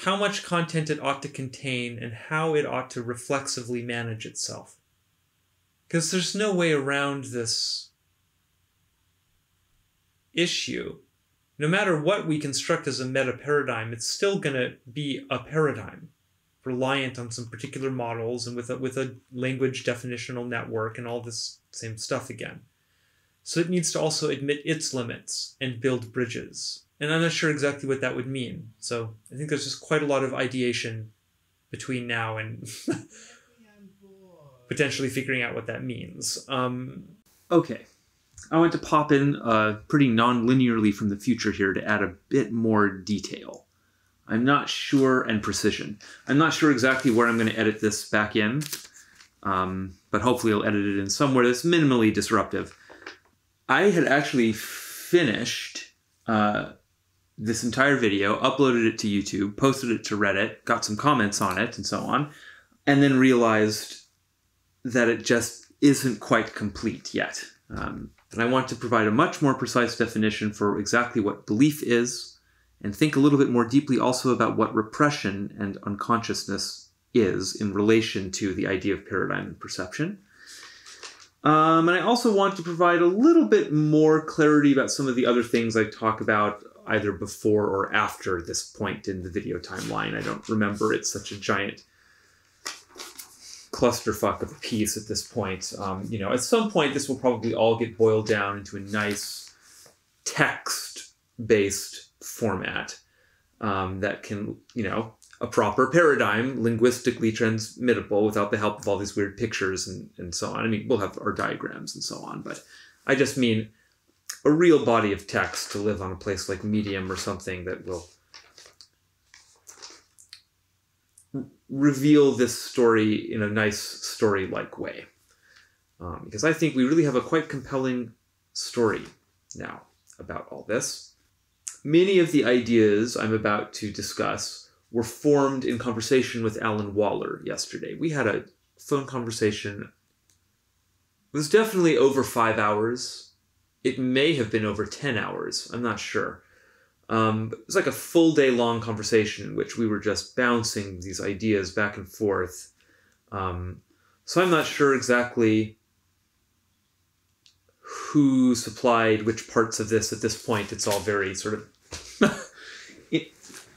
how much content it ought to contain, and how it ought to reflexively manage itself. Because there's no way around this issue. No matter what we construct as a metaparadigm, it's still going to be a paradigm, reliant on some particular models and with a language definitional network and all this same stuff again. So it needs to also admit its limits and build bridges. And I'm not sure exactly what that would mean. So I think there's just quite a lot of ideation between now and potentially figuring out what that means. Okay. I want to pop in pretty non-linearly from the future here to add a bit more detail. I'm not sure, and precision. I'm not sure exactly where I'm going to edit this back in, but hopefully I'll edit it in somewhere that's minimally disruptive. I had actually finished this entire video, uploaded it to YouTube, posted it to Reddit, got some comments on it, and so on, and then realized that it just isn't quite complete yet. And I want to provide a much more precise definition for exactly what belief is, and think a little bit more deeply also about what repression and unconsciousness is in relation to the idea of paradigm and perception. And I also want to provide a little bit more clarity about some of the other things I talk about either before or after this point in the video timeline. I don't remember. It's such a giant clusterfuck of a piece at this point. You know, at some point this will probably all get boiled down into a nice text-based format that can, you know, a proper paradigm, linguistically transmittable without the help of all these weird pictures and so on. I mean, we'll have our diagrams and so on, but I just mean a real body of text to live on a place like Medium or something that will reveal this story in a nice story-like way. Because I think we really have a quite compelling story now about all this. Many of the ideas I'm about to discuss were formed in conversation with Alan Waller yesterday. We had a phone conversation. It was definitely over 5 hours. It may have been over 10 hours. I'm not sure. It was like a full day long conversation in which we were just bouncing these ideas back and forth. So I'm not sure exactly who supplied which parts of this at this point. It's all very sort of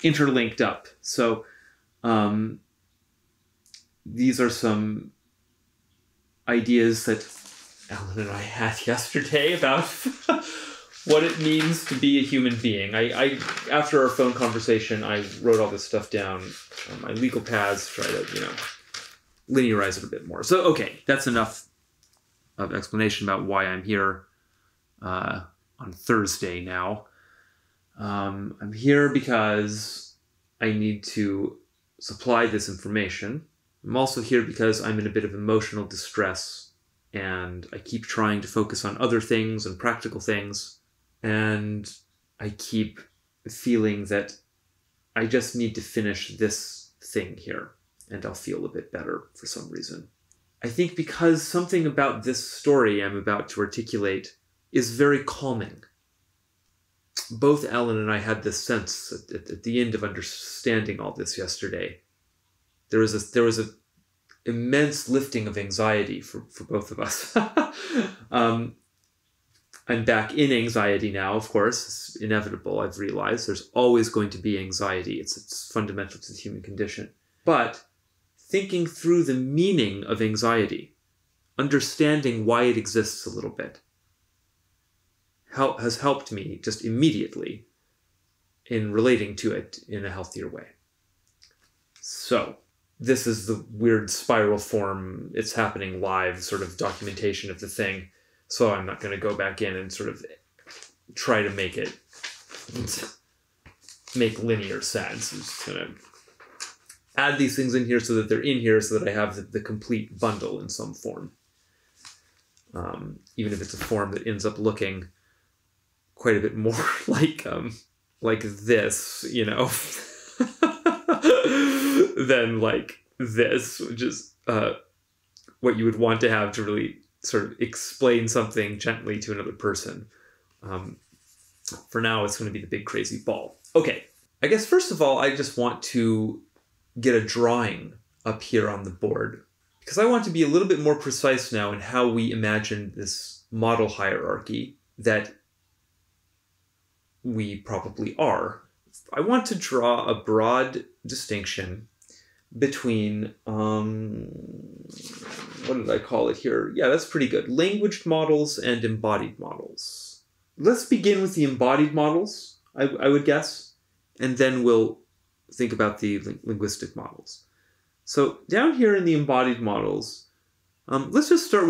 interlinked up. So these are some ideas that Alan and I had yesterday about what it means to be a human being. I after our phone conversation, I wrote all this stuff down on my legal pads, try to, you know, linearize it a bit more. So, okay, that's enough of explanation about why I'm here on Thursday now. I'm here because I need to supply this information. I'm also here because I'm in a bit of emotional distress, and I keep trying to focus on other things and practical things, and I keep feeling that I just need to finish this thing here, and I'll feel a bit better for some reason. I think because something about this story I'm about to articulate is very calming. Both Alan and I had this sense at the end of understanding all this yesterday. There was a immense lifting of anxiety for both of us. I'm back in anxiety now, of course. It's inevitable, I've realized. There's always going to be anxiety. It's fundamental to the human condition. But thinking through the meaning of anxiety, understanding why it exists a little bit, has helped me just immediately in relating to it in a healthier way. So, this is the weird spiral form, it's happening live sort of documentation of the thing. So I'm not going to go back in and sort of try to make linear sense. I'm just going to add these things in here so that they're in here so that I have the complete bundle in some form. Even if it's a form that ends up looking quite a bit more like this, you know, than like this, which is what you would want to have to really sort of explain something gently to another person. For now, it's going to be the big crazy ball. Okay, I guess first of all, I just want to get a drawing up here on the board, because I want to be a little bit more precise now in how we imagine this model hierarchy that we probably are. I want to draw a broad distinction between, what did I call it here? Yeah, that's pretty good. Language models and embodied models. Let's begin with the embodied models, I would guess, and then we'll think about the linguistic models. So down here in the embodied models, let's start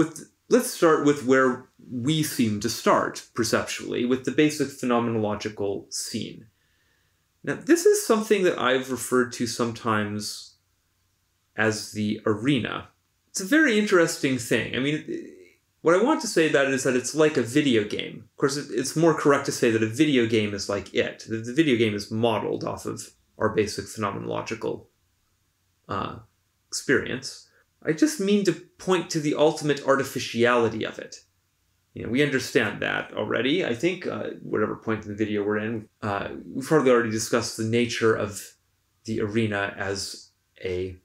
with where we seem to start perceptually, with the basic phenomenological scene. Now, this is something that I've referred to sometimes as the arena. It's a very interesting thing. I mean, what I want to say about it is that it's like a video game. Of course, it's more correct to say that a video game is like it. The video game is modeled off of our basic phenomenological experience. I just mean to point to the ultimate artificiality of it. You know, we understand that already. I think, whatever point in the video we're in, we've probably already discussed the nature of the arena as a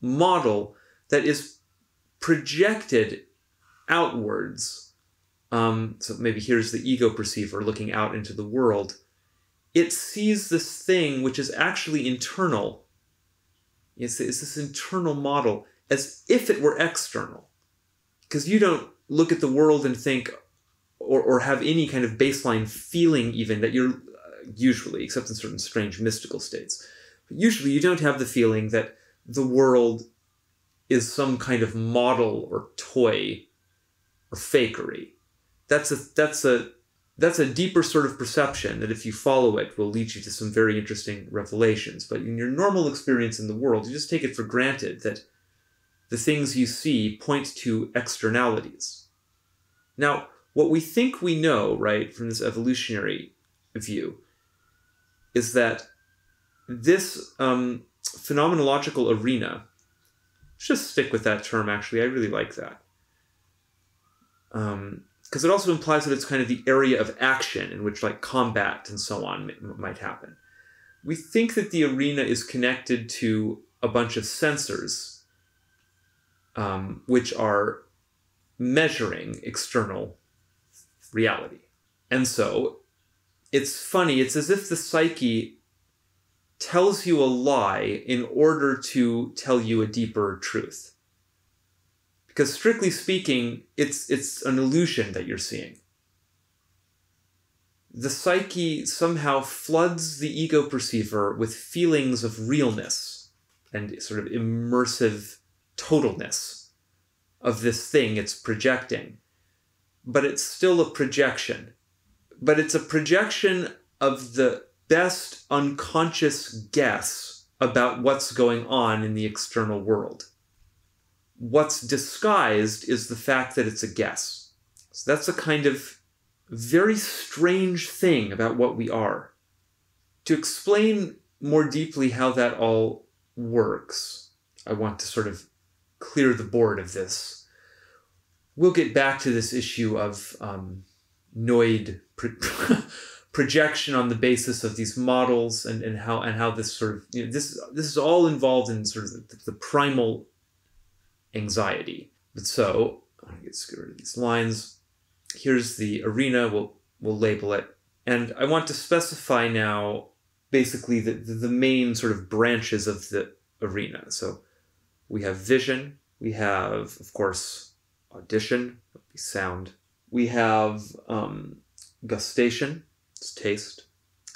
model that is projected outwards. So maybe here's the ego perceiver looking out into the world. It sees this thing which is actually internal. It's this internal model as if it were external. Because you don't look at the world and think, or have any kind of baseline feeling even that you're, usually, except in certain strange mystical states, but usually you don't have the feeling that the world is some kind of model or toy or fakery. That's a deeper sort of perception that if you follow it will lead you to some very interesting revelations. But in your normal experience in the world, you just take it for granted that the things you see point to externalities. Now, what we think we know, right, from this evolutionary view, is that this phenomenological arena, let's just stick with that term actually, I really like that. Because it also implies that it's kind of the area of action in which like combat and so on might happen. We think that the arena is connected to a bunch of sensors which are measuring external reality. And so it's funny, it's as if the psyche tells you a lie in order to tell you a deeper truth. Because strictly speaking, it's an illusion that you're seeing. The psyche somehow floods the ego perceiver with feelings of realness and sort of immersive totalness of this thing it's projecting. But it's still a projection. But it's a projection of the best unconscious guess about what's going on in the external world. What's disguised is the fact that it's a guess. So that's a kind of very strange thing about what we are. To explain more deeply how that all works, I want to sort of clear the board of this. We'll get back to this issue of noid projection on the basis of these models and how this sort of, you know, this is all involved in sort of the primal anxiety. But so, I'm gonna get rid of these lines. Here's the arena, we'll label it. And I want to specify now basically the main sort of branches of the arena. So we have vision, we have, of course, audition, sound. We have gustation, it's taste.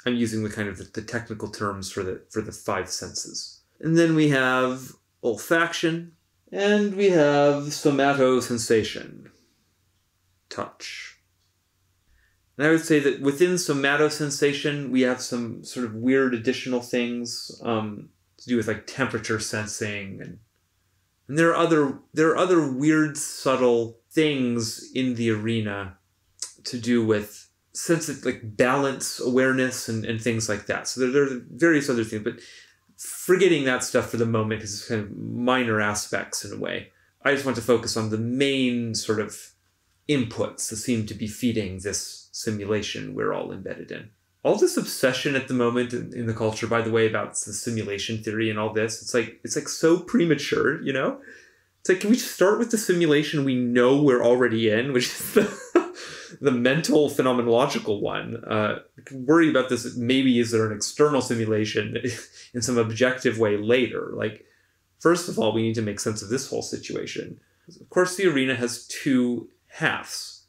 I'm using the kind of the technical terms for the five senses. And then we have olfaction, and we have somatosensation, touch. And I would say that within somatosensation, we have some sort of weird additional things to do with like temperature sensing, and there are other weird, subtle things in the arena to do with sense of like balance awareness and things like that. So there are various other things, but forgetting that stuff for the moment because it's kind of minor aspects in a way. I just want to focus on the main sort of inputs that seem to be feeding this simulation we're all embedded in. All this obsession at the moment in the culture, by the way, about the simulation theory and all this, it's like so premature, you know? It's like, can we just start with the simulation we know we're already in, which is the mental phenomenological one? We can worry about this, maybe is there an external simulation in some objective way later? Like, first of all, we need to make sense of this whole situation. Of course, the arena has two halves,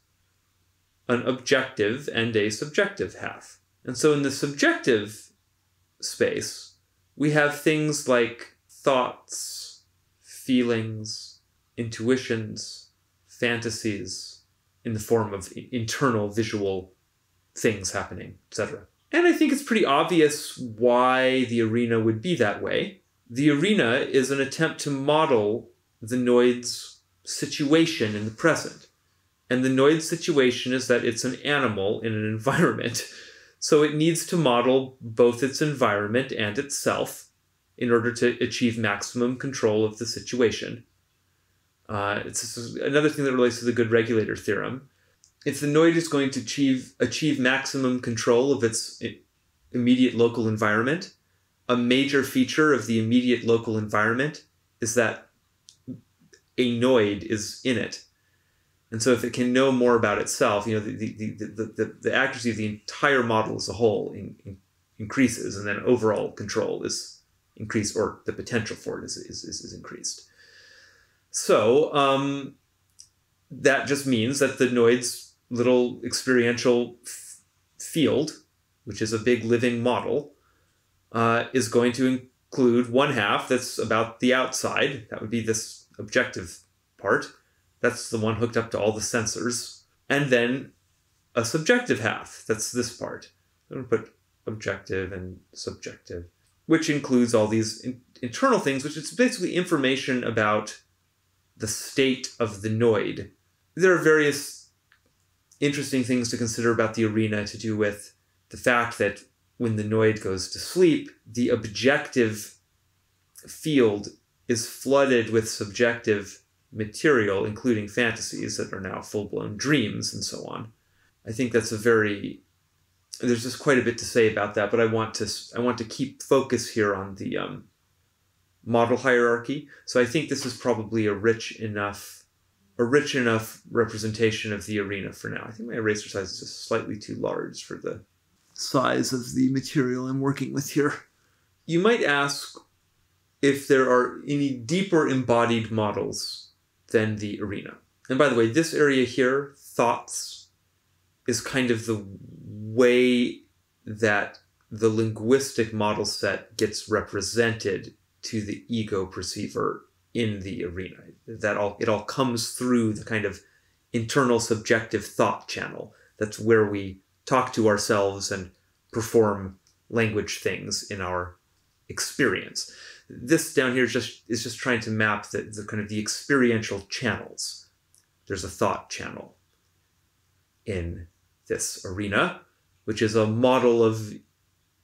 an objective and a subjective half. And so in the subjective space, we have things like thoughts, feelings, intuitions, fantasies in the form of internal visual things happening, etc. And I think it's pretty obvious why the arena would be that way. The arena is an attempt to model the Noid's situation in the present. And the Noid situation is that it's an animal in an environment. So it needs to model both its environment and itself in order to achieve maximum control of the situation. It's another thing that relates to the good regulator theorem. If the Noid is going to achieve maximum control of its immediate local environment, a major feature of the immediate local environment is that a Noid is in it. And so if it can know more about itself, you know, the accuracy of the entire model as a whole increases, and then overall control is increased, or the potential for it is increased. So that just means that the Noid's little experiential field, which is a big living model, is going to include one half that's about the outside. That would be this objective part. That's the one hooked up to all the sensors. And then a subjective half. That's this part. I'm going to put objective and subjective, which includes all these internal things, which is basically information about the state of the Noid. There are various interesting things to consider about the arena to do with the fact that when the Noid goes to sleep, the objective field is flooded with subjective material, including fantasies that are now full-blown dreams and so on. I think that's there's just quite a bit to say about that, but I want to keep focus here on the model hierarchy. So I think this is probably a rich enough representation of the arena for now. I think my eraser size is just slightly too large for the size of the material I'm working with here. You might ask if there are any deeper embodied models than the arena. And by the way, this area here, thoughts, is kind of the way that the linguistic model set gets represented to the ego perceiver in the arena. It all comes through the kind of internal subjective thought channel. That's where we talk to ourselves and perform language things in our experience. This down here is just trying to map the kind of the experiential channels. There's a thought channel in this arena, which is a model of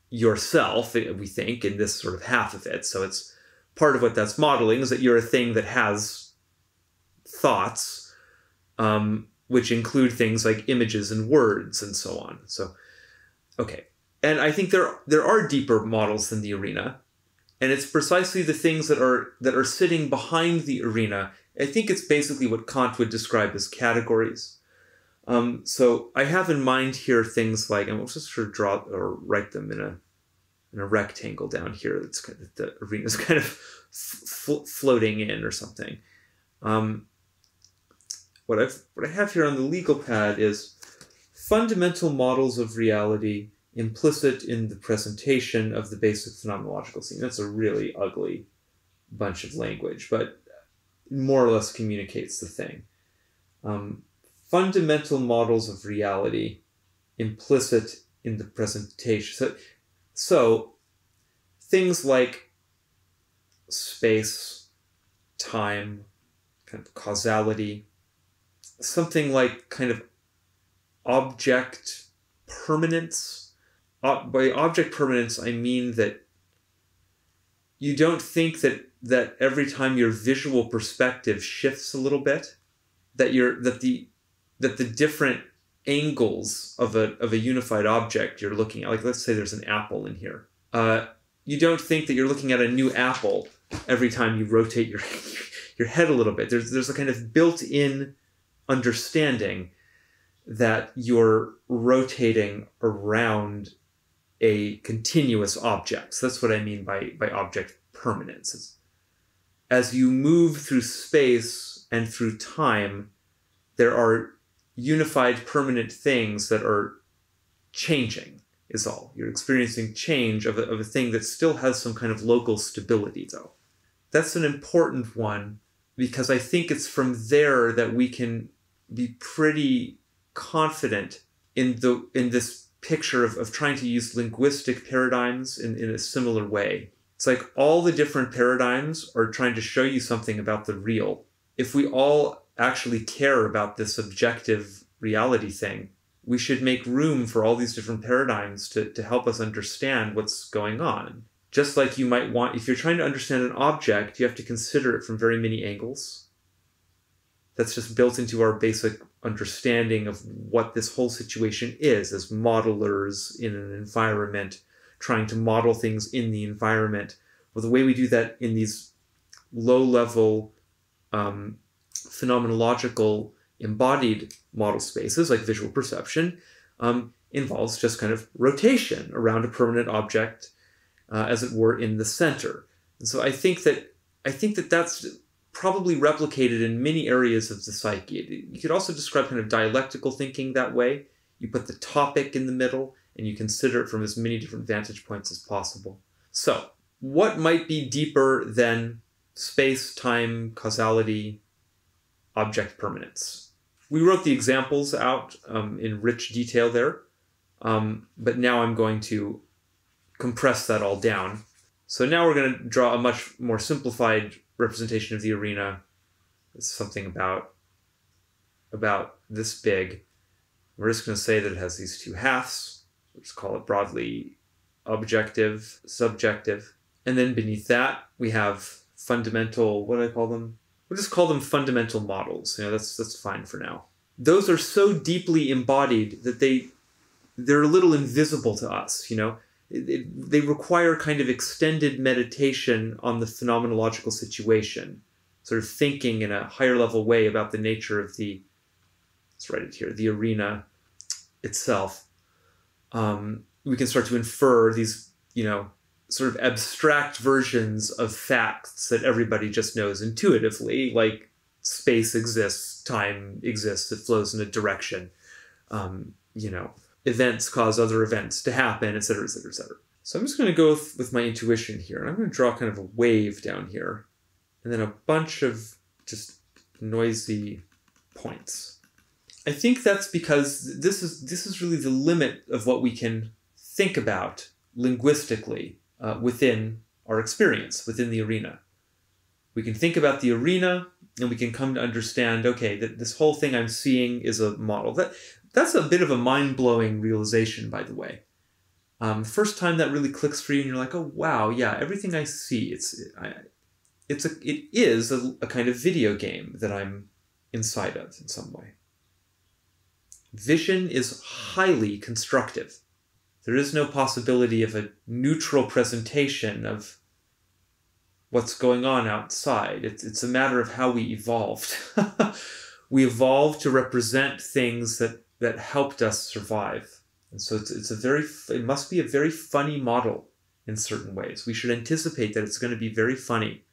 yourself, we think, in this sort of half of it. So it's part of what that's modeling is that you're a thing that has thoughts, which include things like images and words and so on. So, okay. And I think there are deeper models than the arena. And it's precisely the things that are sitting behind the arena. I think it's basically what Kant would describe as categories. So I have in mind here things like, and we'll just sort of draw or write them in a rectangle down here. That's kind of, the arena's kind of floating in or something. What I have here on the legal pad is fundamental models of reality implicit in the presentation of the basic phenomenological scene. That's a really ugly bunch of language, but more or less communicates the thing. Fundamental models of reality implicit in the presentation. So things like space, time, kind of causality, something like kind of object permanence. By object permanence, I mean that you don't think that every time your visual perspective shifts a little bit, that the different angles of a unified object you're looking at, like let's say there's an apple in here. You don't think that you're looking at a new apple every time you rotate your head a little bit. There's a kind of built-in understanding that you're rotating around a continuous object. So that's what I mean by object permanence. As you move through space and through time, there are unified permanent things that are changing, is all. You're experiencing change of a thing that still has some kind of local stability, though. That's an important one because I think it's from there that we can be pretty confident in this picture of trying to use linguistic paradigms in a similar way. It's like all the different paradigms are trying to show you something about the real. If we all actually care about this objective reality thing, we should make room for all these different paradigms to help us understand what's going on. Just like you might want, if you're trying to understand an object, you have to consider it from very many angles. That's just built into our basic understanding of what this whole situation is as modelers in an environment, trying to model things in the environment. Well, the way we do that in these low-level phenomenological embodied model spaces like visual perception involves just kind of rotation around a permanent object, as it were, in the center. And so I think that that's probably replicated in many areas of the psyche. You could also describe kind of dialectical thinking that way. You put the topic in the middle and you consider it from as many different vantage points as possible. So what might be deeper than space, time, causality, object permanence? We wrote the examples out in rich detail there, but now I'm going to compress that all down. So now we're going to draw a much more simplified representation of the arena. It's something about this big. We're just going to say that it has these two halves. Let's call it broadly objective, subjective. And then beneath that, we have fundamental, what do I call them? We'll just call them fundamental models. You know, that's fine for now. Those are so deeply embodied that they're a little invisible to us, you know. They require kind of extended meditation on the phenomenological situation, sort of thinking in a higher level way about the nature of let's write it here, the arena itself. We can start to infer these, you know, sort of abstract versions of facts that everybody just knows intuitively, like space exists, time exists, it flows in a direction, you know, events cause other events to happen, etc., etc., etc. So I'm just going to go with my intuition here, and I'm going to draw kind of a wave down here, and then a bunch of just noisy points. I think that's because this is really the limit of what we can think about linguistically within our experience, within the arena. We can think about the arena, and we can come to understand, okay, that this whole thing I'm seeing is a model. That's a bit of a mind-blowing realization, by the way. First time that really clicks for you, and you're like, oh wow, yeah, everything I see, it is a kind of video game that I'm inside of in some way. Vision is highly constructive. There is no possibility of a neutral presentation of what's going on outside. It's a matter of how we evolved. We evolved to represent things that helped us survive. And so it must be a very funny model in certain ways. We should anticipate that it's going to be very funny,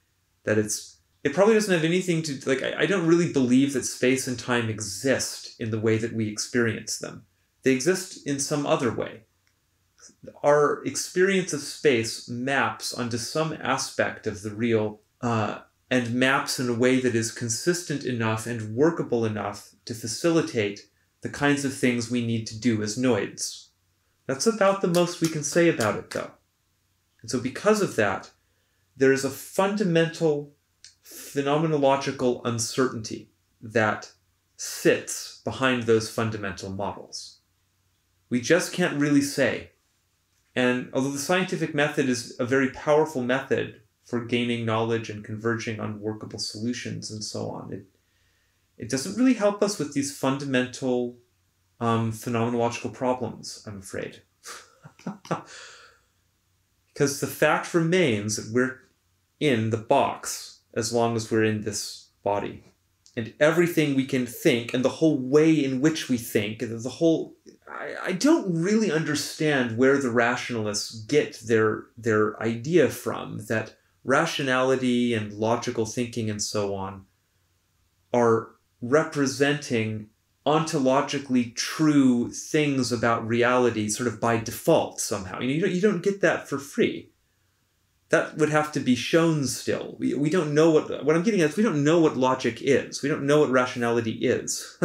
that it probably doesn't have anything to, like, I don't really believe that space and time exist in the way that we experience them. They exist in some other way. Our experience of space maps onto some aspect of the real, and maps in a way that is consistent enough and workable enough to facilitate the kinds of things we need to do as noids. That's about the most we can say about it, though. And so because of that, there is a fundamental phenomenological uncertainty that sits behind those fundamental models. We just can't really say. And although the scientific method is a very powerful method for gaining knowledge and converging on workable solutions and so on, it doesn't really help us with these fundamental phenomenological problems, I'm afraid. Because the fact remains that we're in the box as long as we're in this body. And everything we can think, and the whole way in which we think, I don't really understand where the rationalists get their idea from, that rationality and logical thinking and so on are representing ontologically true things about reality sort of by default somehow. You don't get that for free. That would have to be shown still. We don't know what I'm getting at is we don't know what logic is. We don't know what rationality is.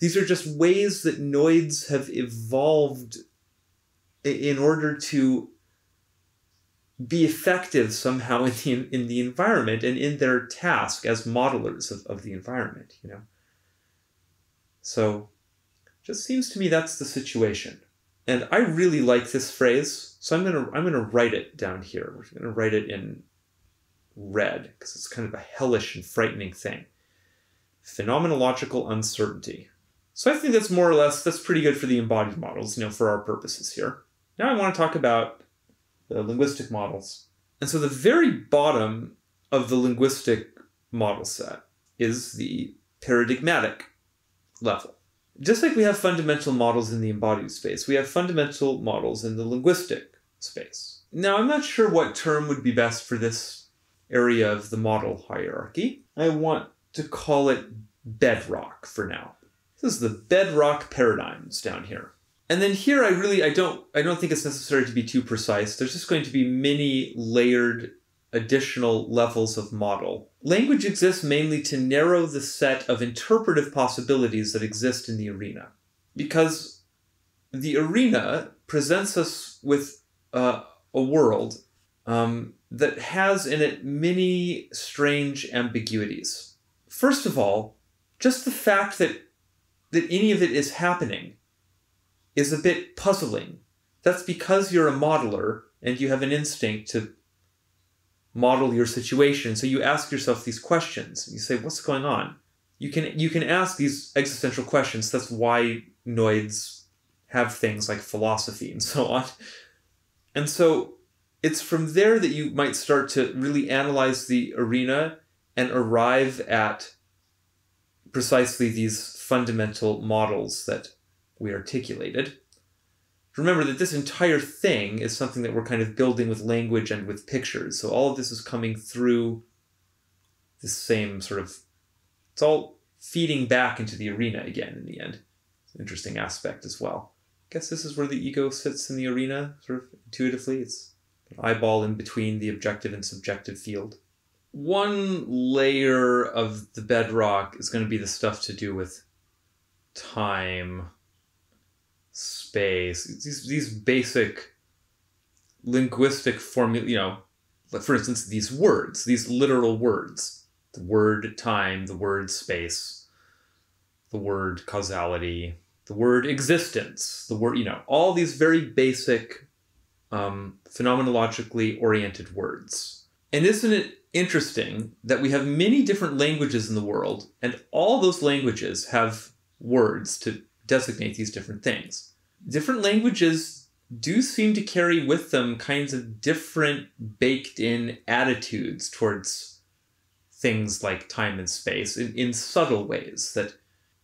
These are just ways that noids have evolved in order to be effective somehow in the environment and in their task as modelers of the environment, you know. So it just seems to me that's the situation. And I really like this phrase, so I'm gonna write it down here. We're gonna write it in red because it's kind of a hellish and frightening thing. Phenomenological uncertainty. So I think that's pretty good for the embodied models, you know, for our purposes here. Now I want to talk about the linguistic models. And so the very bottom of the linguistic model set is the paradigmatic level. Just like we have fundamental models in the embodied space, we have fundamental models in the linguistic space. Now, I'm not sure what term would be best for this area of the model hierarchy. I want to call it bedrock for now. This is the bedrock paradigms down here. And then here I don't think it's necessary to be too precise. There's just going to be many layered additional levels of model. Language exists mainly to narrow the set of interpretive possibilities that exist in the arena. Because the arena presents us with a world that has in it many strange ambiguities. First of all, just the fact that any of it is happening is a bit puzzling. That's because you're a modeler and you have an instinct to model your situation. So you ask yourself these questions. You say, what's going on? You can ask these existential questions. That's why noids have things like philosophy and so on. And so it's from there that you might start to really analyze the arena and arrive at precisely these fundamental models that we articulated. Remember that this entire thing is something that we're kind of building with language and with pictures. So all of this is coming through this same sort of, it's all feeding back into the arena again in the end. It's an interesting aspect as well. I guess this is where the ego sits in the arena, sort of intuitively. It's an eyeball in between the objective and subjective field. One layer of the bedrock is going to be the stuff to do with time, space, these basic linguistic formula, you know, like for instance, these words, these literal words, the word time, the word space, the word causality, the word existence, the word, you know, all these very basic phenomenologically oriented words. And isn't it interesting that we have many different languages in the world, and all those languages have words to designate these different things. Different languages do seem to carry with them kinds of different baked-in attitudes towards things like time and space in subtle ways that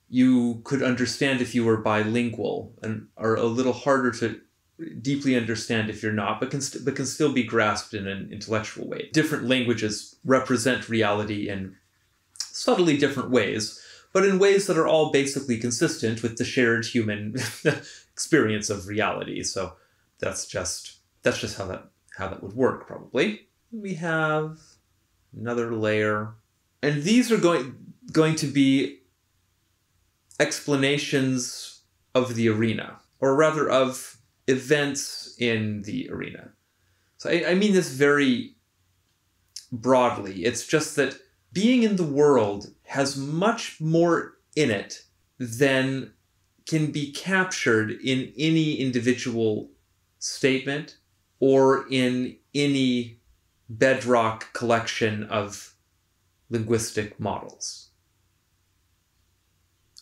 you could understand if you were bilingual and are a little harder to deeply understand if you're not, but can still be grasped in an intellectual way. Different languages represent reality in subtly different ways, but in ways that are all basically consistent with the shared human experience of reality. So That's just how that would work, probably. We have another layer. And these are going to be explanations of the arena, or rather of events in the arena. So I mean this very broadly. It's just that being in the world has much more in it than can be captured in any individual statement or in any bedrock collection of linguistic models.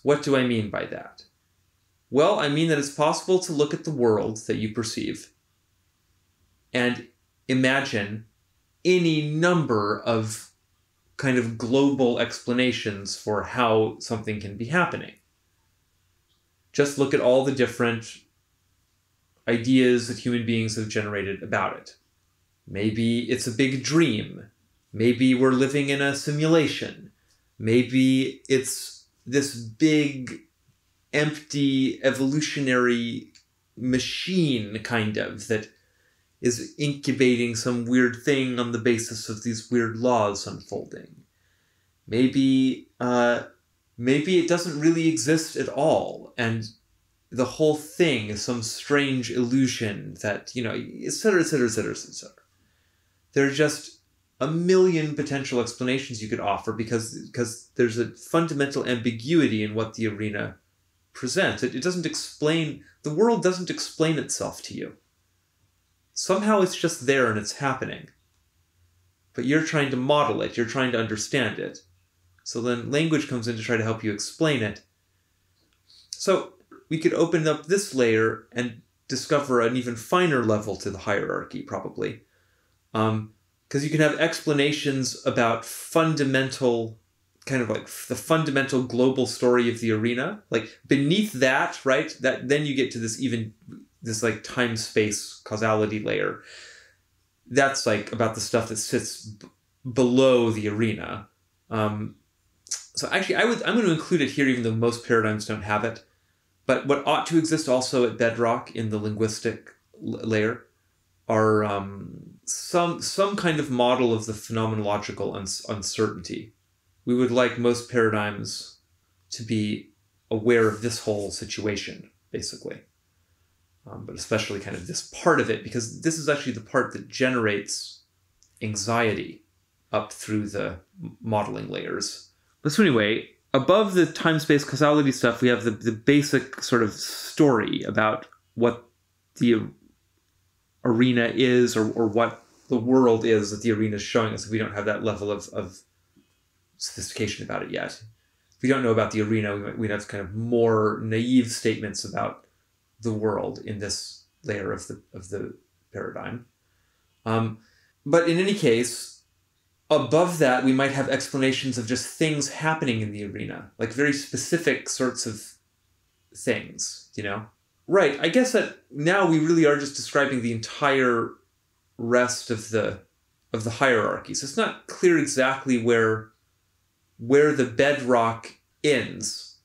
What do I mean by that? Well, I mean that it's possible to look at the world that you perceive and imagine any number of kind of global explanations for how something can be happening. Just look at all the different ideas that human beings have generated about it. Maybe it's a big dream. Maybe we're living in a simulation. Maybe it's this big, empty, evolutionary machine, kind of, that is incubating some weird thing on the basis of these weird laws unfolding. Maybe it doesn't really exist at all, and the whole thing is some strange illusion that, etc., etc., etc., etc. There are just a million potential explanations you could offer because there's a fundamental ambiguity in what the arena presents. It doesn't explain, the world doesn't explain itself to you. Somehow it's just there and it's happening. But you're trying to model it, you're trying to understand it. So then language comes in to try to help you explain it. So we could open up this layer and discover an even finer level to the hierarchy, probably. Because you can have explanations about fundamental, kind of like the fundamental global story of the arena. Like beneath that, right, then you get to this like time-space causality layer. That's like about the stuff that sits below the arena. So actually, I'm going to include it here, even though most paradigms don't have it. But what ought to exist also at bedrock in the linguistic layer are some kind of model of the phenomenological uncertainty. We would like most paradigms to be aware of this whole situation, basically. But especially kind of this part of it, because this is actually the part that generates anxiety up through the modeling layers. But so anyway, above the time-space causality stuff, we have the basic sort of story about what the arena is, or what the world is that the arena is showing us. We don't have that level of sophistication about it yet. If we don't know about the arena, we'd have kind of more naive statements about the world in this layer of the paradigm. But in any case, above that, we might have explanations of just things happening in the arena, like very specific sorts of things, Right, I guess that now we really are just describing the entire rest of the hierarchy. So it's not clear exactly where the bedrock ends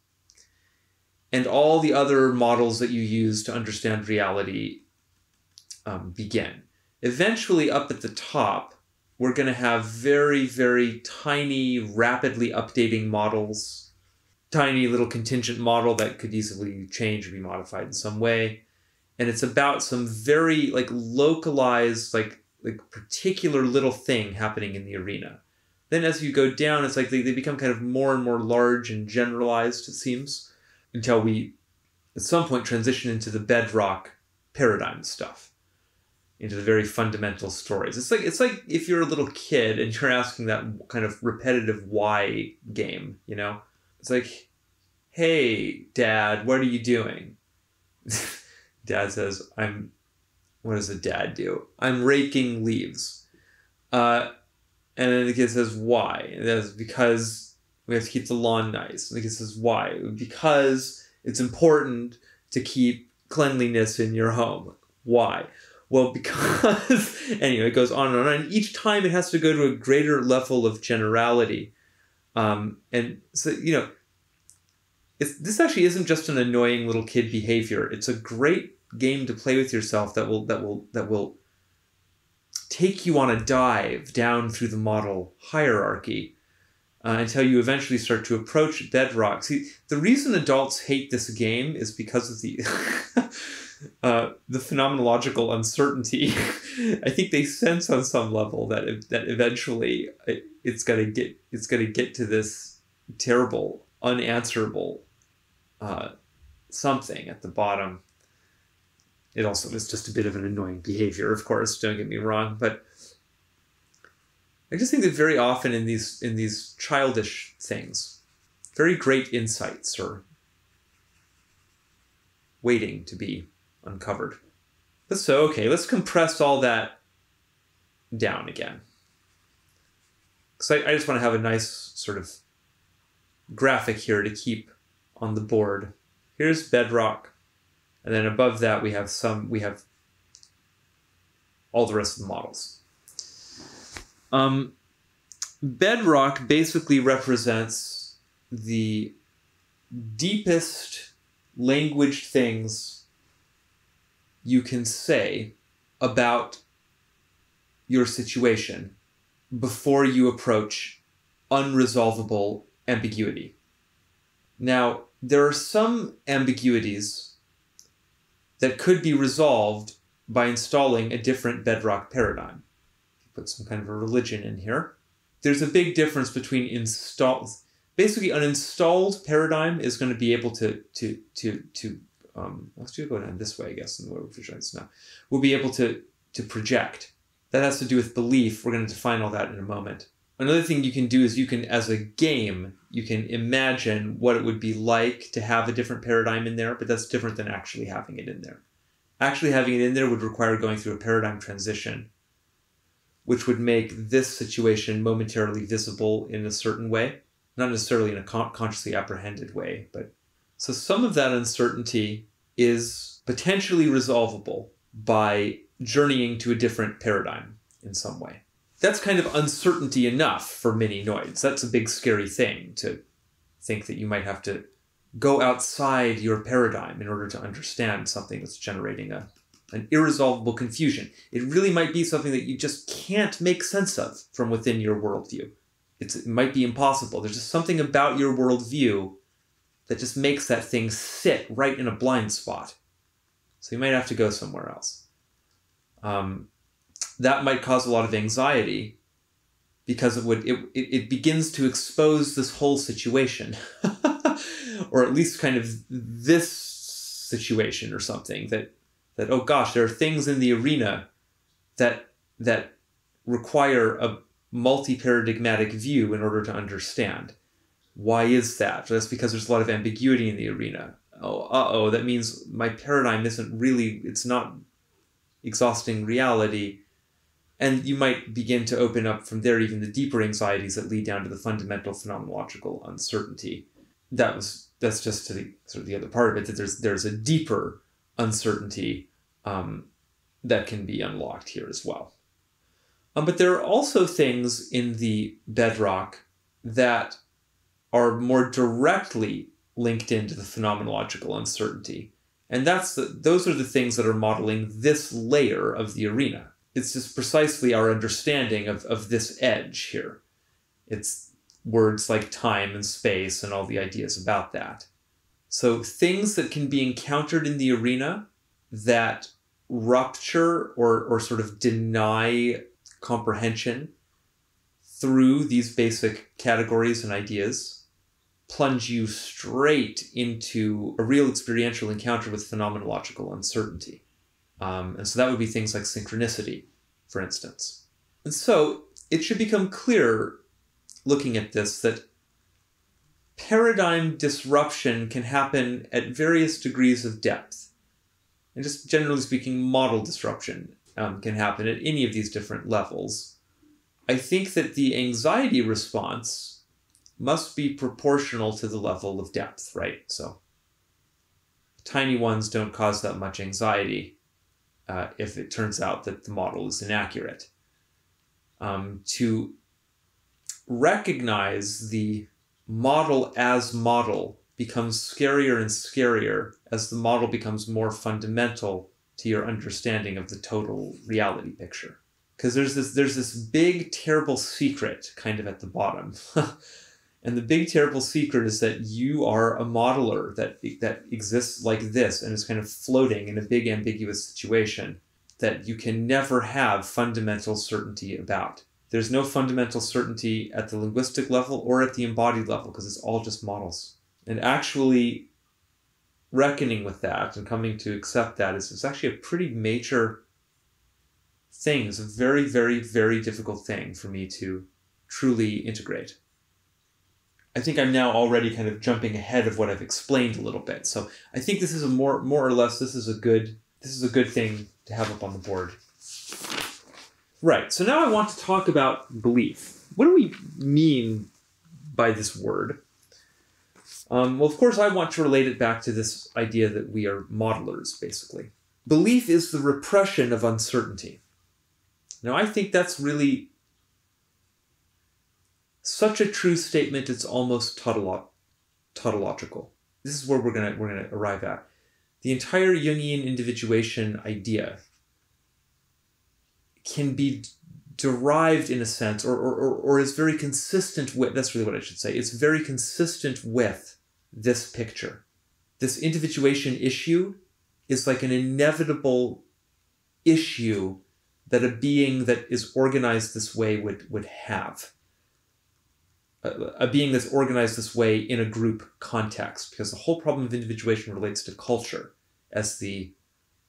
and all the other models that you use to understand reality begin. Eventually, up at the top, we're going to have very, very tiny, rapidly updating models. Tiny little contingent model that could easily change or be modified in some way. And it's about some very localized, particular little thing happening in the arena. Then as you go down, it's like they become kind of more and more large and generalized, it seems, until we at some point transition into the bedrock paradigm stuff, into the very fundamental stories. It's like if you're a little kid and you're asking that kind of repetitive why game, It's like, hey, Dad, what are you doing? Dad says, what does a dad do? I'm raking leaves. And then the kid says, why? And that's because we have to keep the lawn nice. And the kid says, why? Because it's important to keep cleanliness in your home. Why? Well, because, anyway, it goes on and on. And each time it has to go to a greater level of generality. And so, this actually isn't just an annoying little kid behavior. It's a great game to play with yourself that will take you on a dive down through the model hierarchy until you eventually start to approach bedrock. See, the reason adults hate this game is because of the the phenomenological uncertainty. I think they sense on some level that eventually it's gonna get to this terrible, unanswerable something at the bottom. It also is just a bit of an annoying behavior, of course, don't get me wrong, but I just think that very often in these childish things, very great insights are waiting to be uncovered. But so, okay, let's compress all that down again. Because I just want to have a nice sort of graphic here to keep on the board. Here's bedrock. And then above that we have all the rest of the models. Bedrock basically represents the deepest language things you can say about your situation before you approach unresolvable ambiguity. Now, there are some ambiguities that could be resolved by installing a different bedrock paradigm. Put some kind of a religion in here. There's a big difference between basically an installed paradigm is going to be able let's go down this way, I guess, and we'll be able to project. That has to do with belief. We're going to define all that in a moment. Another thing you can do is you can, as a game, you can imagine what it would be like to have a different paradigm in there, but that's different than actually having it in there. Actually having it in there would require going through a paradigm transition, which would make this situation momentarily visible in a certain way, not necessarily in a consciously apprehended way. But so some of that uncertainty is potentially resolvable by journeying to a different paradigm in some way. That's kind of uncertainty enough for many noids. That's a big scary thing, to think that you might have to go outside your paradigm in order to understand something that's generating an irresolvable confusion. It really might be something that you just can't make sense of from within your worldview. It might be impossible. There's just something about your worldview that just makes that thing sit right in a blind spot. So you might have to go somewhere else. That might cause a lot of anxiety because it begins to expose this whole situation. Or at least kind of this situation or something that oh gosh, there are things in the arena that require a multi-paradigmatic view in order to understand. Why is that? That's because there's a lot of ambiguity in the arena. Oh, that means my paradigm it's not exhausting reality. And you might begin to open up from there even the deeper anxieties that lead down to the fundamental phenomenological uncertainty. That's just to the other part of it, that there's a deeper uncertainty that can be unlocked here as well. But there are also things in the bedrock that are more directly linked into the phenomenological uncertainty. And those are the things that are modeling this layer of the arena. It's just precisely our understanding of this edge here. It's words like time and space and all the ideas about that. So things that can be encountered in the arena that rupture or sort of deny comprehension through these basic categories and ideas plunge you straight into a real experiential encounter with phenomenological uncertainty. And so that would be things like synchronicity, for instance. And so it should become clear, looking at this, that paradigm disruption can happen at various degrees of depth. And just generally speaking, model disruption can happen at any of these different levels. I think that the anxiety response must be proportional to the level of depth, right? So tiny ones don't cause that much anxiety if it turns out that the model is inaccurate. To recognize the model as model becomes scarier and scarier as the model becomes more fundamental to your understanding of the total reality picture. Because there's this big, terrible secret kind of at the bottom. And the big, terrible secret is that you are a modeler that exists like this and is kind of floating in a big, ambiguous situation that you can never have fundamental certainty about. There's no fundamental certainty at the linguistic level or at the embodied level because it's all just models. And actually reckoning with that and coming to accept that is actually a pretty major thing. It's a very, very, very difficult thing for me to truly integrate. I think I'm now already kind of jumping ahead of what I've explained a little bit. So I think this is a more or less this is a good thing to have up on the board. Right. So now I want to talk about belief. What do we mean by this word? Well, of course, I want to relate it back to this idea that we are modelers, basically. Belief is the repression of uncertainty. Now, I think that's really such a true statement, it's almost tautological. This is where we're gonna arrive at. The entire Jungian individuation idea can be derived in a sense, or is very consistent with, that's really what I should say, it's very consistent with this picture. This individuation issue is like an inevitable issue that a being that is organized this way would have. A being that's organized this way in a group context, because the whole problem of individuation relates to culture as the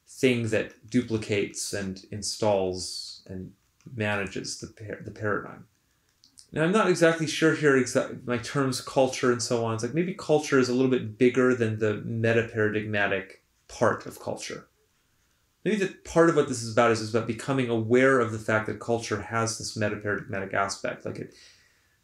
thing that duplicates and installs and manages the paradigm. Now, I'm not exactly sure here my terms culture and so on. It's like maybe culture is a little bit bigger than the metaparadigmatic part of culture. Maybe that part of what this is about becoming aware of the fact that culture has this metaparadigmatic aspect. Like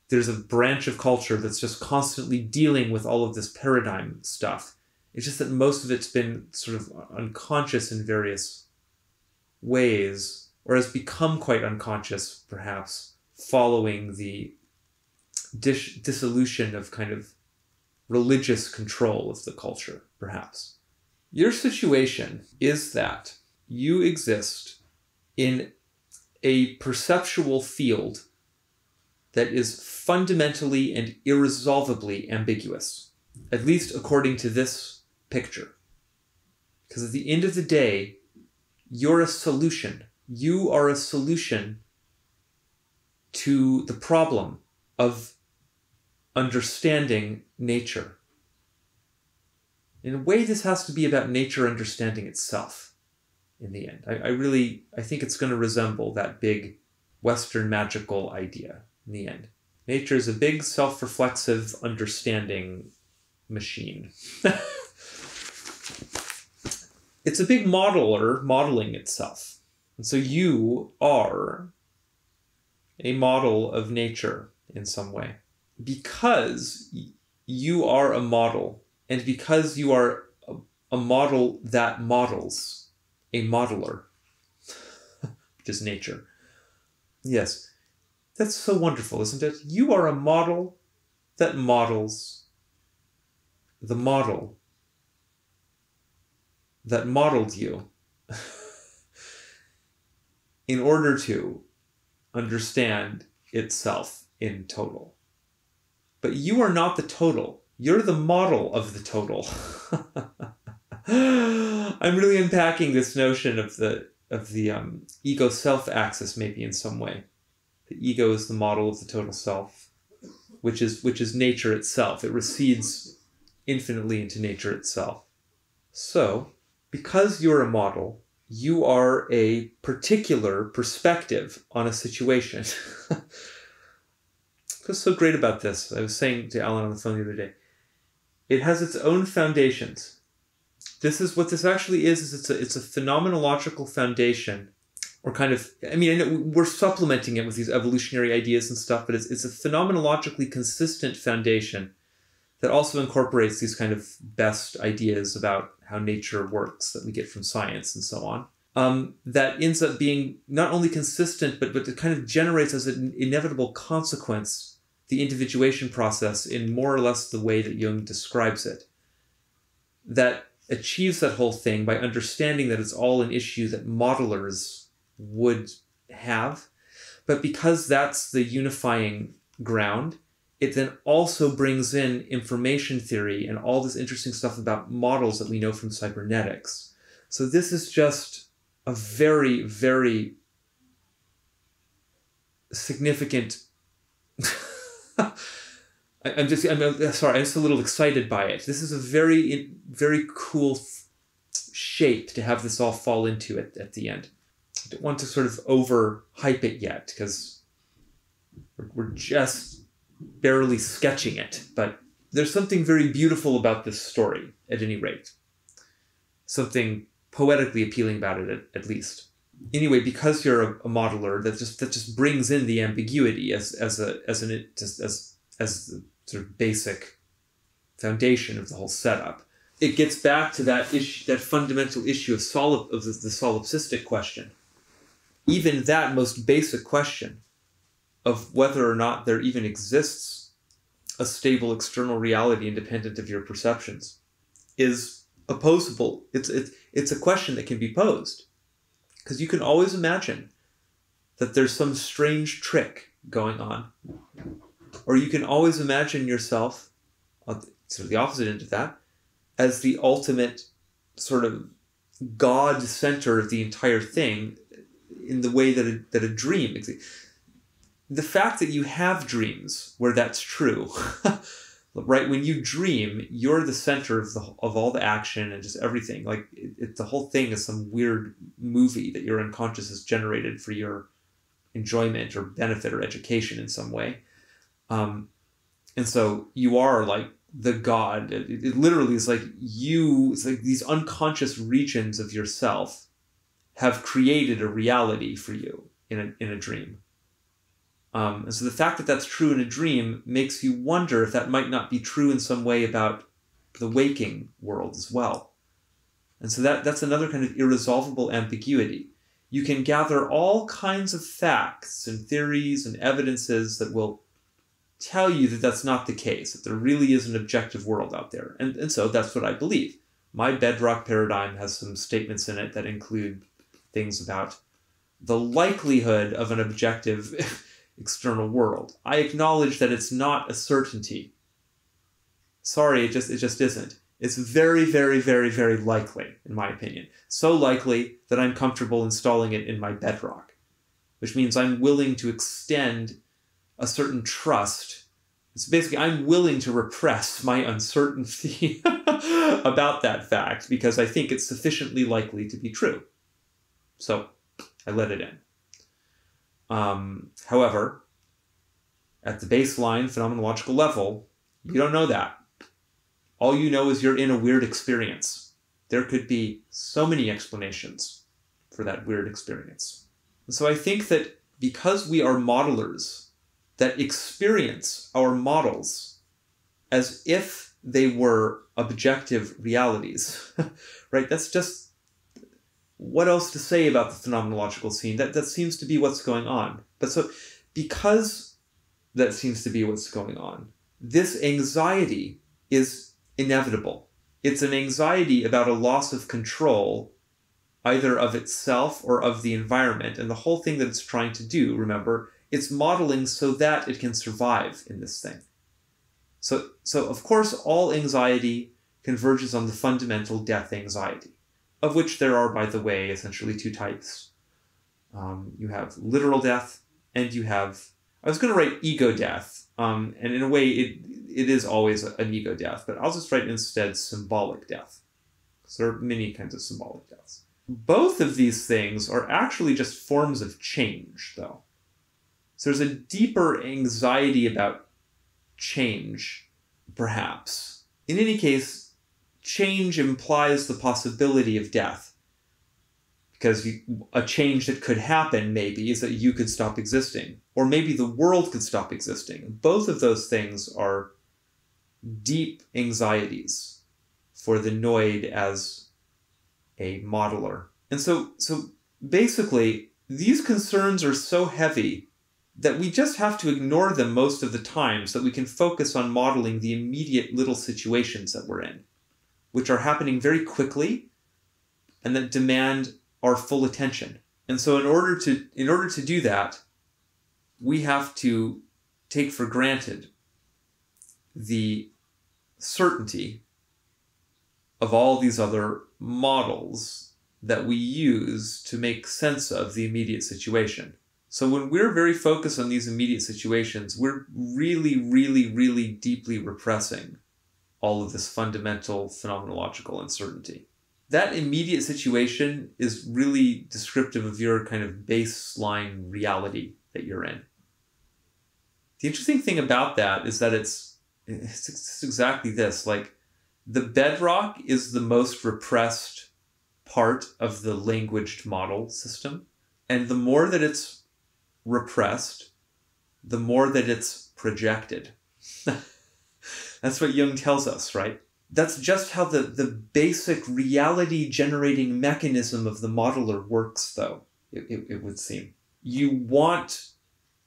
there's a branch of culture that's just constantly dealing with all of this paradigm stuff. It's just that most of it's been sort of unconscious in various ways, or has become quite unconscious, perhaps, following the dissolution of kind of religious control of the culture, perhaps. Your situation is that you exist in a perceptual field that is fundamentally and irresolvably ambiguous, at least according to this picture. Because at the end of the day, you're a solution. You are a solution to the problem of understanding nature. In a way, this has to be about nature understanding itself in the end. I think it's going to resemble that big Western magical idea in the end. Nature is a big self-reflexive understanding machine. It's a big modeler modeling itself. And so you are a model of nature in some way. Because you are a model, and because you are a model that models, a modeler, which is nature. Yes, that's so wonderful, isn't it? You are a model that models the model that modeled you in order to understand itself in total. But you are not the total. You're the model of the total. I'm really unpacking this notion of the ego-self axis maybe in some way. The ego is the model of the total self, which is nature itself. It recedes infinitely into nature itself. So, because you're a model, you are a particular perspective on a situation. What's so great about this? I was saying to Alan on the phone the other day. It has its own foundations. This is what this actually is it's a phenomenological foundation, or kind of, I mean, we're supplementing it with these evolutionary ideas and stuff, but it's a phenomenologically consistent foundation that also incorporates these kind of best ideas about how nature works that we get from science and so on. That ends up being not only consistent, but it kind of generates as an inevitable consequence the individuation process in more or less the way that Jung describes it. That achieves that whole thing by understanding that it's all an issue that modelers would have. But because that's the unifying ground, it then also brings in information theory and all this interesting stuff about models that we know from cybernetics. So this is just a very, very significant... I'm sorry, I'm just a little excited by it. This is a very, very cool shape to have this all fall into at the end. I don't want to sort of overhype it yet, because we're just barely sketching it. But there's something very beautiful about this story, at any rate. Something poetically appealing about it, at least. Anyway, because you're a modeler, that just brings in the ambiguity as the sort of basic foundation of the whole setup. It gets back to that issue, that fundamental issue of the solipsistic question. Even that most basic question of whether or not there even exists a stable external reality independent of your perceptions is opposable. It's a question that can be posed, because you can always imagine that there's some strange trick going on. Or you can always imagine yourself, sort of the opposite end of that, as the ultimate sort of God center of the entire thing, in the way that a dream exists. The fact that you have dreams where that's true, right? When you dream, you're the center of all the action and just everything. Like the whole thing is some weird movie that your unconscious has generated for your enjoyment or benefit or education in some way. And so you are like the God. It literally is like it's like these unconscious regions of yourself have created a reality for you in a dream. And so the fact that that's true in a dream makes you wonder if that might not be true in some way about the waking world as well. And so that's another kind of irresolvable ambiguity. You can gather all kinds of facts and theories and evidences that will tell you that that's not the case, that there really is an objective world out there. And so that's what I believe. My bedrock paradigm has some statements in it that include things about the likelihood of an objective external world. I acknowledge that it's not a certainty. Sorry, it just isn't. It's very, very, very, very likely, in my opinion. So likely that I'm comfortable installing it in my bedrock, which means I'm willing to extend a certain trust. It's basically, I'm willing to repress my uncertainty about that fact because I think it's sufficiently likely to be true. So I let it in. However, at the baseline phenomenological level, you don't know that. All you know is you're in a weird experience. There could be so many explanations for that weird experience. And so I think that because we are modelers that experience our models as if they were objective realities, right? That's just, what else to say about the phenomenological scene? That seems to be what's going on. But so, because that seems to be what's going on, this anxiety is inevitable. It's an anxiety about a loss of control, either of itself or of the environment. And the whole thing that it's trying to do, remember, it's modeling so that it can survive in this thing. So of course, all anxiety converges on the fundamental death anxiety, of which there are, by the way, essentially two types. You have literal death, and you have, I was going to write ego death, and in a way it is always an ego death, but I'll just write instead symbolic death. So there are many kinds of symbolic deaths. Both of these things are actually just forms of change, though. So there's a deeper anxiety about change, perhaps. In any case, change implies the possibility of death. Because a change that could happen, maybe, is that you could stop existing. Or maybe the world could stop existing. Both of those things are deep anxieties for the Noid as a modeler. And so basically, these concerns are so heavy that we just have to ignore them most of the time so that we can focus on modeling the immediate little situations that we're in. which are happening very quickly and that demand our full attention. And so in order to do that, we have to take for granted the certainty of all these other models that we use to make sense of the immediate situation. So when we're very focused on these immediate situations, we're really, really, really deeply repressing all of this fundamental phenomenological uncertainty. That immediate situation is really descriptive of your kind of baseline reality that you're in. The interesting thing about that is that it's exactly this. Like, the bedrock is the most repressed part of the languaged model system. And the more that it's repressed, the more that it's projected. That's what Jung tells us, right? That's just how the basic reality-generating mechanism of the modeler works, though, it would seem. You want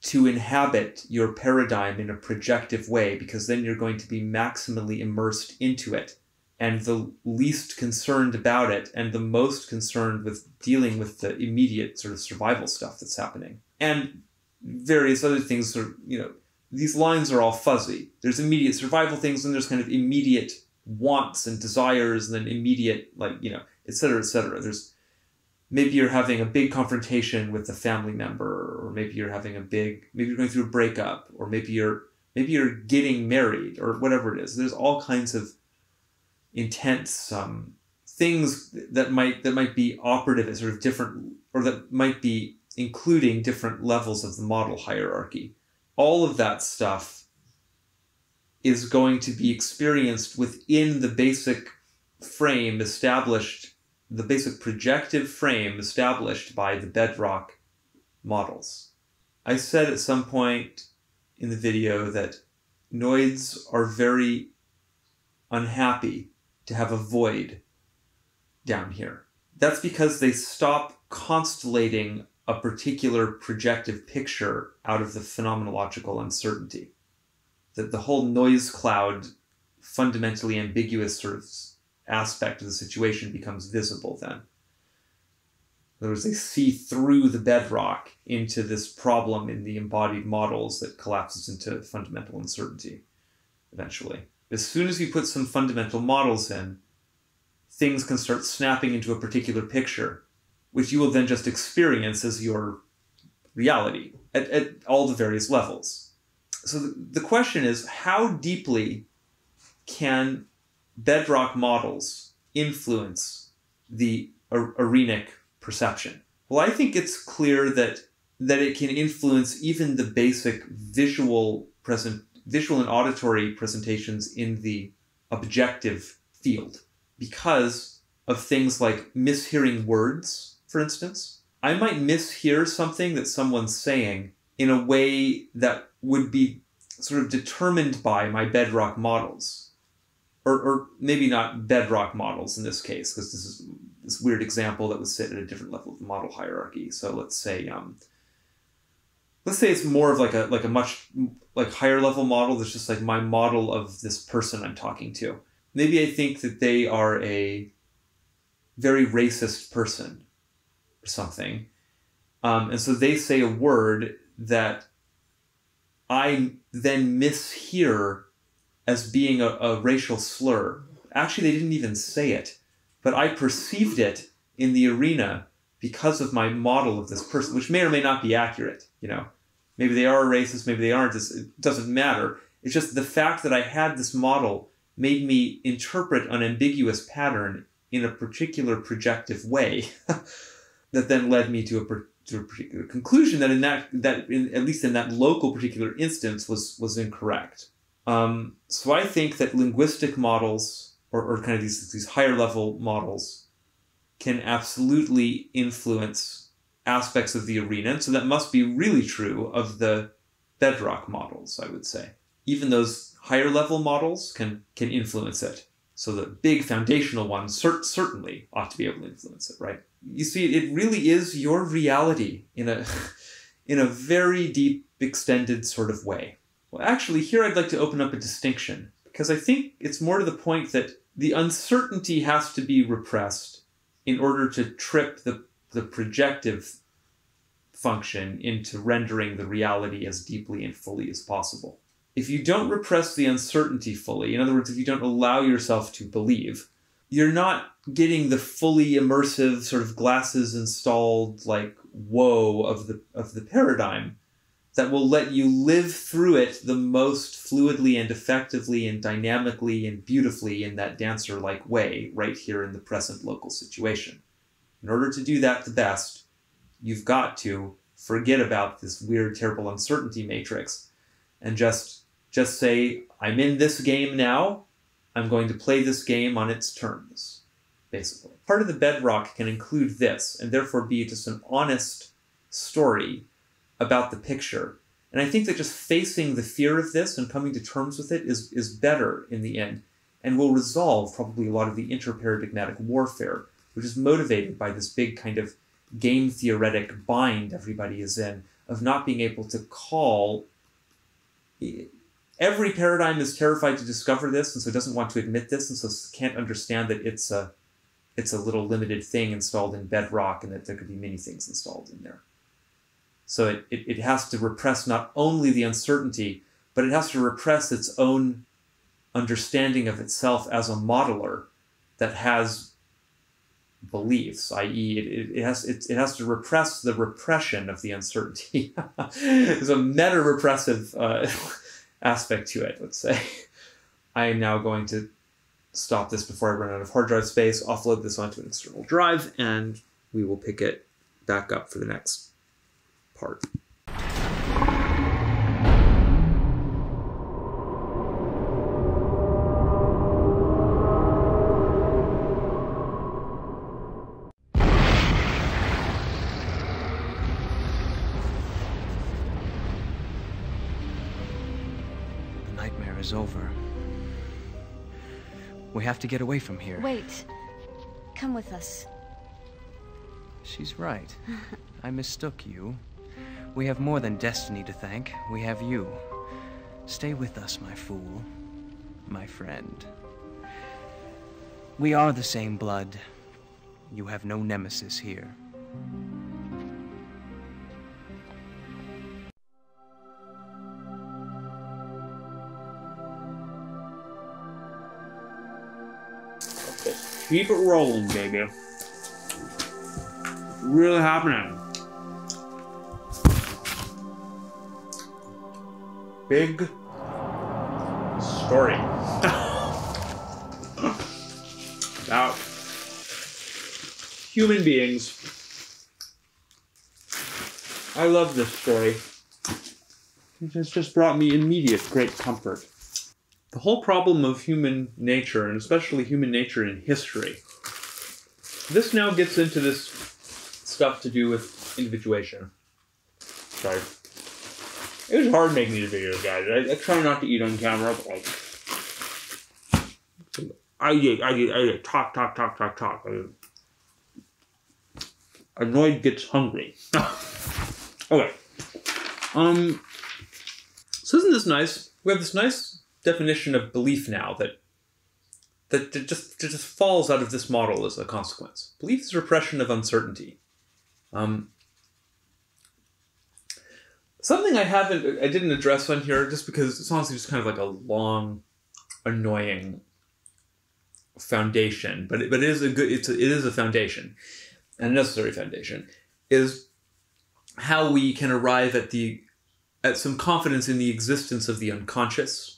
to inhabit your paradigm in a projective way, because then you're going to be maximally immersed into it, and the least concerned about it, and the most concerned with dealing with the immediate sort of survival stuff that's happening. And various other things are, these lines are all fuzzy. There's immediate survival things, and there's kind of immediate wants and desires, and then immediate, et cetera, et cetera. Maybe you're having a big confrontation with a family member, or maybe you're going through a breakup, or maybe you're getting married, or whatever it is. There's all kinds of intense things that might be operative at sort of different, or that might be including different levels of the model hierarchy. All of that stuff is going to be experienced within the basic frame established, the basic projective frame established by the bedrock models. I said at some point in the video that noids are very unhappy to have a void down here. That's because they stop constellating a particular projective picture out of the phenomenological uncertainty. That the whole noise cloud, fundamentally ambiguous sort of aspect of the situation becomes visible then. In other words, they see through the bedrock into this problem in the embodied models that collapses into fundamental uncertainty eventually. As soon as you put some fundamental models in, things can start snapping into a particular picture, which you will then just experience as your reality at all the various levels. So the question is, how deeply can bedrock models influence the arenic perception? Well, I think it's clear that it can influence even the basic visual and auditory presentations in the objective field, because of things like mishearing words, for instance. I might mishear something that someone's saying in a way that would be sort of determined by my bedrock models. Or maybe not bedrock models in this case, because this is this weird example that would sit at a different level of the model hierarchy. So let's say it's more of like a much higher level model that's just like my model of this person I'm talking to. Maybe I think that they are a very racist person or something. And so they say a word that I then mishear as being a racial slur. Actually, they didn't even say it, but I perceived it in the arena because of my model of this person, which may or may not be accurate. Maybe they are a racist, maybe they aren't. It doesn't matter. It's just the fact that I had this model made me interpret an ambiguous pattern in a particular projective way that then led me to a particular conclusion that at least in that local particular instance was incorrect. So I think that linguistic models, or kind of these higher level models, can absolutely influence aspects of the arena. And so that must be really true of the bedrock models, I would say. Even those higher level models can influence it. So the big foundational ones certainly ought to be able to influence it, right? You see, it really is your reality in a very deep, extended sort of way. Well, actually, here I'd like to open up a distinction, because I think it's more to the point that the uncertainty has to be repressed in order to trip the projective function into rendering the reality as deeply and fully as possible. If you don't repress the uncertainty fully, in other words, if you don't allow yourself to believe, you're not getting the fully immersive sort of glasses installed like whoa of the paradigm that will let you live through it the most fluidly and effectively and dynamically and beautifully in that dancer-like way right here in the present local situation. In order to do that the best, you've got to forget about this weird, terrible uncertainty matrix and just say, I'm in this game now. I'm going to play this game on its terms, basically. Part of the bedrock can include this, and therefore be just an honest story about the picture. And I think that just facing the fear of this and coming to terms with it is better in the end, and will resolve probably a lot of the interparadigmatic warfare, which is motivated by this big kind of game theoretic bind everybody is in, of not being able to call. Every paradigm is terrified to discover this, and so doesn't want to admit this, and so can't understand that it's a little limited thing installed in bedrock, and that there could be many things installed in there. So it has to repress not only the uncertainty, but it has to repress its own understanding of itself as a modeler that has beliefs, i.e. it has to repress the repression of the uncertainty. There's a meta-repressive aspect to it, let's say. I am now going to stop this before I run out of hard drive space, offload this onto an external drive, and we will pick it back up for the next part. The nightmare is over. We have to get away from here. Wait. Come with us. She's right. I mistook you. We have more than destiny to thank. We have you. Stay with us, my fool. My friend. We are the same blood. You have no nemesis here. Keep it rolling, baby. Really happening. Big story. About human beings. I love this story. It has just brought me immediate great comfort. The whole problem of human nature, and especially human nature in history, this now gets into this stuff to do with individuation. Sorry. It was hard making these videos, guys. I try not to eat on camera, but like... I talk. Annoyed gets hungry. Okay. So isn't this nice? We have this nice definition of belief now that just falls out of this model as a consequence. Belief is repression of uncertainty. Something I didn't address on here just because it's honestly just kind of like a long, annoying foundation, but it is a foundation, and a necessary foundation, is how we can arrive at some confidence in the existence of the unconscious,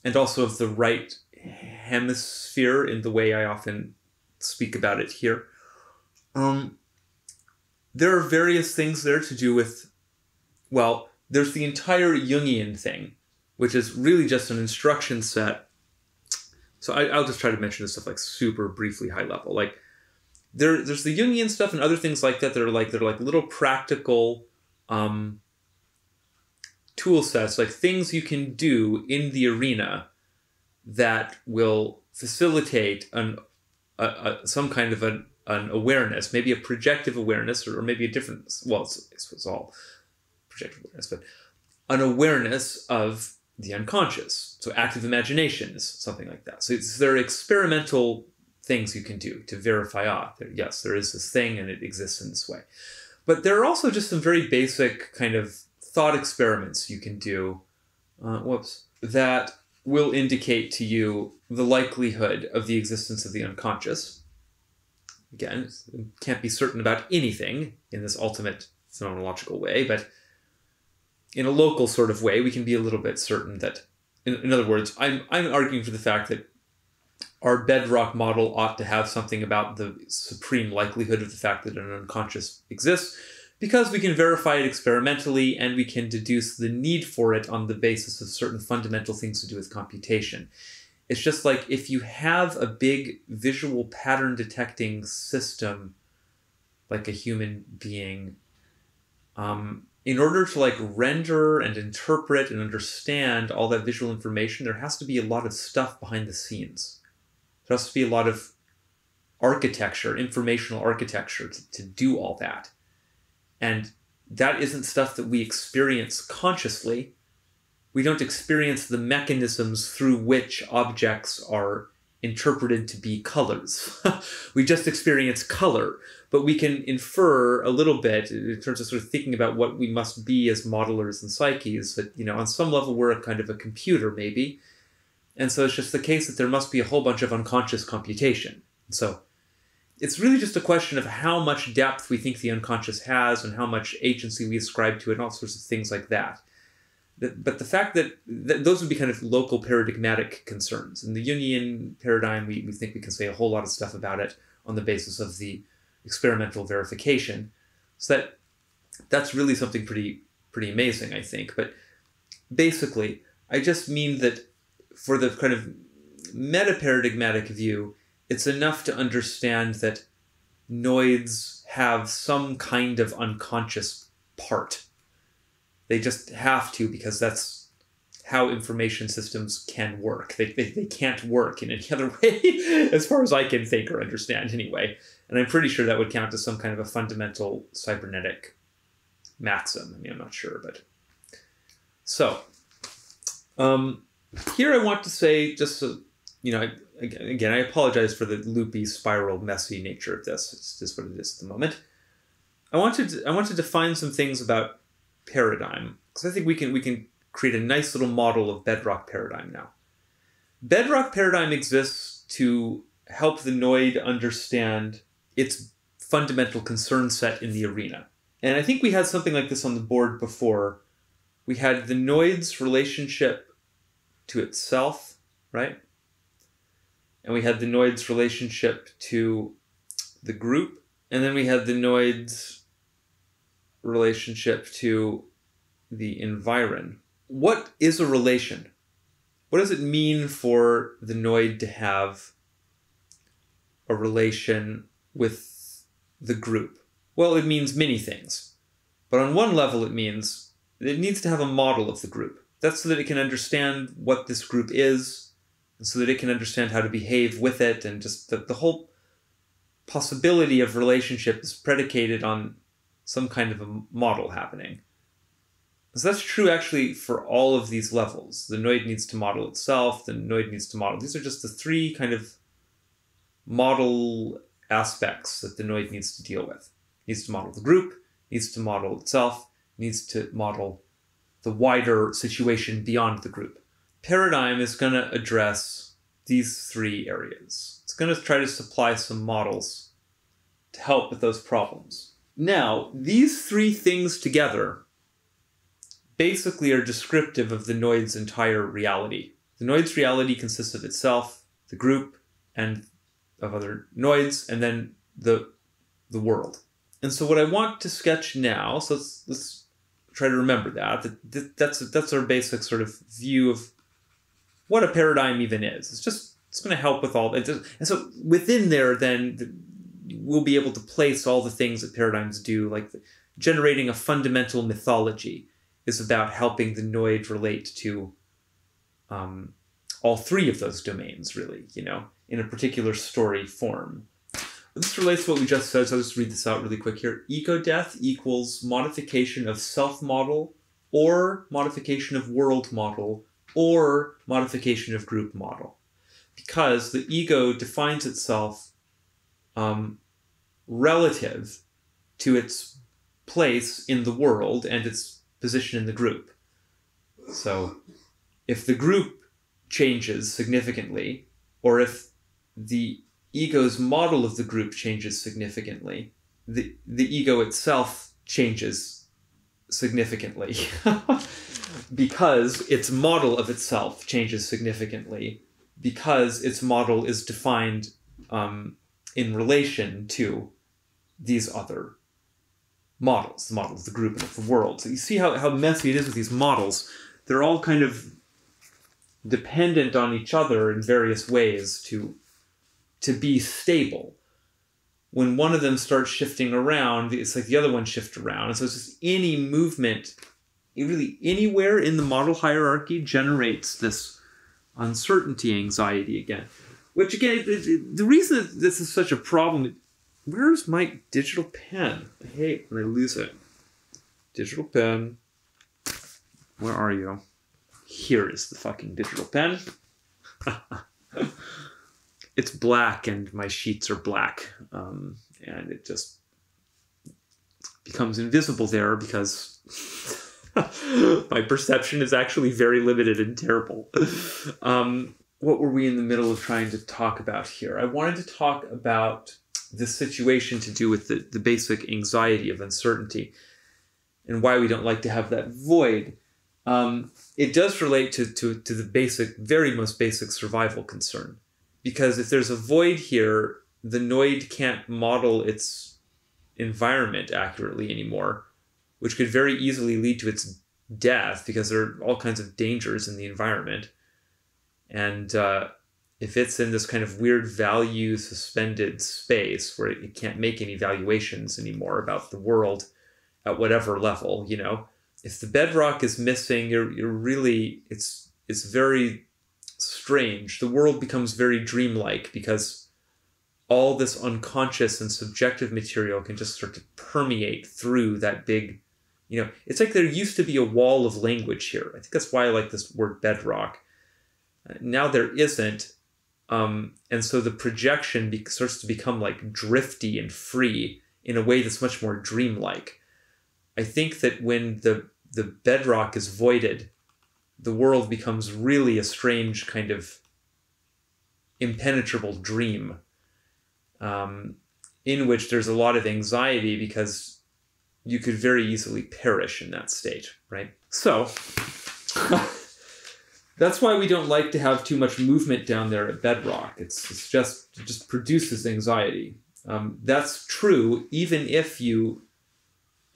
and also of the right hemisphere in the way I often speak about it here. There are various things there to do with, well, there's the entire Jungian thing, which is really just an instruction set. So I'll just try to mention this stuff like super briefly, high level. Like there's the Jungian stuff and other things like that. They're like little practical tool sets, like things you can do in the arena that will facilitate some kind of an awareness, maybe a projective awareness, or maybe a different, well, it's all projective awareness, but an awareness of the unconscious. So active imagination is something like that. So there are experimental things you can do to verify, yes, there is this thing and it exists in this way. But there are also just some very basic kind of thought experiments you can do, that will indicate to you the likelihood of the existence of the unconscious. Again, can't be certain about anything in this ultimate phenomenological way, but in a local sort of way, we can be a little bit certain that, in other words, I'm arguing for the fact that our bedrock model ought to have something about the supreme likelihood of the fact that an unconscious exists, because we can verify it experimentally and we can deduce the need for it on the basis of certain fundamental things to do with computation. It's just like if you have a big visual pattern detecting system, like a human being, in order to like render and interpret and understand all that visual information, there has to be a lot of stuff behind the scenes. There has to be a lot of architecture, informational architecture to do all that. And that isn't stuff that we experience consciously. We don't experience the mechanisms through which objects are interpreted to be colors. We just experience color, but we can infer a little bit in terms of sort of thinking about what we must be as modelers and psyches, that, you know, on some level we're a kind of a computer maybe. And so it's just the case that there must be a whole bunch of unconscious computation. So it's really just a question of how much depth we think the unconscious has and how much agency we ascribe to it and all sorts of things like that. But the fact that those would be kind of local paradigmatic concerns. In the Jungian paradigm, we think we can say a whole lot of stuff about it on the basis of the experimental verification. So that's really something pretty amazing, I think. But basically, I just mean that for the kind of metaparadigmatic view, it's enough to understand that noids have some kind of unconscious part. They just have to, because that's how information systems can work. They can't work in any other way, as far as I can think or understand anyway. And I'm pretty sure that would count as some kind of a fundamental cybernetic maxim. I mean, I'm not sure, but... So, here I want to say, just so, you know, again, I apologize for the loopy, spiral, messy nature of this. It's just what it is at the moment. I want to define some things about paradigm, because I think we can create a nice little model of bedrock paradigm now. Bedrock paradigm exists to help the Noid understand its fundamental concern set in the arena. And I think we had something like this on the board before. We had the Noid's relationship to itself, right? And we had the Noid's relationship to the group. And then we had the Noid's relationship to the environ. What is a relation? What does it mean for the Noid to have a relation with the group? Well, it means many things. But on one level, it means that it needs to have a model of the group. That's so that it can understand what this group is, and so that it can understand how to behave with it, and just the whole possibility of relationship is predicated on some kind of a model happening. So that's true actually for all of these levels. The Noid needs to model itself, the Noid needs to model. These are just the three kind of model aspects that the Noid needs to deal with. It needs to model the group, needs to model itself, needs to model the wider situation beyond the group. Paradigm is going to address these three areas. It's going to try to supply some models to help with those problems. Now, these three things together basically are descriptive of the Noid's entire reality. The Noid's reality consists of itself, the group, and of other Noids, and then the world. And so what I want to sketch now, so let's try to remember that's our basic sort of view of what a paradigm even is. It's going to help with all that. And so within there, then, we'll be able to place all the things that paradigms do, like generating a fundamental mythology is about helping the Noid relate to all three of those domains, really, you know, in a particular story form. This relates to what we just said, so I'll just read this out really quick here. Eco-death equals modification of self-model or modification of world model or modification of group model. Because the ego defines itself relative to its place in the world and its position in the group. So if the group changes significantly, or if the ego's model of the group changes significantly, the ego itself changes significantly because its model of itself changes significantly, because its model is defined in relation to these other models, the model of the group and of the world. So you see how messy it is with these models. They're all kind of dependent on each other in various ways to be stable. When one of them starts shifting around, it's like the other one shifts around. And so it's just any movement, really anywhere in the model hierarchy generates this uncertainty anxiety again. Which again, the reason that this is such a problem, where's my digital pen? I hate when I lose it. Digital pen. Where are you? Here is the fucking digital pen. It's black and my sheets are black. And it just becomes invisible there because my perception is actually very limited and terrible. What were we in the middle of trying to talk about here? I wanted to talk about this situation to do with the basic anxiety of uncertainty and why we don't like to have that void. It does relate to the basic, very most basic survival concern. Because if there's a void here, the Noid can't model its environment accurately anymore, which could very easily lead to its death because there are all kinds of dangers in the environment. And if it's in this kind of weird value suspended space where it can't make any valuations anymore about the world at whatever level, you know, if the bedrock is missing, you're really, it's very strange. The world becomes very dreamlike because all this unconscious and subjective material can just start to permeate through that big, you know, it's like there used to be a wall of language here. I think that's why I like this word bedrock. Now there isn't. And so the projection starts to become like drifty and free in a way that's much more dreamlike. I think that when the bedrock is voided, the world becomes really a strange kind of impenetrable dream in which there's a lot of anxiety because you could very easily perish in that state, right? So that's why we don't like to have too much movement down there at bedrock. It just produces anxiety. That's true even if you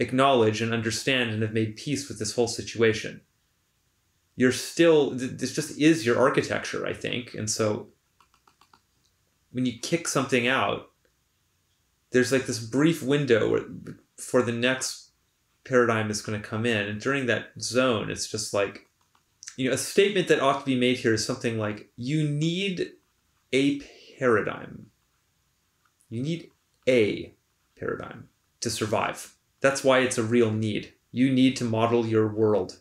acknowledge and understand and have made peace with this whole situation. You're still, this just is your architecture, I think. And so when you kick something out, there's like this brief window for the next paradigm is going to come in. And during that zone, it's just like, you know, a statement that ought to be made here is something like, you need a paradigm. You need a paradigm to survive. That's why it's a real need. You need to model your world.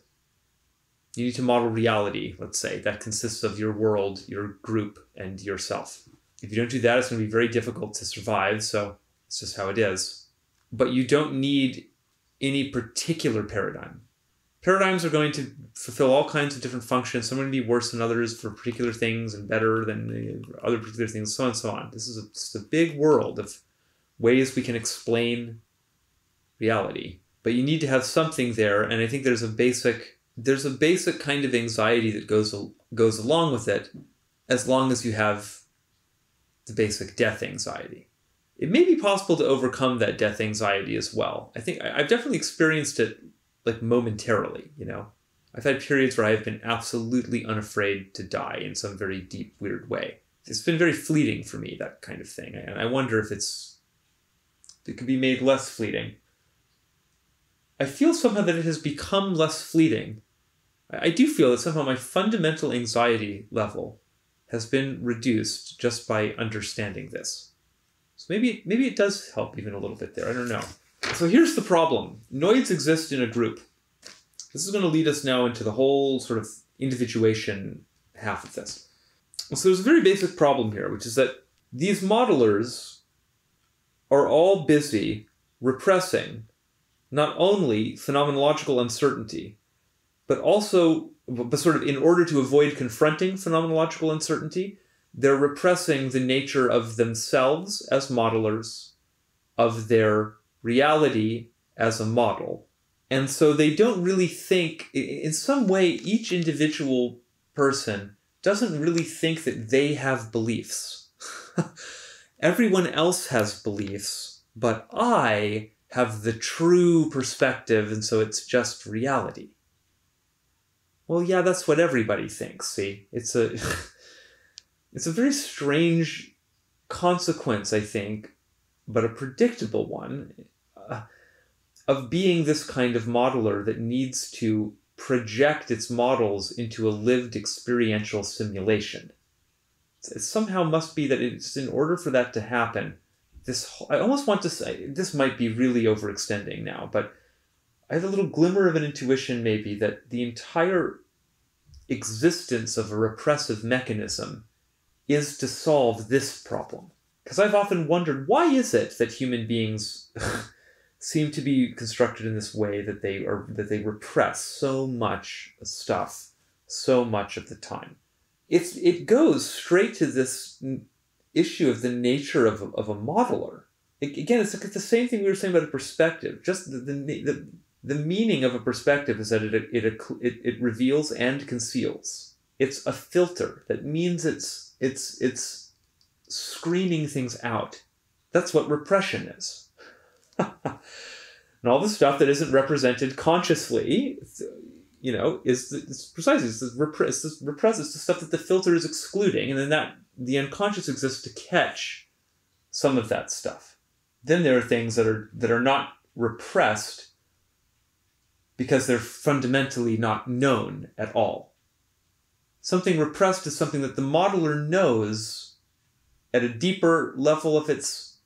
You need to model reality, let's say, that consists of your world, your group, and yourself. If you don't do that, it's going to be very difficult to survive, so it's just how it is. But you don't need any particular paradigm. Paradigms are going to fulfill all kinds of different functions. Some are going to be worse than others for particular things and better than other particular things, so on and so on. This is just a big world of ways we can explain reality. But you need to have something there, and I think there's a basic kind of anxiety that goes along with it, as long as you have the basic death anxiety. It may be possible to overcome that death anxiety as well. I think I've definitely experienced it like momentarily, you know. I've had periods where I've been absolutely unafraid to die in some very deep, weird way. It's been very fleeting for me, that kind of thing. And I wonder if it could be made less fleeting. I feel somehow that it has become less fleeting. I do feel that somehow my fundamental anxiety level has been reduced just by understanding this. So maybe it does help even a little bit there. I don't know. So here's the problem. Noids exist in a group. This is going to lead us now into the whole sort of individuation half of this. So there's a very basic problem here, which is that these modelers are all busy repressing not only phenomenological uncertainty, but also, but sort of in order to avoid confronting phenomenological uncertainty, they're repressing the nature of themselves as modelers, of their reality as a model. And so they don't really think, in some way, each individual person doesn't really think that they have beliefs. Everyone else has beliefs, but I have the true perspective, and so it's just reality. Well, yeah, that's what everybody thinks, see? It's a very strange consequence, I think, but a predictable one, of being this kind of modeler that needs to project its models into a lived experiential simulation. It somehow must be that it's in order for that to happen. I almost want to say, this might be really overextending now, but I have a little glimmer of an intuition maybe that the entire existence of a repressive mechanism is to solve this problem. Because I've often wondered, why is it that human beings seem to be constructed in this way, that they repress so much stuff so much of the time? It goes straight to this issue of the nature of a modeler. Again, it's like the same thing we were saying about a perspective. Just the meaning of a perspective is that it reveals and conceals. It's a filter. That means it's screening things out. That's what repression is. And all the stuff that isn't represented consciously, is precisely it's the stuff that the filter is excluding, and then that the unconscious exists to catch some of that stuff. Then there are things that are not repressed because they're fundamentally not known at all. Something repressed is something that the modeler knows at a deeper level of its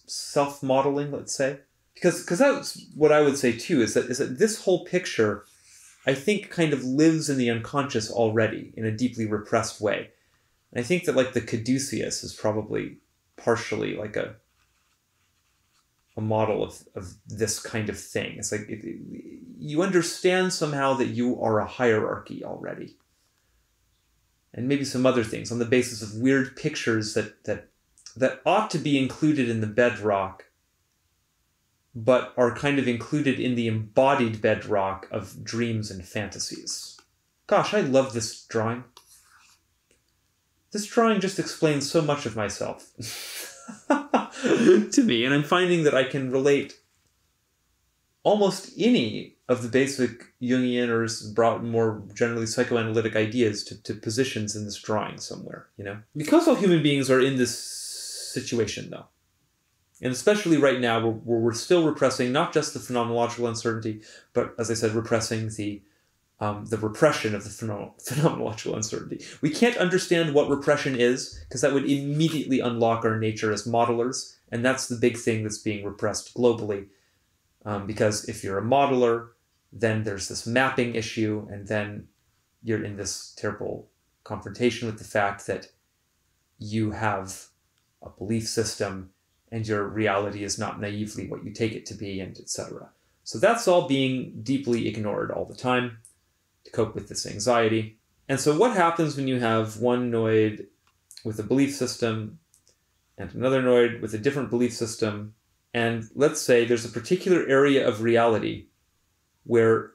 self-modeling, let's say. Because that's what I would say too, is that this whole picture, I think, kind of lives in the unconscious already in a deeply repressed way. And I think that like the caduceus is probably partially like a model of this kind of thing. It's like you understand somehow that you are a hierarchy already. And maybe some other things on the basis of weird pictures that ought to be included in the bedrock, but are kind of included in the embodied bedrock of dreams and fantasies. Gosh, I love this drawing. This drawing just explains so much of myself to me, and I'm finding that I can relate almost any of the basic Jungian or more generally psychoanalytic ideas to positions in this drawing somewhere, Because all human beings are in this situation, though, and especially right now, where we're still repressing not just the phenomenological uncertainty, but, as I said, repressing the repression of the phenomenological uncertainty. We can't understand what repression is, because that would immediately unlock our nature as modelers, and that's the big thing that's being repressed globally. Because if you're a modeler, then there's this mapping issue, and then you're in this terrible confrontation with the fact that you have a belief system, and your reality is not naively what you take it to be, and etc. So that's all being deeply ignored all the time to cope with this anxiety. And so what happens when you have one noid with a belief system and another noid with a different belief system, and let's say there's a particular area of reality where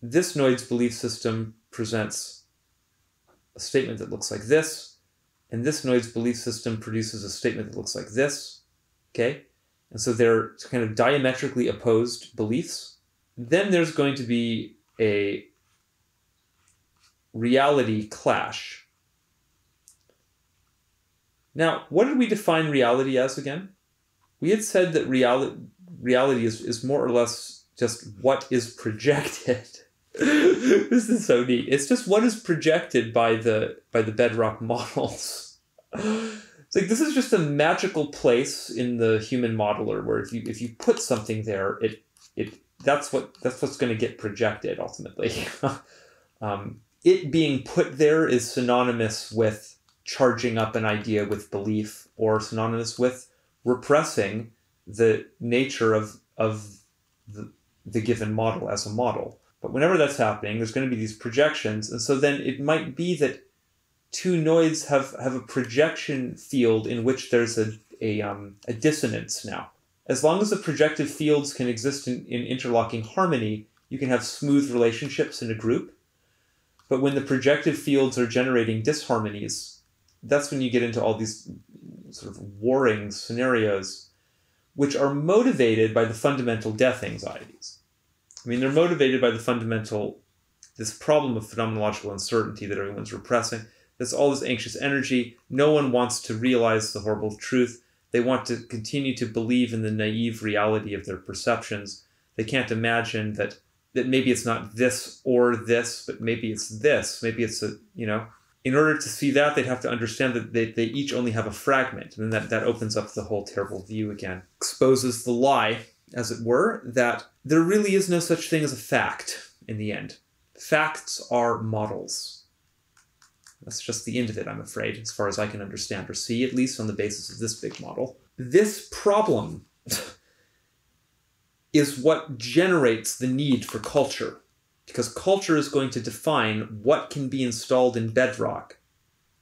this noid's belief system presents a statement that looks like this, and this noid's belief system produces a statement that looks like this, okay? And so they're kind of diametrically opposed beliefs. Then there's going to be a reality clash. Now, what did we define reality as again? We had said that reality is more or less just what is projected. This is so neat. It's just what is projected by the bedrock models. It's like this is just a magical place in the human modeler where if you put something there, that's what's going to get projected ultimately. It being put there is synonymous with charging up an idea with belief, or synonymous with repressing the nature of the given model as a model. But whenever that's happening, there's going to be these projections, and so then it might be that two noids have a projection field in which there's a dissonance now. As long as the projective fields can exist in interlocking harmony, you can have smooth relationships in a group. But when the projective fields are generating disharmonies, that's when you get into all these sort of warring scenarios, which are motivated by the fundamental death anxieties. I mean, they're motivated by this problem of phenomenological uncertainty that everyone's repressing. There's all this anxious energy. No one wants to realize the horrible truth. They want to continue to believe in the naive reality of their perceptions. They can't imagine that maybe it's not this or this, but maybe it's this. Maybe it's in order to see that, they'd have to understand that they each only have a fragment. And then that opens up the whole terrible view again. Exposes the lie, as it were, that there really is no such thing as a fact in the end. Facts are models. That's just the end of it, I'm afraid, as far as I can understand or see, at least on the basis of this big model. This problem is what generates the need for culture, because culture is going to define what can be installed in bedrock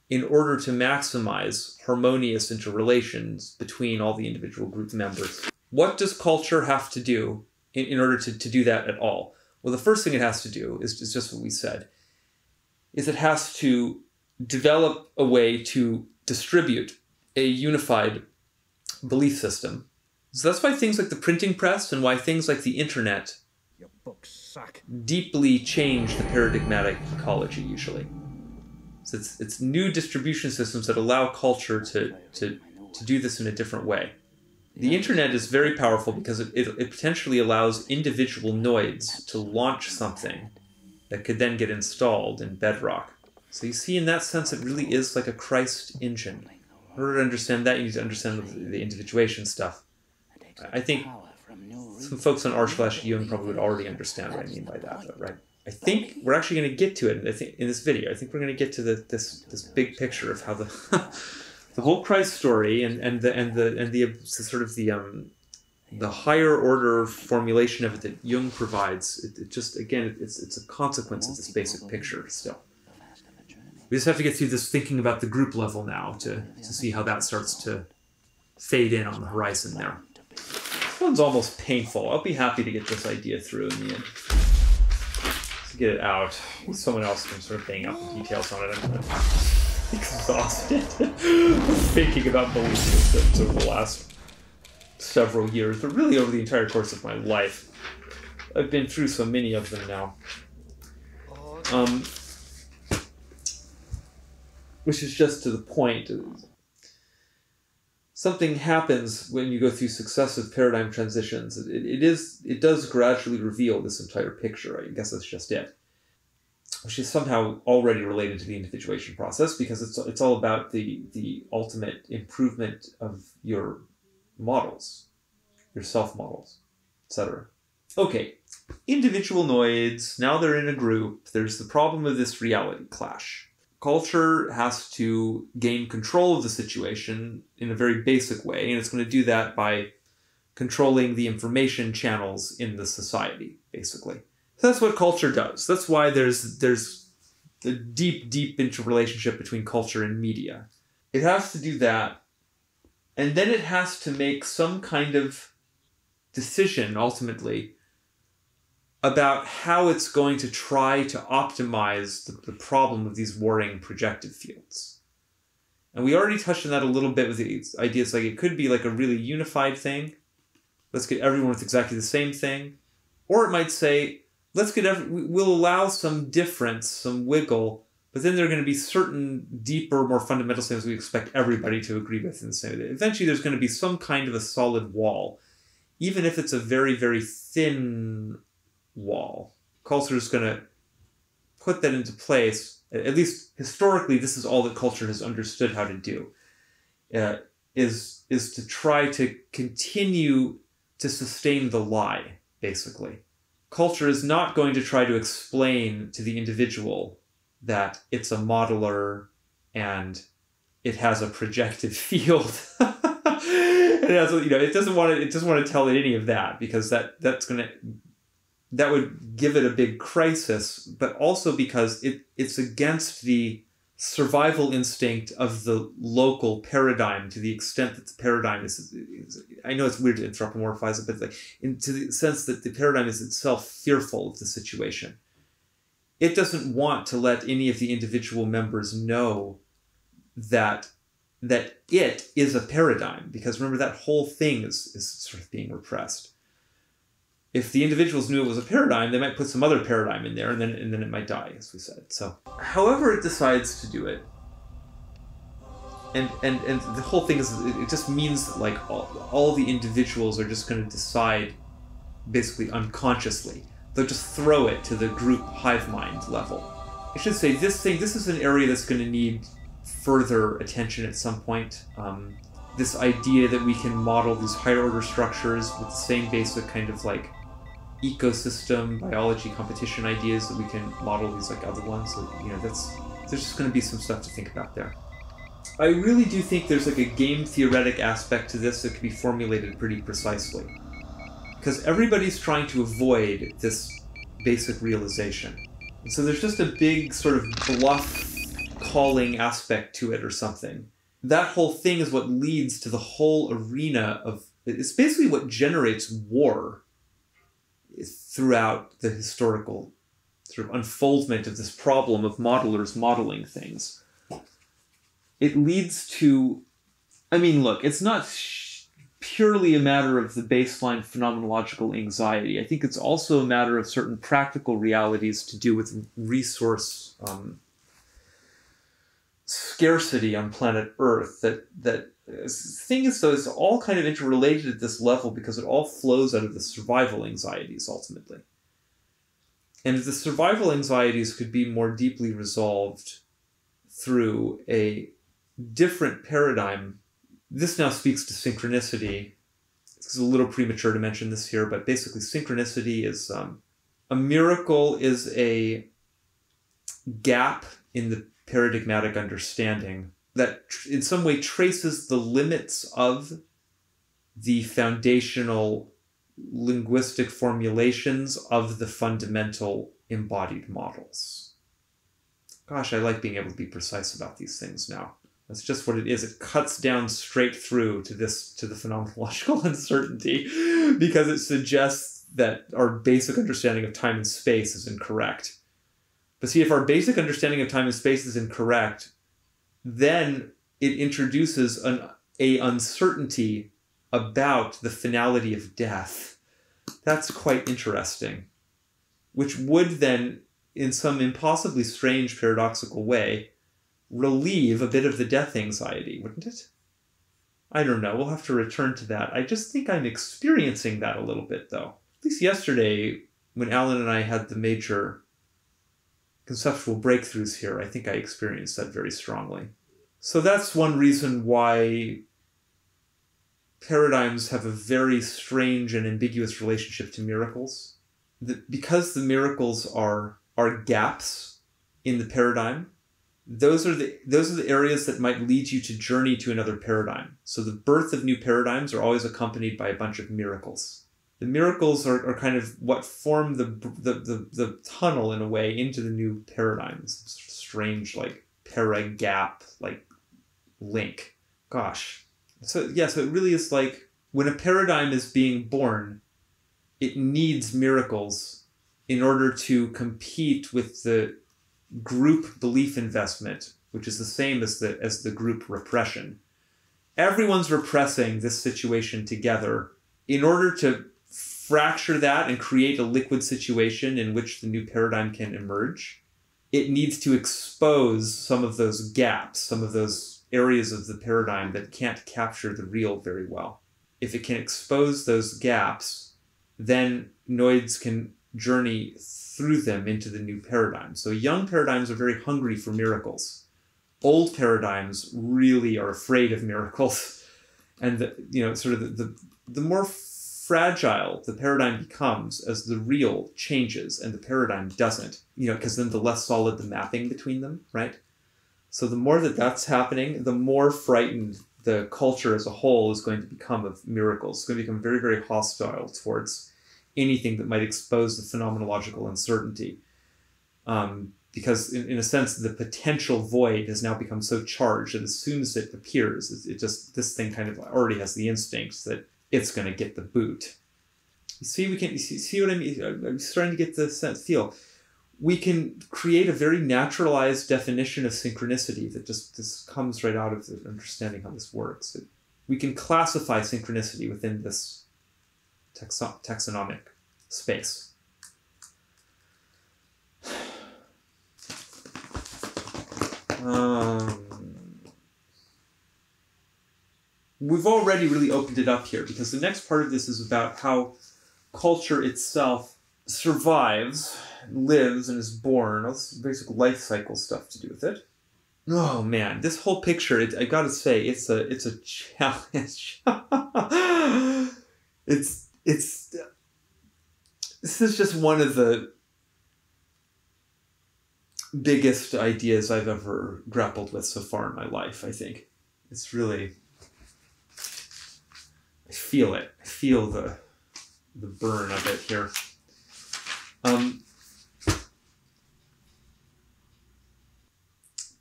in order to maximize harmonious interrelations between all the individual group members. What does culture have to do in order to do that at all? Well, the first thing it has to do is just what we said, is it has to develop a way to distribute a unified belief system. So that's why things like the printing press and why things like the internet deeply change the paradigmatic ecology usually. So it's new distribution systems that allow culture to do this in a different way. The internet is very powerful because it potentially allows individual noids to launch something that could then get installed in bedrock. So you see, in that sense, it really is like a Christ engine. In order to understand that, you need to understand the individuation stuff. I think some folks on Arschflash-Jung probably would already understand what I mean by that, right? I think we're actually going to get to it in this video. I think we're going to get to this big picture of how the the whole Christ story and the sort of the higher order formulation of it that Jung provides. It just, again, it's a consequence of this basic picture still. We just have to get through this thinking about the group level now to see how that starts to fade in on the horizon there. This one's almost painful. I'll be happy to get this idea through in the end. Let's get it out. Someone else can sort of bang out the details on it. I'm exhausted thinking about belief systems over the last several years, but really over the entire course of my life. I've been through so many of them now. Which is just to the point. Something happens when you go through successive paradigm transitions. It does gradually reveal this entire picture. I guess that's just it. Which is somehow already related to the individuation process, because it's all about the ultimate improvement of your models, your self-models, etc. Okay, individual noids, now they're in a group. There's the problem of this reality clash. Culture has to gain control of the situation in a very basic way, and it's going to do that by controlling the information channels in the society, basically. So that's what culture does. That's why there's a deep interrelationship between culture and media. It has to do that, and then it has to make some kind of decision, ultimately, about how it's going to try to optimize the problem of these warring projective fields. And we already touched on that a little bit with the ideas like it could be like a really unified thing. Let's get everyone with exactly the same thing. Or it might say, we'll allow some difference, some wiggle, but then there are going to be certain deeper, more fundamental things we expect everybody to agree with in the same way. Eventually there's going to be some kind of a solid wall, even if it's a very, very thin wall. Culture is going to put that into place. At least historically, this is all that culture has understood how to do, is to try to continue to sustain the lie, basically. culture is not going to try to explain to the individual that it's a modeler and it has a projective field. It has, it doesn't want to tell it any of that, because that would give it a big crisis, but also because it's against the survival instinct of the local paradigm, to the extent that the paradigm is I know it's weird to anthropomorphize it, but to the sense that the paradigm is itself fearful of the situation. It doesn't want to let any of the individual members know that it is a paradigm, because remember, that whole thing is sort of being repressed. If the individuals knew it was a paradigm, they might put some other paradigm in there, and then it might die, as we said. So, however it decides to do it, and the whole thing is, it just means that like all the individuals are just going to decide, basically unconsciously. They'll just throw it to the group hive mind level. I should say this is an area that's going to need further attention at some point. This idea that we can model these higher order structures with the same basic kind of like ecosystem biology competition ideas that we can model these like other ones. So, there's just going to be some stuff to think about there. I really do think there's like a game theoretic aspect to this that can be formulated pretty precisely, because everybody's trying to avoid this basic realization. And so there's just a big sort of bluff calling aspect to it or something. That whole thing is what leads to the whole arena of, it's basically what generates war throughout the historical sort of unfoldment of this problem of modelers modeling things. It leads to, look, it's not purely a matter of the baseline phenomenological anxiety. I think it's also a matter of certain practical realities to do with resource scarcity on planet Earth. That thing is, though, it's all kind of interrelated at this level, because it all flows out of the survival anxieties ultimately. And if the survival anxieties could be more deeply resolved through a different paradigm. This now speaks to synchronicity. It's a little premature to mention this here, but basically synchronicity is a miracle is a gap in the paradigmatic understanding that in some way traces the limits of the foundational linguistic formulations of the fundamental embodied models. Gosh, I like being able to be precise about these things now. That's just what it is. It cuts down straight through to the phenomenological uncertainty, because it suggests that our basic understanding of time and space is incorrect. But see, if our basic understanding of time and space is incorrect, then it introduces an uncertainty about the finality of death. That's quite interesting, which would then, in some impossibly strange paradoxical way, relieve a bit of the death anxiety, wouldn't it? I don't know. We'll have to return to that. I just think I'm experiencing that a little bit, though. At least yesterday, when Alan and I had the major conceptual breakthroughs here, I think I experienced that very strongly. So that's one reason why paradigms have a very strange and ambiguous relationship to miracles. Because the miracles are gaps in the paradigm, those are the areas that might lead you to journey to another paradigm. So the birth of new paradigms are always accompanied by a bunch of miracles. The miracles are kind of what form the tunnel, in a way, into the new paradigms. Strange, like, para-gap, like, link. Gosh. So it really is like, when a paradigm is being born, it needs miracles in order to compete with the group belief investment, which is the same as the group repression. Everyone's repressing this situation together in order to fracture that and create a liquid situation in which the new paradigm can emerge. It needs to expose some of those gaps, some of those areas of the paradigm that can't capture the real very well. If it can expose those gaps, then noids can journey through them into the new paradigm. So young paradigms are very hungry for miracles. Old paradigms really are afraid of miracles. And the more fragile the paradigm becomes as the real changes and the paradigm doesn't, because then the less solid the mapping between them, right? So the more that that's happening, the more frightened the culture as a whole is going to become of miracles. It's going to become very, very hostile towards anything that might expose the phenomenological uncertainty. Because in a sense, the potential void has now become so charged that as soon as it appears, this thing kind of already has the instincts that it's going to get the boot. You see what I mean? I'm starting to get the feel. We can create a very naturalized definition of synchronicity that just comes right out of understanding how this works. We can classify synchronicity within this taxonomic space. We've already really opened it up here because the next part of this is about how culture itself survives, lives, and is born. All this basic life cycle stuff to do with it. Oh man, this whole picture, I gotta say, it's a challenge. This is just one of the biggest ideas I've ever grappled with so far in my life, I think. It's really, I feel it. I feel the burn of it here.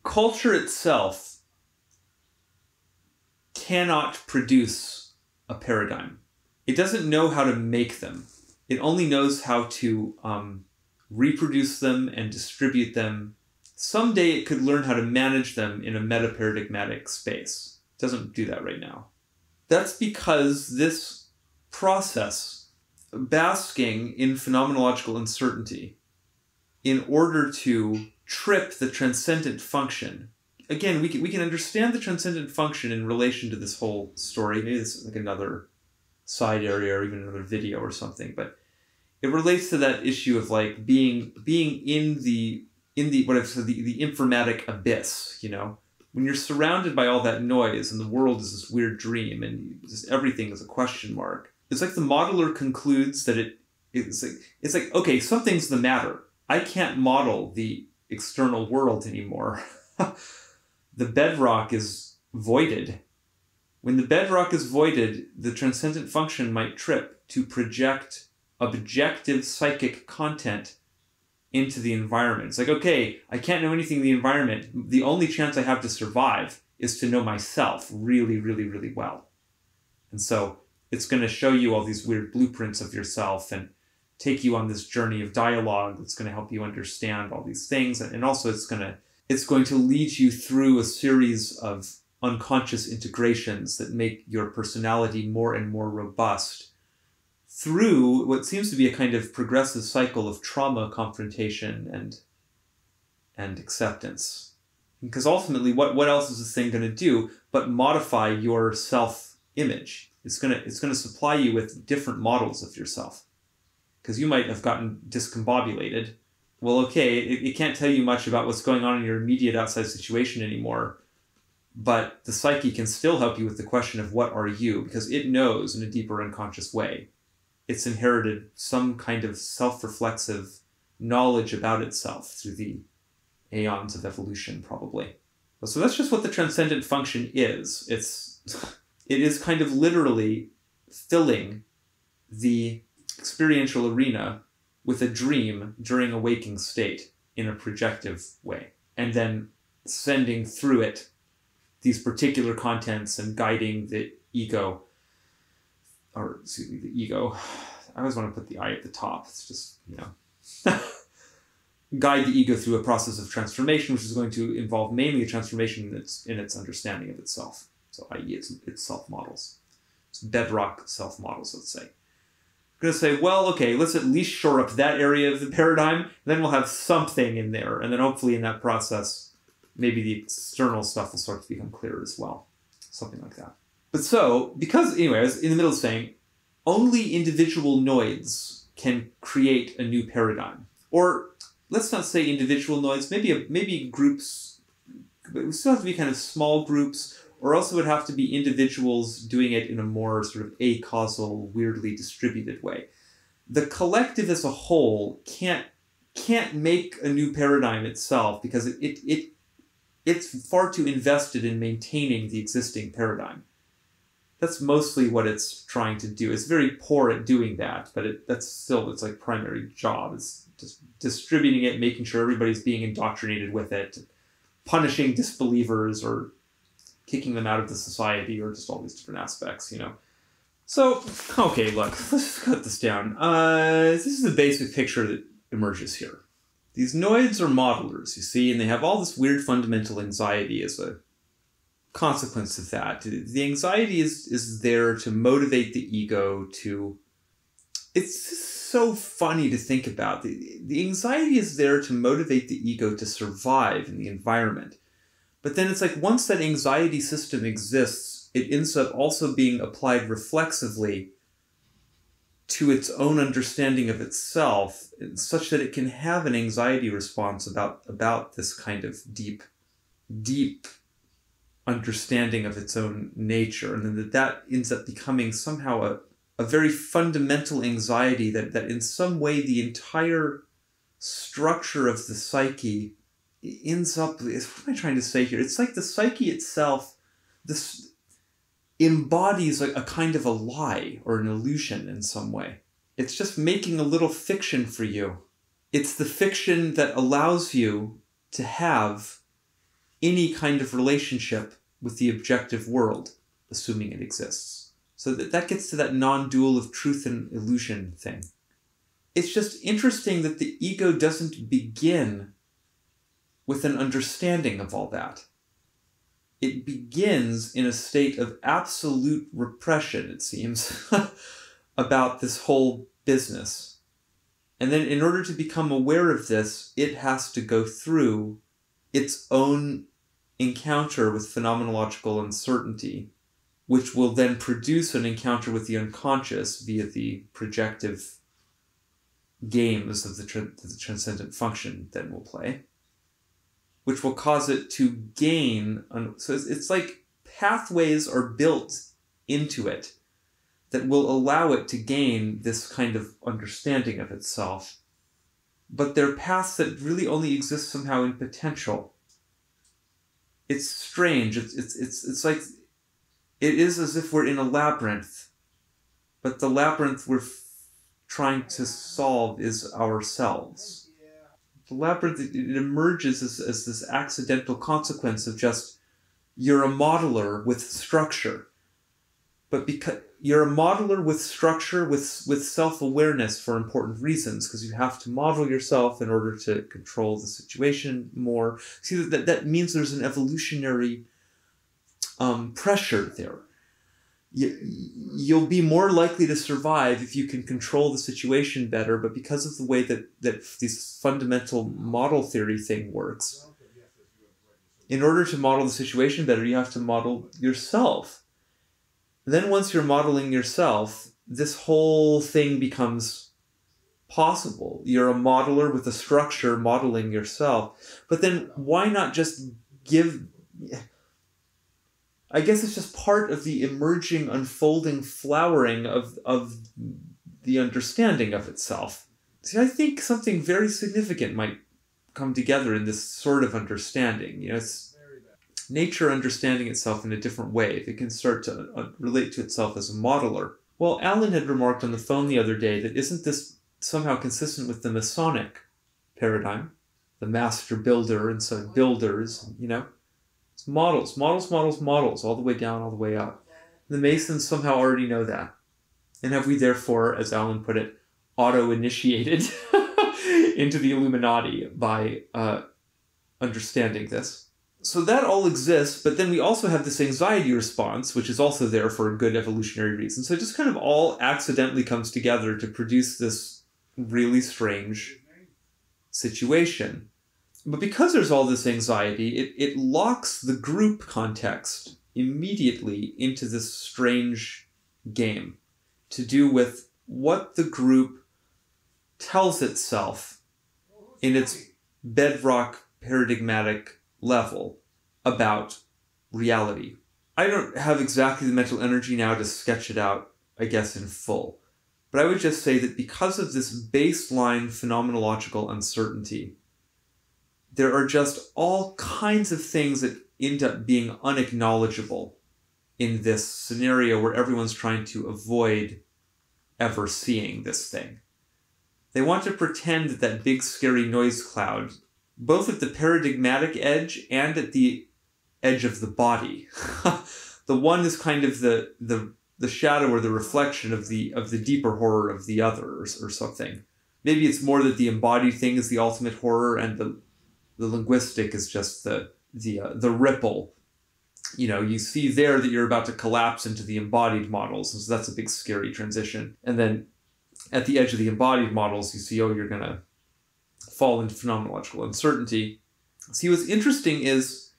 Culture itself cannot produce a paradigm. It doesn't know how to make them. It only knows how to reproduce them and distribute them. Someday it could learn how to manage them in a metaparadigmatic space. It doesn't do that right now. That's because this process, basking in phenomenological uncertainty, in order to trip the transcendent function. Again, we can understand the transcendent function in relation to this whole story. Maybe this is like another side area or even another video or something, but it relates to that issue of like being in the what I've said, the informatic abyss, when you're surrounded by all that noise and the world is this weird dream and just everything is a question mark. It's like the modeler concludes that it's like okay, something's the matter. I can't model the external world anymore. The bedrock is voided. When the bedrock is voided, the transcendent function might trip to project objective psychic content into the environment. It's like, okay, I can't know anything in the environment. The only chance I have to survive is to know myself really, really, really well. And so it's going to show you all these weird blueprints of yourself and take you on this journey of dialogue that's going to help you understand all these things. And also it's going to lead you through a series of unconscious integrations that make your personality more and more robust through what seems to be a kind of progressive cycle of trauma confrontation and acceptance. Because ultimately, what else is this thing going to do but modify your self-image? It's going to supply you with different models of yourself. Because you might have gotten discombobulated. Well, okay, it can't tell you much about what's going on in your immediate outside situation anymore, but the psyche can still help you with the question of what are you, because it knows in a deeper unconscious way. It's inherited some kind of self-reflexive knowledge about itself through the aeons of evolution, probably. So that's just what the transcendent function is. It is kind of literally filling the experiential arena with a dream during a waking state in a projective way, and then sending through it these particular contents and guiding the ego, or excuse me, the ego. I always want to put the I at the top. It's just, guide the ego through a process of transformation, which is going to involve mainly a transformation in its understanding of itself. So, i.e., its self-models. It's bedrock self-models, let's say. I'm going to say, well, okay, let's at least shore up that area of the paradigm, and then we'll have something in there, and then hopefully in that process, maybe the external stuff will start to become clearer as well. Something like that. But so, because, anyway, I was in the middle of saying, only individual noids can create a new paradigm. Or, let's not say individual noids, maybe groups, but we still have to be kind of small groups, or else it would have to be individuals doing it in a more sort of acausal, weirdly distributed way. The collective as a whole can't make a new paradigm itself because it's far too invested in maintaining the existing paradigm. That's mostly what it's trying to do. It's very poor at doing that, but that's still its like primary job. It's just distributing it, making sure everybody's being indoctrinated with it, punishing disbelievers or kicking them out of the society, or just all these different aspects, you know. So, okay, look, let's cut this down. This is the basic picture that emerges here. These noids are modelers, you see, and they have all this weird fundamental anxiety as a consequence of that. The anxiety is there to motivate the ego to... It's just so funny to think about. The anxiety is there to motivate the ego to survive in the environment. But then it's like once that anxiety system exists, it ends up also being applied reflexively to its own understanding of itself, such that it can have an anxiety response about this kind of deep understanding of its own nature, and then that ends up becoming somehow a very fundamental anxiety that in some way the entire structure of the psyche ends up... What am I trying to say here? It's like the psyche itself this embodies a kind of a lie or an illusion in some way. It's just making a little fiction for you. It's the fiction that allows you to have any kind of relationship with the objective world, assuming it exists. So that gets to that non-dual of truth and illusion thing. It's just interesting that the ego doesn't begin with an understanding of all that. It begins in a state of absolute repression, it seems, about this whole business. And then in order to become aware of this, it has to go through its own encounter with phenomenological uncertainty, which will then produce an encounter with the unconscious via the projective games of the transcendent function then will play, which will cause it to gain... So it's like pathways are built into it that will allow it to gain this kind of understanding of itself. But they're paths that really only exist somehow in potential. It's strange. It's like... It is as if we're in a labyrinth, but the labyrinth we're trying to solve is ourselves. The labyrinth, it emerges as this accidental consequence of just, you're a modeler with structure. But because you're a modeler with structure, with self-awareness for important reasons, because you have to model yourself in order to control the situation more. See, that means there's an evolutionary pressure there. You'll be more likely to survive if you can control the situation better, but because of the way that this fundamental model theory thing works, in order to model the situation better, you have to model yourself. Then once you're modeling yourself, this whole thing becomes possible. You're a modeler with a structure modeling yourself. But then why not just give... I guess it's just part of the emerging, unfolding, flowering of the understanding of itself. See, I think something very significant might come together in this sort of understanding. You know, it's nature understanding itself in a different way. If it can start to relate to itself as a modeler. Well, Alan had remarked on the phone the other day that isn't this somehow consistent with the Masonic paradigm? The master builder and some builders, you know? It's models, all the way down, all the way up. The Masons somehow already know that. And have we therefore, as Alan put it, auto-initiated into the Illuminati by understanding this? So that all exists, but then we also have this anxiety response, which is also there for a good evolutionary reason. So it just kind of all accidentally comes together to produce this really strange situation. But because there's all this anxiety, it locks the group context immediately into this strange game to do with what the group tells itself in its bedrock paradigmatic level about reality. I don't have exactly the mental energy now to sketch it out, I guess, in full. But I would just say that because of this baseline phenomenological uncertainty, there are just all kinds of things that end up being unacknowledgeable in this scenario where everyone's trying to avoid ever seeing this thing. They want to pretend that that big scary noise cloud, both at the paradigmatic edge and at the edge of the body. The one is kind of the shadow or the reflection of the deeper horror of the other, or something. Maybe it's more that the embodied thing is the ultimate horror and the linguistic is just the ripple. You know, you see there that you're about to collapse into the embodied models, and so that's a big scary transition. And then at the edge of the embodied models, you see, oh, you're going to fall into phenomenological uncertainty. See, what's interesting is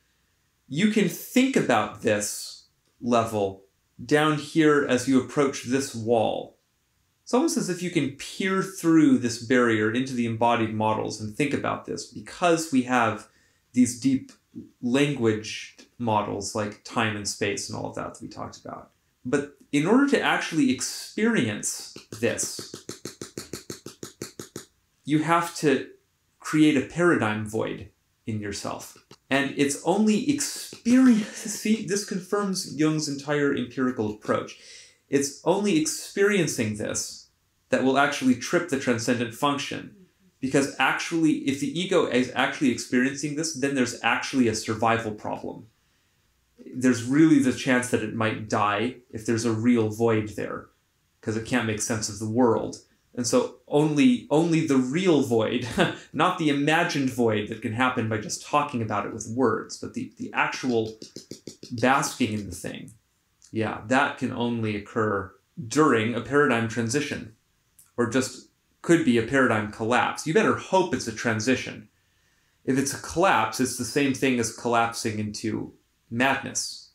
you can think about this level down here as you approach this wall. It's almost as if you can peer through this barrier into the embodied models and think about this, because we have these deep language models like time and space and all of that we talked about. But in order to actually experience this, you have to create a paradigm void in yourself. And it's only experience. See, this confirms Jung's entire empirical approach. It's only experiencing this that will actually trip the transcendent function. Because actually, if the ego is actually experiencing this, then there's actually a survival problem. There's really the chance that it might die if there's a real void there, because it can't make sense of the world. And so only the real void, not the imagined void that can happen by just talking about it with words, but the actual basking in the thing, yeah, that can only occur during a paradigm transition, or just could be a paradigm collapse. You better hope it's a transition. If it's a collapse, it's the same thing as collapsing into madness.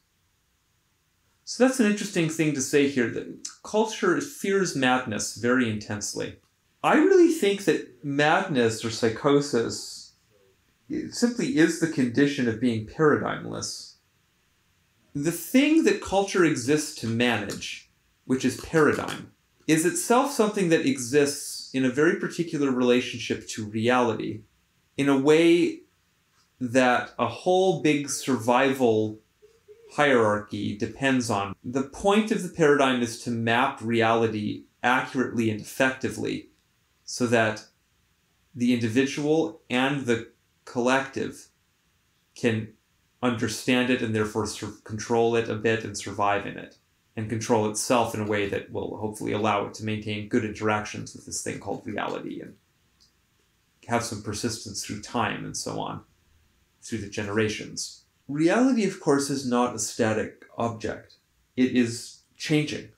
So that's an interesting thing to say here, that culture fears madness very intensely. I really think that madness or psychosis simply is the condition of being paradigmless. The thing that culture exists to manage, which is paradigm, is itself something that exists in a very particular relationship to reality, in a way that a whole big survival hierarchy depends on. The point of the paradigm is to map reality accurately and effectively so that the individual and the collective can understand it and therefore control it a bit and survive in it, and control itself in a way that will hopefully allow it to maintain good interactions with this thing called reality and have some persistence through time and so on, through the generations. Reality, of course, is not a static object. It is changing.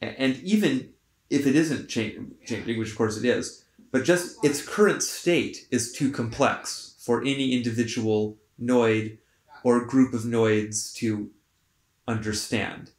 And even if it isn't changing, which of course it is, but just its current state is too complex for any individual noid or group of noids to understand.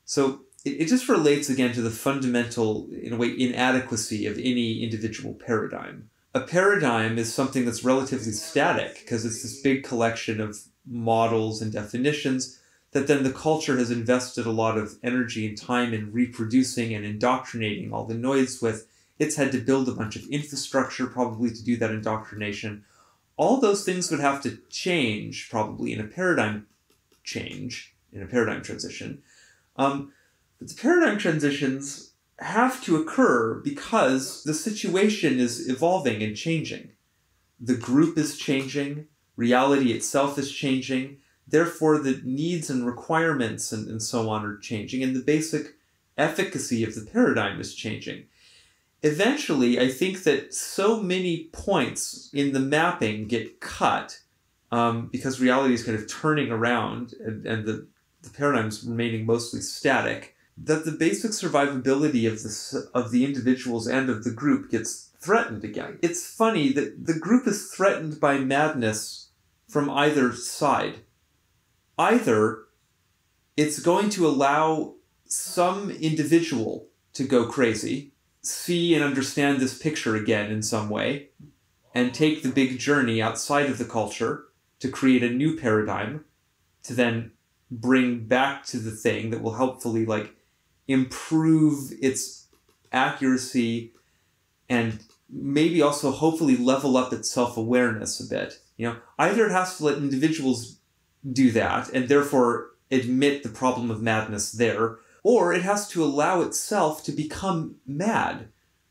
So it just relates again to the fundamental, in a way, inadequacy of any individual paradigm. A paradigm is something that's relatively static because it's this big collection of models and definitions that then the culture has invested a lot of energy and time in reproducing and indoctrinating all the noids with. It's had to build a bunch of infrastructure probably to do that indoctrination. All those things would have to change probably in a paradigm change, in a paradigm transition. But the paradigm transitions have to occur because the situation is evolving and changing. The group is changing, reality itself is changing, therefore the needs and requirements and so on are changing, and the basic efficacy of the paradigm is changing. Eventually, I think that so many points in the mapping get cut because reality is kind of turning around and the paradigm's remaining mostly static, that the basic survivability of the individuals and of the group gets threatened again. It's funny that the group is threatened by madness from either side. Either it's going to allow some individual to go crazy, see and understand this picture again in some way, and take the big journey outside of the culture to create a new paradigm, to then bring back to the thing that will helpfully like improve its accuracy and maybe also hopefully level up its self-awareness a bit. Either it has to let individuals do that and therefore admit the problem of madness there, or it has to allow itself to become mad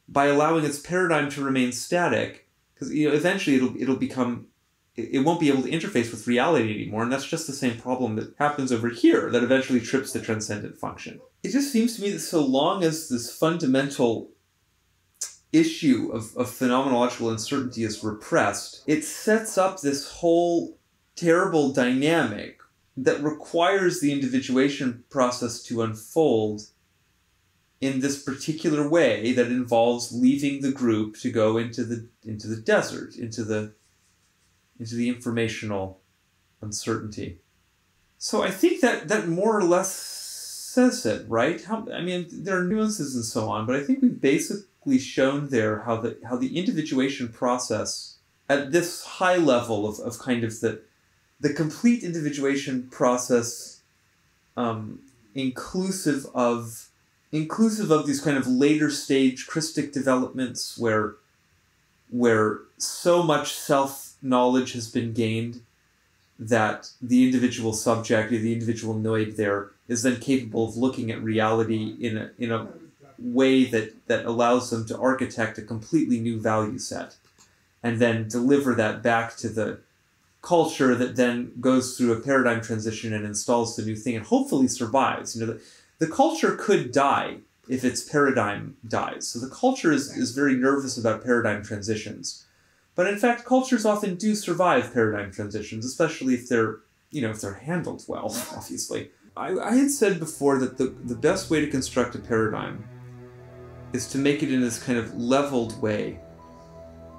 by allowing its paradigm to remain static, because eventually it'll become, it won't be able to interface with reality anymore, and that's just the same problem that happens over here that eventually trips the transcendent function. It just seems to me that so long as this fundamental issue of phenomenological uncertainty is repressed, it sets up this whole terrible dynamic that requires the individuation process to unfold in this particular way that involves leaving the group to go into the desert, into the informational uncertainty. So I think that more or less says it, right? There are nuances and so on, but I think we've basically shown there how the individuation process at this high level of kind of the complete individuation process, inclusive of these kind of later stage Christic developments where so much self-knowledge has been gained that the individual subject or the individual noid there is then capable of looking at reality in a way that allows them to architect a completely new value set and then deliver that back to the culture that then goes through a paradigm transition and installs the new thing and hopefully survives. The culture could die if its paradigm dies. So the culture is very nervous about paradigm transitions. But in fact, cultures often do survive paradigm transitions, especially if they're handled well, obviously. I had said before that the best way to construct a paradigm is to make it in this kind of leveled way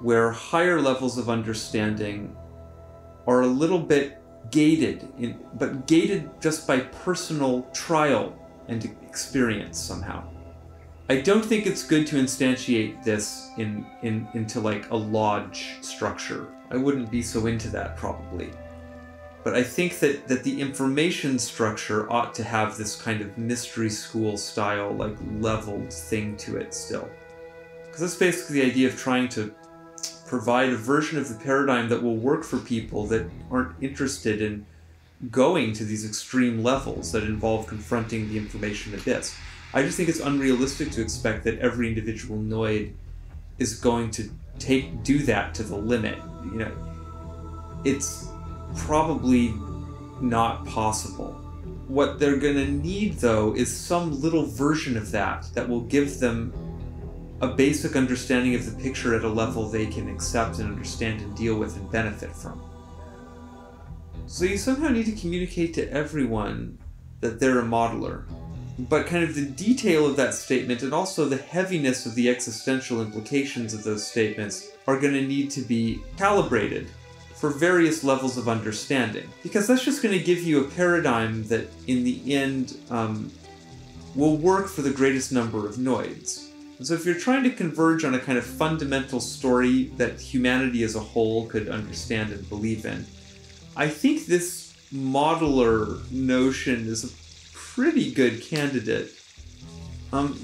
where higher levels of understanding are a little bit gated, but gated just by personal trial and experience somehow. I don't think it's good to instantiate this into like a lodge structure. I wouldn't be so into that probably. But I think that the information structure ought to have this kind of mystery school style, like leveled thing to it still. Because that's basically the idea of trying to provide a version of the paradigm that will work for people that aren't interested in going to these extreme levels that involve confronting the information abyss. I just think it's unrealistic to expect that every individual noid is going to do that to the limit. It's probably not possible. What they're going to need, though, is some little version of that will give them a basic understanding of the picture at a level they can accept and understand and deal with and benefit from. So you somehow need to communicate to everyone that they're a modeler. But kind of the detail of that statement and also the heaviness of the existential implications of those statements are going to need to be calibrated for various levels of understanding. Because that's just going to give you a paradigm that, in the end, will work for the greatest number of noids. And so if you're trying to converge on a kind of fundamental story that humanity as a whole could understand and believe in, I think this modeler notion is a pretty good candidate,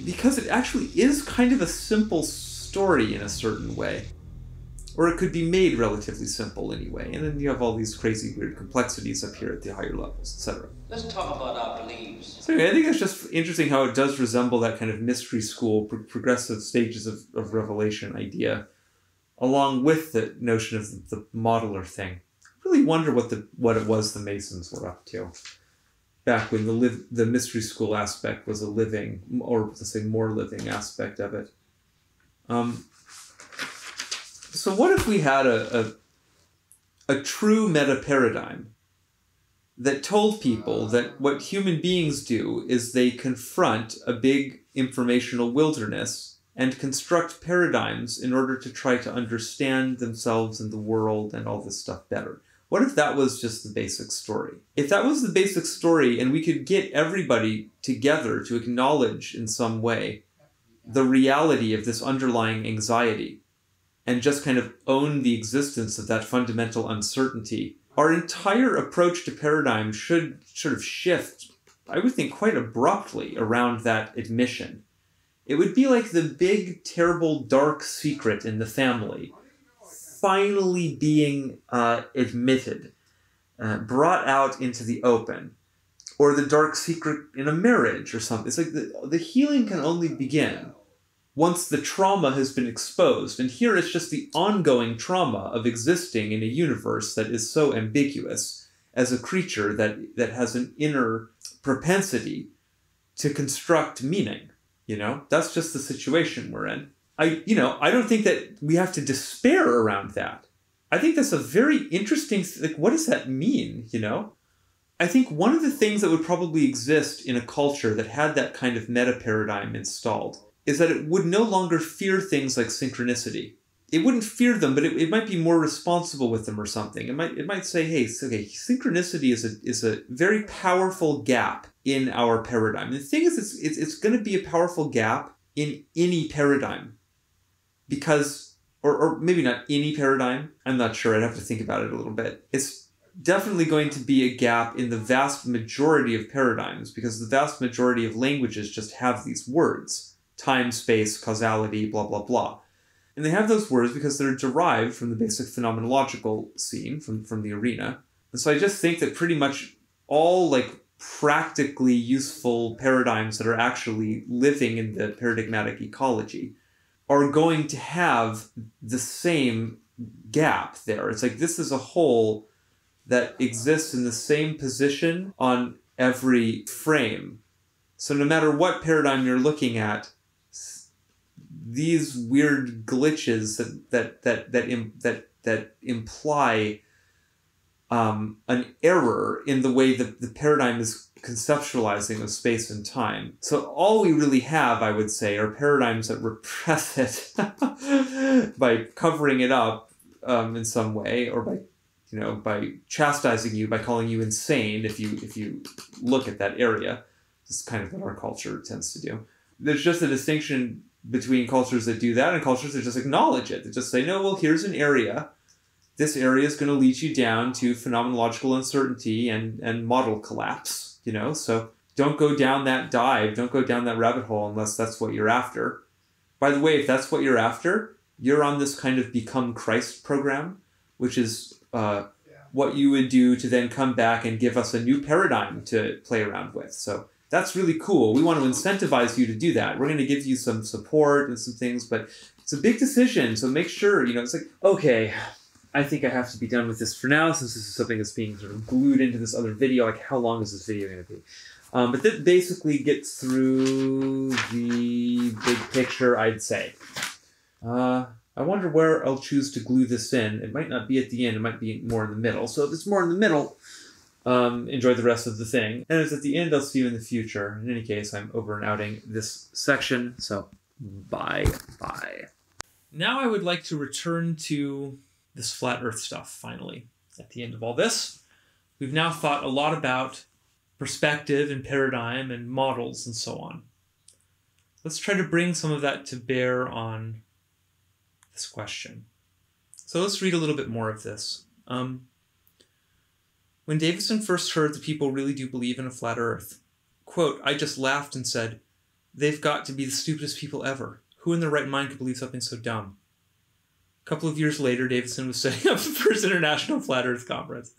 because it actually is kind of a simple story in a certain way. Or it could be made relatively simple anyway, and then you have all these crazy weird complexities up here at the higher levels, etc. Let's talk about our beliefs. So anyway, I think it's just interesting how it does resemble that kind of mystery school, progressive stages of revelation idea, along with the notion of the modeler thing. I really wonder what it was the Masons were up to back when the mystery school aspect was a living, or let's say more living aspect of it. So what if we had a true meta-paradigm that told people that what human beings do is they confront a big informational wilderness and construct paradigms in order to try to understand themselves and the world and all this stuff better? What if that was just the basic story? If that was the basic story and we could get everybody together to acknowledge in some way the reality of this underlying anxiety and just kind of own the existence of that fundamental uncertainty our entire approach to paradigm should sort of shift, I would think, quite abruptly around that admission. It would be like the big, terrible, dark secret in the family finally being admitted, brought out into the open, or the dark secret in a marriage or something. It's like the healing can only begin once the trauma has been exposed. And here it's just the ongoing trauma of existing in a universe that is so ambiguous as a creature that has an inner propensity to construct meaning. You know, that's just the situation we're in. I don't think that we have to despair around that. I think that's a very interesting, like, what does that mean, you know? I think one of the things that would probably exist in a culture that had that kind of meta-paradigm installed is that it would no longer fear things like synchronicity. It wouldn't fear them, but it might be more responsible with them or something. It might say, hey, okay, synchronicity is a very powerful gap in our paradigm. And the thing is, it's going to be a powerful gap in any paradigm. Because, or maybe not any paradigm, I'm not sure, I'd have to think about it a little bit. It's definitely going to be a gap in the vast majority of paradigms, because the vast majority of languages just have these words. Time, space, causality, blah, blah, blah. And they have those words because they're derived from the basic phenomenological scene, from the arena. And so I just think that pretty much all, like, practically useful paradigms that are actually living in the paradigmatic ecology are going to have the same gap there. It's like this is a whole that exists in the same position on every frame. So no matter what paradigm you're looking at, these weird glitches that imply an error in the way that the paradigm is conceptualizing of space and time. So all we really have, I would say, are paradigms that repress it by covering it up in some way, or by chastising you, by calling you insane if you look at that area. This is kind of what our culture tends to do. There's just a distinction between cultures that do that and cultures that just acknowledge it. They just say, no, well, here's an area. This area is going to lead you down to phenomenological uncertainty and model collapse, you know? So don't go down that dive. Don't go down that rabbit hole unless that's what you're after. By the way, if that's what you're after, you're on this kind of Become Christ program, which is what you would do to then come back and give us a new paradigm to play around with. So that's really cool. We want to incentivize you to do that. We're going to give you some support and some things, but it's a big decision. So make sure, it's like, okay, I think I have to be done with this for now, since this is something that's being sort of glued into this other video. Like, how long is this video going to be? But that basically gets through the big picture, I'd say. I wonder where I'll choose to glue this in. It might not be at the end. It might be more in the middle. So if it's more in the middle, enjoy the rest of the thing. And if it's at the end, I'll see you in the future. In any case, I'm over and outing this section. So bye-bye. Now I would like to return to this flat Earth stuff, finally. At the end of all this, we've now thought a lot about perspective and paradigm and models and so on. Let's try to bring some of that to bear on this question. So let's read a little bit more of this. When Davidson first heard that people really do believe in a flat Earth, quote, I just laughed and said, they've got to be the stupidest people ever. Who in their right mind could believe something so dumb? A couple of years later, Davidson was setting up the first International Flat Earth Conference.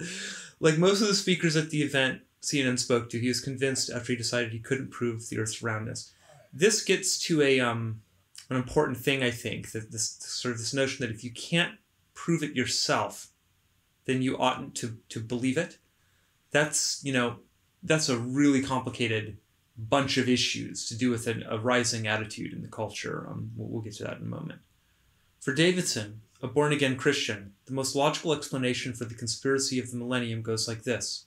Like most of the speakers at the event CNN spoke to, he was convinced after he decided he couldn't prove the Earth's roundness. This gets to an important thing, I think, that this notion that if you can't prove it yourself, then you oughtn't to believe it. That's a really complicated bunch of issues to do with a rising attitude in the culture. We'll get to that in a moment. For Davidson, a born-again Christian, the most logical explanation for the conspiracy of the millennium goes like this.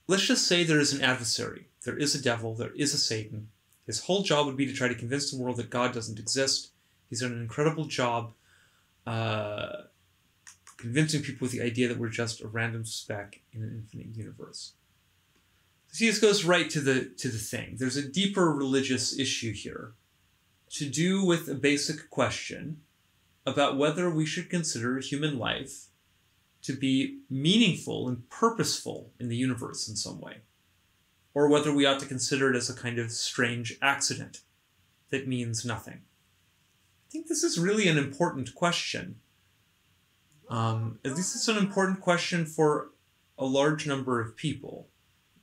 Let's just say there is an adversary. There is a devil. There is a Satan. His whole job would be to try to convince the world that God doesn't exist. He's done an incredible job convincing people with the idea that we're just a random speck in an infinite universe. See, this goes right to the thing. There's a deeper religious issue here to do with a basic question about whether we should consider human life to be meaningful and purposeful in the universe in some way, or whether we ought to consider it as a kind of strange accident that means nothing. I think this is really an important question. At least it's an important question for a large number of people.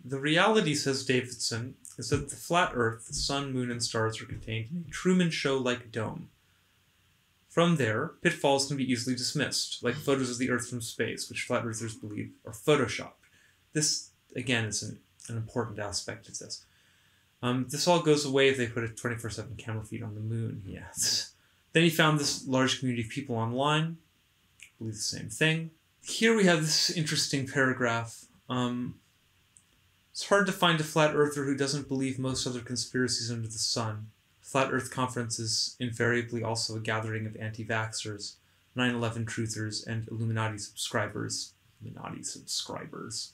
The reality, says Davidson, is that the flat Earth, the sun, moon, and stars are contained in a Truman Show-like dome. From there, pitfalls can be easily dismissed, like photos of the Earth from space, which flat earthers believe are photoshopped. This, again, is an important aspect of this. This all goes away if they put a 24/7 camera feed on the moon, he adds. Then he found this large community of people online, believe the same thing. Here we have this interesting paragraph. It's hard to find a flat earther who doesn't believe most other conspiracies under the sun. Flat Earth Conference is invariably also a gathering of anti-vaxxers, 9/11 truthers, and Illuminati subscribers. Illuminati subscribers.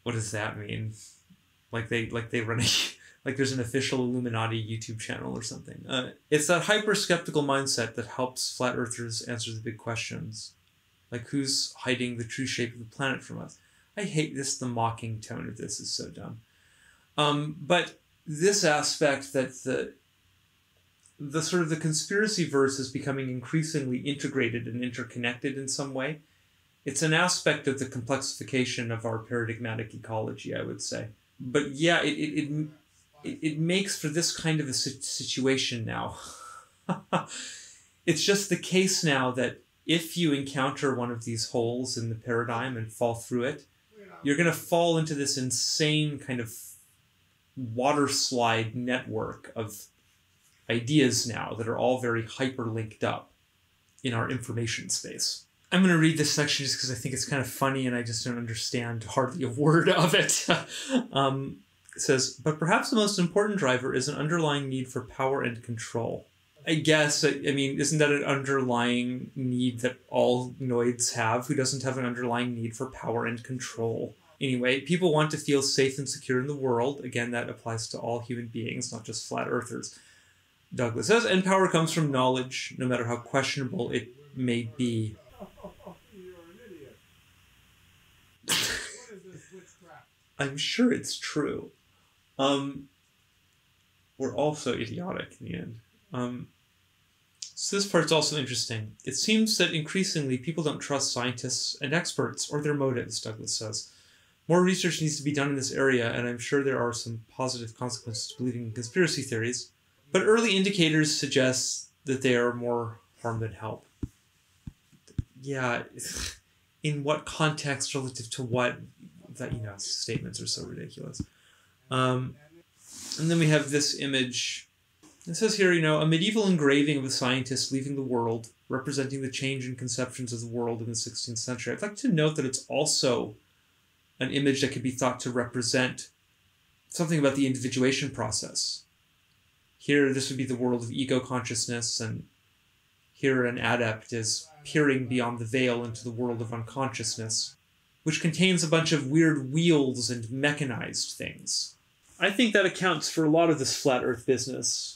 What does that mean? Like they run a like there's an official Illuminati YouTube channel or something. It's that hyper-skeptical mindset that helps flat earthers answer the big questions. Like, who's hiding the true shape of the planet from us? I hate this. The mocking tone of this is so dumb. But this aspect that the sort of the conspiracy verse is becoming increasingly integrated and interconnected in some way. It's an aspect of the complexification of our paradigmatic ecology, I would say. But yeah, it makes for this kind of a situation now. It's just the case now that if you encounter one of these holes in the paradigm and fall through it, you're going to fall into this insane kind of water slide network of ideas now that are all very hyperlinked up in our information space. I'm going to read this section just because I think it's kind of funny and I just don't understand hardly a word of it. It says, but perhaps the most important driver is an underlying need for power and control. I guess, I mean, isn't that an underlying need that all noids have? Who doesn't have an underlying need for power and control? Anyway, people want to feel safe and secure in the world. Again, that applies to all human beings, not just flat earthers. Douglas says, and power comes from knowledge, no matter how questionable it may be. You're an idiot. What is this witchcraft? I'm sure it's true. We're also idiotic in the end. So this part's also interesting. It seems that increasingly people don't trust scientists and experts or their motives, Douglas says. More research needs to be done in this area, and I'm sure there are some positive consequences to believing in conspiracy theories, but early indicators suggest that they are more harm than help. Yeah, in what context relative to what? That, you know, statements are so ridiculous. And then we have this image. It says here, you know, a medieval engraving of a scientist leaving the world, representing the change in conceptions of the world in the 16th century. I'd like to note that it's also an image that could be thought to represent something about the individuation process. Here, this would be the world of ego consciousness, and here an adept is peering beyond the veil into the world of unconsciousness, which contains a bunch of weird wheels and mechanized things. I think that accounts for a lot of this flat earth business.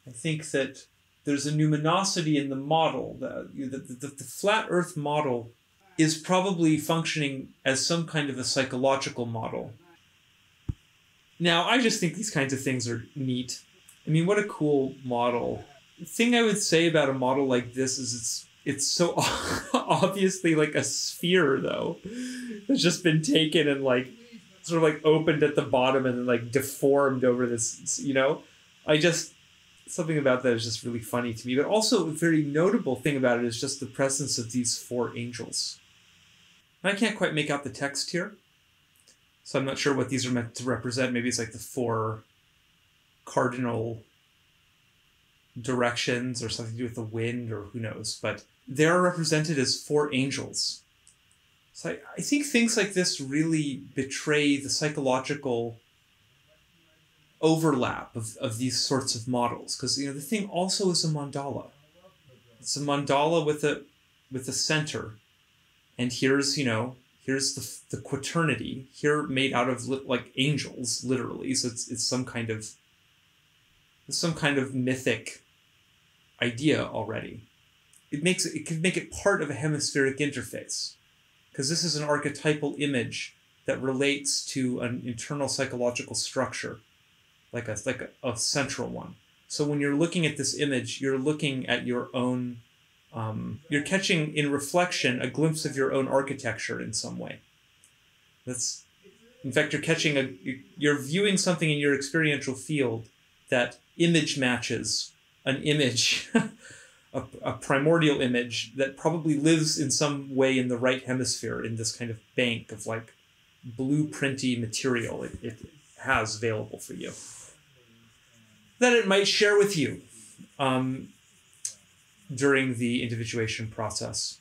I think that there's a numinosity in the model. The flat earth model is probably functioning as some kind of a psychological model. Now, I just think these kinds of things are neat. I mean, what a cool model. The thing I would say about a model like this is it's so obviously like a sphere, though. It's just been taken and like sort of like opened at the bottom and then like deformed over this, you know? Something about that is just really funny to me. But also a very notable thing about it is just the presence of these four angels. I can't quite make out the text here, so I'm not sure what these are meant to represent. Maybe it's like the four cardinal directions or something to do with the wind, or who knows. But they're represented as four angels. So I think things like this really betray the psychological overlap of these sorts of models. Because, you know, the thing also is a mandala. It's a mandala with a center. And here's, you know, here's the quaternity, here made out of like angels, literally. So it's some kind of mythic idea already. it can make it part of a hemispheric interface, because this is an archetypal image that relates to an internal psychological structure, like a central one. So when you're looking at this image, you're looking at your own, you're catching in reflection a glimpse of your own architecture in some way. In fact, you're viewing something in your experiential field that image matches an image, a primordial image that probably lives in some way in the right hemisphere in this kind of bank of like blueprinty material it has available for you that it might share with you during the individuation process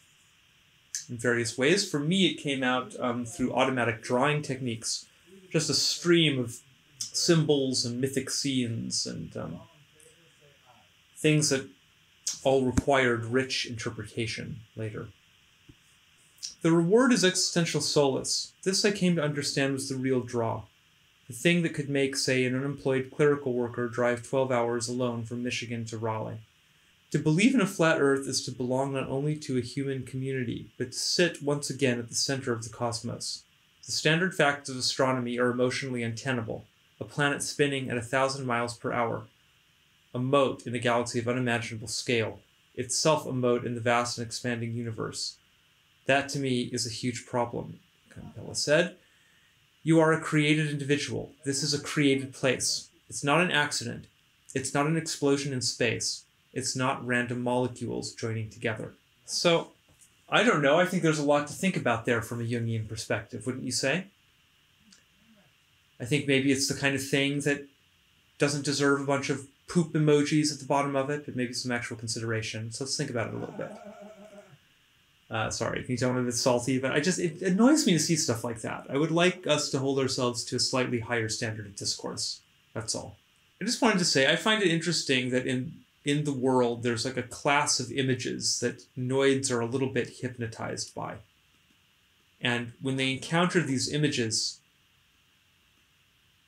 in various ways. For me, it came out through automatic drawing techniques, just a stream of symbols and mythic scenes and things that all required rich interpretation later. The reward is existential solace. This I came to understand was the real draw. The thing that could make, say, an unemployed clerical worker drive 12 hours alone from Michigan to Raleigh. To believe in a flat earth is to belong not only to a human community, but to sit once again at the center of the cosmos. The standard facts of astronomy are emotionally untenable. A planet spinning at 1,000 miles per hour. A mote in a galaxy of unimaginable scale. Itself a mote in the vast and expanding universe. That, to me, is a huge problem, Campbell said. You are a created individual. This is a created place. It's not an accident. It's not an explosion in space. It's not random molecules joining together. So, I don't know. I think there's a lot to think about there from a Jungian perspective, wouldn't you say? I think maybe it's the kind of thing that doesn't deserve a bunch of poop emojis at the bottom of it, but maybe some actual consideration. So let's think about it a little bit. Sorry, can you tell me I'm a bit salty? But it annoys me to see stuff like that. I would like us to hold ourselves to a slightly higher standard of discourse. That's all. I just wanted to say, I find it interesting that in the world, there's like a class of images that noids are a little bit hypnotized by. And when they encounter these images,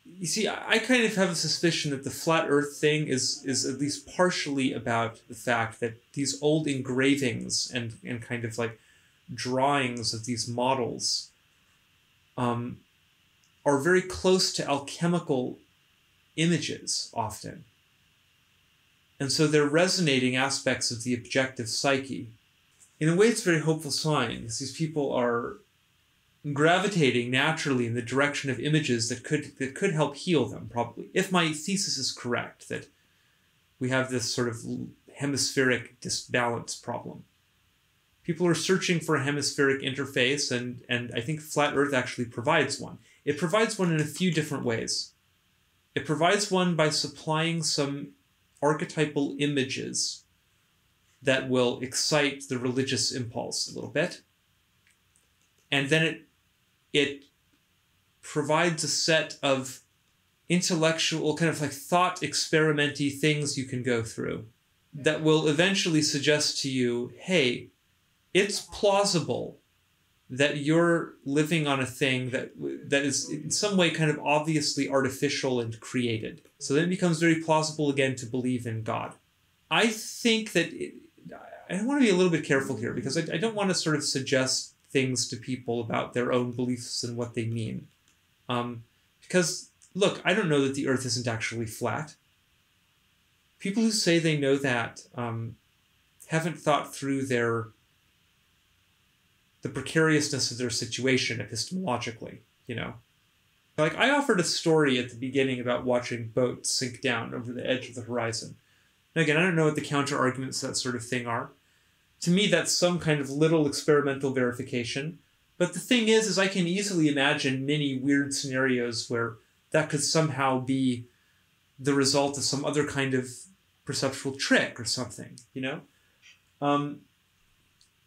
you see, I kind of have a suspicion that the flat earth thing is at least partially about the fact that these old engravings and kind of like drawings of these models are very close to alchemical images often. And so they're resonating aspects of the objective psyche. In a way, it's a very hopeful sign, because these people are gravitating naturally in the direction of images that could help heal them, probably. If my thesis is correct, that we have this sort of hemispheric disbalance problem. People are searching for a hemispheric interface, and I think Flat Earth actually provides one. It provides one in a few different ways. It provides one by supplying some archetypal images that will excite the religious impulse a little bit. And then it provides a set of intellectual, kind of like thought experimenty things you can go through that will eventually suggest to you, hey, it's plausible that you're living on a thing that is in some way kind of obviously artificial and created. So then it becomes very plausible again to believe in God. I think that I want to be a little bit careful here, because I don't want to sort of suggest things to people about their own beliefs and what they mean. Because, look, I don't know that the Earth isn't actually flat. People who say they know that haven't thought through the precariousness of their situation epistemologically, you know. Like, I offered a story at the beginning about watching boats sink down over the edge of the horizon. And again, I don't know what the counter-arguments to that sort of thing are. To me, that's some kind of little experimental verification. But the thing is I can easily imagine many weird scenarios where that could somehow be the result of some other kind of perceptual trick or something, you know? And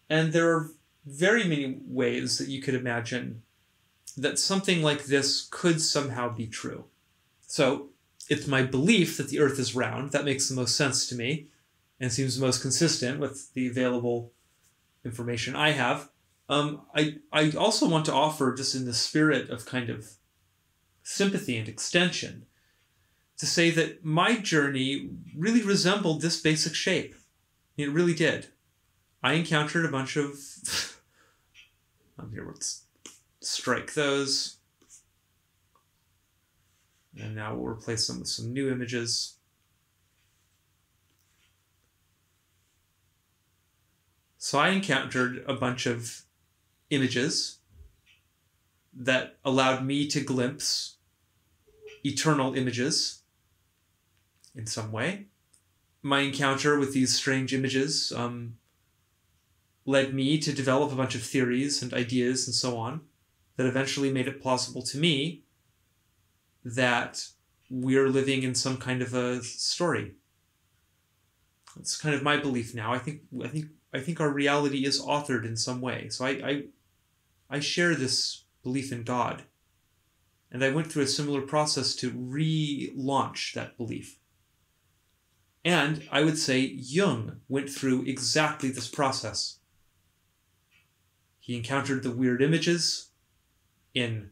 there are very many ways that you could imagine that something like this could somehow be true. So it's my belief that the Earth is round. That makes the most sense to me and seems the most consistent with the available information I have. I also want to offer, just in the spirit of kind of sympathy and extension, to say that my journey really resembled this basic shape. It really did. I encountered a bunch of... here, let's strike those. And now we'll replace them with some new images. So I encountered a bunch of images that allowed me to glimpse eternal images in some way. My encounter with these strange images led me to develop a bunch of theories and ideas and so on that eventually made it plausible to me that we're living in some kind of a story. It's kind of my belief now. I think our reality is authored in some way. So I share this belief in God. And I went through a similar process to relaunch that belief. And I would say Jung went through exactly this process. He encountered the weird images in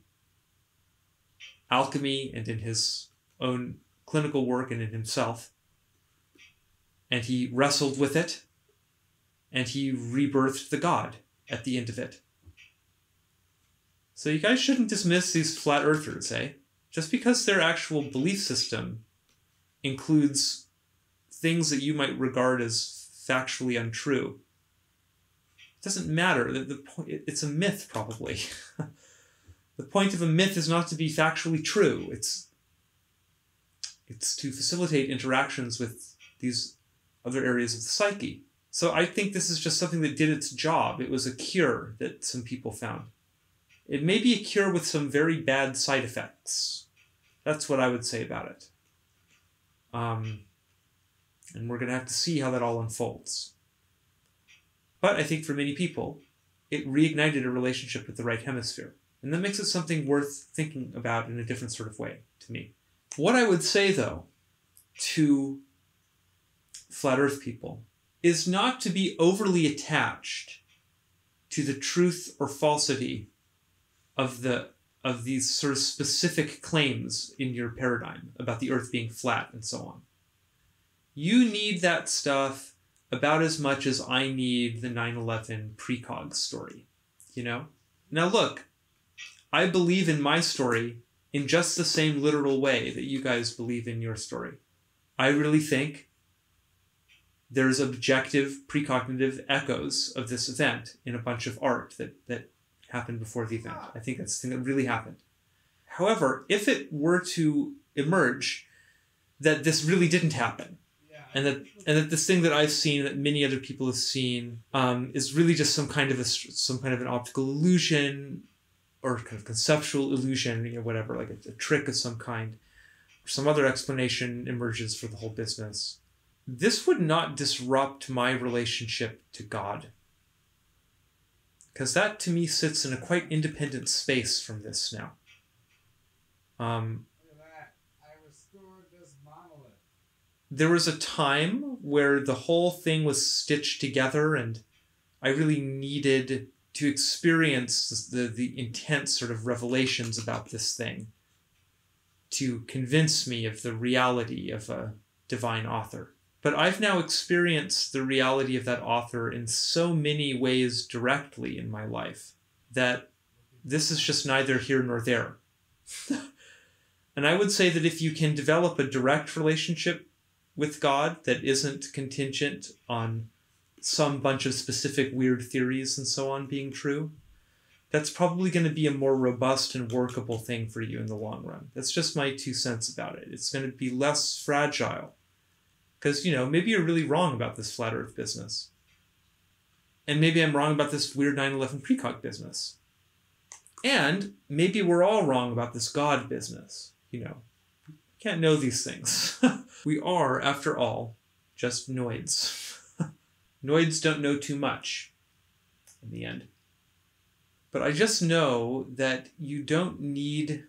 alchemy and in his own clinical work and in himself. And he wrestled with it. And he rebirthed the God at the end of it. So you guys shouldn't dismiss these flat earthers, eh? Just because their actual belief system includes things that you might regard as factually untrue, it doesn't matter. It's a myth, probably. The point of a myth is not to be factually true. It's to facilitate interactions with these other areas of the psyche. So I think this is just something that did its job. It was a cure that some people found. It may be a cure with some very bad side effects. That's what I would say about it. And we're going to have to see how that all unfolds. But I think for many people, it reignited a relationship with the right hemisphere. And that makes it something worth thinking about in a different sort of way, to me. What I would say, though, to flat earth people is not to be overly attached to the truth or falsity of these sort of specific claims in your paradigm about the earth being flat and so on. You need that stuff about as much as I need the 9/11 precog story, you know? Now look, I believe in my story in just the same literal way that you guys believe in your story. I really think there's objective precognitive echoes of this event in a bunch of art that happened before the event. I think that's the thing that really happened. However, if it were to emerge that this really didn't happen, and that this thing that I've seen, that many other people have seen, is really just some kind of an optical illusion, or kind of conceptual illusion, you know, whatever, like a trick of some kind, or some other explanation emerges for the whole business, this would not disrupt my relationship to God. Because that, to me, sits in a quite independent space from this now. Look at that. I restored this monolith. There was a time where the whole thing was stitched together, and I really needed to experience the intense sort of revelations about this thing to convince me of the reality of a divine author. But I've now experienced the reality of that author in so many ways directly in my life that this is just neither here nor there. And I would say that if you can develop a direct relationship with God that isn't contingent on some bunch of specific weird theories and so on being true, that's probably going to be a more robust and workable thing for you in the long run. That's just my 2 cents about it. It's going to be less fragile. Because, you know, maybe you're really wrong about this flat earth business. And maybe I'm wrong about this weird 9/11 precog business. And maybe we're all wrong about this God business. You know, you can't know these things. We are, after all, just noids. Noids don't know too much in the end. But I just know that you don't need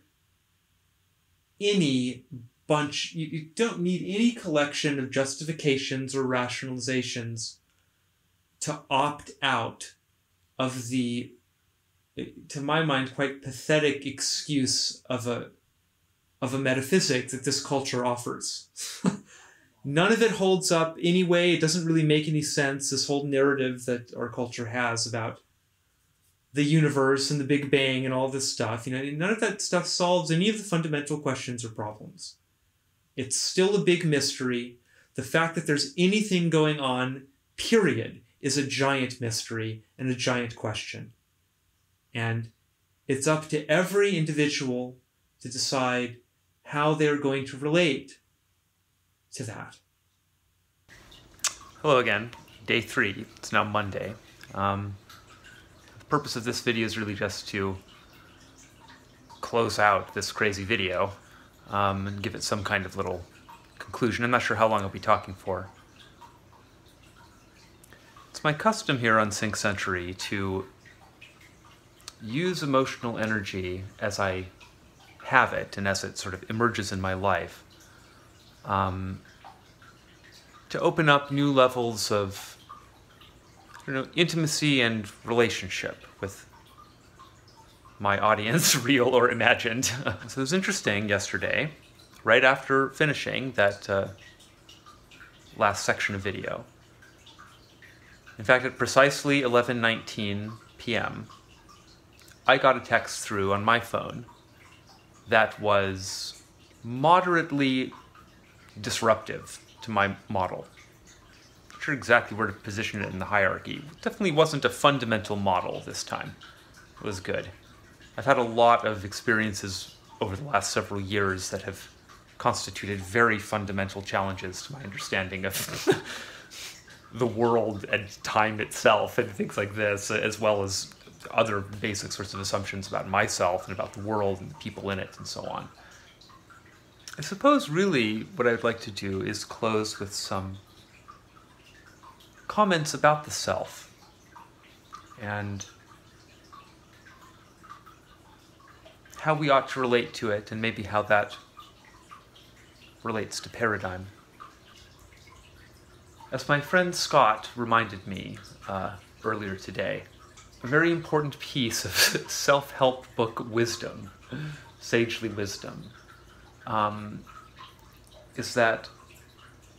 any you don't need any collection of justifications or rationalizations to opt out of the, to my mind, quite pathetic excuse of a metaphysic that this culture offers. None of it holds up anyway. It doesn't really make any sense, this whole narrative that our culture has about the universe and the Big Bang and all this stuff. None of that stuff solves any of the fundamental questions or problems. It's still a big mystery. The fact that there's anything going on, period, is a giant mystery and a giant question. And it's up to every individual to decide how they're going to relate to that. Hello again, day 3. It's now Monday. The purpose of this video is really just to close out this crazy video and give it some kind of little conclusion. I'm not sure how long I'll be talking for. It's my custom here on Sync Century to use emotional energy as I have it and as it sort of emerges in my life to open up new levels of intimacy and relationship with my audience, real or imagined. So it was interesting yesterday, right after finishing that last section of video. In fact, at precisely 11:19 p.m., I got a text through on my phone that was moderately disruptive to my model. Not sure exactly where to position it in the hierarchy. It definitely wasn't a fundamental model this time. It was good. I've had a lot of experiences over the last several years that have constituted very fundamental challenges to my understanding of the world and time itself and things like this, as well as other basic sorts of assumptions about myself and about the world and the people in it and so on. I suppose really what I'd like to do is close with some comments about the self and how we ought to relate to it and maybe how that relates to paradigm. As my friend Scott reminded me earlier today, a very important piece of self-help book wisdom, sagely wisdom, is that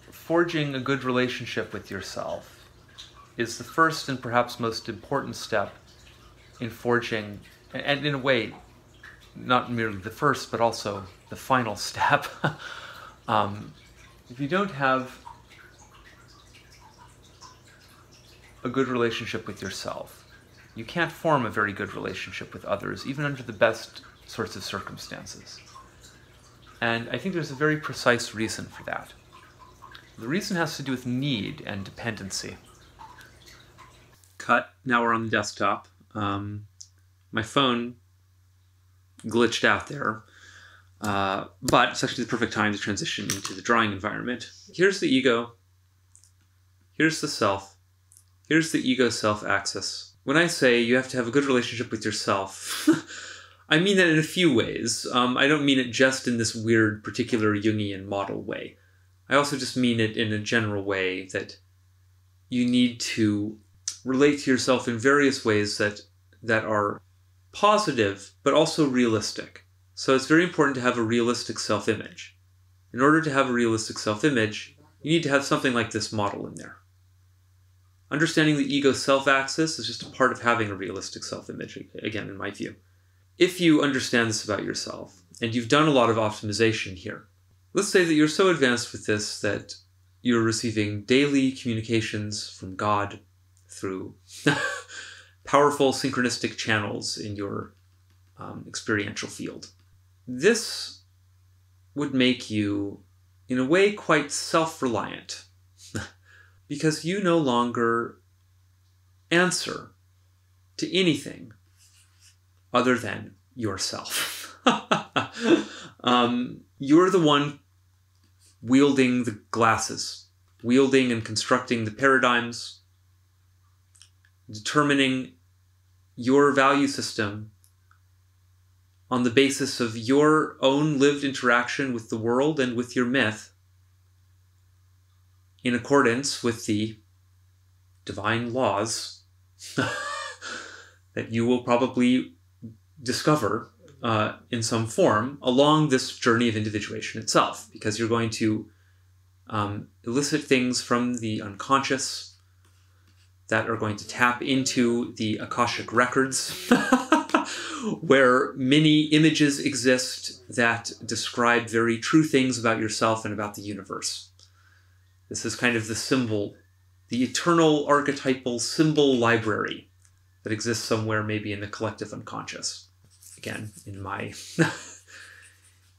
forging a good relationship with yourself is the first and perhaps most important step in forging, and in a way, not merely the first, but also the final step. If you don't have a good relationship with yourself, you can't form a very good relationship with others, even under the best sorts of circumstances. And I think there's a very precise reason for that. The reason has to do with need and dependency. Cut. Now we're on the desktop. My phone glitched out there, but it's actually the perfect time to transition into the drawing environment. Here's the ego. Here's the self. Here's the ego-self axis. When I say you have to have a good relationship with yourself, I mean that in a few ways. I don't mean it just in this weird, particular Jungian model way. I also just mean it in a general way that you need to relate to yourself in various ways that are positive, but also realistic. So it's very important to have a realistic self-image. In order to have a realistic self-image, you need to have something like this model in there. Understanding the ego-self axis is just a part of having a realistic self-image, again, in my view. If you understand this about yourself, and you've done a lot of optimization here, let's say that you're so advanced with this that you're receiving daily communications from God through powerful synchronistic channels in your experiential field. This would make you, in a way, quite self-reliant, because you no longer answer to anything other than yourself. You're the one wielding the glasses, wielding and constructing the paradigms, determining your value system on the basis of your own lived interaction with the world and with your myth, in accordance with the divine laws that you will probably discover in some form along this journey of individuation itself, because you're going to elicit things from the unconscious that are going to tap into the Akashic records, where many images exist that describe very true things about yourself and about the universe. This is kind of the symbol, the eternal archetypal symbol library that exists somewhere maybe in the collective unconscious. Again, in my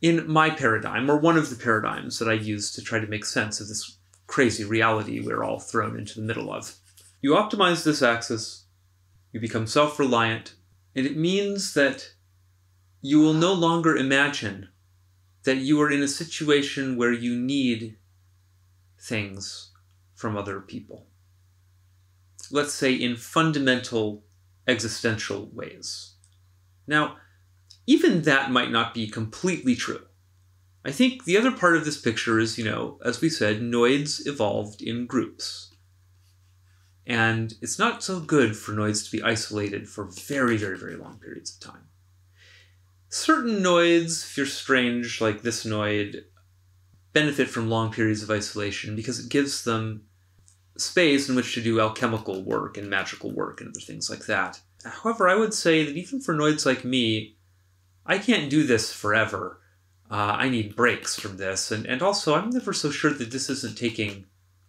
in my paradigm, or one of the paradigms that I use to try to make sense of this crazy reality we're all thrown into the middle of. You optimize this axis, you become self-reliant, and it means that you will no longer imagine that you are in a situation where you need things from other people. Let's say in fundamental existential ways. Now, even that might not be completely true. I think the other part of this picture is, as we said, noids evolved in groups. And it's not so good for noids to be isolated for very, very, very long periods of time. Certain noids, if you're strange, like this noid, benefit from long periods of isolation because it gives them space in which to do alchemical work and magical work and other things like that. However, I would say that even for noids like me, I can't do this forever. I need breaks from this. And also, I'm never so sure that this isn't taking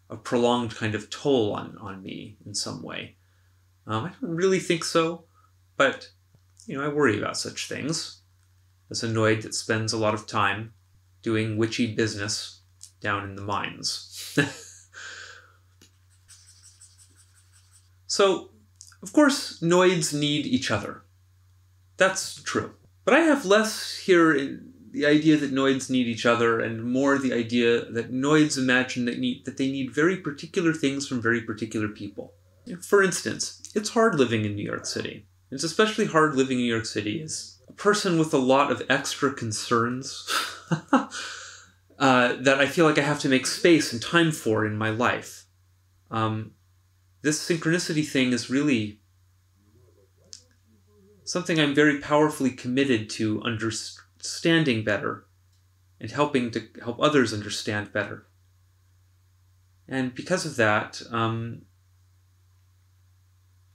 a prolonged kind of toll on me in some way. I don't really think so, but, I worry about such things. As a noid that spends a lot of time doing witchy business down in the mines. So, of course, noids need each other. That's true. But I have less here in the idea that noids need each other and more the idea that noids imagine that they need very particular things from very particular people. For instance, it's hard living in New York City. It's especially hard living in New York City as a person with a lot of extra concerns that I feel like I have to make space and time for in my life. This synchronicity thing is really something I'm very powerfully committed to understanding better and helping to help others understand better. And because of that, I'm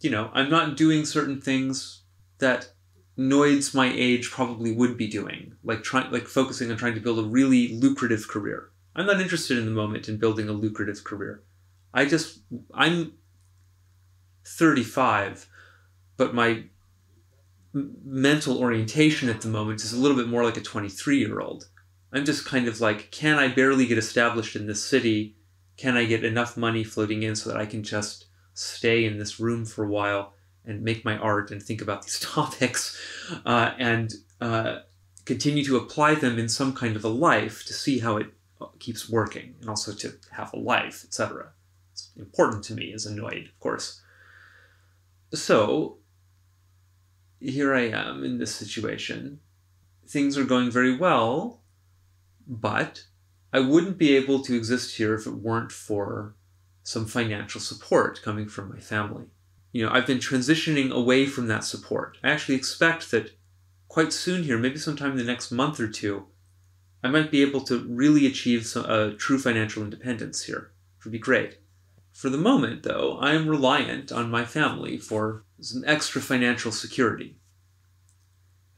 not doing certain things that noids my age probably would be doing, like focusing on trying to build a really lucrative career. I'm not interested in the moment in building a lucrative career. I'm 35, but my mental orientation at the moment is a little bit more like a 23-year-old. I'm just kind of like, can I barely get established in this city? Can I get enough money floating in so that I can just stay in this room for a while and make my art and think about these topics and continue to apply them in some kind of a life to see how it keeps working and also to have a life, etc. It's important to me as a noid, of course. So, here I am in this situation. Things are going very well, but I wouldn't be able to exist here if it weren't for some financial support coming from my family. I've been transitioning away from that support. I actually expect that quite soon here, maybe sometime in the next month or two, I might be able to really achieve true financial independence here. It would be great. For the moment, though, I am reliant on my family for some extra financial security.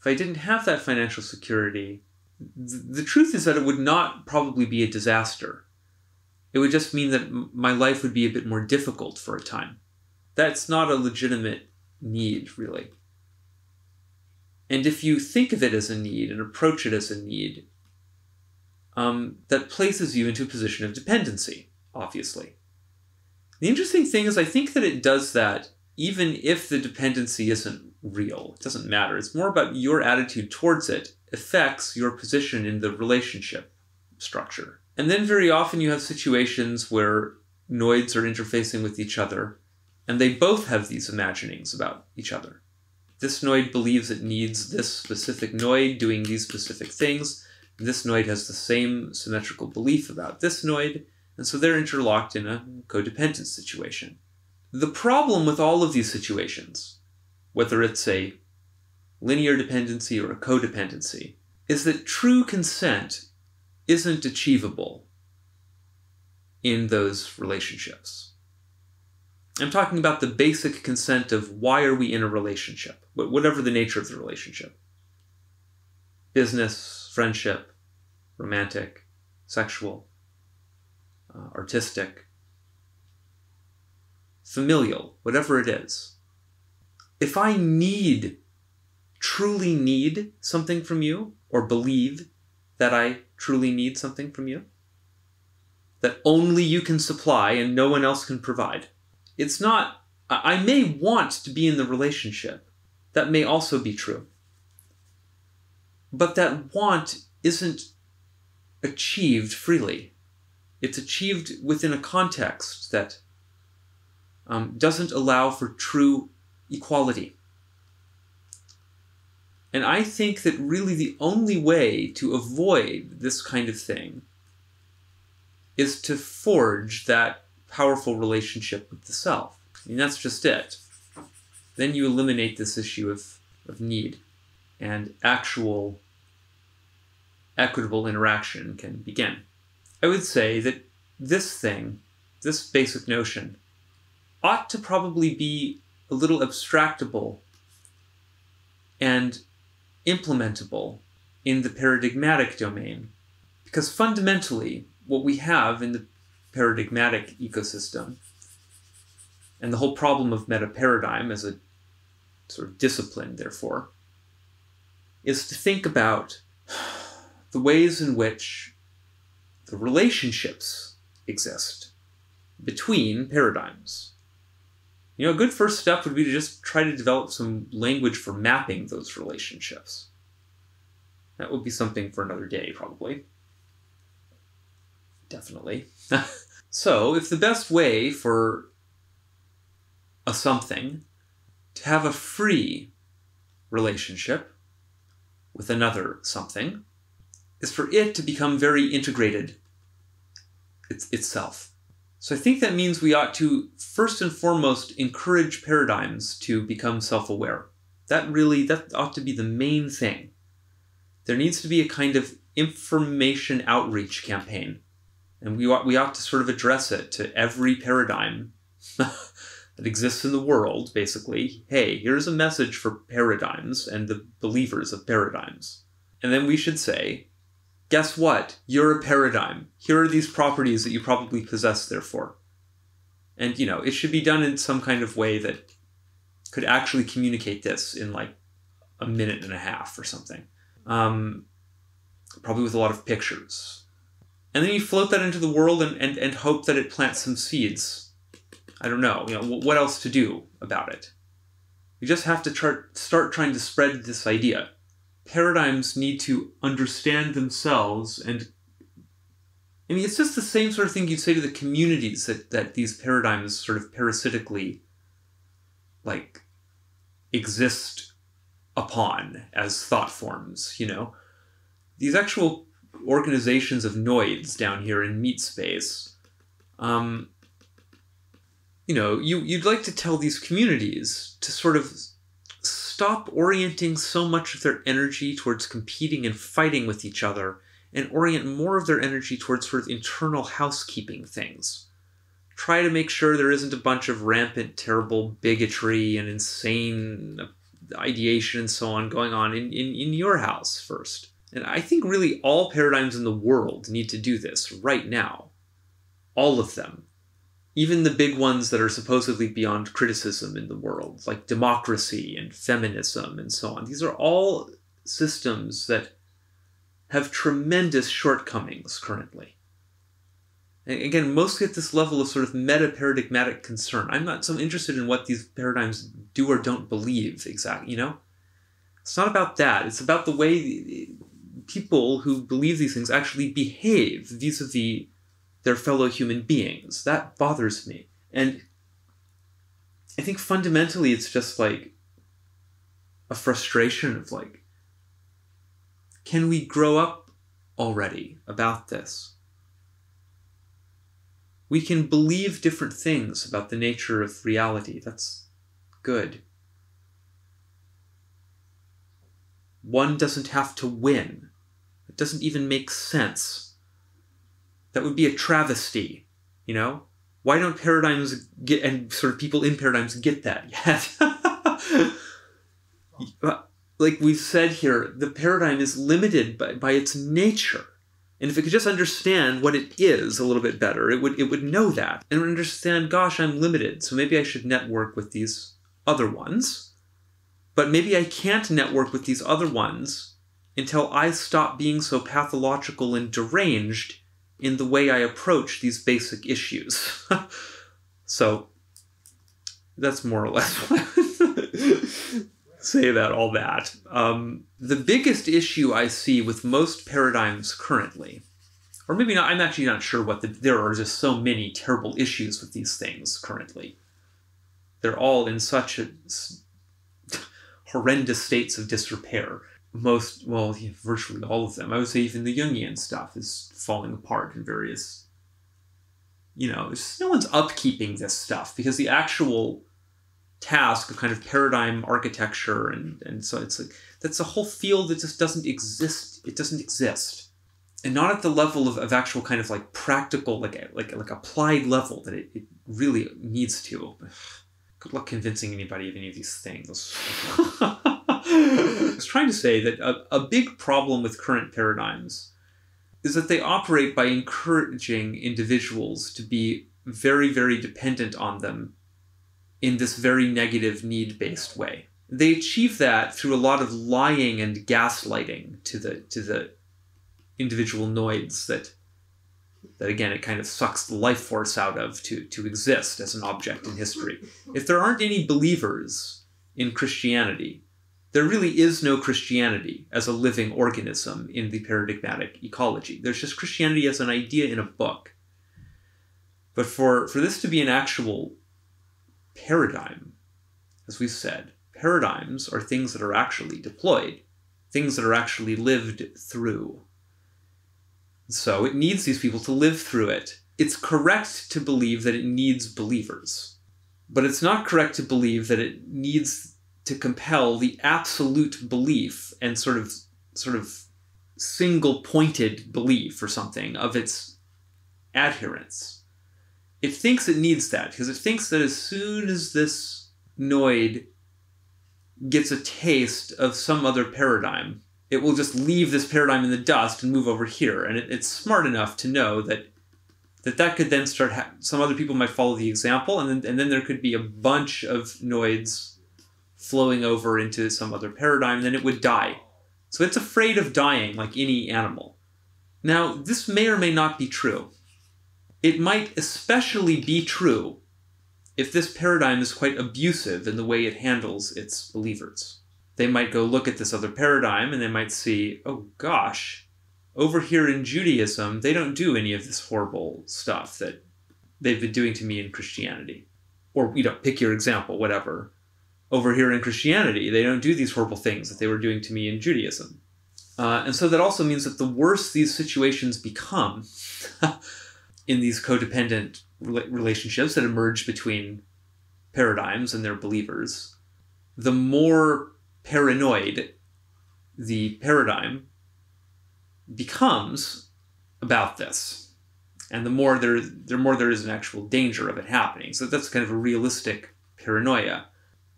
If I didn't have that financial security, the truth is that it would not probably be a disaster. It would just mean that my life would be a bit more difficult for a time. That's not a legitimate need, really. And if you think of it as a need and approach it as a need, that places you into a position of dependency, obviously. The interesting thing is I think that it does that even if the dependency isn't real. It doesn't matter. It's more about your attitude towards it affects your position in the relationship structure. And then very often you have situations where noids are interfacing with each other and they both have these imaginings about each other. This noid believes it needs this specific noid doing these specific things. This noid has the same symmetrical belief about this noid. And so they're interlocked in a codependent situation. The problem with all of these situations, whether it's a linear dependency or a codependency, is that true consent isn't achievable in those relationships. I'm talking about the basic consent of why are we in a relationship, whatever the nature of the relationship. Business, friendship, romantic, sexual, artistic, familial, whatever it is. If I truly need something from you, or believe that I truly need something from you, that only you can supply and no one else can provide, it's not, I may want to be in the relationship. That may also be true. But that want isn't achieved freely. It's achieved within a context that doesn't allow for true equality. And I think that really the only way to avoid this kind of thing is to forge that powerful relationship with the self. I mean, that's just it. Then you eliminate this issue of need, and actual equitable interaction can begin. I would say that this thing, this basic notion, ought to probably be a little abstractable and implementable in the paradigmatic domain. Because fundamentally, what we have in the paradigmatic ecosystem, and the whole problem of metaparadigm as a sort of discipline, therefore, is to think about the ways in which the relationships exist between paradigms. You know, a good first step would be to just try to develop some language for mapping those relationships. That would be something for another day, probably. Definitely. So, if the best way for a something to have a free relationship with another something is for it to become very integrated itself. So I think that means we ought to, first and foremost, encourage paradigms to become self-aware. That ought to be the main thing. There needs to be a kind of information outreach campaign. And we ought to sort of address it to every paradigm that exists in the world, basically. Hey, here's a message for paradigms and the believers of paradigms. And then we should say, guess what? You're a paradigm. Here are these properties that you probably possess, therefore. And, you know, it should be done in some kind of way that could actually communicate this in like a minute and a half or something. Probably with a lot of pictures. And then you float that into the world and hope that it plants some seeds. I don't know, what else to do about it? You just have to start trying to spread this idea. Paradigms need to understand themselves, and I mean, it's just the same sort of thing you'd say to the communities that these paradigms sort of parasitically like exist upon as thought forms, you know? These actual organizations of noids down here in meat space, you know, you'd like to tell these communities to sort of stop orienting so much of their energy towards competing and fighting with each other and orient more of their energy towards sort of internal housekeeping things. Try to make sure there isn't a bunch of rampant, terrible bigotry and insane ideation and so on going on in your house first. And I think really all paradigms in the world need to do this right now. All of them. Even the big ones that are supposedly beyond criticism in the world, like democracy and feminism and so on. These are all systems that have tremendous shortcomings currently. And again, mostly at this level of sort of meta-paradigmatic concern. I'm not so interested in what these paradigms do or don't believe exactly, you know? It's not about that. It's about the way people who believe these things actually behave vis-a-vis their fellow human beings. That bothers me. And I think fundamentally it's just like a frustration of like, can we grow up already about this? We can believe different things about the nature of reality. That's good. One doesn't have to win. It doesn't even make sense. That would be a travesty You know? Why don't paradigms get, and sort of people in paradigms get that yet? Like we've said here, the paradigm is limited by its nature. And if it could just understand what it is a little bit better, it would know that. And would understand, gosh, I'm limited, so maybe I should network with these other ones. But maybe I can't network with these other ones until I stop being so pathological and deranged in the way I approach these basic issues. So, that's more or less what I say about all that. The biggest issue I see with most paradigms currently, or maybe not, I'm actually not sure there are just so many terrible issues with these things currently. They're all in such horrendous states of disrepair. Virtually all of them. I would say even the Jungian stuff is falling apart in various, no one's upkeeping this stuff because the actual task of kind of paradigm architecture and so it's like, that's a whole field that just doesn't exist. It doesn't exist. And not at the level of actual kind of like practical, like applied level that it really needs to. Good luck convincing anybody of any of these things. I was trying to say that a big problem with current paradigms is that they operate by encouraging individuals to be very, very dependent on them in this very negative need-based way. They achieve that through a lot of lying and gaslighting to the individual noids that again, it kind of sucks the life force out of to exist as an object in history. If there aren't any believers in Christianity, there really is no Christianity as a living organism in the paradigmatic ecology. There's just Christianity as an idea in a book. But for this to be an actual paradigm, as we've said, paradigms are things that are actually deployed, things that are actually lived through. So it needs these people to live through it. It's correct to believe that it needs believers, but it's not correct to believe that it needs to compel the absolute belief and sort of single-pointed belief or something of its adherents. It thinks it needs that because it thinks that as soon as this noid gets a taste of some other paradigm, it will just leave this paradigm in the dust and move over here. And it's smart enough to know that could then start, some other people might follow the example, and then there could be a bunch of noids flowing over into some other paradigm, and then it would die. So it's afraid of dying like any animal. Now, this may or may not be true. It might especially be true if this paradigm is quite abusive in the way it handles its believers. They might go look at this other paradigm and they might see, oh gosh, over here in Judaism, they don't do any of this horrible stuff that they've been doing to me in Christianity. Or, pick your example, whatever. Over here in Christianity, they don't do these horrible things that they were doing to me in Judaism. And so that also means that the worse these situations become in these codependent relationships that emerge between paradigms and their believers, the more paranoid the paradigm becomes about this. And the more there is an actual danger of it happening. So that's kind of a realistic paranoia.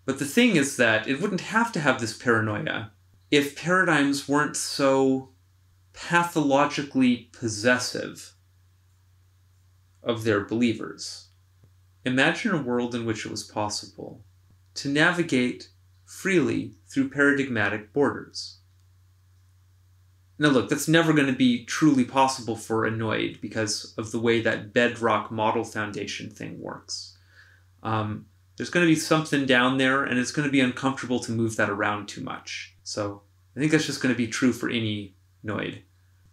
But the thing is that it wouldn't have to have this paranoia if paradigms weren't so pathologically possessive of their believers. Imagine a world in which it was possible to navigate freely through paradigmatic borders. Now look, that's never going to be truly possible for a noid because of the way that bedrock model foundation thing works. There's going to be something down there, and it's going to be uncomfortable to move that around too much. So I think that's just going to be true for any noid.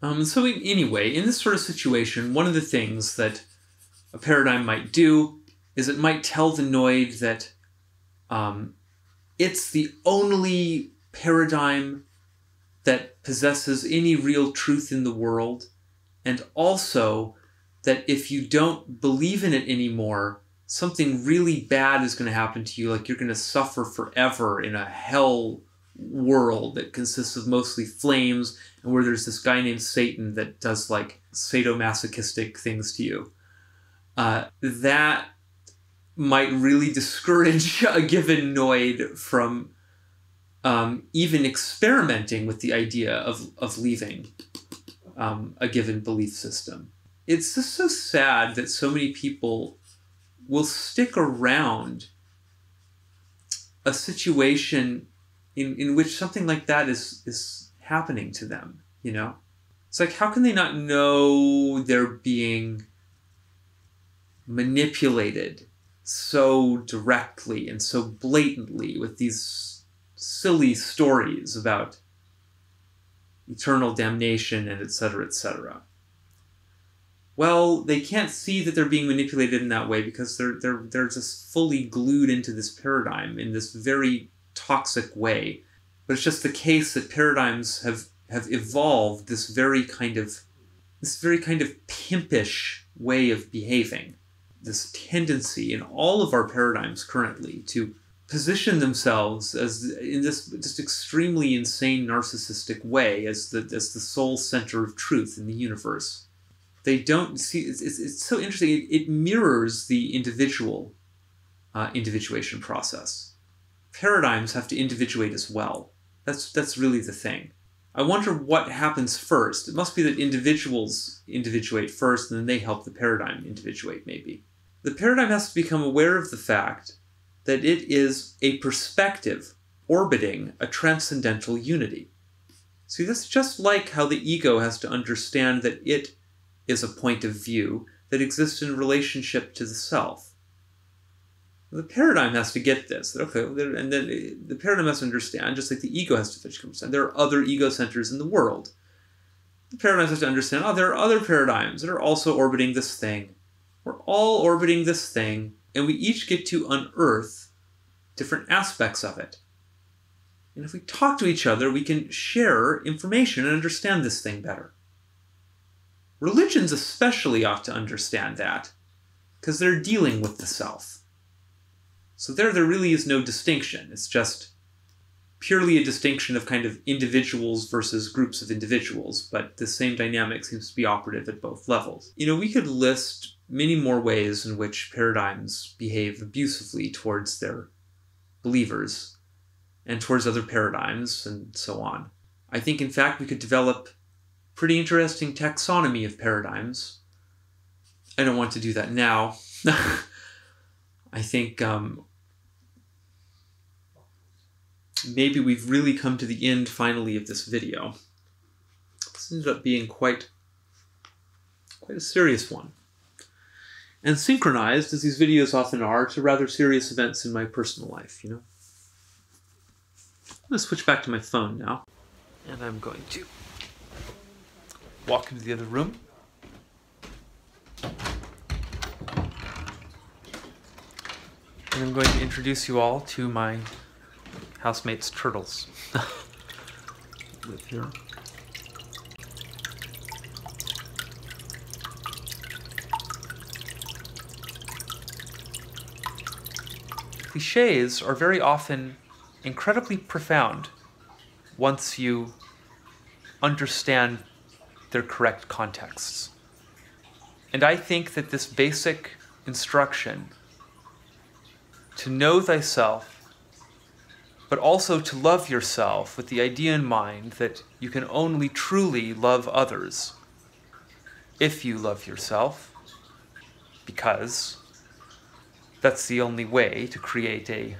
Anyway, in this sort of situation, one of the things that a paradigm might do is it might tell the noid that it's the only paradigm that possesses any real truth in the world, and also that if you don't believe in it anymore, something really bad is going to happen to you, like you're going to suffer forever in a hell world that consists of mostly flames, and where there's this guy named Satan that does like sadomasochistic things to you. that might really discourage a given Noid from even experimenting with the idea of leaving a given belief system. It's just so sad that so many people will stick around a situation in which something like that is happening to them, you know? It's like, how can they not know they're being manipulated so directly and so blatantly with these silly stories about eternal damnation and etc., etc.? Well, they can't see that they're being manipulated in that way because they're just fully glued into this paradigm in this very toxic way. But it's just the case that paradigms have evolved this very kind of pimpish way of behaving. This tendency in all of our paradigms currently to position themselves as in this just extremely insane narcissistic way as the sole center of truth in the universe. They don't see, it's so interesting, it mirrors the individual individuation process. Paradigms have to individuate as well. That's really the thing. I wonder what happens first. It must be that individuals individuate first and then they help the paradigm individuate, maybe. The paradigm has to become aware of the fact that it is a perspective orbiting a transcendental unity. See, that's just like how the ego has to understand that it is a point of view that exists in relationship to the self. The paradigm has to get this. That, okay, and then the paradigm has to understand, just like the ego has to understand, there are other ego centers in the world. The paradigm has to understand, oh, there are other paradigms that are also orbiting this thing. We're all orbiting this thing, and we each get to unearth different aspects of it. And if we talk to each other, we can share information and understand this thing better. Religions especially ought to understand that, because they're dealing with the self. So there really is no distinction. It's just purely a distinction of kind of individuals versus groups of individuals, but the same dynamic seems to be operative at both levels. You know, we could list many more ways in which paradigms behave abusively towards their believers and towards other paradigms and so on. I think, in fact, we could develop pretty interesting taxonomy of paradigms. I don't want to do that now. I think maybe we've really come to the end finally of this video. This ended up being quite a serious one. And synchronized, as these videos often are, to rather serious events in my personal life, you know? I'm going to switch back to my phone now. And I'm going to walk into the other room. And I'm going to introduce you all to my housemates' turtles. Live here. Clichés are very often incredibly profound once you understand their correct contexts. And I think that this basic instruction to know thyself, but also to love yourself with the idea in mind that you can only truly love others if you love yourself, because that's the only way to create a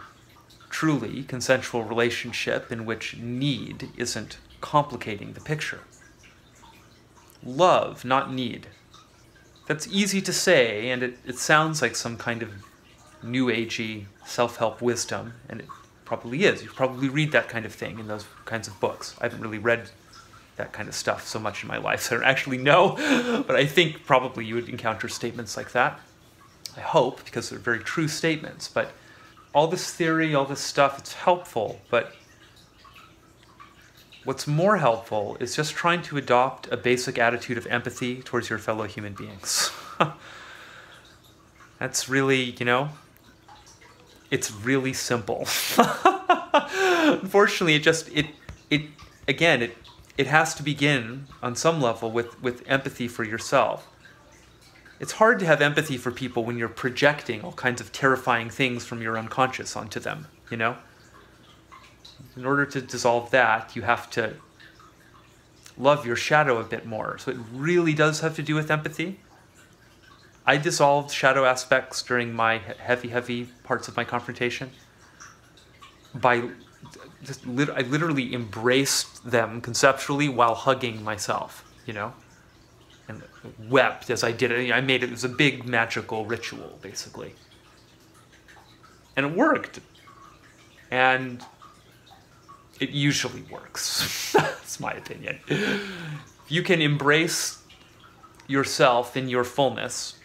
truly consensual relationship in which need isn't complicating the picture. Love, not need. That's easy to say, and it sounds like some kind of new agey self-help wisdom, and it probably is. You probably read that kind of thing in those kinds of books. I haven't really read that kind of stuff so much in my life, so I don't actually know, but I think probably you would encounter statements like that. I hope, because they're very true statements, but all this theory, all this stuff, it's helpful, but what's more helpful is just trying to adopt a basic attitude of empathy towards your fellow human beings. That's really, you know, it's really simple. Unfortunately, it has to begin on some level with empathy for yourself. it's hard to have empathy for people when you're projecting all kinds of terrifying things from your unconscious onto them, you know? In order to dissolve that, you have to love your shadow a bit more. So it really does have to do with empathy. I dissolved shadow aspects during my heavy parts of my confrontation by I literally embraced them conceptually while hugging myself, you know, and wept as I did it. I made it was a big magical ritual, basically, and it worked. And it usually works. That's my opinion. If you can embrace yourself in your fullness,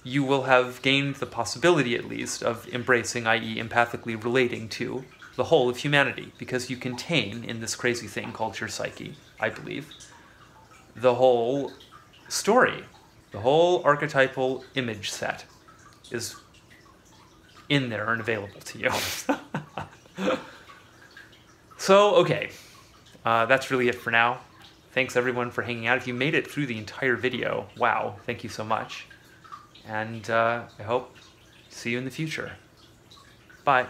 you will have gained the possibility, at least, of embracing, i.e. empathically relating to the whole of humanity, because you contain, in this crazy thing called your psyche, I believe, the whole story, the whole archetypal image set is in there and available to you. So, okay, that's really it for now. Thanks everyone for hanging out. If you made it through the entire video, wow, thank you so much. And I hope to see you in the future. Bye.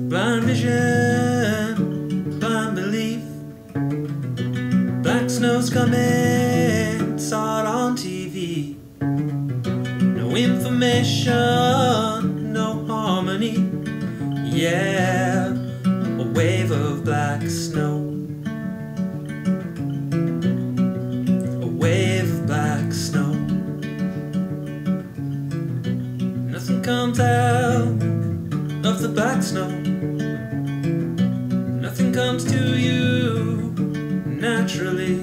Blind vision, blind belief. Black snow's coming, saw it on TV. No information, no harmony. Yeah, a wave of black snow. A wave of black snow. Nothing comes out of the black snow. Nothing comes to you naturally.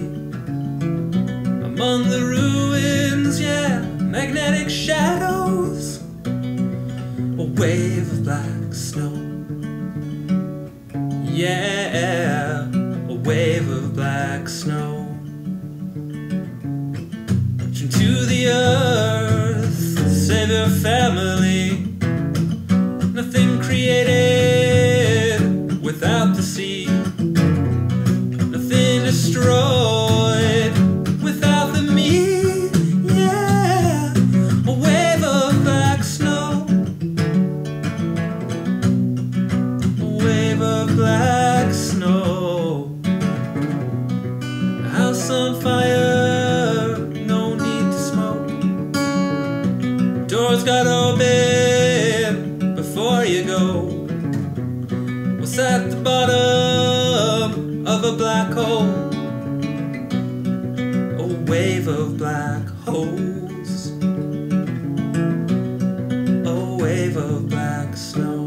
Among the ruins, yeah, magnetic shadows. A wave of black snow. Yeah, a wave of black snow. Reaching to the earth, save your family. Nothing created without the sea. Nothing destroyed without the me. Yeah, a wave of black snow. A wave of black snow. A house on fire, no need to smoke. Doors got open before you go. What's at the bottom of a black hole? A wave of black holes. A wave of black snow.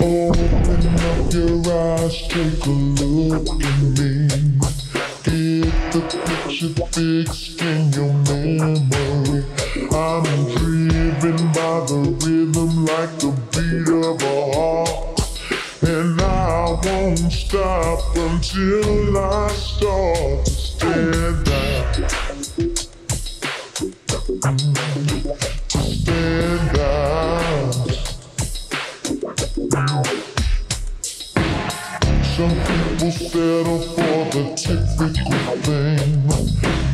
Open up your eyes, take a look at me. Get the picture fixed in your memory. I'm driven by the rhythm like the beat of a heart. And I won't stop until I start to stand out. To stand out. Some people settle for the typical thing,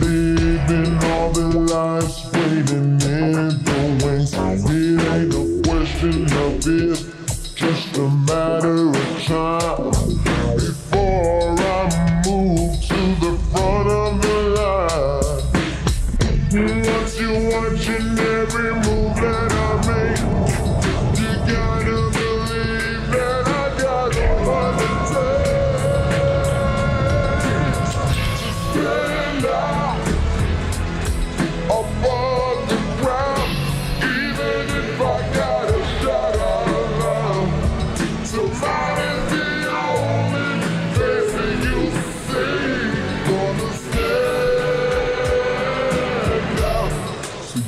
living all their lives waiting in the wings. It ain't a question of if, just a matter of time before I move to the front of the line. Once you're watching every move that I make, you gotta believe that I got all the time. Stand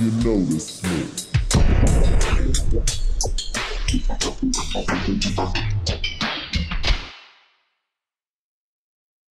you notice me.